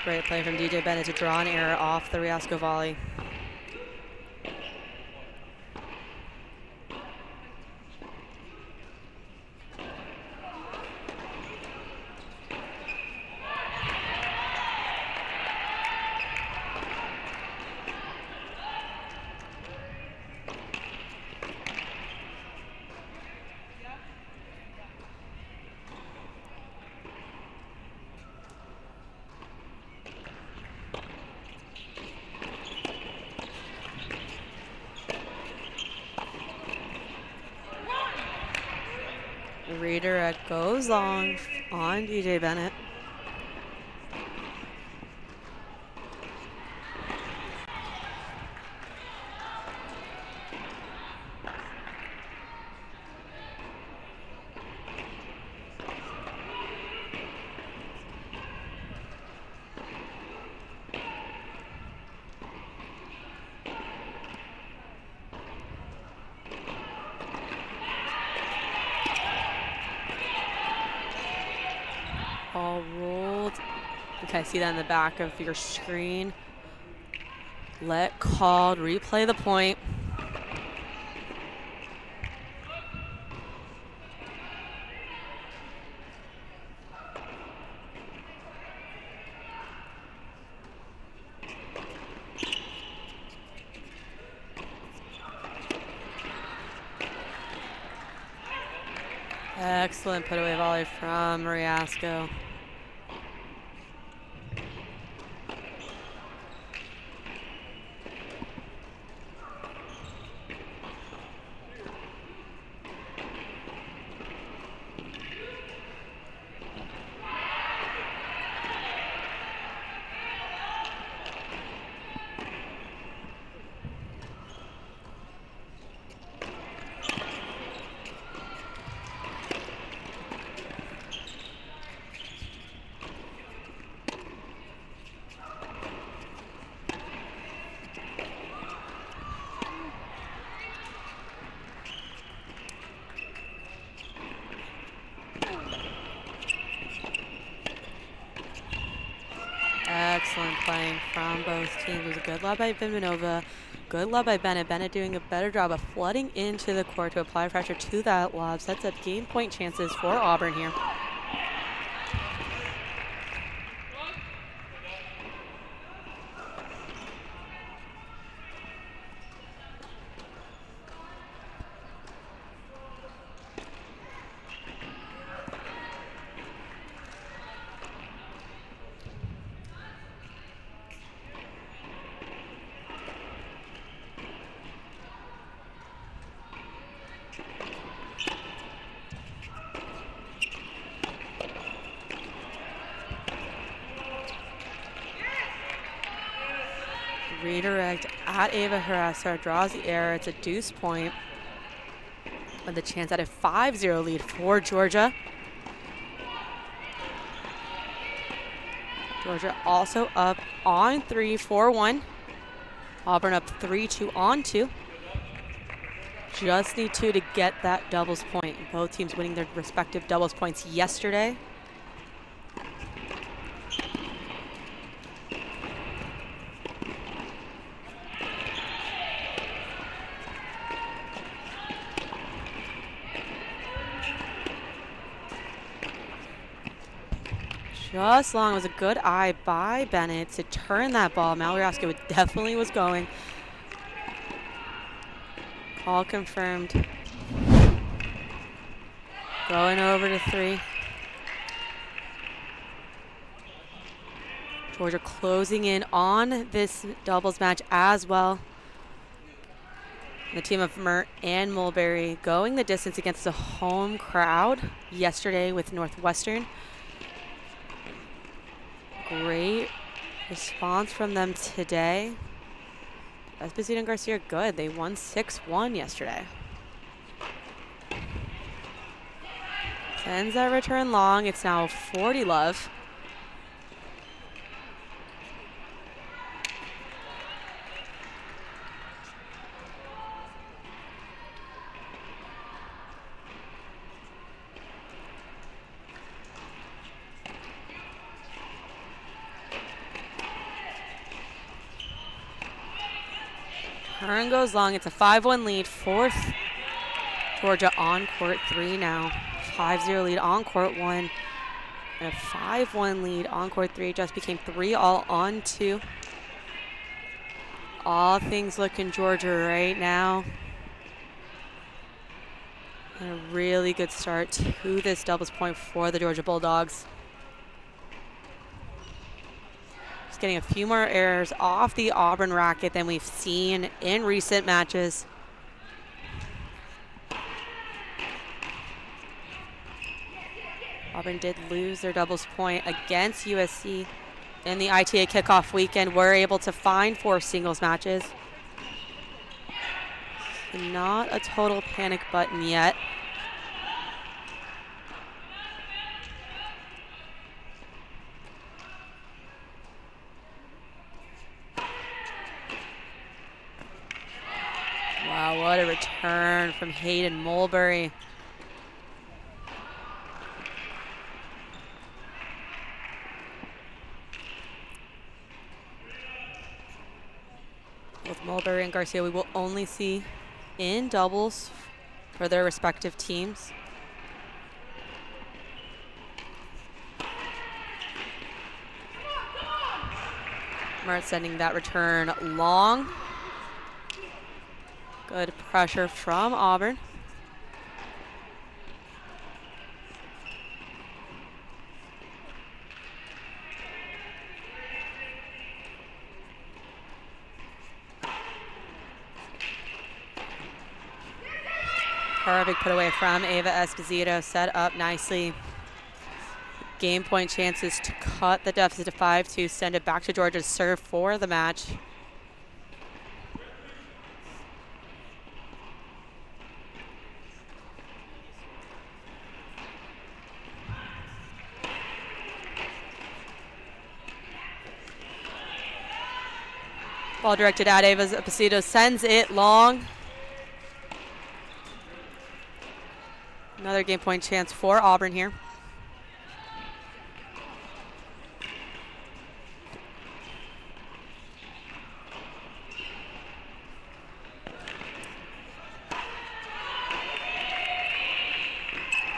Great play from DJ Bennett to draw an error off the Riasco volley. Redirect goes long on DJ Bennett. call ruled. You can see that in the back of your screen. Let called, replay the point. Excellent put away volley from Mariasco. Excellent playing from both teams. It was a good lob by Vimanova, good lob by Bennett. Bennett doing a better job of flooding into the court to apply pressure to that lob. Sets up game point chances for Auburn here. Redirect at Ava Harasser, draws the error. It's a deuce point with a chance at a 5-0 lead for Georgia. Georgia also up on 3, 4-1. Auburn up 3-2 on 2. Just need 2 to get that doubles point. Both teams winning their respective doubles points yesterday. Just long. It was a good eye by Bennett to turn that ball. Malaraska definitely was going. Call confirmed. Going over to 3. Georgia closing in on this doubles match as well. The team of Mert and Mulberry going the distance against the home crowd yesterday with Northwestern. Great response from them today. Esposito and Garcia good. They won 6-1 yesterday. Sends that return long. It's now 40 love. Turn goes long. It's a 5-1 lead. Fourth Georgia on court 3 now. 5-0 lead on court 1. And a 5-1 lead on court 3. Just became 3 all on 2. All things looking Georgia right now. And a really good start to this doubles point for the Georgia Bulldogs. Getting a few more errors off the Auburn racket than we've seen in recent matches. Auburn did lose their doubles point against USC in the ITA kickoff weekend. Were able to find 4 singles matches. Not a total panic button yet. Wow, what a return from Hayden Mulberry. Both Mulberry and Garcia we will only see in doubles for their respective teams. Mert sending that return long. Good pressure from Auburn. Perfect put away from Ava Esposito, set up nicely. Game point chances to cut the deficit to 5-2, send it back to Georgia to serve for the match. Ball directed at Ava Esposito, sends it long. Another game point chance for Auburn here.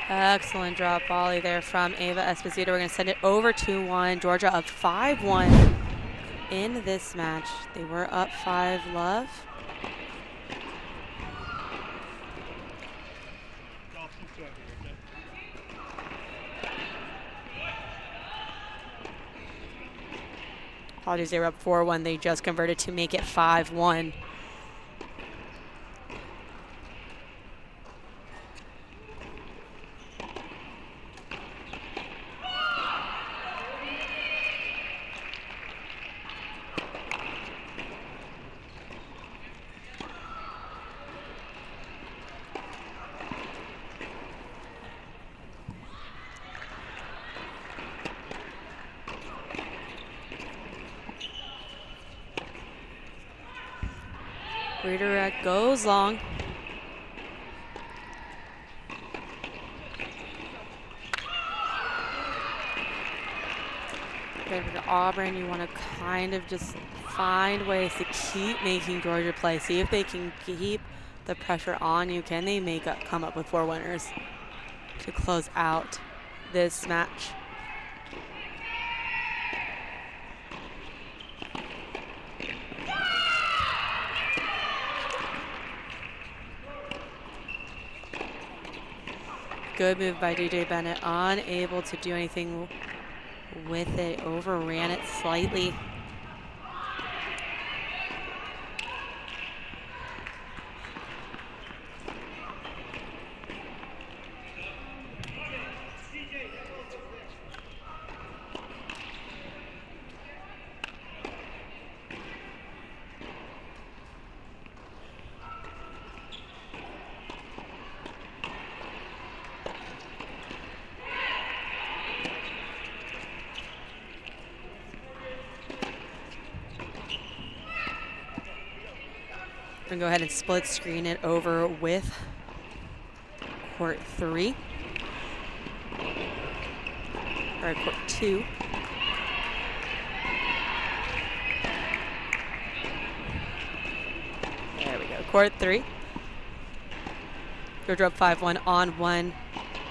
Excellent drop volley there from Ava Esposito. We're going to send it over 2-1. Georgia up 5-1 in this match. They were up 5-love. Apologies, they were up 4-1. They just converted to make it 5-1. Redirect goes long. Good for Auburn. You want to kind of just find ways to keep making Georgia play. See if they can keep the pressure on you. Can they come up with 4 winners to close out this match? Good move by DJ Bennett, unable to do anything with it, overran it slightly. We're gonna go ahead and split screen it over with court 3. Or court 2. There we go, court 3. Georgia up 5-1 on 1,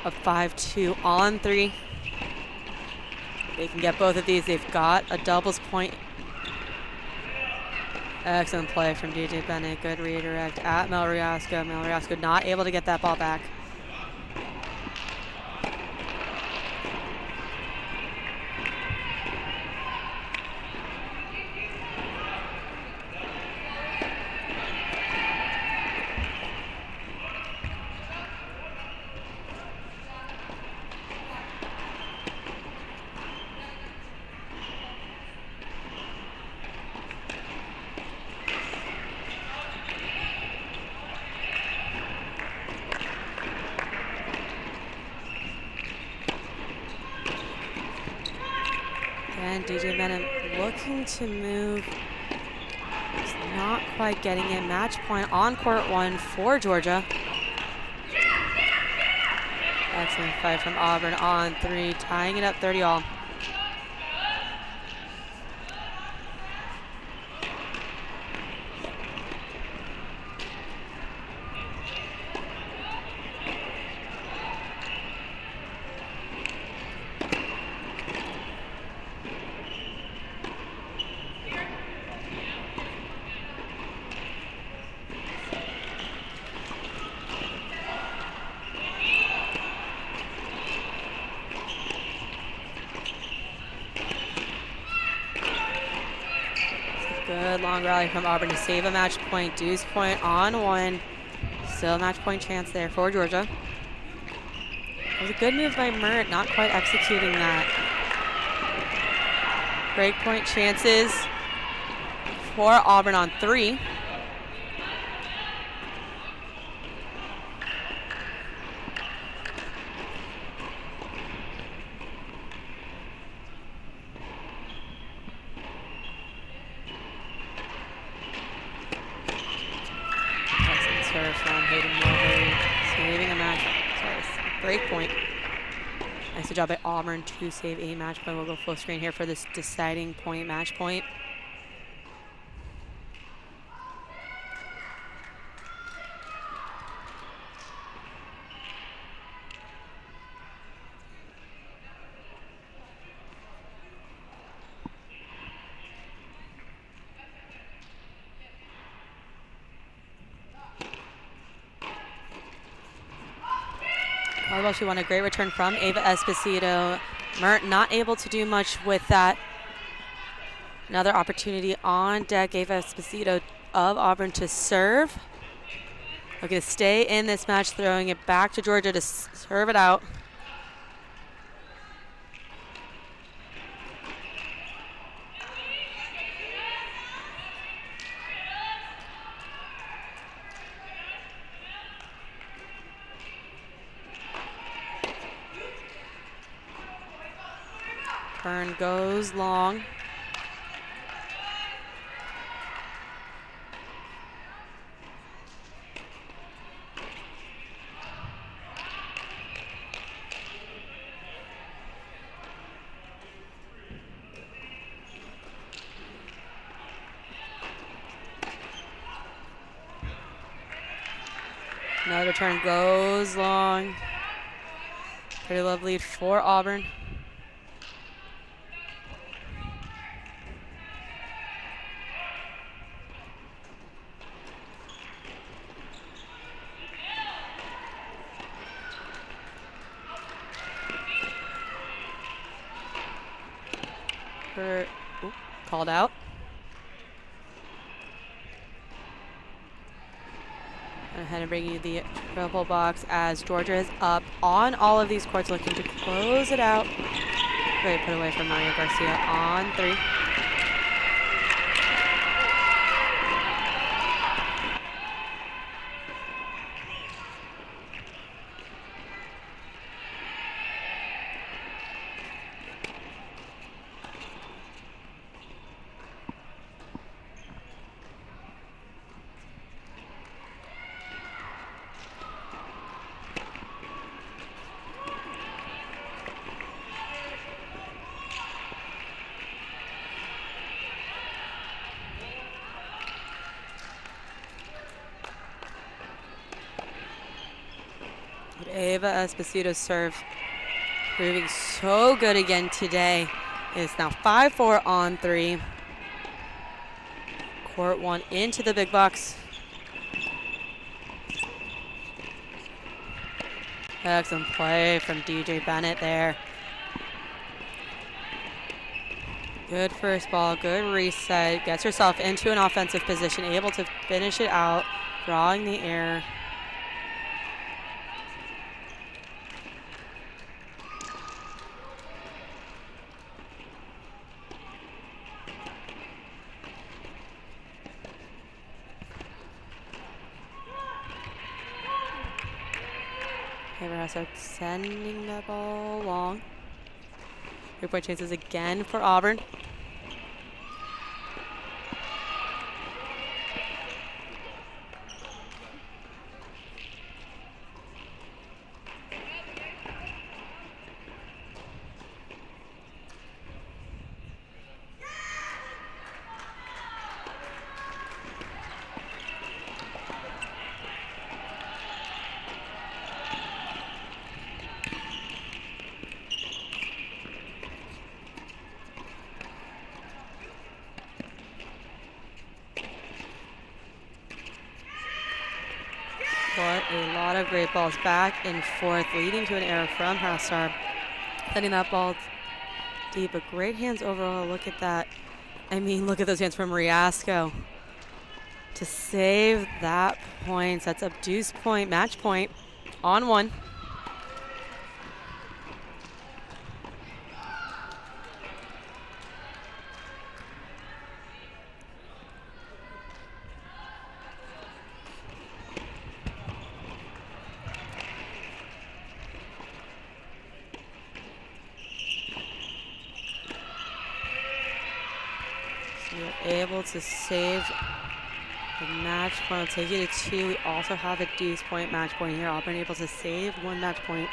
up 5-2 on 3. They can get both of these. They've got a doubles point. Excellent play from DJ Bennett. Good redirect at Mel Riasco. Mel Riasco not able to get that ball back. And DJ Bennett looking to move. It's not quite getting it. Match point on court 1 for Georgia. Excellent fight from Auburn on 3, tying it up 30-all. Good long rally from Auburn to save a match point. Deuce point on one. Still a match point chance there for Georgia. It was a good move by Mert, not quite executing that. Break point chances for Auburn on 3. Break point. Nice job by Auburn to save a match point. We'll go full screen here for this deciding point, match point. She won a great return from Ava Esposito. Mert not able to do much with that. Another opportunity on deck. Ava Esposito of Auburn to serve. Looking to stay in this match, throwing it back to Georgia to serve it out. Turn goes long. Another turn goes long. Pretty love lead for Auburn. Called out. Go ahead and bring you the triple box as Georgia is up on all of these courts, looking to close it out. Great put away from Maria Garcia on 3. Ava Esposito's serve proving so good again today. It's now 5-4 on 3. Court 1 into the big box. Excellent play from DJ Bennett there. Good first ball, good reset. Gets herself into an offensive position, able to finish it out, drawing the air. So sending that ball long. 3-point chances again for Auburn. But a lot of great balls back and forth, leading to an error from Hassar. Setting that ball deep, but great hands overall. Look at that I mean, look at those hands from Riasco. To save that point, sets up deuce point, match point on 1. Able to save the match point. We'll take it to 2. We also have a deuce point match point here. Auburn able to save 1 match point.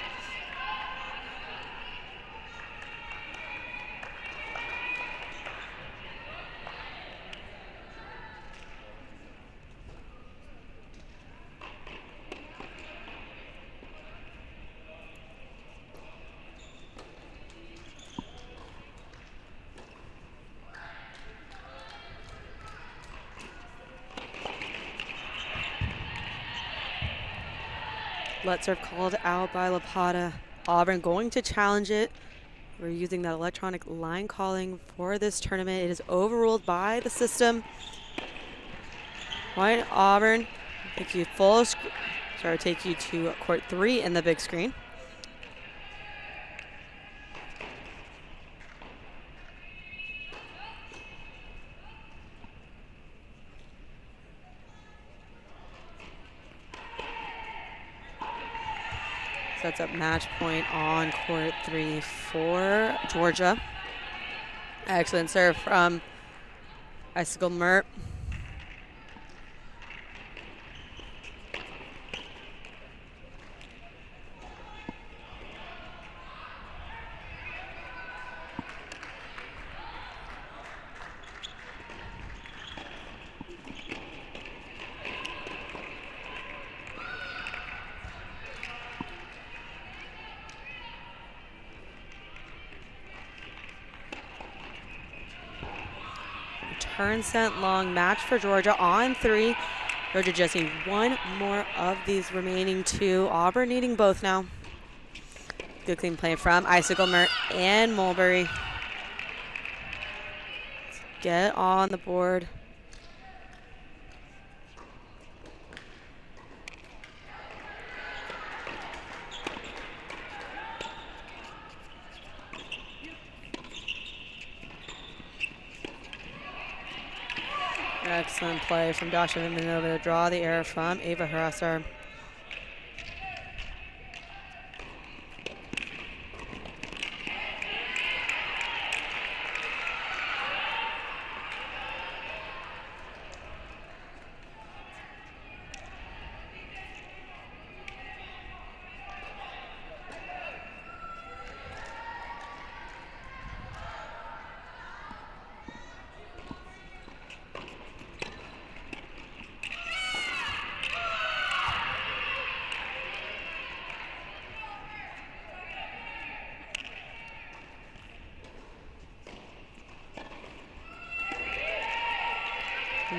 Let serve called out by Lapata. Auburn going to challenge it. We're using that electronic line calling for this tournament. It is overruled by the system. Point Auburn. Take you take you to court 3 in the big screen. Sets up match point on court 3 for Georgia. Excellent serve from Icicle Mert. Turn sent long match for Georgia on 3. Georgia just need 1 more of these remaining 2. Auburn needing both now. Good clean play from Icicle Mert and Mulberry. Let's get on the board. Excellent play from Dasha Vimanova to draw the error from Ava Harasar.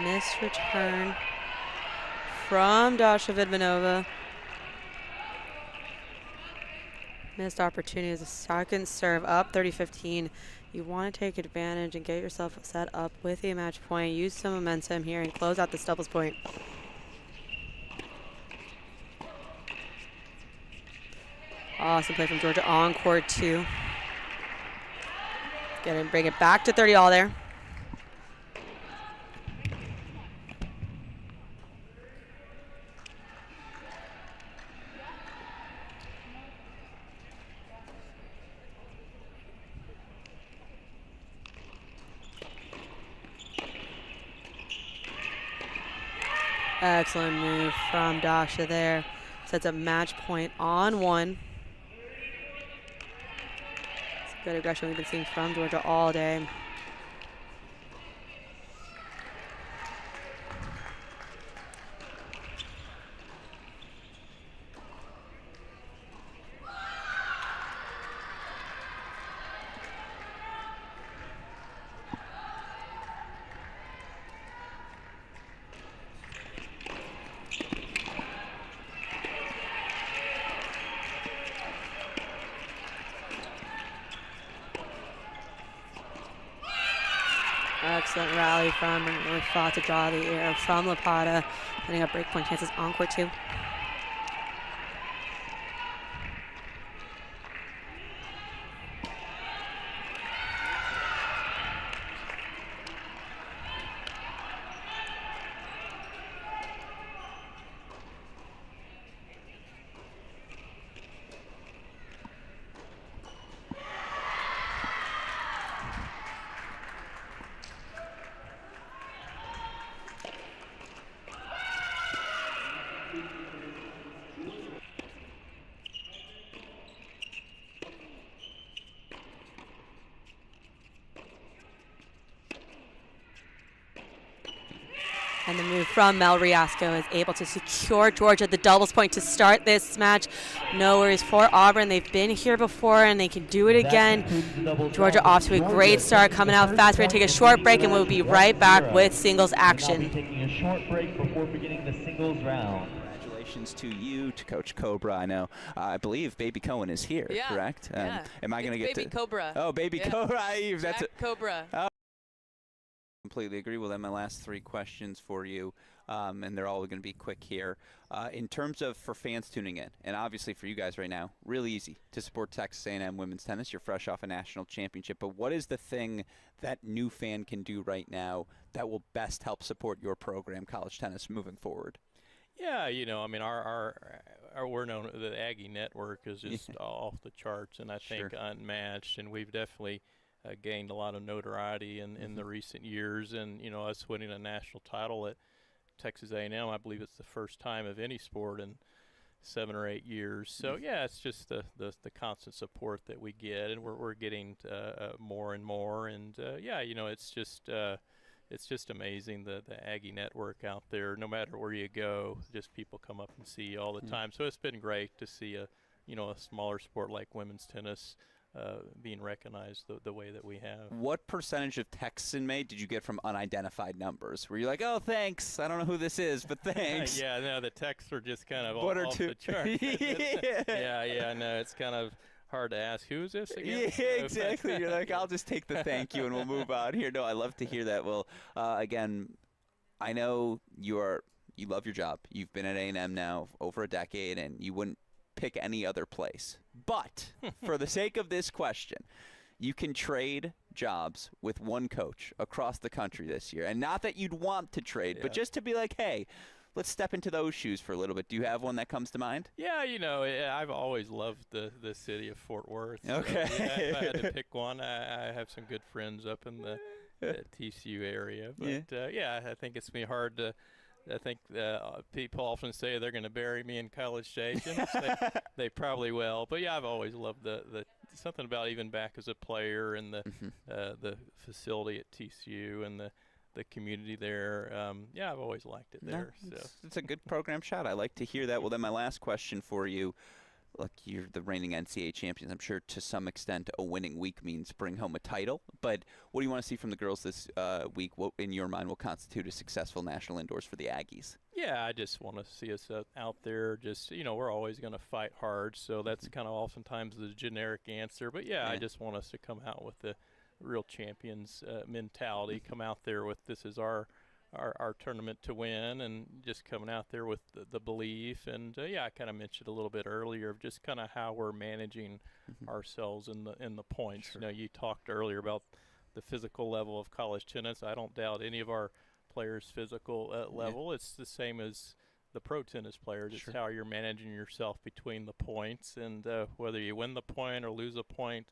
Missed return from Dasha Vidmanova. Missed opportunity as a second serve up 30-15. You want to take advantage and get yourself set up with a match point. Use some momentum here and close out this doubles point. Awesome play from Georgia on court 2. Get it, bring it back to 30 all there. Excellent move from Dasha there. Sets up match point on 1. It's good aggression we've been seeing from Georgia all day. Excellent rally from and really fought to draw the air from Lapata, setting up breakpoint chances on court 2. And the move from Mel Riasco is able to secure Georgia the doubles point to start this match. No worries for Auburn. They've been here before and they can do it again. Georgia off to a great start, coming out fast. We're going to take a short break and we'll be right back with singles action. Taking a short break before beginning the singles round. Congratulations to you, to Coach Cobra. I know, I believe Baby Cohen is here, Yeah, correct? yeah. Am I going to get Baby to? Cobra. Oh, Baby Yeah. Cobra. That's Jack Cobra. Oh. Completely agree. Well, then my last 3 questions for you, and they're all going to be quick here. In terms of for fans tuning in, and obviously for you guys right now, really easy to support Texas A&M women's tennis. You're fresh off a national championship. But what is the thing that new fan can do right now that will best help support your program, college tennis, moving forward? Yeah, you know, I mean, our we're known, the Aggie Network is just off the charts, and I think unmatched, and we've definitely gained a lot of notoriety in the recent years, and you know, us winning a national title at Texas A&M, I believe it's the first time of any sport in 7 or 8 years. So yeah, it's just the constant support that we get, and we're getting more and more, and yeah, you know, it's just amazing the Aggie Network out there. No matter where you go, just people come up and see you all the time. So it's been great to see a smaller sport like women's tennis being recognized the way that we have. What percentage of texts in May did you get from unidentified numbers? Where you're like, oh, thanks, I don't know who this is, but thanks. Yeah, no, the texts are just kind of One or off two. the chart. yeah, no, it's kind of hard to ask, who's this again? Yeah, exactly. You're like, I'll just take the thank you and we'll move on here. No, I love to hear that. Well, again, I know you love your job. You've been at A&M now over a decade, and you wouldn't pick any other place. But for the sake of this question, you can trade jobs with one coach across the country this year. And not that you'd want to trade, but just to be like, hey, let's step into those shoes for a little bit. Do you have one that comes to mind? Yeah, you know, I've always loved the city of Fort Worth. Okay. So, yeah, if I had to pick one, I have some good friends up in the TCU area. But, yeah, I think it's me hard to – I think people often say they're going to bury me in College Station. They probably will. But, yeah, I've always loved the something about even back as a player and the facility at TCU and the community there. Yeah, I've always liked it there. No, it's a good program shot. I like to hear that. Well, then my last question for you. Look, you're the reigning NCAA champions. I'm sure to some extent a winning week means bring home a title. But what do you want to see from the girls this week? What, in your mind, will constitute a successful national indoors for the Aggies? Yeah, I just want to see us out there. Just, you know, we're always going to fight hard. So that's kind of oftentimes the generic answer. But, yeah, I just want us to come out with the real champions mentality, come out there with this is our tournament to win, and just coming out there with the belief. And yeah, I kind of mentioned a little bit earlier of just kind of how we're managing ourselves in the points. You know, you talked earlier about the physical level of college tennis. I don't doubt any of our players' physical level. It's the same as the pro tennis players. It's how you're managing yourself between the points, and whether you win the point or lose a point,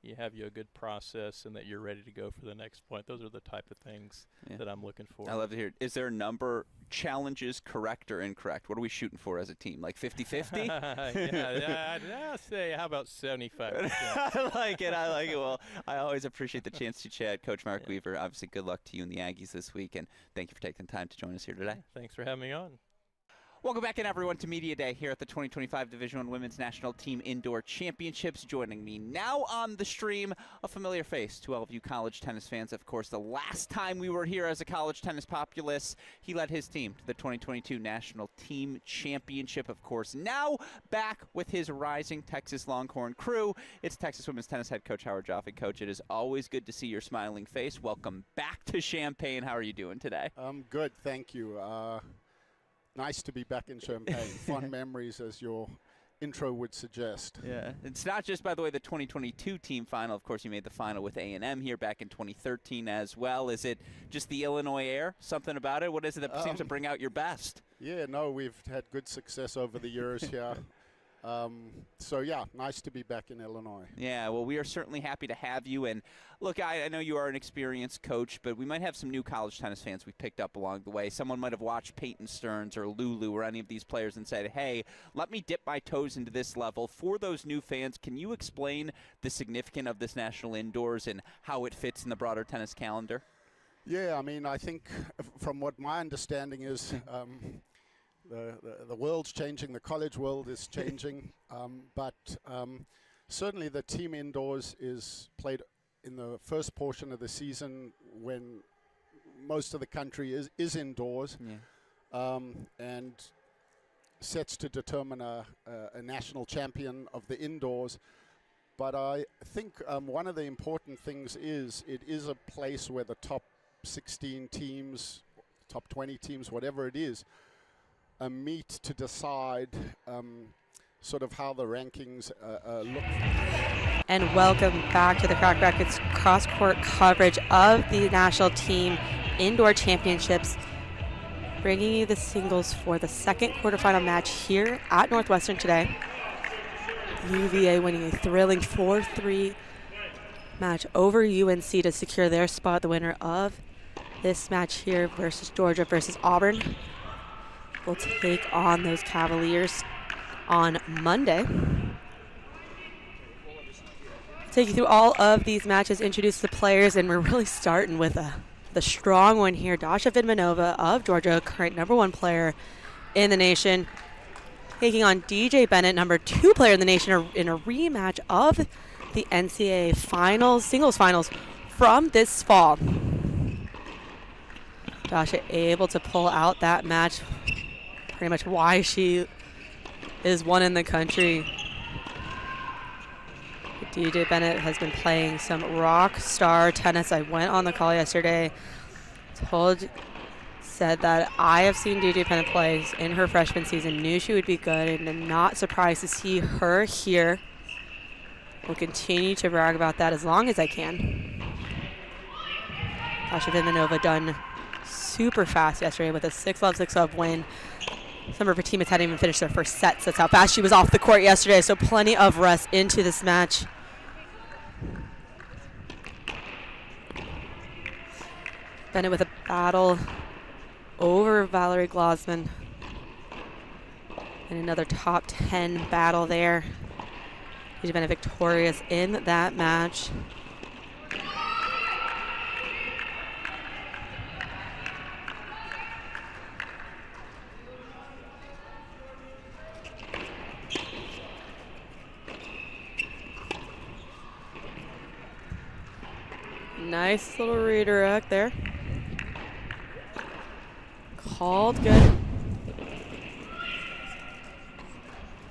you have a good process and that you're ready to go for the next point. Those are the type of things that I'm looking for. I love to hear it. Is there a number, challenges, correct or incorrect? What are we shooting for as a team, like 50-50? Yeah, I'd say, how about 75%? I like it. Well, I always appreciate the chance to chat. Coach Mark Weaver, obviously good luck to you and the Aggies this week, and thank you for taking the time to join us here today. Thanks for having me on. Welcome back in, everyone, to Media Day here at the 2025 Division I Women's National Team Indoor Championships. Joining me now on the stream, a familiar face to all of you college tennis fans. Of course, the last time we were here as a college tennis populace, he led his team to the 2022 National Team Championship. Of course, now back with his rising Texas Longhorn crew. It's Texas women's tennis head coach Howard Joffe. Coach, it is always good to see your smiling face. Welcome back to Champaign. How are you doing today? I'm good, thank you. Nice to be back in Champaign. Fond memories, as your intro would suggest. Yeah, it's not just, by the way, the 2022 team final. Of course, you made the final with A&M here back in 2013 as well. Is it just the Illinois air? Something about it? What is it that seems to bring out your best? Yeah, no, we've had good success over the years here. So, yeah, nice to be back in Illinois. Yeah, well, we are certainly happy to have you. And, look, I know you are an experienced coach, but we might have some new college tennis fans we picked up along the way. Someone might have watched Peyton Stearns or Lulu or any of these players and said, hey, let me dip my toes into this level. For those new fans, can you explain the significance of this national indoors and how it fits in the broader tennis calendar? Yeah, I mean, I think from what my understanding is, the world's changing, the college world is changing, but certainly the team indoors is played in the first portion of the season when most of the country is indoors, and sets to determine a national champion of the indoors. But I think one of the important things is it is a place where the top 16 teams, top 20 teams, whatever it is, meet to decide sort of how the rankings look. And welcome back to the Crack Rackets cross-court coverage of the National Team Indoor Championships, bringing you the singles for the second quarterfinal match here at Northwestern today. UVA winning a thrilling 4-3 match over UNC to secure their spot. The winner of this match here versus Georgia versus Auburn will take on those Cavaliers on Monday. Take you through all of these matches, introduce the players, and we're really starting with the strong one here. Dasha Vidmanova of Georgia, current #1 player in the nation, taking on DJ Bennett, #2 player in the nation, in a rematch of the NCAA finals, singles finals from this fall. Dasha able to pull out that match, pretty much why she is one in the country. DJ Bennett has been playing some rock star tennis. I went on the call yesterday, said that I have seen DJ Bennett play in her freshman season, knew she would be good, and I'm not surprised to see her here. Will continue to brag about that as long as I can. Dasha Vidmanova done super fast yesterday with a 6-love, 6-love win. Some of her teammates hadn't even finished their first sets. That's how fast she was off the court yesterday, so plenty of rest into this match. Bennett with a battle over Valerie Glosman. And another top 10 battle there. She's been victorious in that match. Nice little redirect there. Called good.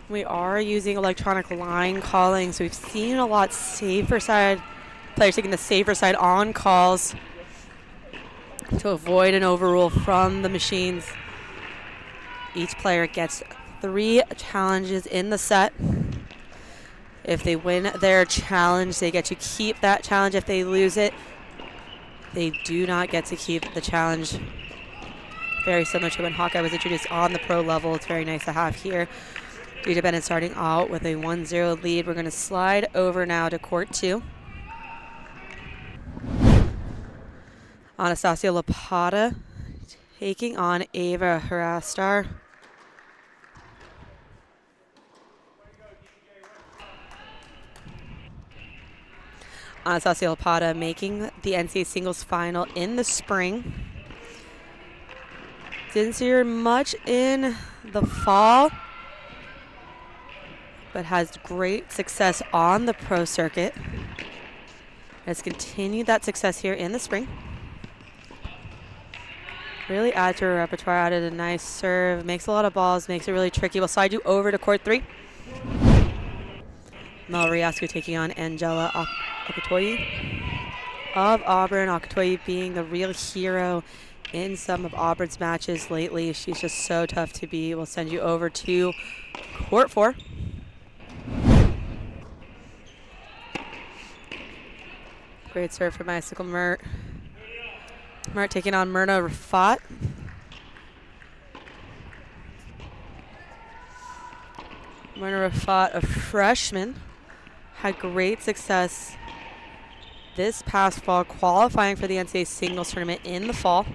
We are using electronic line calling, so we've seen a lot safer side, players taking the safer side on calls to avoid an overrule from the machines. Each player gets 3 challenges in the set. If they win their challenge, they get to keep that challenge. If they lose it, they do not get to keep the challenge. Very similar to when Hawkeye was introduced on the pro level. It's very nice to have here. DJ Bennett starting out with a 1-0 lead. We're going to slide over now to court 2. Anastasia Lapata taking on Ava Harastar. Anastasia Lapata making the NCAA singles final in the spring. Didn't see her much in the fall, but has great success on the pro circuit. Has continued that success here in the spring. Really add to her repertoire, added a nice serve, makes a lot of balls, makes it really tricky. We'll slide you over to court 3. Mel Riasco taking on Angela Okatoyi of Auburn. Okatoyi being the real hero in some of Auburn's matches lately. She's just so tough to beat. We'll send you over to court 4. Great serve from Icicle Mert. Mert taking on Myrna Rafat. Myrna Rafat, a freshman, had great success this past fall qualifying for the NCAA singles tournament in the fall.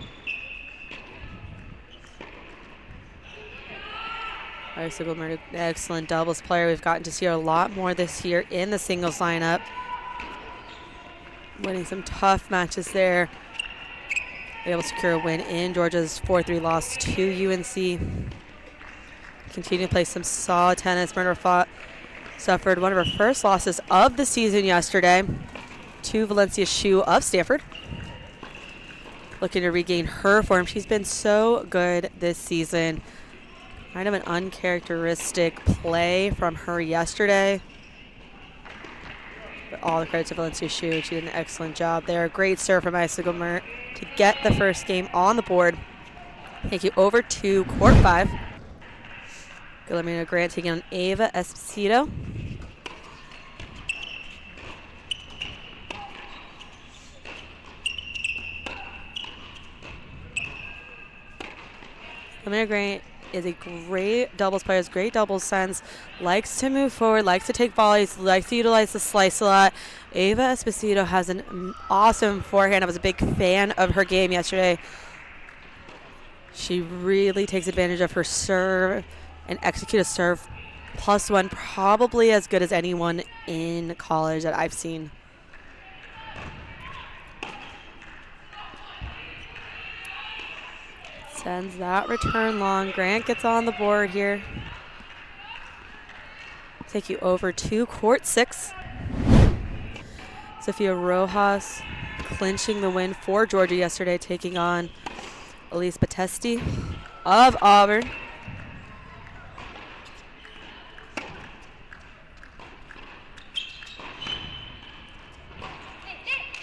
Icicle Mert, excellent doubles player. We've gotten to see her a lot more this year in the singles lineup. Winning some tough matches there. Able to secure a win in Georgia's 4-3 loss to UNC. Continue to play some solid tennis. Myrna Rafat suffered one of her first losses of the season yesterday to Valencia Hsu of Stanford. Looking to regain her form. She's been so good this season. Kind of an uncharacteristic play from her yesterday. But all the credit to Valencia Hsu. She did an excellent job there. Great serve from Icicle Mert to get the first game on the board. Take you over to court 5. Guillermina Grant taking on Ava Esposito. Guillermina Grant is a great doubles player, has great doubles sense, likes to move forward, likes to take volleys, likes to utilize the slice a lot. Ava Esposito has an awesome forehand. I was a big fan of her game yesterday. She really takes advantage of her serve and execute a serve +1, probably as good as anyone in college that I've seen. Sends that return long. Grant gets on the board here. Take you over to court 6. Sophia Rojas clinching the win for Georgia yesterday, taking on Elise Batesti of Auburn.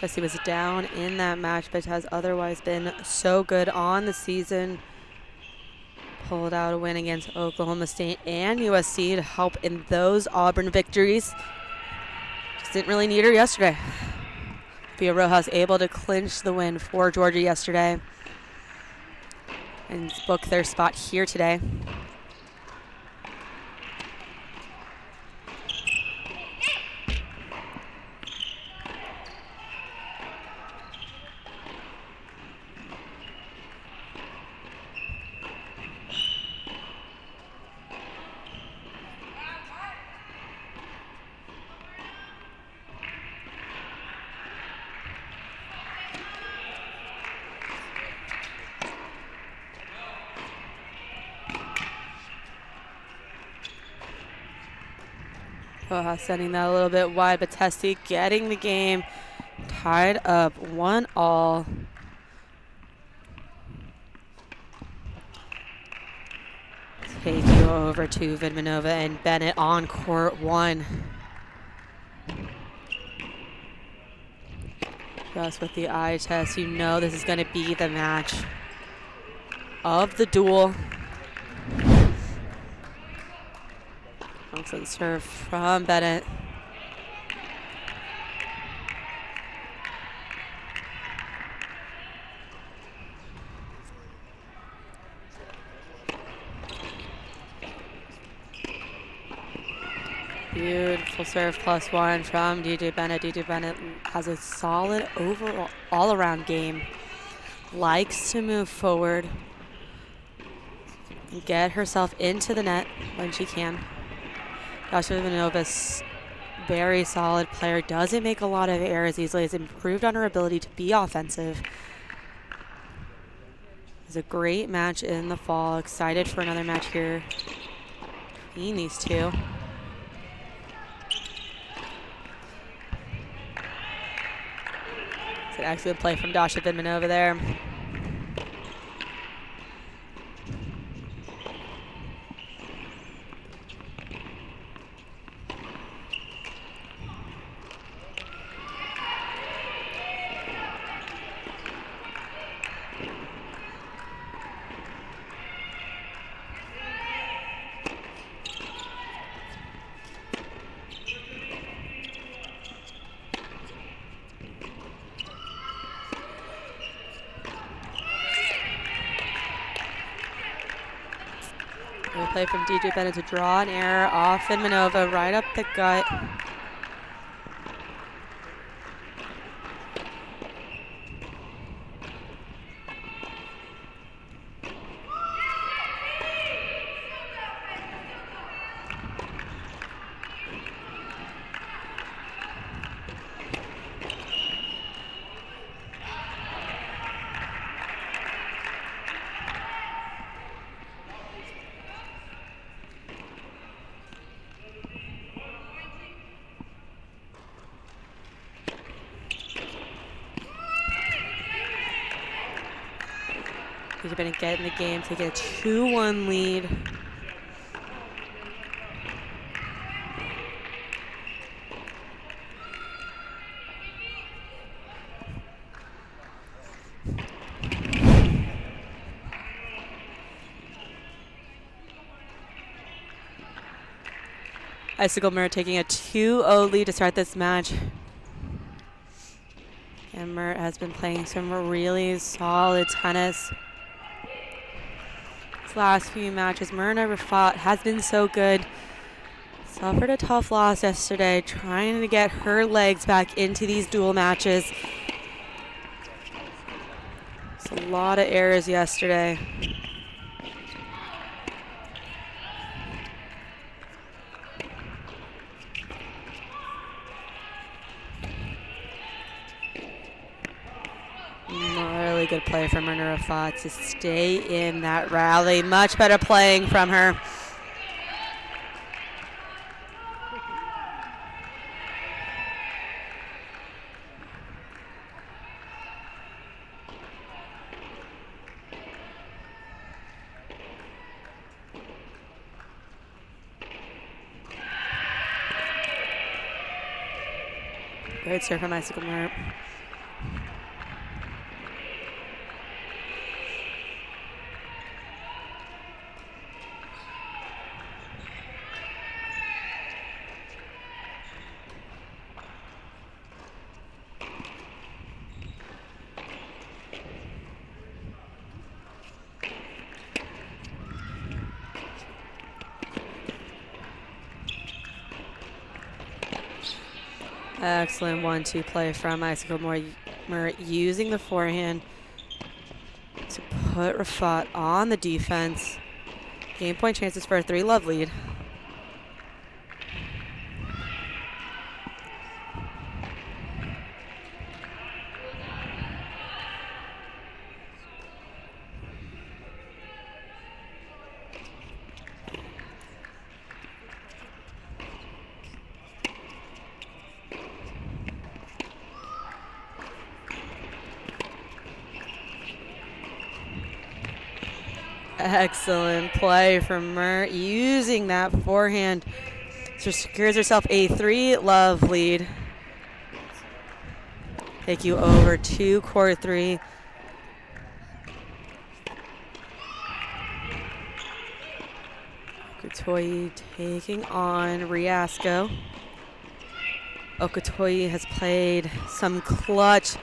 Batesti was down in that match, but has otherwise been so good on the season. Pulled out a win against Oklahoma State and USC to help in those Auburn victories. Just didn't really need her yesterday. Sophia Rojas able to clinch the win for Georgia yesterday and book their spot here today. Sending that a little bit wide, but Batesti getting the game tied up 1-all. Take you over to Vidmanova and Bennett on court 1. Just with the eye test, you know this is going to be the match of the duel. Excellent serve from Bennett. Beautiful serve +1 from DJ Bennett. DJ Bennett has a solid overall all-around game. Likes to move forward and get herself into the net when she can. Dasha Ivanova's very solid player. Doesn't make a lot of errors easily. Has improved on her ability to be offensive. was a great match in the fall. Excited for another match here between these two. It's an excellent play from Dasha Vidmanova there. Play from DJ Bennett to draw an error off Vidmanova, right up the gut. DJ Bennett get in the game, taking a 2-1 lead. Icicle Mert taking a 2-0 lead to start this match. And Mert has been playing some really solid tennis. His last few matches, Myrna Rafat has been so good. Suffered a tough loss yesterday, trying to get her legs back into these dual matches. It's a lot of errors yesterday. Really good play from Myrna Rafat to stay in that rally. Much better playing from her. Great serve from Icicle Mert. Excellent 1-2 play from Icicle Mert, using the forehand to put Rafat on the defense. Game point chances for a 3-love lead. Excellent play from Mert, using that forehand. So secures herself a 3-love lead. Take you over to court 3. Okotoyi taking on Riasco. Okotoyi has played some clutch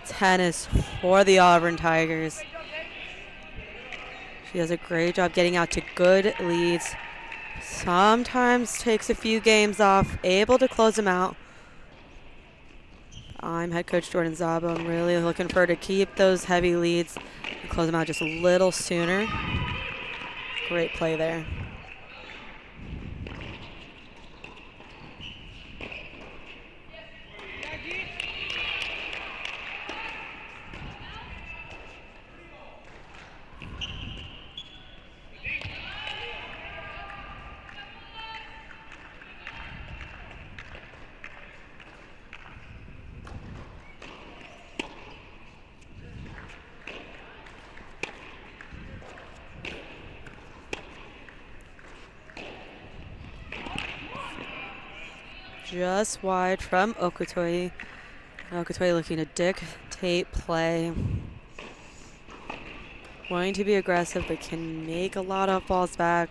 tennis for the Auburn Tigers. She does a great job getting out to good leads. Sometimes takes a few games off, able to close them out. I'm head coach Jordan Zaba. I'm really looking for her to keep those heavy leads and close them out just a little sooner. Great play there. just wide from Okutoi. Okutoi looking to dictate play. Wanting to be aggressive, but can make a lot of balls back.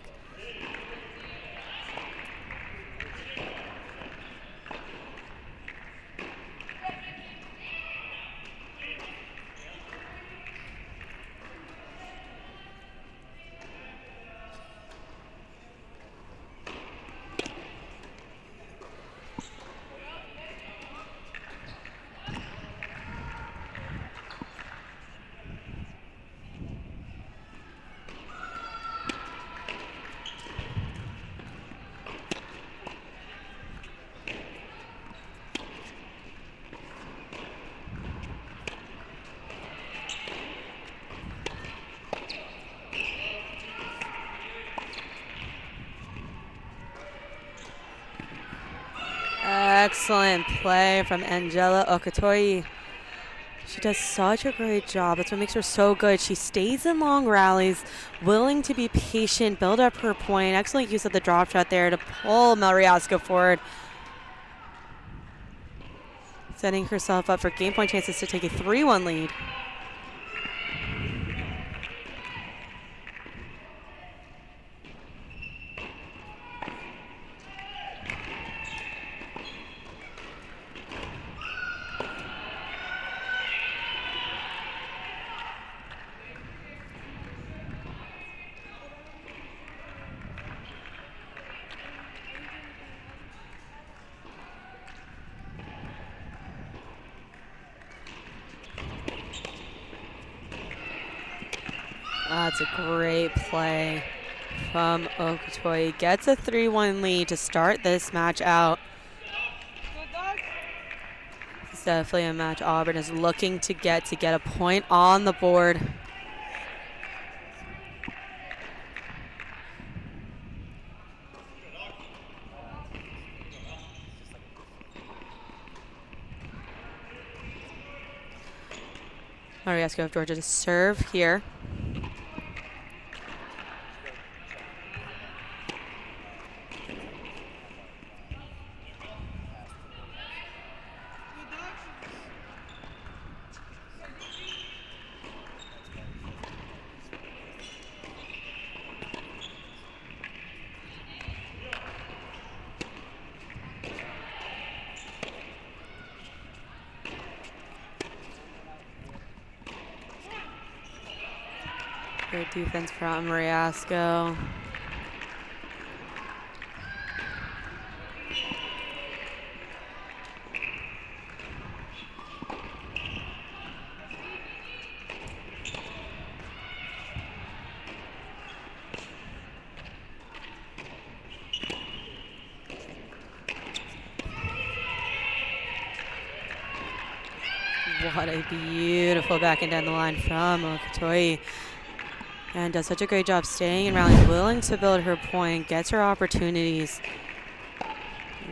Excellent play from Angela Okutoi. She does such a great job. That's what makes her so good. She stays in long rallies, willing to be patient, build up her point. Excellent use of the drop shot there to pull Malriasco forward. Setting herself up for game point chances to take a 3-1 lead. That's a great play from Okutoi. Gets a 3-1 lead to start this match out. It's definitely a match Auburn is looking to get a point on the board. Mariasco of Georgia to serve here. Good defense from Mariasco. What a beautiful back and down the line from Okutoi. And does such a great job staying in rally, willing to build her point, gets her opportunities.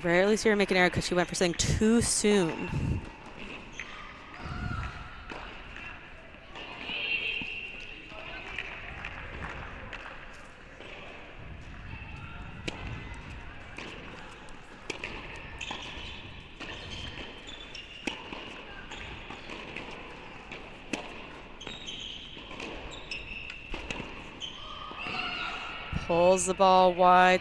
Rarely see her make an error because she went for something too soon. Pulls the ball wide.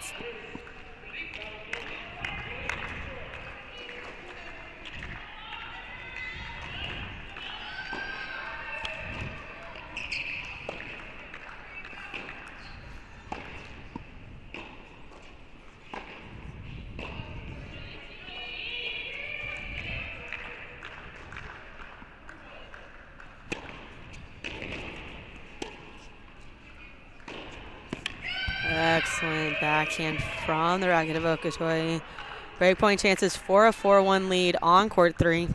Excellent backhand from the racket of Okutoi. Breakpoint chances for a 4-1 lead on court 3.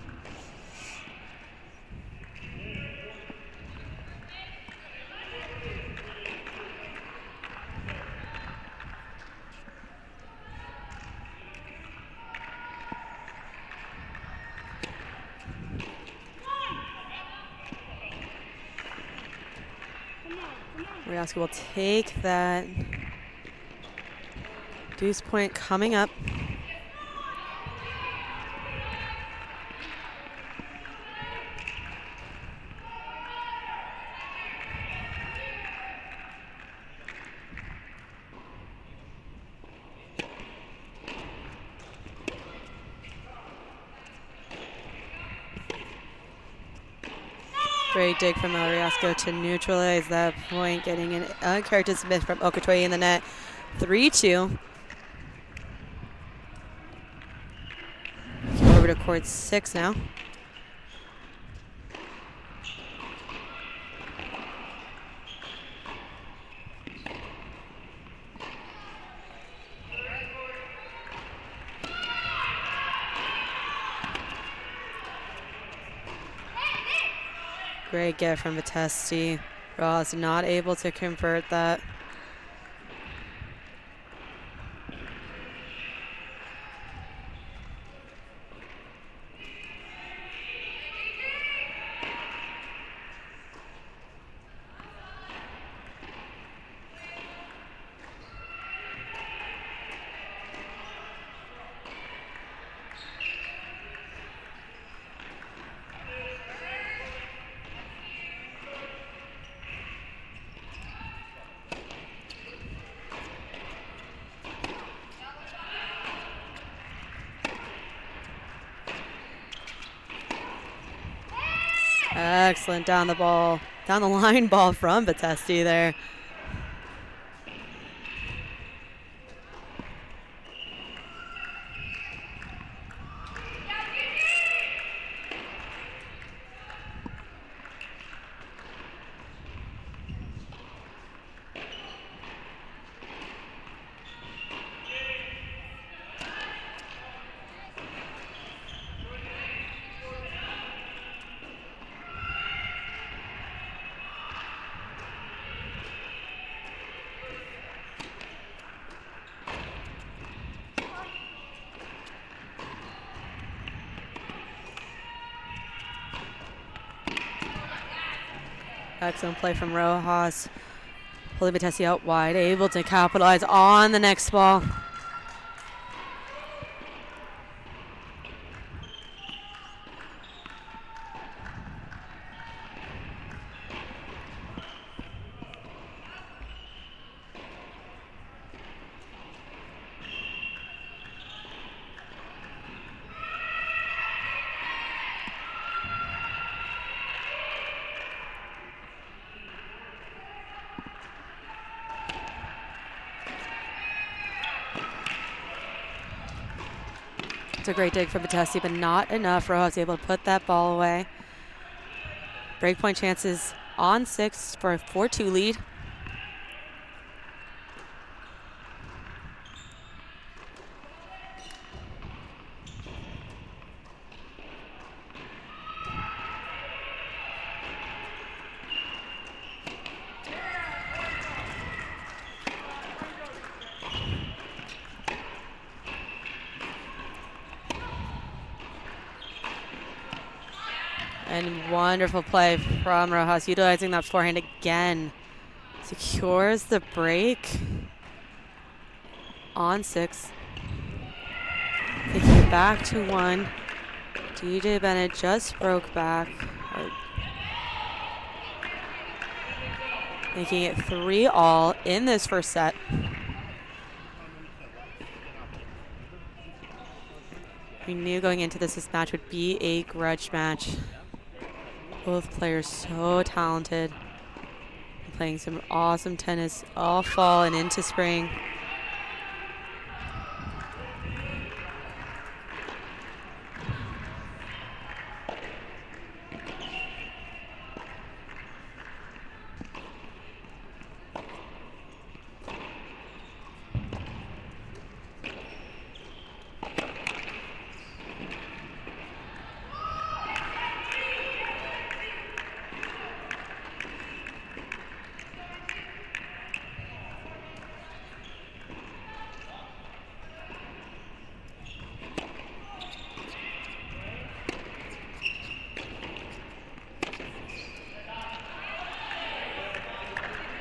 Mariasco will take that. Deuce point coming up. Great dig from Ariasco to neutralize that point, getting an uncharacteristic Smith from Okotoye in the net. 3-2. Over to court 6 now. Great get from Vitesti. Ross not able to convert that. Excellent down the line ball from Vitesti there. Excellent play from Rojas. Pulling Vitesi out wide, able to capitalize on the next ball. It's a great dig from Vitesi, but not enough. Rojas able to put that ball away. Breakpoint chances on 6 for a 4-2 lead. And wonderful play from Rojas, utilizing that forehand again. Secures the break on 6. Taking it back to 1. DJ Bennett just broke back. Making it 3-all in this first set. We knew going into this match would be a grudge match. Both players so talented, playing some awesome tennis all fall and into spring.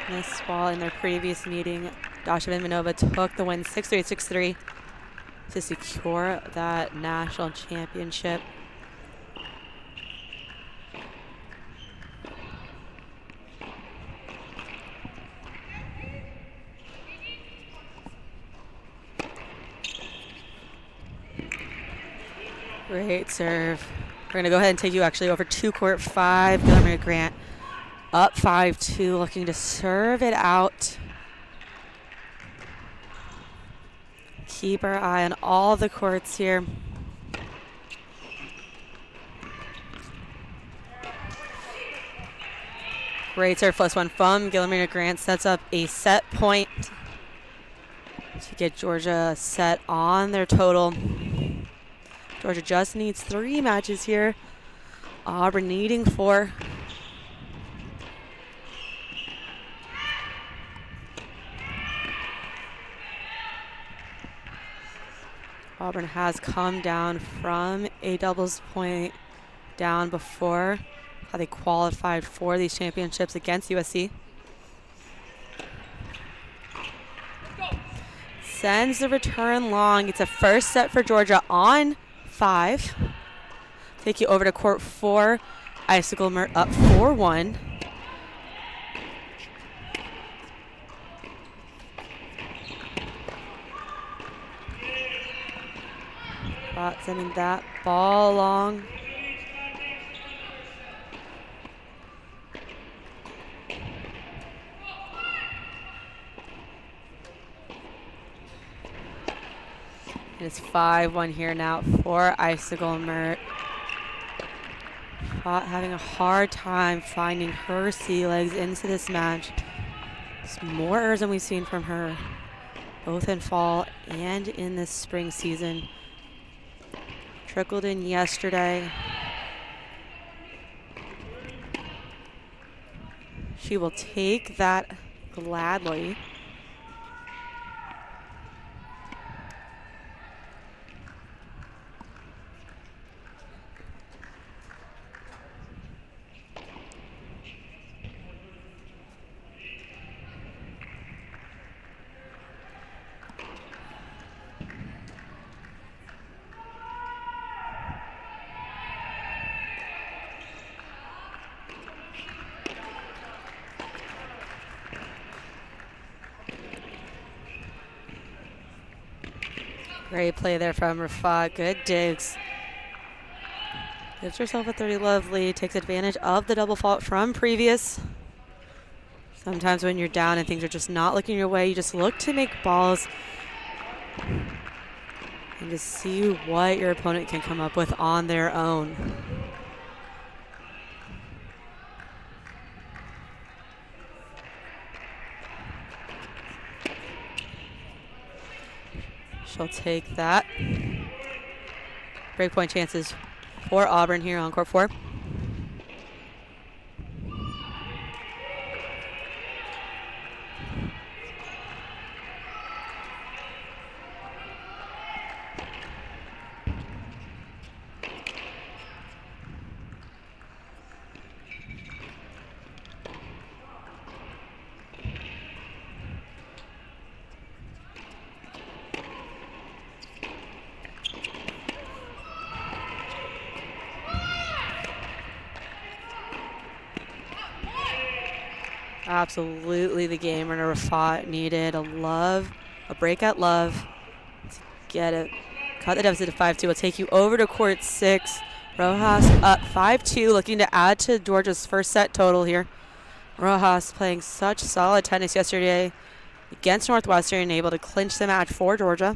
This ball in their previous meeting, Dasha Ivanova took the win 6-3, 6-3 to secure that national championship. Great serve We're going to go ahead and take you actually over to court 5. Guillermina Grant up 5-2, looking to serve it out. Keep our eye on all the courts here. Great serve +1 from Guillermina Grant. Sets up a set point to get Georgia set on their total. Georgia just needs 3 matches here. Auburn needing 4. Auburn has come down from a doubles point down before, how they qualified for these championships against USC. Sends the return long. It's a first set for Georgia on 5. Take you over to court 4. Icicle Mert up 4-1. Sending that ball long. It's 5-1 here now for Icicle Mert. Having a hard time finding her sea legs into this match. It's more errors than we've seen from her, both in fall and in this spring season. Trickled in yesterday. She will take that gladly. Great play there from Rafat. Good digs. Gives herself a 30-love lead. Takes advantage of the double fault from previous. Sometimes when you're down and things are just not looking your way, you just look to make balls and just see what your opponent can come up with on their own. She'll take that. Breakpoint chances for Auburn here on court 4. Absolutely the game runner Rafat needed a break at love to get it. Cut the deficit to 5-2. We'll take you over to court 6. Rojas up 5-2, looking to add to Georgia's first set total here. Rojas playing such solid tennis yesterday against Northwestern, able to clinch the match for Georgia.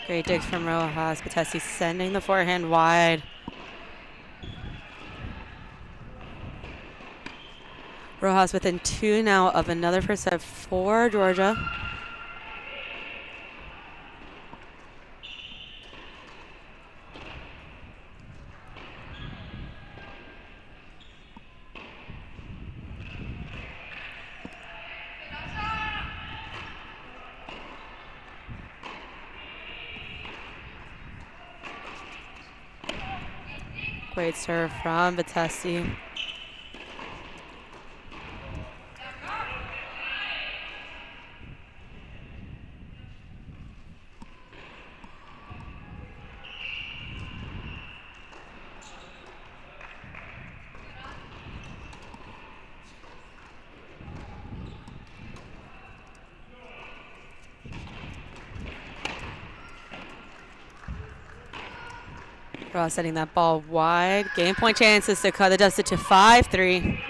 Great digs from Rojas. Batesi sending the forehand wide. Rojas within 2 now of another first set for Georgia. Great serve from Vitesse. Ross setting that ball wide. Game point chances to cut the deficit to 5-3.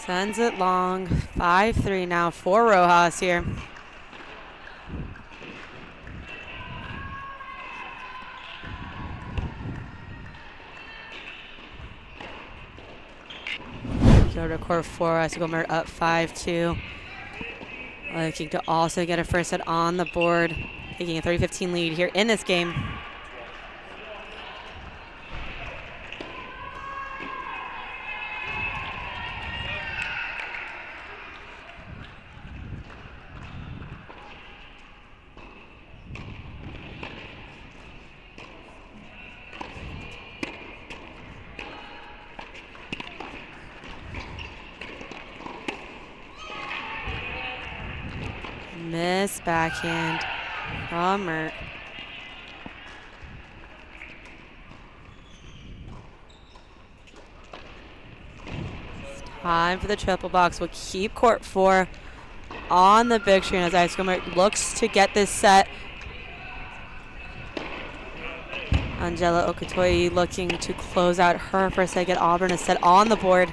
Sends it long. 5-3 now for Rojas here. Go to court 4. Escobar up 5-2. Looking to also get a first set on the board. Taking a 30-15 lead here in this game. Miss backhand from Mert. Time for the triple box. We'll keep court 4 on the big screen as Escobar looks to get this set. Angela Okotoyi looking to close out her first set, get Auburn a set on the board.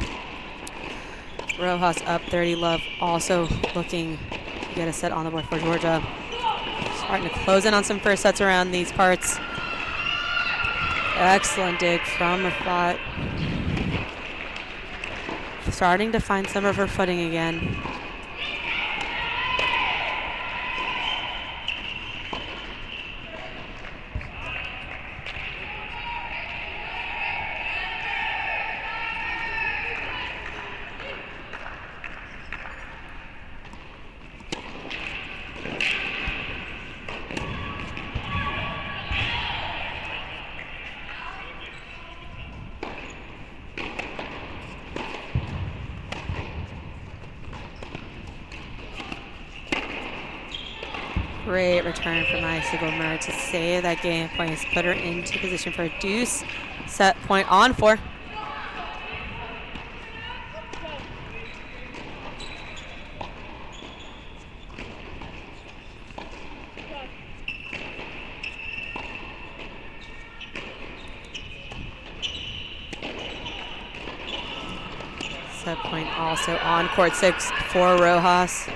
Rojas up 30. Love also looking to get a set on the board for Georgia. Starting to close in on some first sets around these parts. Excellent dig from Rafat. Starting to find some of her footing again. Great return from Escobar to save that game point. Put her into position for a deuce. Set point on 4. Set point also on court 6 for Rojas.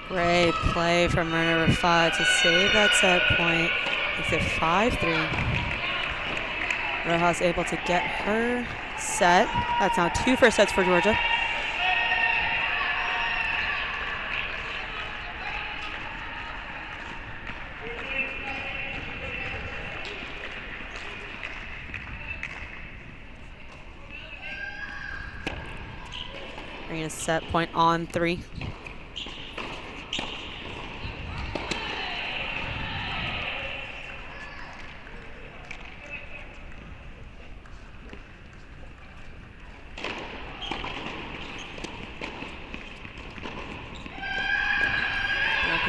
Great play from Myrna Rafat to save that set point. Makes it 5-3. Rojas able to get her set. That's now 2 first sets for Georgia. Bringing a set point on 3.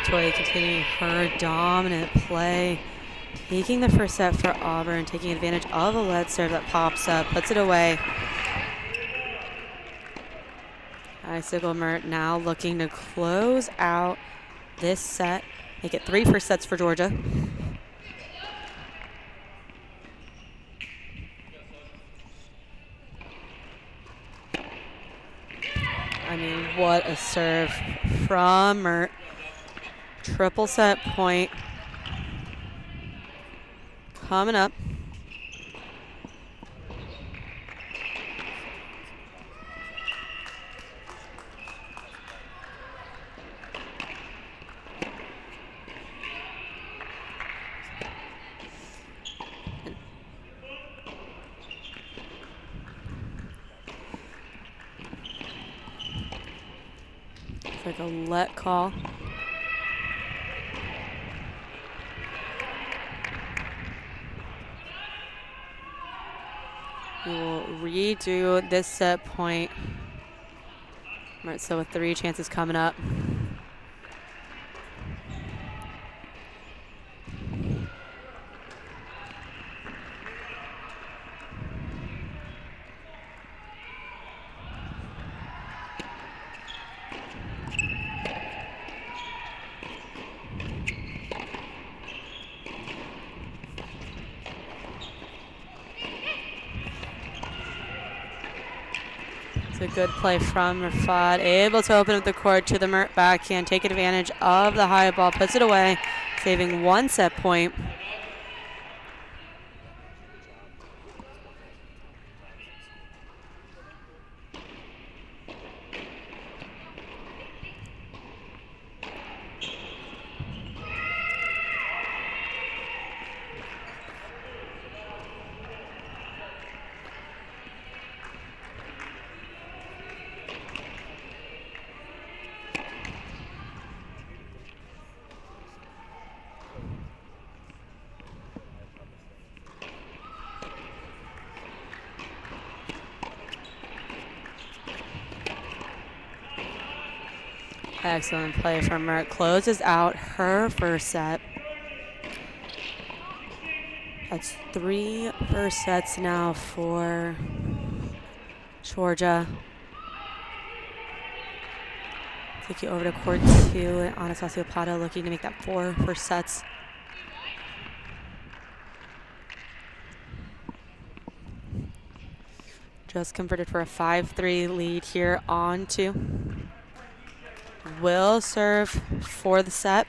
Toy continuing her dominant play, taking the first set for Auburn, taking advantage of a lead serve that pops up, puts it away. Icicle Mert now looking to close out this set, make it 3 first sets for Georgia. I mean, what a serve from Mert. Triple set point coming up. It's like a let call. We will redo this set point. Right, so with 3 chances coming up. A good play from Rafat, able to open up the court to the Mert backhand, take advantage of the high ball, puts it away, saving 1 set point. Excellent play from Mert. Closes out her first set. That's 3 first sets now for Georgia. Take you over to court 2. Anastasia Plata looking to make that 4 first sets. Just converted for a 5-3 lead here on 2. Will serve for the set.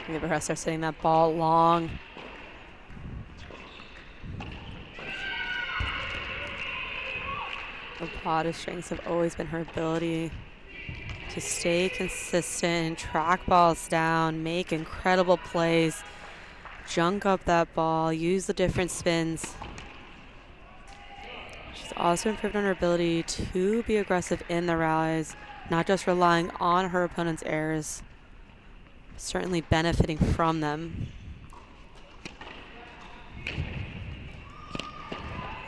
The rest are setting that ball long. Plata's strengths have always been her ability to stay consistent, track balls down, make incredible plays, junk up that ball, use the different spins. She's also improved on her ability to be aggressive in the rallies, not just relying on her opponent's errors. Certainly benefiting from them.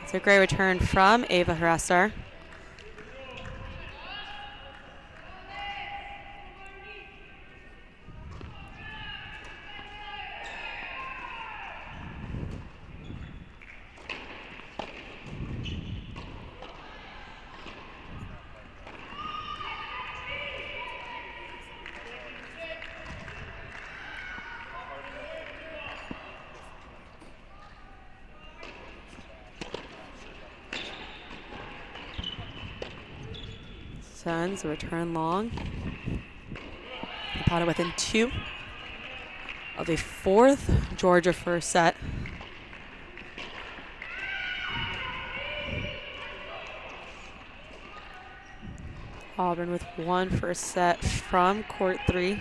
It's a great return from Ava Harastar. Sends a return long. Plata within 2 of the 4th Georgia first set. Auburn with 1 first set from court 3.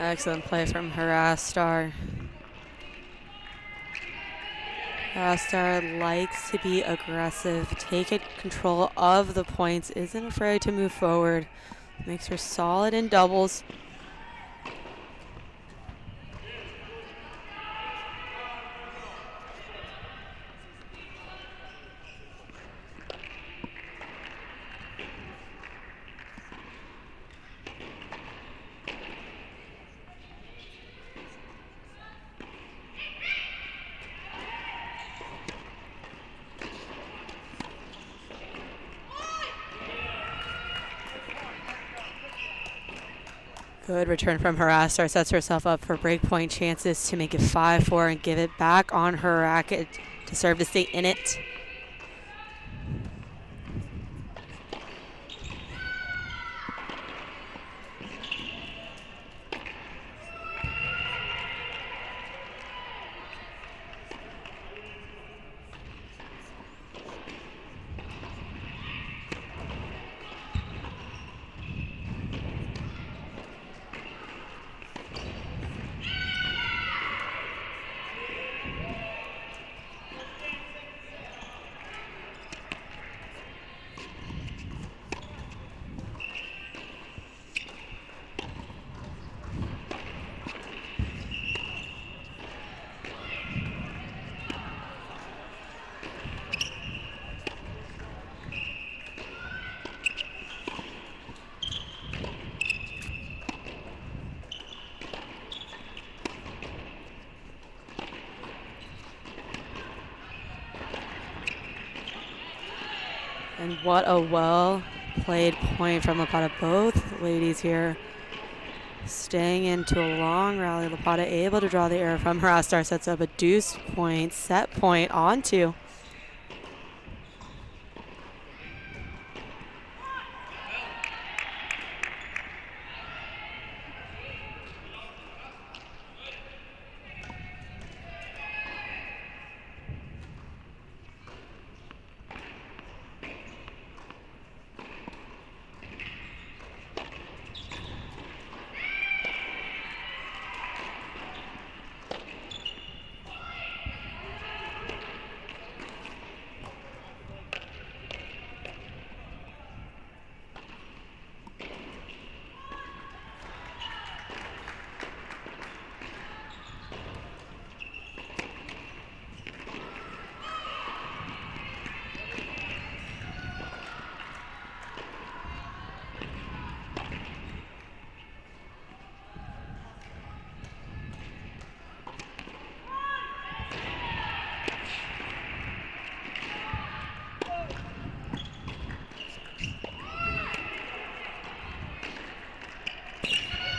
Excellent play from Harastar. Harastar likes to be aggressive, take control of the points, isn't afraid to move forward. Makes her solid in doubles. Good return from Harastar. Sets herself up for breakpoint chances to make it 5-4 and give it back on her racket to serve to stay in it. And what a well-played point from Lapata. Both ladies here staying into a long rally. Lapata able to draw the error from Harastar. Sets up a deuce point, set point on two.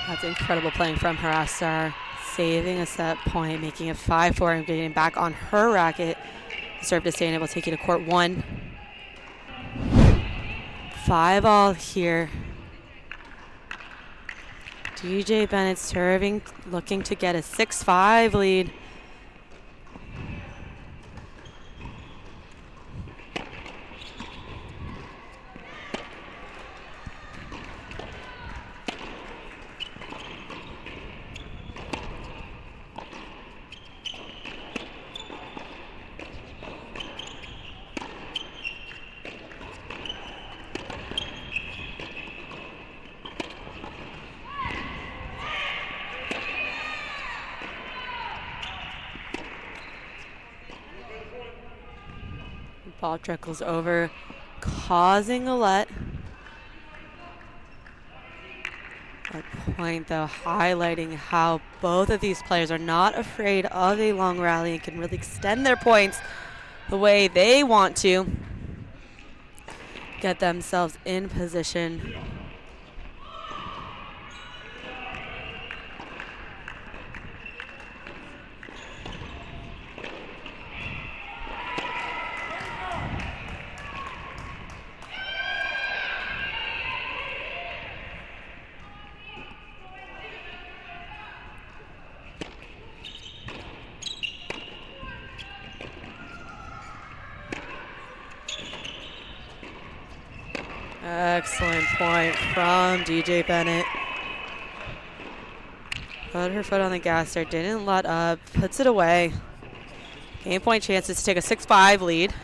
That's incredible playing from Harastar, saving a set point, making it 5-4 and getting back on her racket. Serve to stay and able to take you to court one. 5-all here. DJ Bennett serving, looking to get a 6-5 lead. Ball trickles over, causing a let. That point, though, highlighting how both of these players are not afraid of a long rally and can really extend their points the way they want to. Get themselves in position. Excellent point from DJ Bennett. Put her foot on the gas there, didn't let up, puts it away. Game point chances to take a 6-5 lead.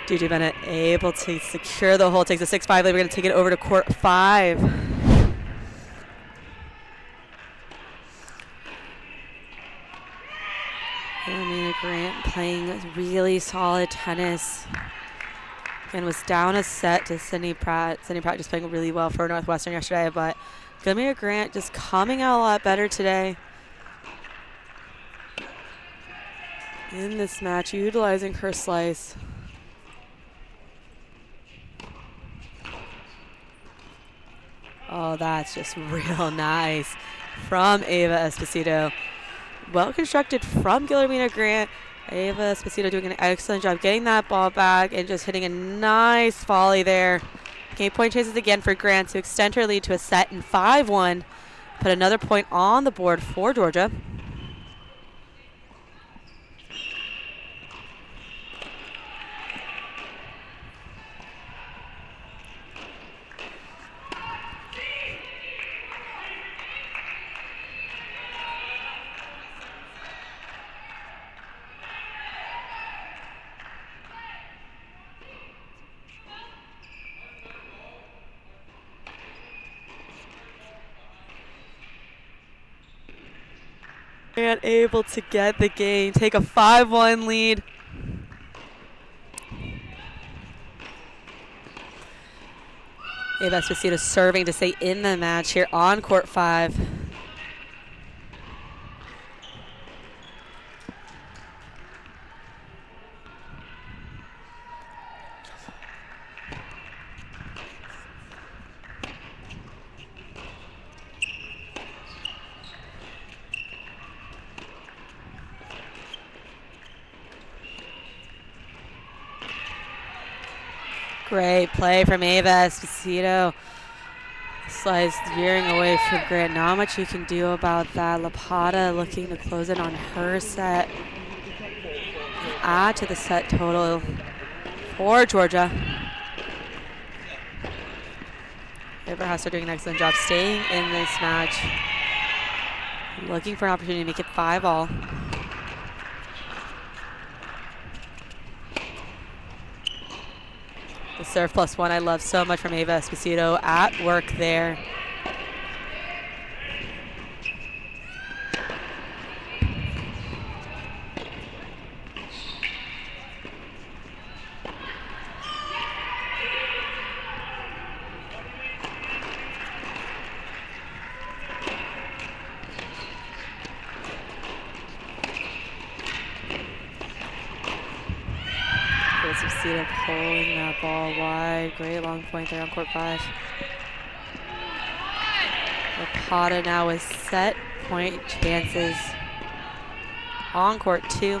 Gigi Bennett able to secure the hole, takes a 6-5 lead. We're going to take it over to court 5. Amina Grant playing really solid tennis. And was down a set to Sydney Pratt. Sydney Pratt just playing really well for Northwestern yesterday, but Amina Grant just coming out a lot better today. In this match, utilizing her slice. Oh, that's just real nice from Ava Esposito. Well constructed from Guillermina Grant. Ava Esposito doing an excellent job getting that ball back and just hitting a nice volley there. Game point chases again for Grant to extend her lead to a set in 5-1. Put another point on the board for Georgia. And able to get the game, take a 5-1 lead. Ava Esposito serving to stay in the match here on court 5. Great play from Ava Esposito. Slides veering away from Grant. Not much you can do about that. Lapata looking to close it on her set. Add to the set total for Georgia. Everhauser doing an excellent job staying in this match. Looking for an opportunity to make it 5-all. The serve +1 I love so much from Ava Esposito at work there. Esposito pulling that ball wide. Great long point there on court 5. Lapata now with set point chances on court 2.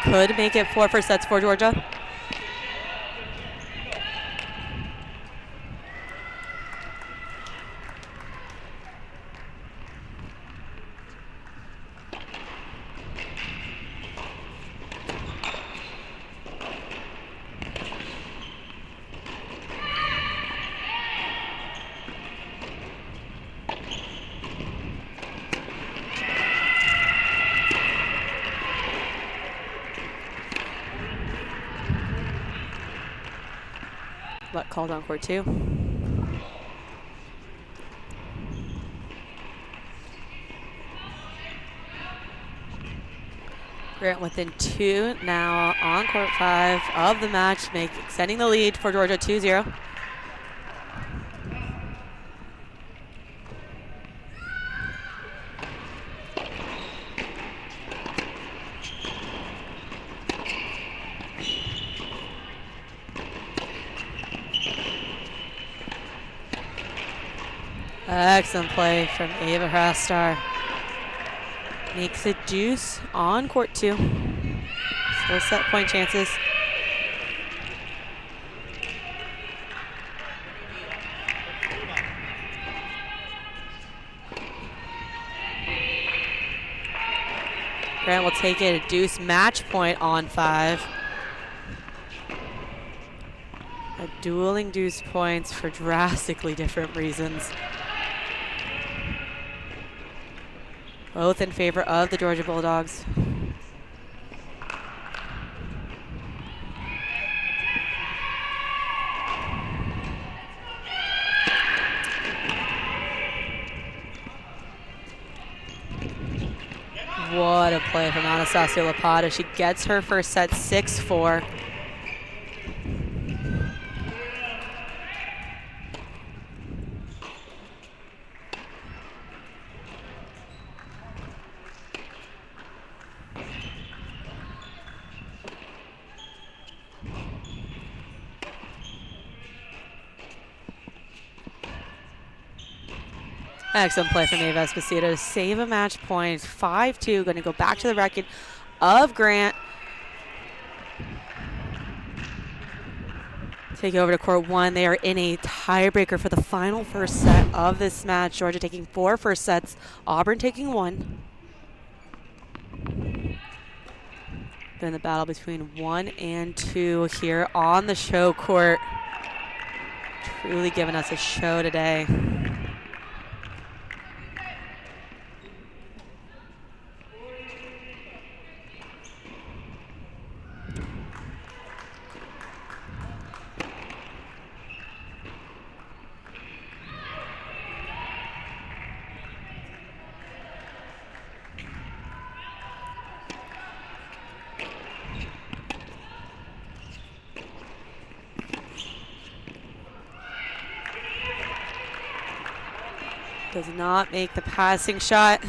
Could make it 4 first sets for Georgia. But called on court 2. Grant within 2 now on court 5 of the match, extending the lead for Georgia 2-0. Excellent play from Ava Hrastar. Makes it deuce on court 2. Still set point chances. Grant will take it a deuce match point on 5. A dueling deuce points for drastically different reasons. Both in favor of the Georgia Bulldogs. What a play from Anastasia Lapata. She gets her first set 6-4. Excellent play from Ava Esposito to save a match point. 5-2, going to go back to the record of Grant. Take it over to court 1. They are in a tiebreaker for the final first set of this match. Georgia taking 4 first sets, Auburn taking 1. Then the battle between 1 and 2 here on the show court. Truly giving us a show today. Does not make the passing shot.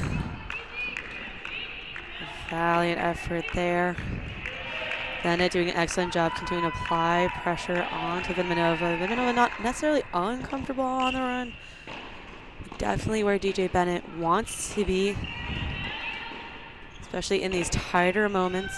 Valiant effort there. Bennett doing an excellent job continuing to apply pressure onto Vidmanova. Vidmanova not necessarily uncomfortable on the run. Definitely where DJ Bennett wants to be, especially in these tighter moments.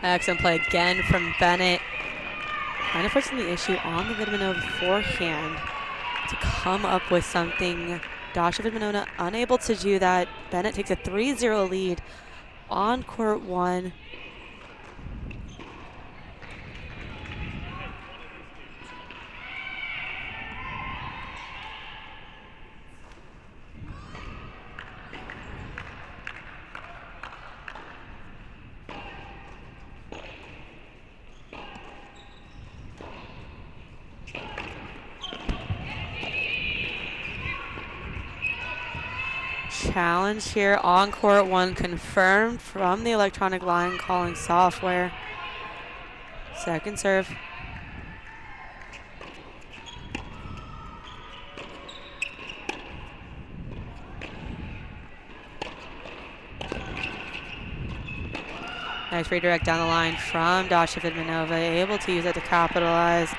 Excellent play again from Bennett. Kind of forcing the issue on the Vidmanova forehand to come up with something. Dasha Vidmanova unable to do that. Bennett takes a 3-0 lead on court 1. Challenge here on court 1 confirmed from the electronic line calling software. Second serve. Nice redirect down the line from Dasha Vidmanova, able to use it to capitalize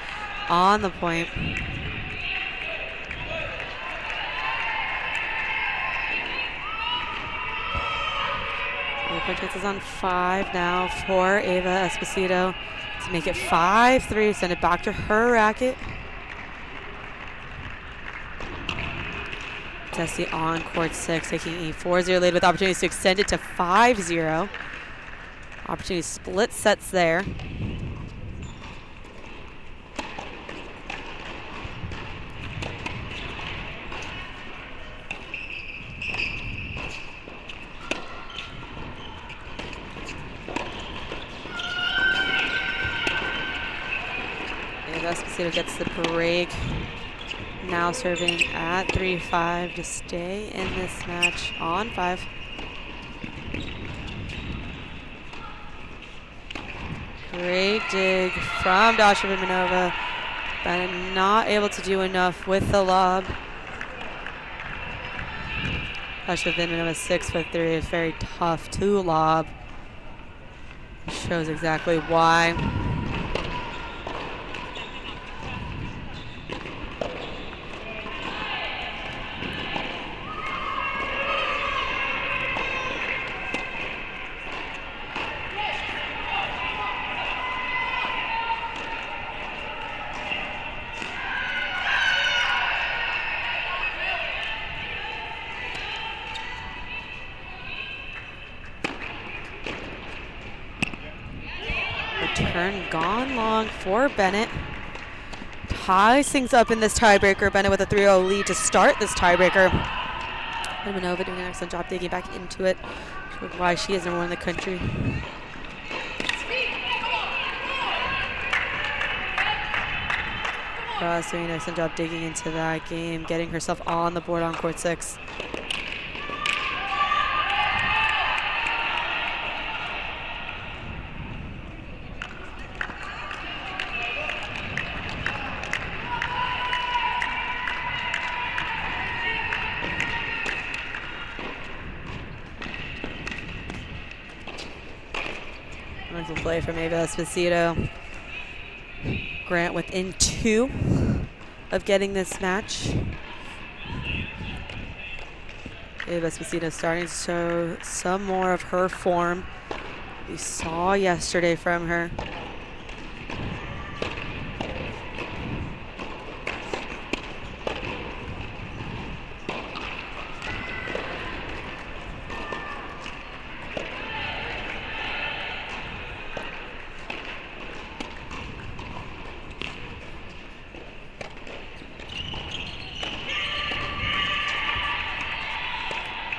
on the point. Point chances on 5 now for Ava Esposito to make it 5-3, send it back to her racket. Tessie on court 6, taking a 4-0 lead with opportunities to extend it to 5-0. Opportunity split sets there. Esposito gets the break. Now serving at 3-5 to stay in this match on 5. Great dig from Dasha Vimanova, but not able to do enough with the lob. Dasha Vimanova, 6'3", is very tough to lob. Shows exactly why. Return gone long for Bennett. Ties things up in this tiebreaker. Bennett with a 3-0 lead to start this tiebreaker. Vimanova doing an excellent job digging back into it. Showing why she is number 1 in the country. Ross doing an excellent job digging into that game, getting herself on the board on court 6. Wonderful play from Ava Esposito. Grant within 2 of getting this match. Ava Esposito starting to show some more of her form we saw yesterday from her.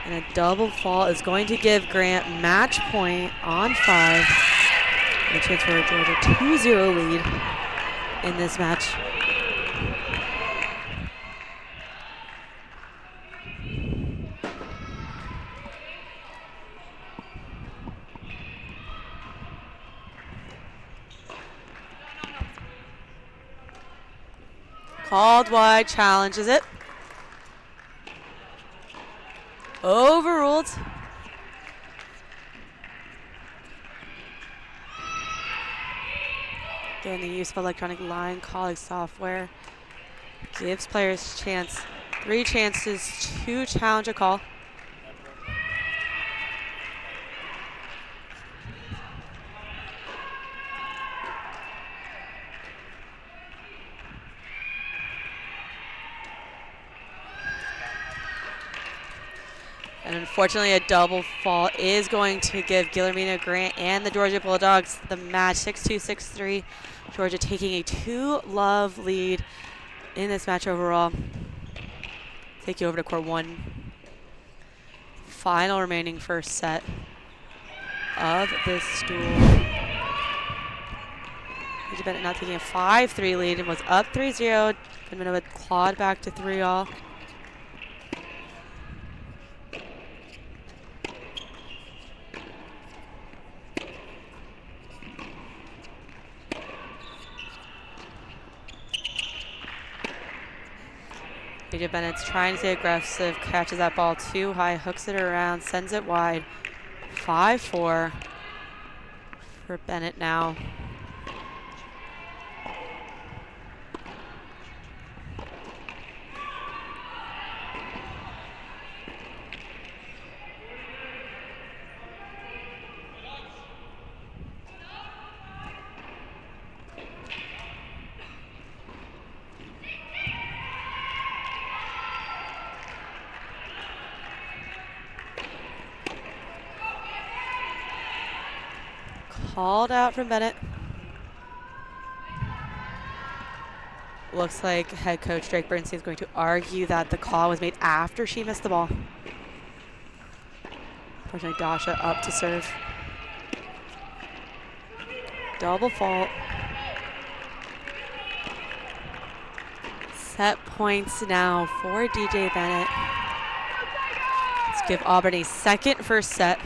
And a double fault is going to give Grant match point on 5. And a chance for a Georgia 2-0 lead in this match. Called wide, challenges it. Overruled. Again, the use of electronic line calling software gives players 3 chances to challenge a call. And unfortunately, a double fault is going to give Guillermina Grant and the Georgia Bulldogs the match, 6-2, 6-3. Georgia taking a 2-love lead in this match overall. Take you over to court 1. Final remaining first set of this duel. Paige Bennett now taking a 5-3 lead and was up 3-0. Vimanova clawed back to 3-all. Paige Bennett's trying to stay aggressive, catches that ball too high, hooks it around, sends it wide. 5-4 for Bennett now. Called out from Bennett. Looks like head coach Drake Bernstein is going to argue that the call was made after she missed the ball. Unfortunately, Dasha up to serve. Double fault. Set points now for DJ Bennett. Let's give Auburn a second first set.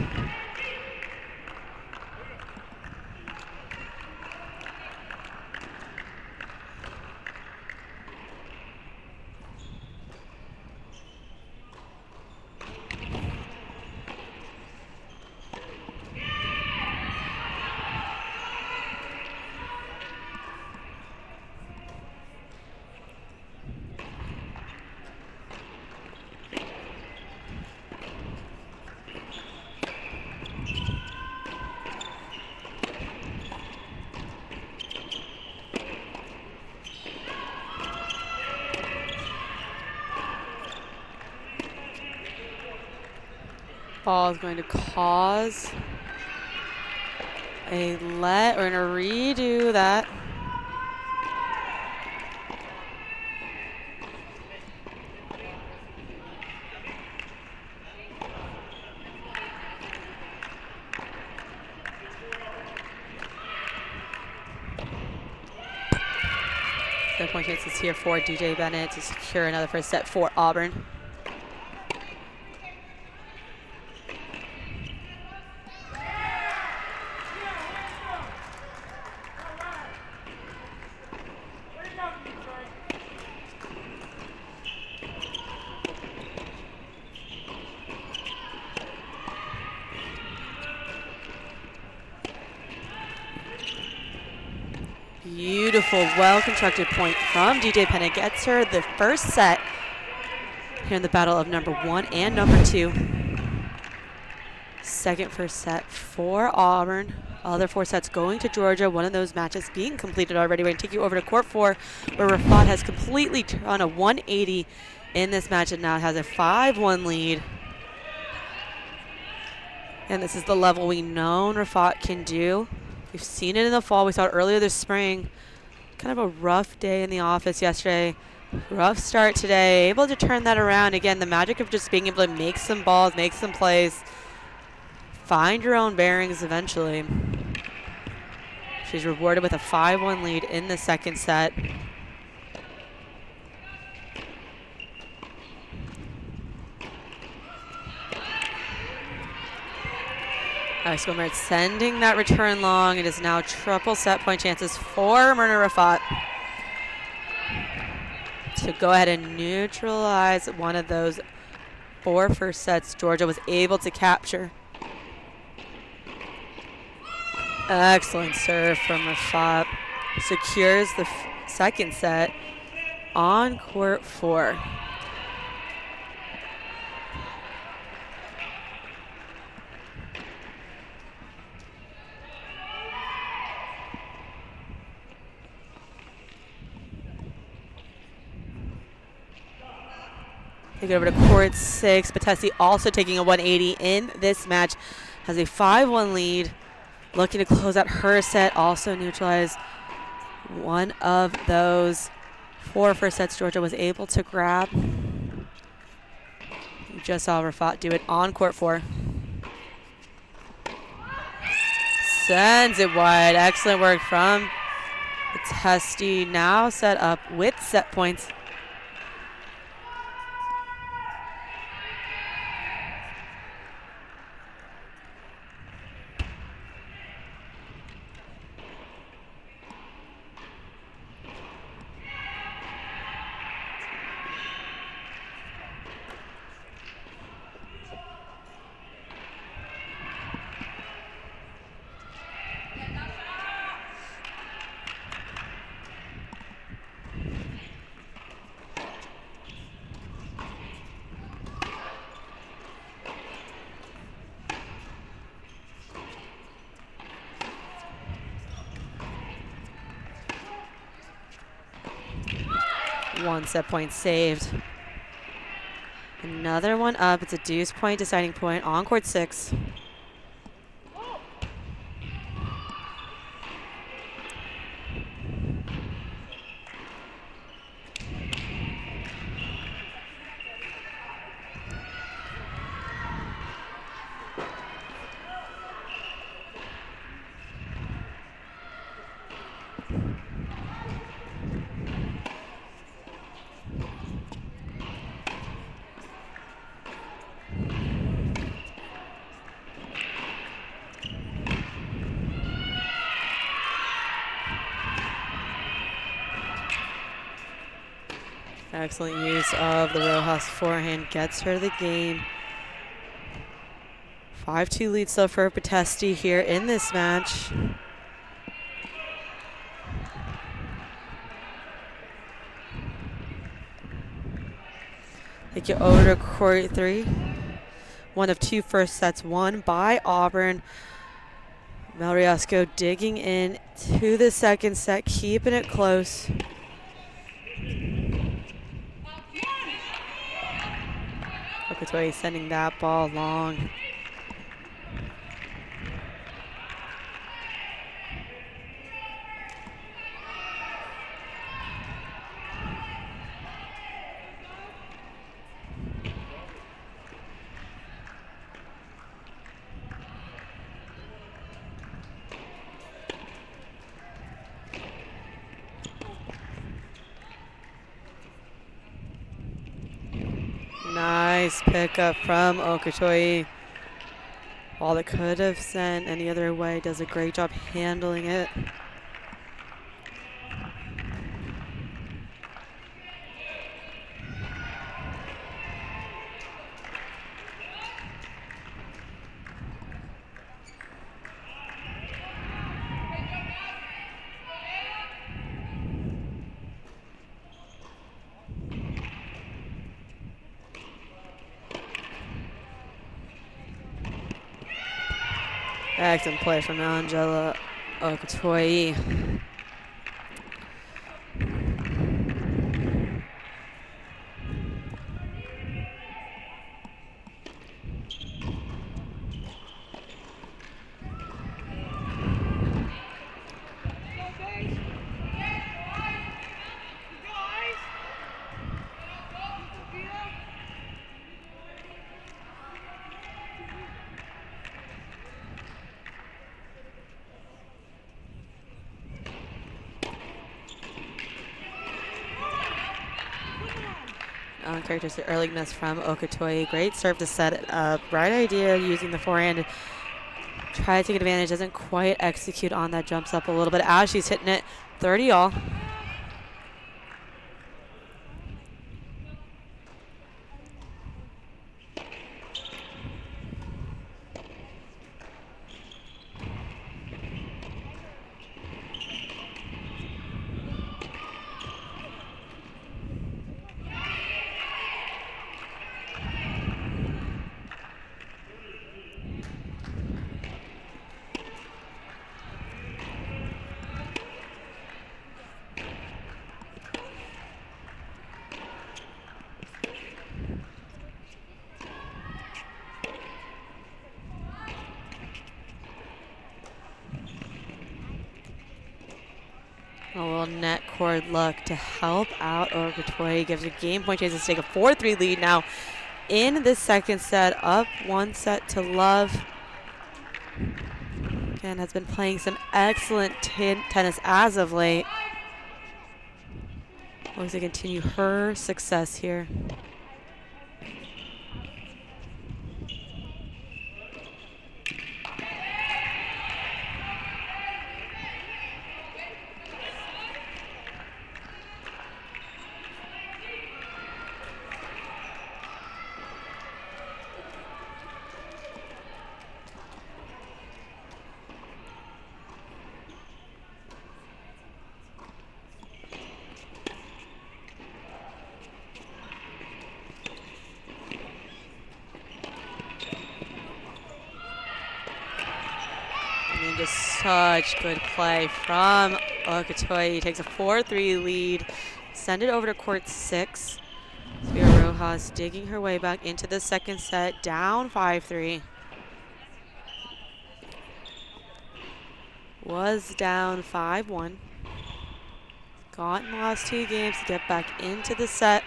ball is going to cause a let. We're going to redo that. The point chances here for DJ Bennett to secure another first set for Auburn. Beautiful, well-constructed point from DJ Bennett. Gets her the first set here in the battle of number 1 and number 2. Second first set for Auburn. Other 4 sets going to Georgia. One of those matches being completed already. We're going to take you over to court 4, where Rafat has completely turned a 180 in this match and now has a 5-1 lead. And this is the level we know Rafat can do. We've seen it in the fall. We saw it earlier this spring. Kind of a rough day in the office yesterday. Rough start today. Able to turn that around. Again, the magic of just being able to make some balls, make some plays, find your own bearings eventually. She's rewarded with a 5-1 lead in the second set. Swimmer sending that return long. It is now triple set point chances for Myrna Rafat to go ahead and neutralize one of those 4 first sets Georgia was able to capture. Excellent serve from Rafat. Secures the second set on court 4. Take it over to court 6. Batesti also taking a 180 in this match. Has a 5-1 lead. Looking to close out her set. Also neutralize one of those 4 first sets Georgia was able to grab. You just saw Rafat do it on court 4. Sends it wide. Excellent work from Batesti. Now set up with set points. One set point saved. Another one up. It's a deuce point deciding point on court 6. Excellent use of the Rojas forehand gets her the game. 5-2 lead still for Batesti here in this match. Take you over to court 3. One of 2 first sets won by Auburn. Mel Riasco digging in to the second set, keeping it close. Okatoye sending that ball long. Nice pickup from Okotoyi. Ball that could have sent any other way. Does a great job handling it. Excellent play from Angela Okotoyi. Uncharacteristic early miss from Okotoyi. Great serve to set it up. Right idea using the forehand. Try to take advantage. Doesn't quite execute on that. Jumps up a little bit as she's hitting it 30 all. A little net cord luck to help out Okotoyi. Gives a game point chance to take a 4-3 lead now in the second set. Up 1-0 Again, has been playing some excellent tennis as of late. Looks to continue her success here. Just such good play from Okotoyi. Takes a 4-3 lead. Send it over to court 6. Sofia Rojas digging her way back into the second set. Down 5-3. Was down 5-1. Gotten the last 2 games to get back into the set.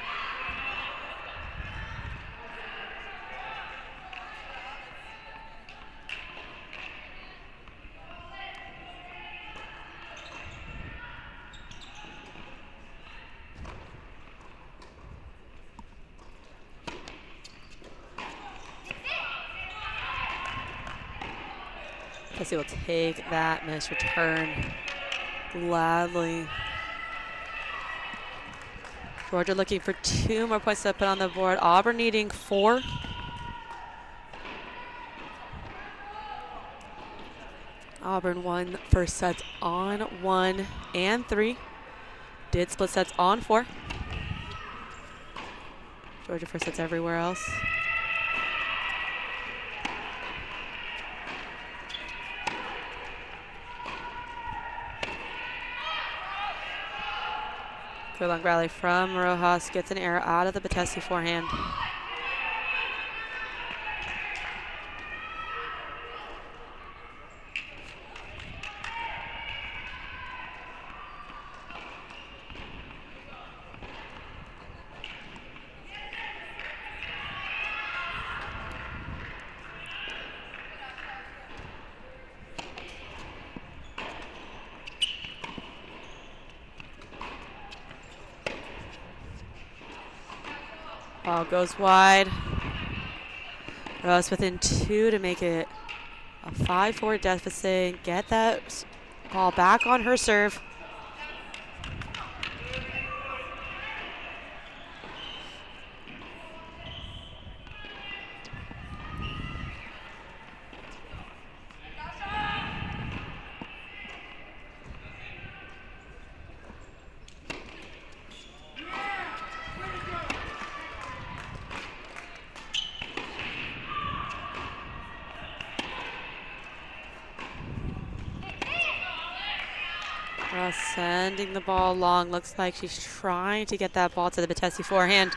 He will take that missed return gladly. Georgia looking for 2 more points to put on the board. Auburn needing 4. Auburn won first sets on 1 and 3. Did split sets on 4. Georgia first sets everywhere else. Good long rally from Rojas. Gets an error out of the Batesi forehand. Ball goes wide. Rojas within 2 to make it a 5-4 deficit. Get that ball back on her serve. Sending the ball long. Looks like she's trying to get that ball to the Batesi forehand.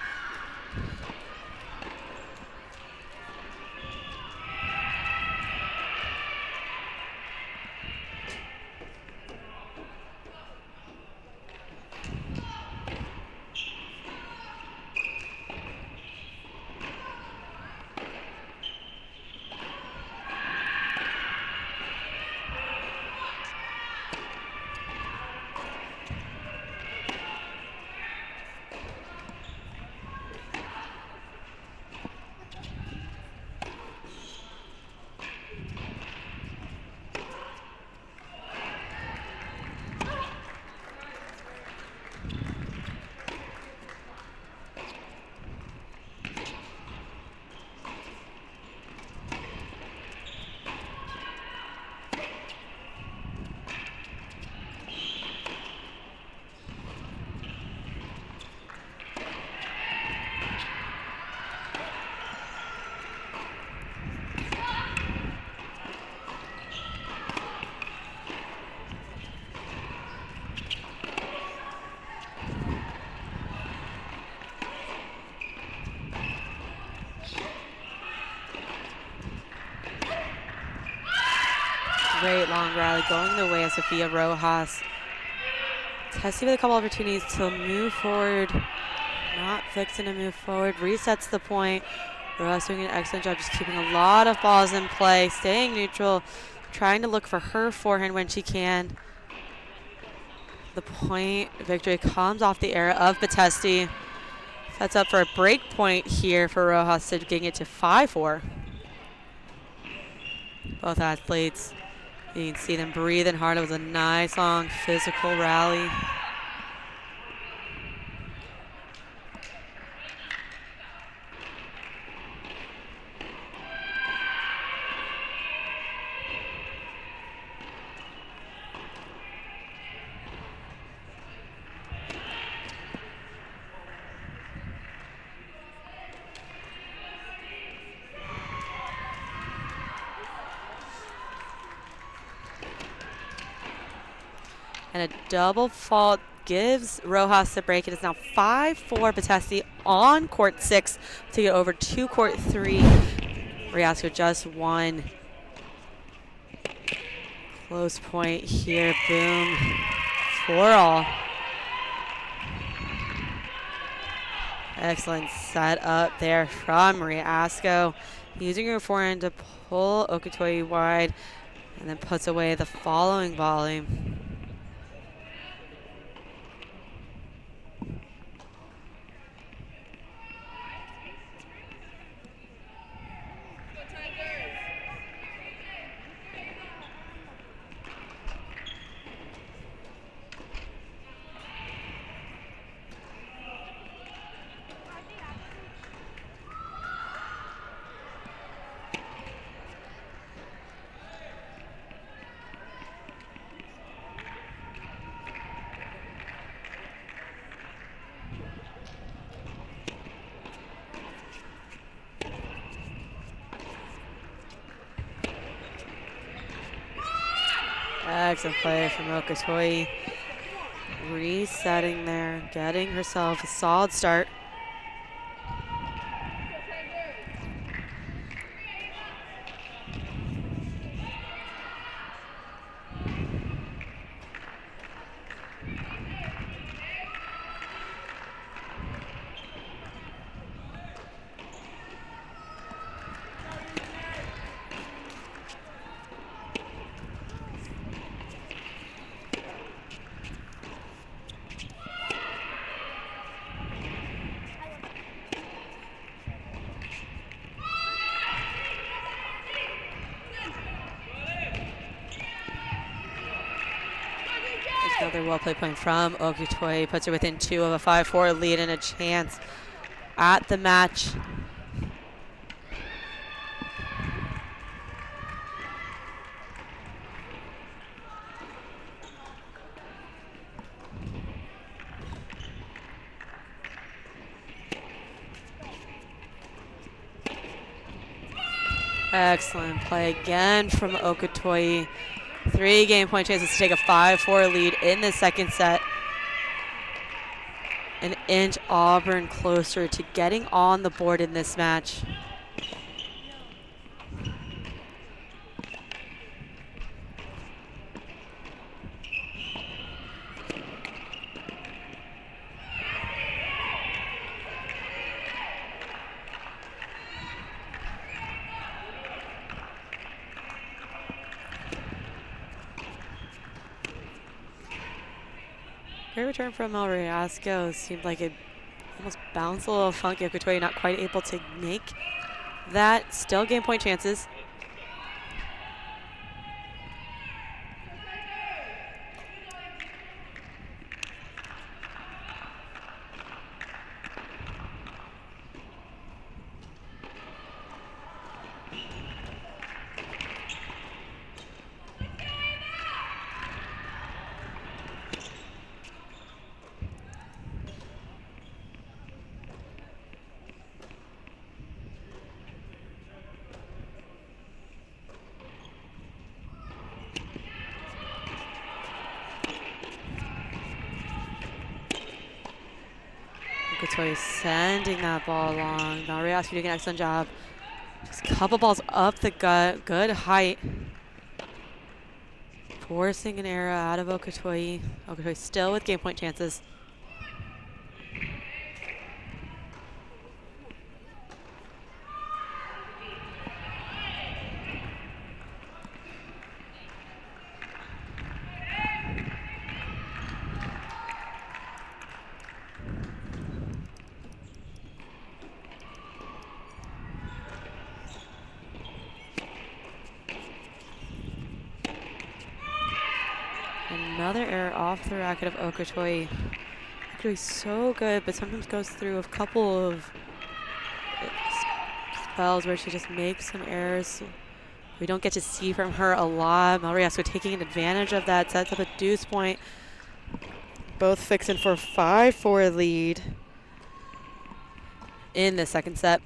Great long rally going the way of Sofia Rojas. Tessie with a couple opportunities to move forward. Not fixing to move forward. Resets the point. Rojas doing an excellent job just keeping a lot of balls in play, staying neutral, trying to look for her forehand when she can. The point victory comes off the error of Batesti. Sets up for a break point here for Rojas, getting it to 5-4. Both athletes, you can see them breathing hard. It was a nice, long, physical rally. And a double fault gives Rojas the break. It is now 5-4 Batesti on court 6 to get over to court 3. Riasco just won. Close point here. Boom. 4-all. Excellent set up there from Riasco. Using her forehand to pull Okitoye wide and then puts away the following volley. Excellent play from Okitoye. Resetting there, getting herself a solid start. Another well-played point from Okotoye. Puts her within 2 of a 5-4 lead and a chance at the match. Excellent play again from Okotoye. 3 game point chances to take a 5-4 lead in the second set. An inch Auburn closer to getting on the board in this match. Great return from El Riasco. Seemed like it almost bounced a little funky. Okotoye not quite able to make that. Still game point chances. Okotoye sending that ball along. Malriascu doing an excellent job. Just a couple balls up the gut. Good height. Forcing an error out of Okotoye. Okotoye still with game point chances. Another error off the racket of Okotoye. Okotoye's so good, but sometimes goes through a couple of spells where she just makes some errors. We don't get to see from her a lot. Malriasco taking advantage of that, sets up a deuce point. Both fixing for a 5-4 lead in the second set.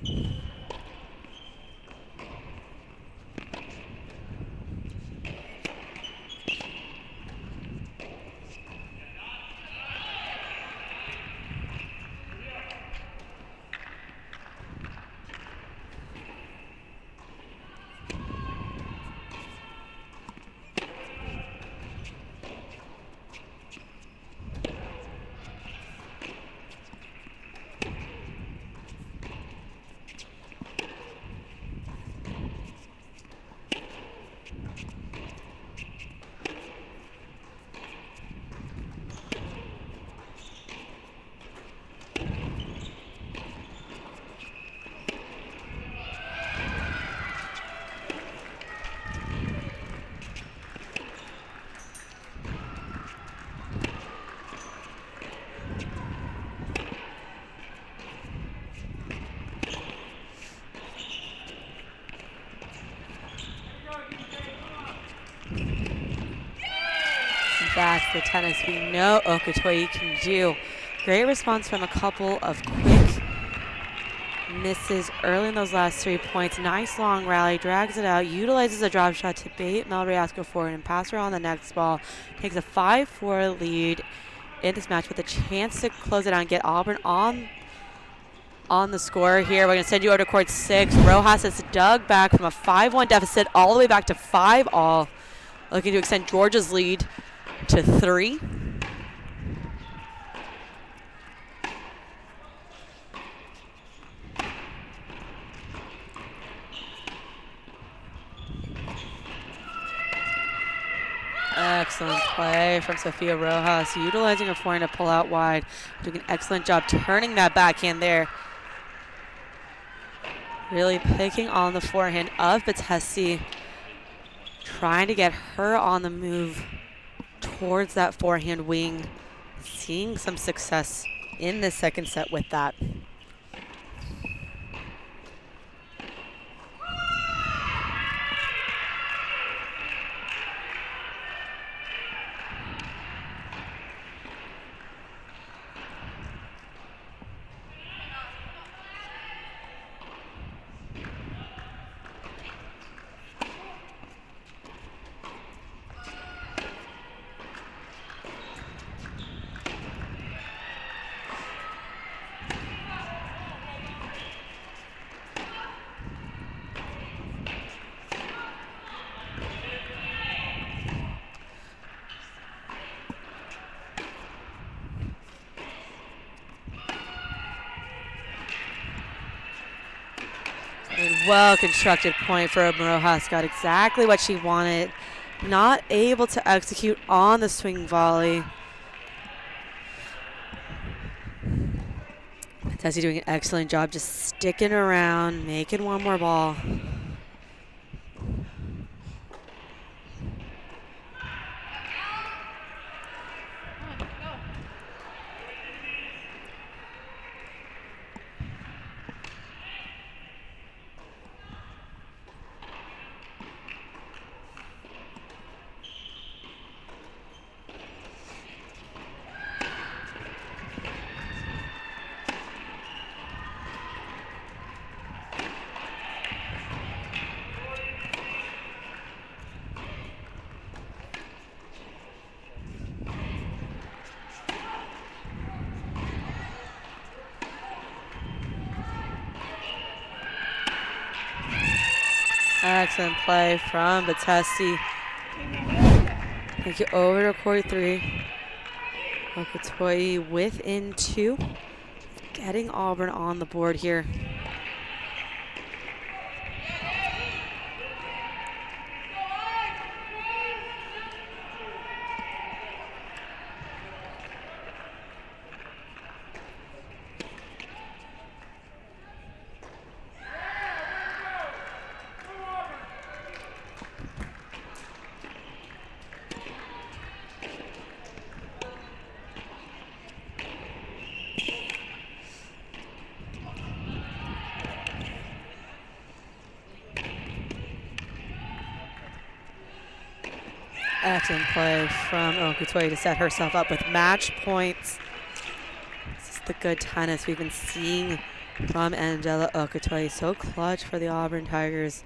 That's the tennis we know Okotoye can do. Great response from a couple of quick misses early in those last 3 points. Nice long rally, drags it out, utilizes a drop shot to bait Malriasco forward and pass her on the next ball. Takes a 5-4 lead in this match with a chance to close it out and get Auburn on the score here. We're going to send you over to court 6. Rojas has dug back from a 5-1 deficit all the way back to 5-all. Looking to extend Georgia's lead to 3. Excellent play from Sofia Rojas, utilizing her forehand to pull out wide. Doing an excellent job turning that backhand there. Really picking on the forehand of Batesi, trying to get her on the move towards that forehand wing. Seeing some success in the second set with that. Well-constructed point for Marojas. Got exactly what she wanted. Not able to execute on the swing volley. Tessie doing an excellent job just sticking around, making one more ball. Excellent play from Batesti. Take it over to court 3. Okotoye within 2. Getting Auburn on the board here. Excellent play from Okotoye to set herself up with match points. This is the good tennis we've been seeing from Angela Okotoye. So clutch for the Auburn Tigers.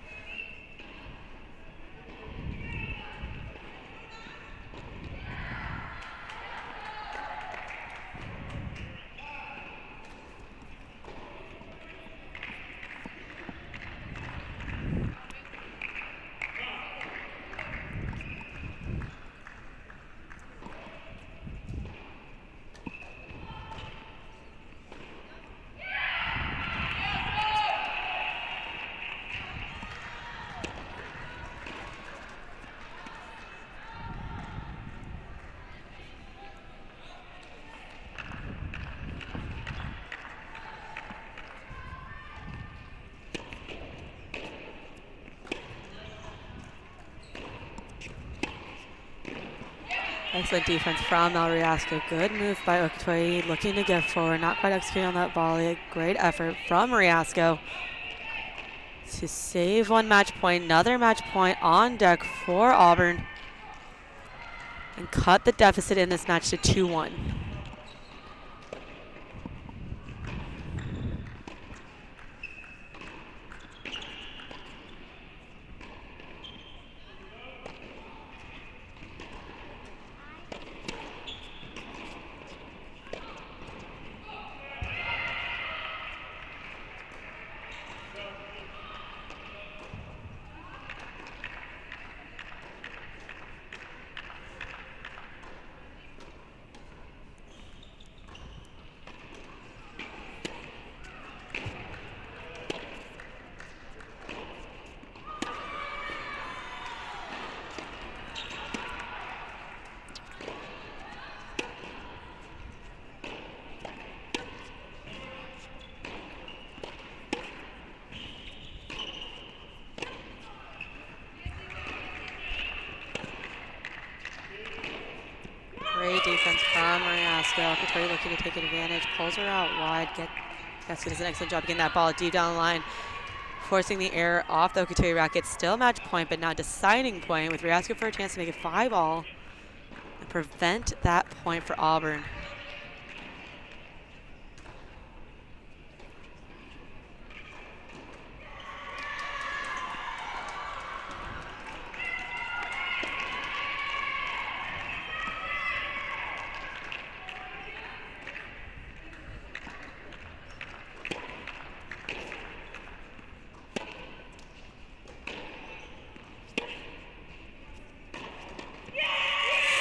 Excellent defense from Malriasco. Good move by Okotoye, looking to get forward, not quite executing on that volley. Great effort from Mariasco to save one match point. Another match point on deck for Auburn and cut the deficit in this match to 2-1. Great defense from Mariasco. Victoria looking to take advantage, pulls her out wide. Gasky does an excellent job getting that ball deep down the line, forcing the error off the Okotoye racket. Still match point, but now deciding point with Mariasco for a chance to make it 5-all and prevent that point for Auburn.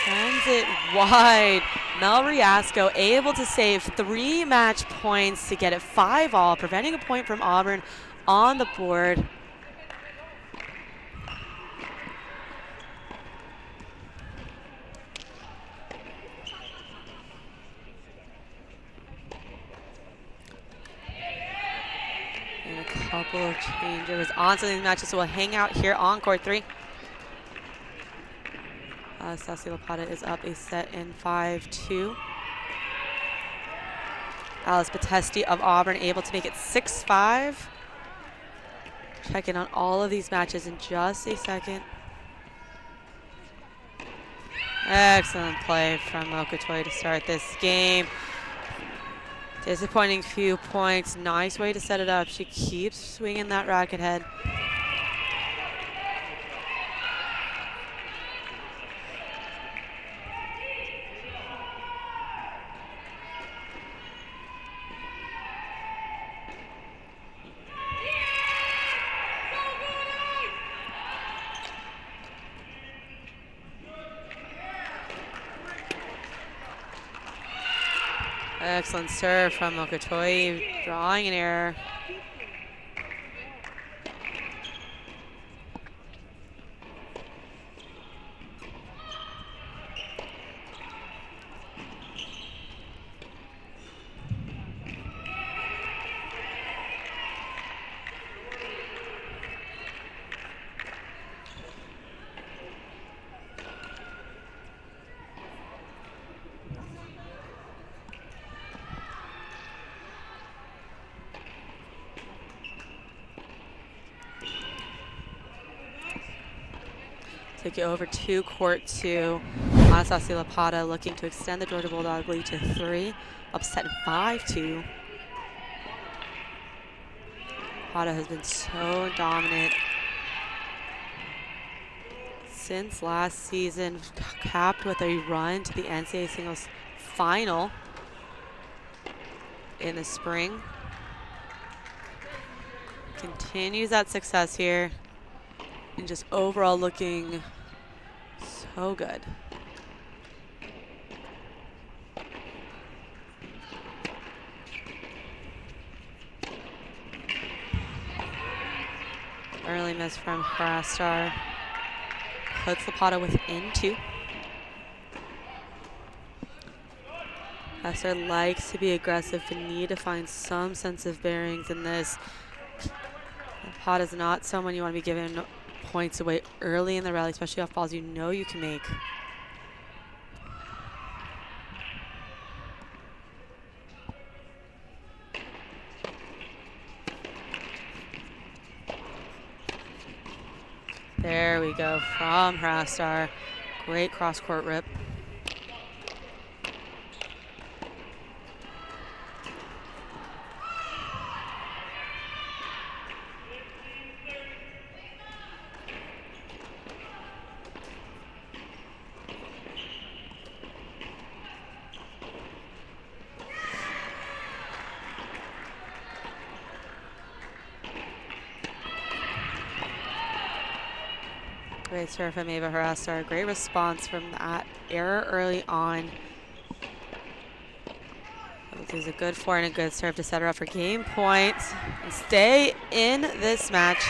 Sends it wide. Mel Riasco able to save 3 match points to get it 5-all, preventing a point from Auburn on the board. And a couple of changeovers on some of these matches, so we'll hang out here on court 3. Sassy Lapata is up a set in 5-2. Alice Batesti of Auburn able to make it 6-5. Check in on all of these matches in just a second. Excellent play from Okotoye to start this game. Disappointing few points. Nice way to set it up. She keeps swinging that racket head. Excellent serve from Okotoye, drawing an error. Take it over to court 2. Sassy Lapata looking to extend the Georgia Bulldog lead to 3. Upset 5-2. Lapata has been so dominant since last season, capped with a run to the NCAA singles final in the spring. Continues that success here. And just overall looking so good. Early miss from Frastar. Puts Lapata within 2. Frastar likes to be aggressive and need to find some sense of bearings in this. Lapata is not someone you want to be giving points away early in the rally, especially off balls you know you can make. There we go from Frastar. Great cross-court rip. Great serve from Ava Harastar. Great response from that error early on. It was a good 4 and a good serve to set her up for game points and stay in this match.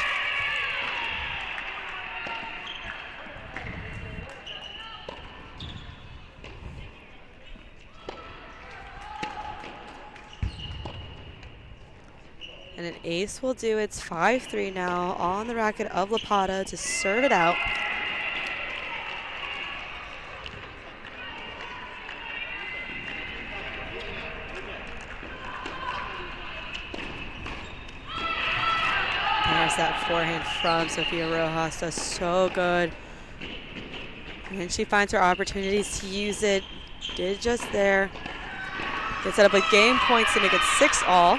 And an ace will do. It's 5-3 now on the racket of Lapata to serve it out. there's that forehand from Sofia Rojas. Does so good. And she finds her opportunities to use it. Did just there. Gets set up with game points to make it 6-all.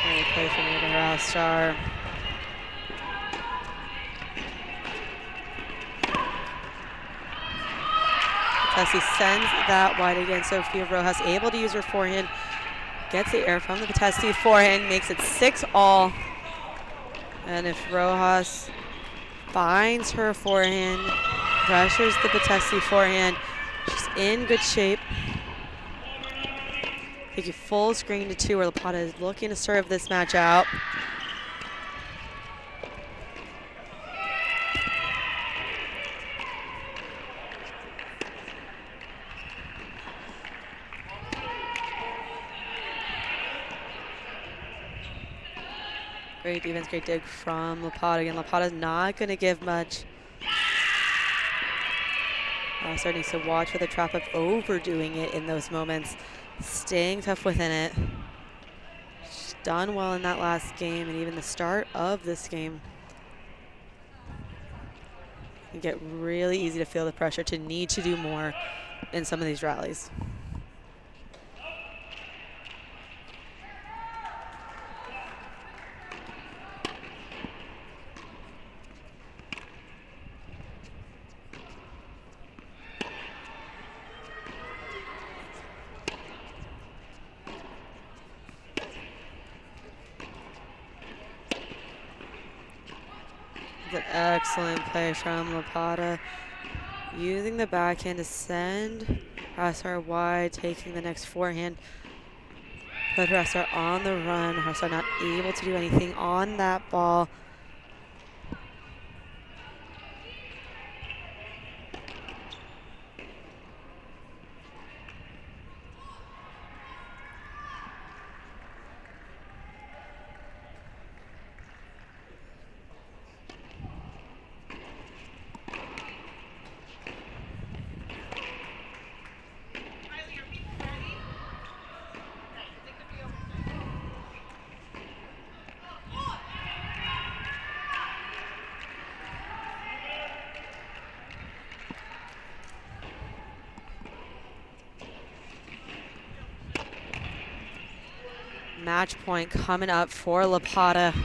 Great play from Eva Star. Betesi sends that wide again. Sofia Rojas able to use her forehand. Gets the air from the Betesi forehand. Makes it 6-all. And if Rojas finds her forehand, pressures the Betesi forehand, she's in good shape. Take you full screen to 2 where Lapata is looking to serve this match out. Great defense, great dig from Lapata. Again, Lapata's not going to give much. Starting to watch for the trap of overdoing it in those moments. Staying tough within it. She's done well in that last game and even the start of this game. It can get really easy to feel the pressure to need to do more in some of these rallies. An excellent play from Lapata. Using the backhand to send Rassar wide, taking the next forehand. Put Rassar on the run. Rassar not able to do anything on that ball. Match point coming up for Lapata.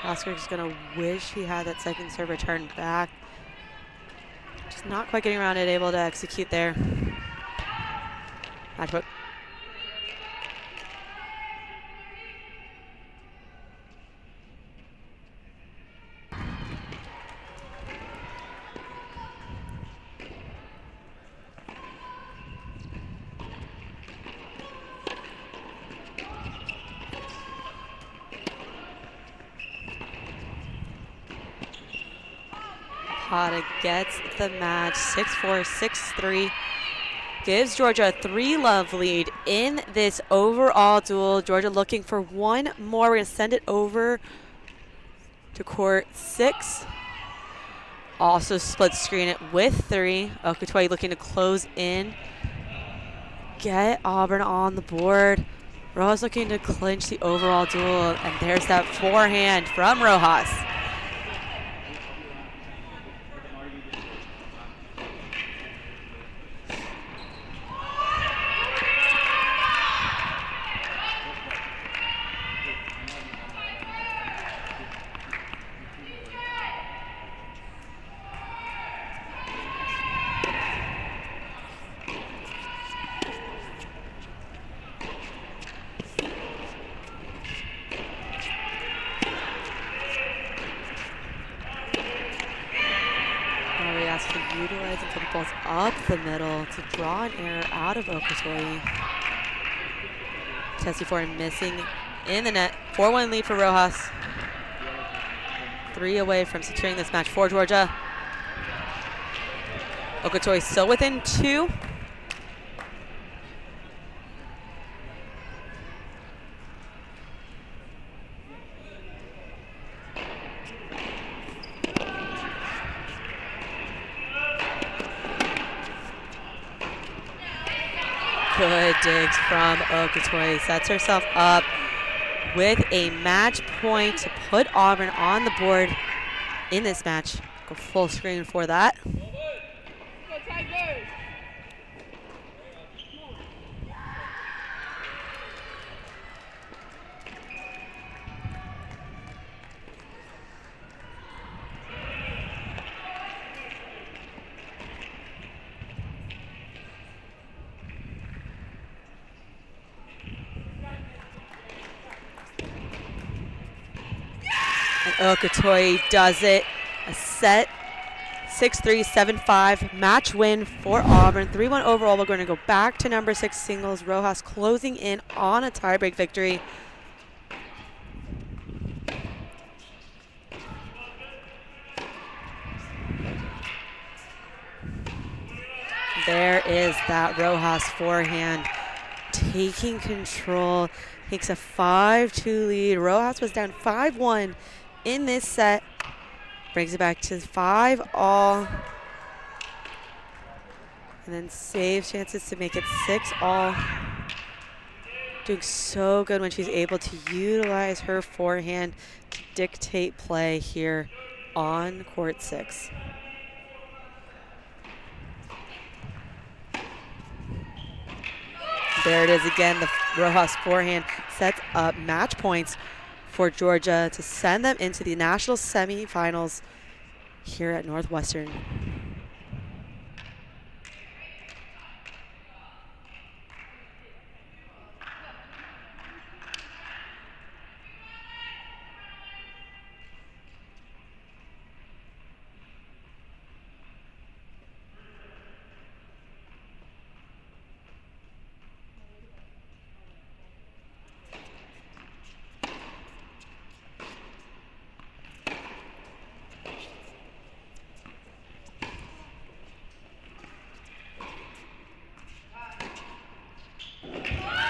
Oscar's gonna wish he had that second serve return back. Just not quite getting around it, able to execute there. Match point. Lapata gets the match 6-4, 6-3. Gives Georgia a 3-love lead in this overall duel. Georgia looking for one more. We're going to send it over to court 6. Also split screen it with 3. Okotoye looking to close in. Get Auburn on the board. Rojas looking to clinch the overall duel. And there's that forehand from Rojas. Utilizing a couple balls up the middle to draw an error out of Okotoye. Tessie Ford missing in the net. 4-1 lead for Rojas. 3 away from securing this match for Georgia. Okotoye still within 2. Good digs from Okatoy. Sets herself up with a match point to put Auburn on the board in this match. Go full screen for that. And Okatoy does it. A set 6-3, 7-5 match win for Auburn. 3-1 overall. We're going to go back to number 6 singles. Rojas closing in on a tiebreak victory. There is that Rojas forehand taking control. Takes a 5-2 lead. Rojas was down 5-1 in this set. Brings it back to 5-all. And then saves chances to make it 6-all. Doing so good when she's able to utilize her forehand to dictate play here on court 6. There it is again. The Rojas forehand sets up match points for Georgia to send them into the national semifinals here at Northwestern.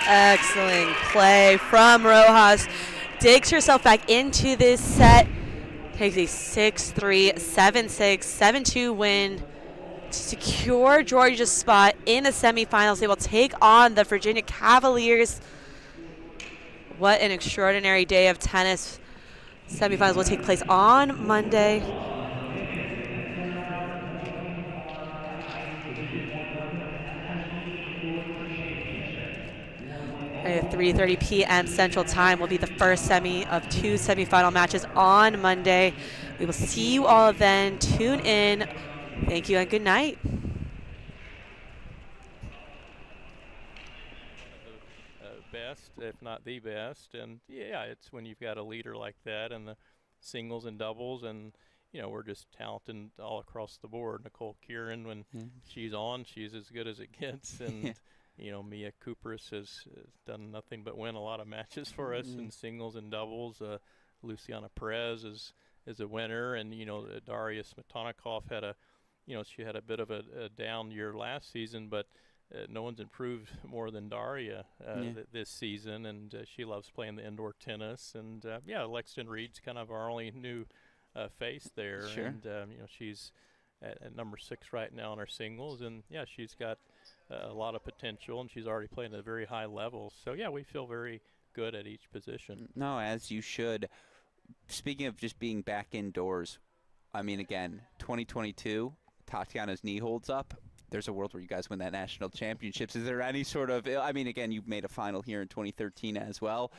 Excellent play from Rojas. Digs herself back into this set. Takes a 6-3, 7-6, 7-2 win to secure Georgia's spot in the semifinals. They will take on the Virginia Cavaliers. What an extraordinary day of tennis. Semifinals will take place on Monday. At 3:30 p.m. Central Time will be the first semi of 2 semifinal matches on Monday. We will see you all then. Tune in. Thank you and good night. Best, if not the best, and yeah, it's when you've got a leader like that in the singles and doubles, and you know we're just talented all across the board. Nicole Kieran, when she's on, she's as good as it gets, and you know Mia Kupris has done nothing but win a lot of matches for us in singles and doubles. Luciana Perez is a winner, and you know Daria Smetanokoff had she had a bit of a down year last season, but no one's improved more than Daria this season, and she loves playing the indoor tennis. And Lexington Reed's kind of our only new face there, and you know she's at number 6 right now in our singles, and she's got a lot of potential, and she's already playing at a very high level. So we feel very good at each position. No, as you should. Speaking of just being back indoors, I mean, again, 2022, Tatiana's knee holds up. There's a world where you guys win that national championships. Is there any sort of, I mean, again, you made a final here in 2013 as well.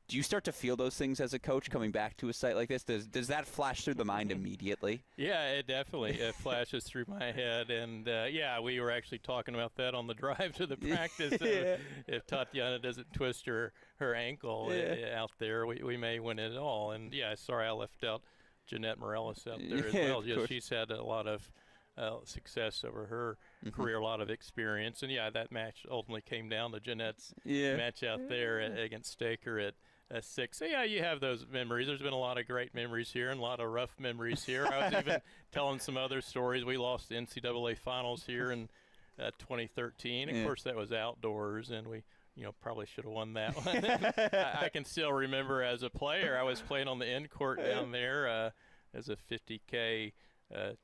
Do you start to feel those things as a coach coming back to a site like this? Does that flash through the mind immediately? Yeah, it definitely flashes through my head. And, we were actually talking about that on the drive to the practice. If Tatiana doesn't twist her ankle out there, we may win it all. And, sorry I left out Jeanette Morales out there as well. She's had a lot of success over her career, a lot of experience. And, that match ultimately came down to Jeanette's match out there against Staker at 6. So, you have those memories. There's been a lot of great memories here and a lot of rough memories here. I was even telling some other stories. We lost the NCAA finals here in 2013. Of course, that was outdoors, and we probably should have won that one. I can still remember as a player, I was playing on the end court down there as a 50K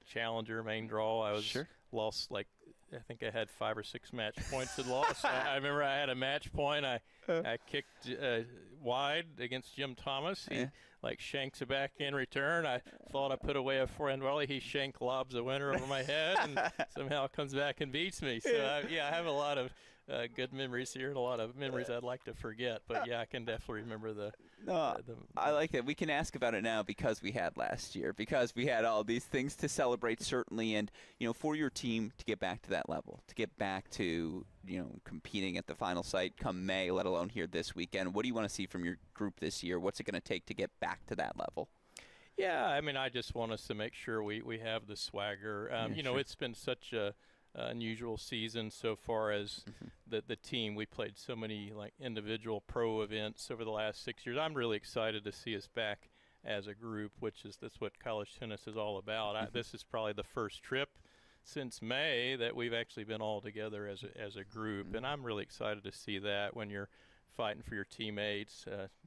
challenger main draw. I was lost like I think I had 5 or 6 match points and lost. I remember I had a match point. I kicked wide against Jim Thomas. He like shanks it back in return. I thought I put away a forehand volley. He shank lobs a winner over my head and somehow comes back and beats me. So I have a lot of good memories here and a lot of memories I'd like to forget. But yeah, I can definitely remember the. I like that. We can ask about it now because we had last year, because we had all these things to celebrate, certainly, and for your team to get back to that level, to get back to competing at the final site come May, let alone here this weekend. What do you want to see from your group this year? What's it going to take to get back to that level? Yeah, I mean, I just want us to make sure we have the swagger. It's been such a unusual season so far as the team. We played so many like individual pro events over the last 6 years. I'm really excited to see us back as a group, that's what college tennis is all about. This is probably the first trip since May that we've actually been all together as a group, and I'm really excited to see that when you're fighting for your teammates,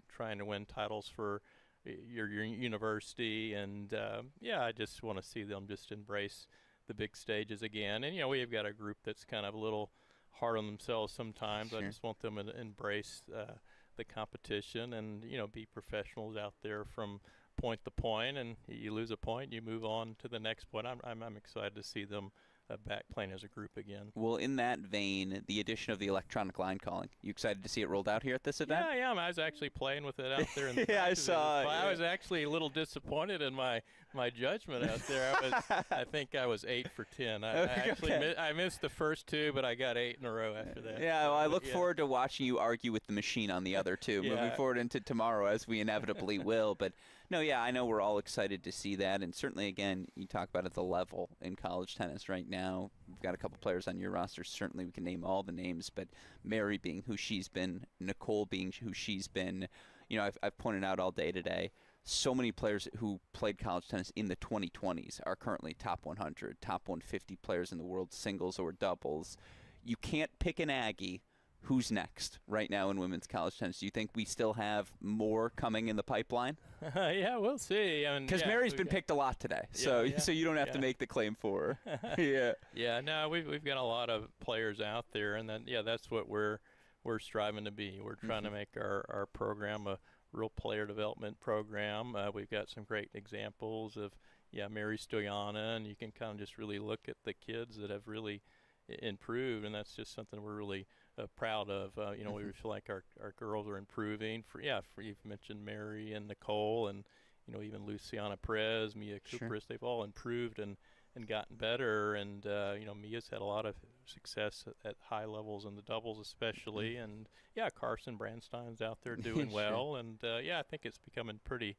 trying to win titles for your university, and I just want to see them just embrace the big stages again. And we've got a group that's kind of a little hard on themselves sometimes. I just want them to embrace the competition and be professionals out there from point to point, and you lose a point, you move on to the next point. I'm excited to see them back playing as a group again. Well, in that vein, the addition of the electronic line calling, you excited to see it rolled out here at this event? Yeah, I was actually playing with it out there. In the yeah, I saw it. I was actually a little disappointed in my judgment out there. I think I was 8 for 10. I missed the first 2, but I got 8 in a row after that. Yeah, well, I look forward to watching you argue with the machine on the other 2 moving forward into tomorrow, as we inevitably will. But no, yeah, I know we're all excited to see that, and certainly, again, you talk about at the level in college tennis right now. We've got a couple players on your roster. Certainly, we can name all the names, but Mary being who she's been, Nicole being who she's been. I've pointed out all day today, so many players who played college tennis in the 2020s are currently top 100, top 150 players in the world, singles or doubles. You can't pick an Aggie. Who's next right now in women's college tennis? Do you think we still have more coming in the pipeline? Yeah, we'll see. Because Mary's been picked a lot today, so you don't have to make the claim for her. No, we've got a lot of players out there, and then that's what we're striving to be. We're trying to make our program a real player development program. We've got some great examples of Mary Stoyana, and you can kind of just really look at the kids that have really improved, and that's just something we're really proud of. We feel like our girls are improving. You've mentioned Mary and Nicole, and even Luciana Perez, Mia Kupris. They've all improved and gotten better. And Mia's had a lot of success at high levels in the doubles, especially. And Carson Brandstein's out there doing well. And I think it's becoming pretty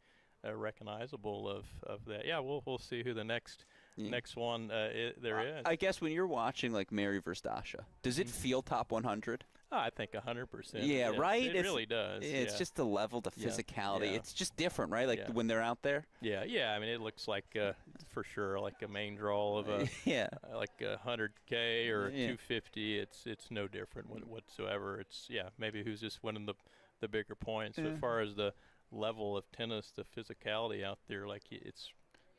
recognizable of that. We'll see who the next one there is. I guess when you're watching like Mary versus Dasha, does it feel top 100? I think 100%. Yeah, right? It really does. It's just the level, the physicality. Yeah. It's just different, right? Like when they're out there? Yeah. I mean, it looks like, for sure, like a main draw of a like a 100K or a 250. It's no different whatsoever. It's, maybe who's just winning the bigger points. As far as the level of tennis, the physicality out there, like it's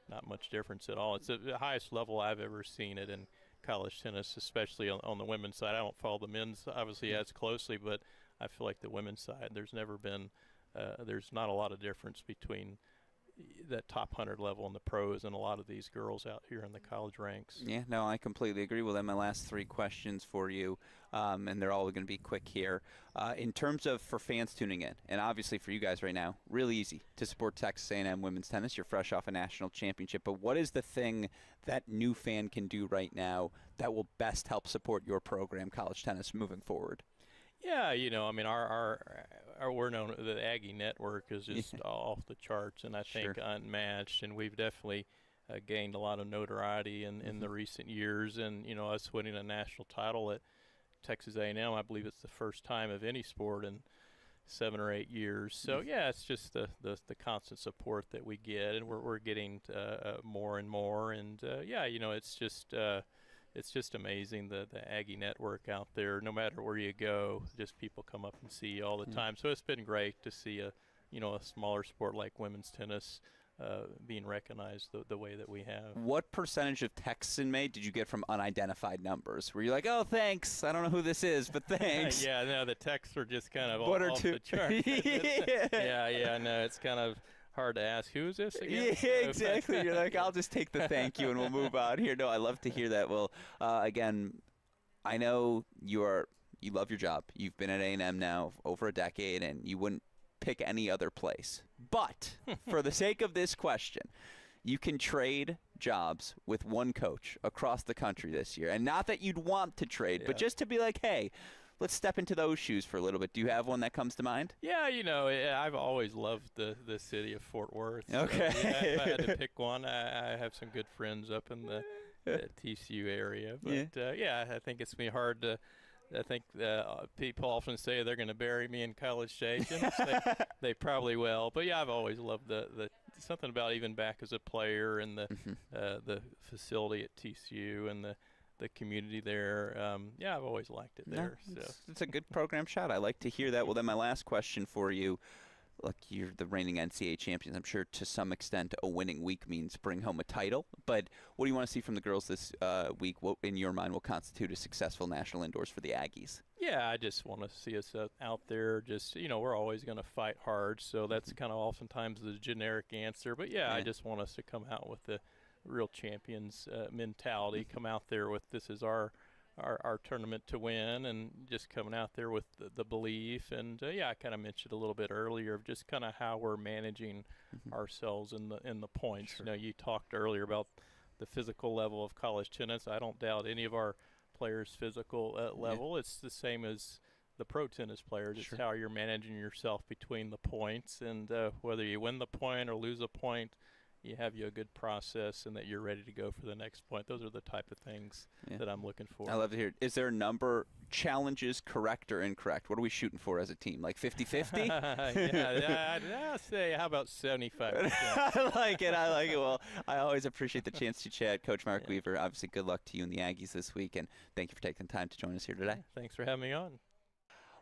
not much difference at all. It's the highest level I've ever seen it in college tennis, especially on the women's side. I don't follow the men's obviously as closely, but I feel like the women's side, there's not a lot of difference between that top 100 level in the pros and a lot of these girls out here in the college ranks. Yeah, no, I completely agree. Well, then my last 3 questions for you, and they're all going to be quick here. In terms of for fans tuning in, and obviously for you guys right now, really easy to support Texas A&M women's tennis. You're fresh off a national championship, but what is the thing that new fan can do right now that will best help support your program, college tennis, moving forward? Yeah, I mean, our we're known, the Aggie Network is just off the charts, and I think unmatched, and we've definitely gained a lot of notoriety in the recent years, and us winning a national title at Texas A&M, I believe it's the first time of any sport in 7 or 8 years. So it's just the constant support that we get, and we're getting more and more, and it's just amazing, the Aggie Network out there. No matter where you go, just people come up and see you all the time. So it's been great to see a smaller sport like women's tennis being recognized the way that we have. What percentage of texts in May did you get from unidentified numbers? Were you like, oh, thanks, I don't know who this is, but thanks? Yeah, no, the texts are just kind of One or off two. the chart. yeah, no, it's kind of hard to ask, who is this again? Yeah, exactly. You're like, I'll just take the thank you and we'll move on here. No, I love to hear that. Well, again, I know you love your job. You've been at A&M now over a decade, and you wouldn't pick any other place. But for the sake of this question, you can trade jobs with one coach across the country this year. And not that you'd want to trade, but just to be like, hey, let's step into those shoes for a little bit. Do you have one that comes to mind? Yeah, I've always loved the city of Fort Worth. Okay. So, yeah, if I had to pick one, I have some good friends up in the TCU area. But, I think it's been hard to – I think people often say they're going to bury me in College Station. They probably will. But, yeah, I've always loved the something about even back as a player and the facility at TCU and the community there. I've always liked it there. It's a good program shot. I like to hear that. Well, then my last question for you. Look, you're the reigning NCAA champions. I'm sure to some extent a winning week means bring home a title. But what do you want to see from the girls this week? What, in your mind, will constitute a successful national indoors for the Aggies? Yeah, I just want to see us out there. Just, we're always going to fight hard. So that's kind of oftentimes the generic answer. But, I just want us to come out with the real champions mentality, come out there with this is our tournament to win, and just coming out there with the belief. And I kind of mentioned a little bit earlier of just kind of how we're managing ourselves in the points. Sure. You talked earlier about the physical level of college tennis. I don't doubt any of our players' physical level. It's the same as the pro tennis players. It's how you're managing yourself between the points, and whether you win the point or lose a point, you have a good process and that you're ready to go for the next point. Those are the type of things that I'm looking for. I love to hear it. Is there a number, challenges, correct or incorrect? What are we shooting for as a team? Like 50-50? I'll say, how about 75%? I like it. Well, I always appreciate the chance to chat. Coach Mark Weaver, obviously good luck to you and the Aggies this week, and thank you for taking the time to join us here today. Thanks for having me on.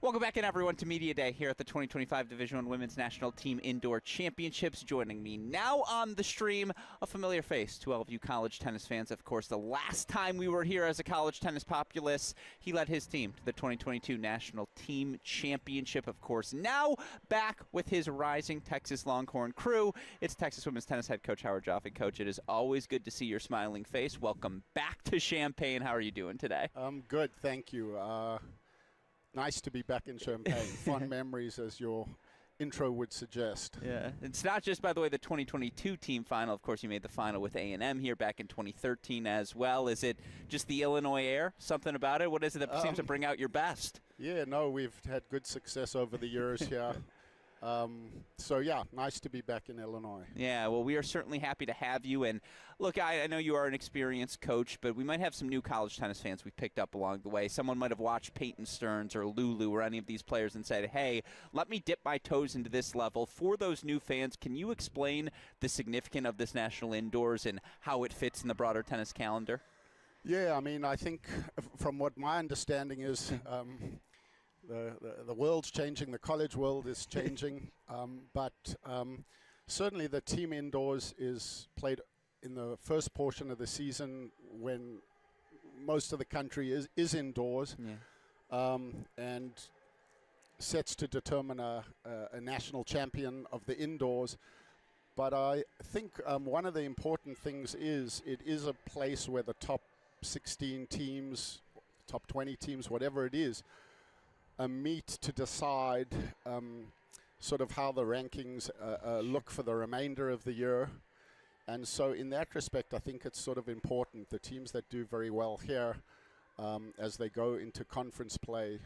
Welcome back in, everyone, to Media Day here at the 2025 Division I Women's National Team Indoor Championships. Joining me now on the stream, a familiar face to all of you college tennis fans. Of course, the last time we were here as a college tennis populace, he led his team to the 2022 National Team Championship. Of course, now back with his rising Texas Longhorn crew. It's Texas women's tennis head coach Howard Jaffe. Coach, it is always good to see your smiling face. Welcome back to Champaign. How are you doing today? I'm good, thank you. Nice to be back in Champaign. Fond memories, as your intro would suggest. Yeah, it's not just, by the way, the 2022 team final. Of course, you made the final with A&M here back in 2013 as well. Is it just the Illinois air? Something about it? What is it that seems to bring out your best? Yeah, no, we've had good success over the years here. Nice to be back in Illinois. Yeah, well, we are certainly happy to have you. And look, I know you are an experienced coach, but we might have some new college tennis fans we picked up along the way. Someone might have watched Peyton Stearns or Lulu or any of these players and said, hey, let me dip my toes into this level. For those new fans, can you explain the significance of this national indoors and how it fits in the broader tennis calendar? Yeah, I think from what my understanding is, the world's changing, the college world is changing, but certainly the team indoors is played in the first portion of the season when most of the country is indoors, and sets to determine a national champion of the indoors. But I think one of the important things is it is a place where the top 16 teams, top 20 teams, whatever it is, meet to decide sort of how the rankings look for the remainder of the year. And so in that respect, I think it's sort of important. The teams that do very well here as they go into conference play,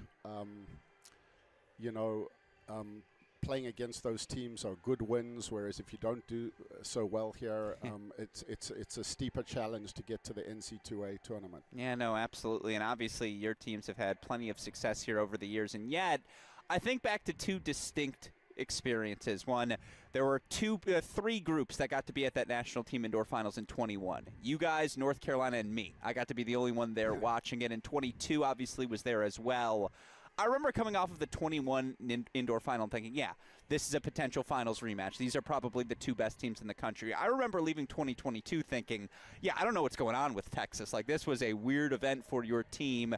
playing against those teams are good wins, whereas if you don't do so well here, it's a steeper challenge to get to the NC2A tournament. Yeah, no, absolutely. And obviously your teams have had plenty of success here over the years. And yet, I think back to two distinct experiences. One, there were three groups that got to be at that national team indoor finals in 21. You guys, North Carolina, and me. I got to be the only one there watching it. And 22 obviously was there as well. I remember coming off of the 21 indoor final and thinking, yeah, this is a potential finals rematch. These are probably the two best teams in the country. I remember leaving 2022 thinking, yeah, I don't know what's going on with Texas. Like, this was a weird event for your team.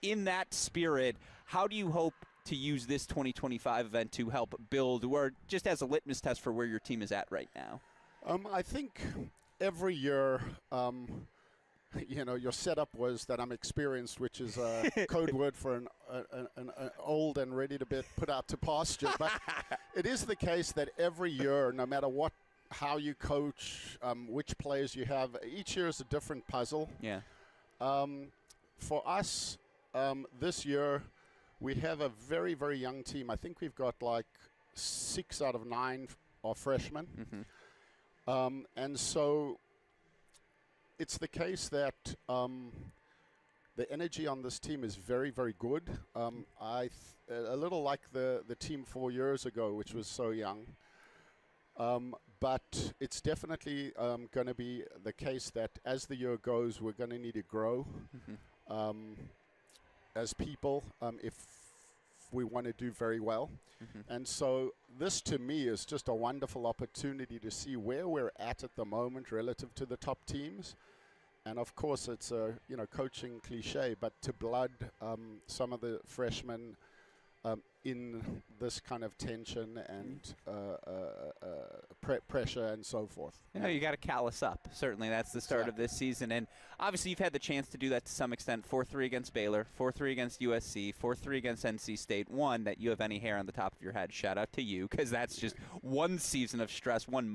In that spirit, how do you hope to use this 2025 event to help build, or just as a litmus test for where your team is at right now? I think every year, your setup was that I'm experienced, which is a code word for an old and ready to be put out to pasture. But it is the case that every year, no matter how you coach, which players you have, each year is a different puzzle. Yeah. For us, this year, we have a very, very young team. I think we've got like 6 out of 9 are freshmen. Mm-hmm. And so it's the case that the energy on this team is very, very good. A little like the team 4 years ago, which was so young. But it's definitely going to be the case that as the year goes, we're going to need to grow as people if we want to do very well. And so this to me is just a wonderful opportunity to see where we're at the moment relative to the top teams. And of course it's a coaching cliche, but to blood some of the freshmen in this kind of tension and pressure and so forth. You got to callous up. Certainly, that's the start of this season. And obviously, you've had the chance to do that to some extent. 4-3 against Baylor, 4-3 against USC, 4-3 against NC State. One, that you have any hair on the top of your head. Shout out to you, because that's just one season of stress, one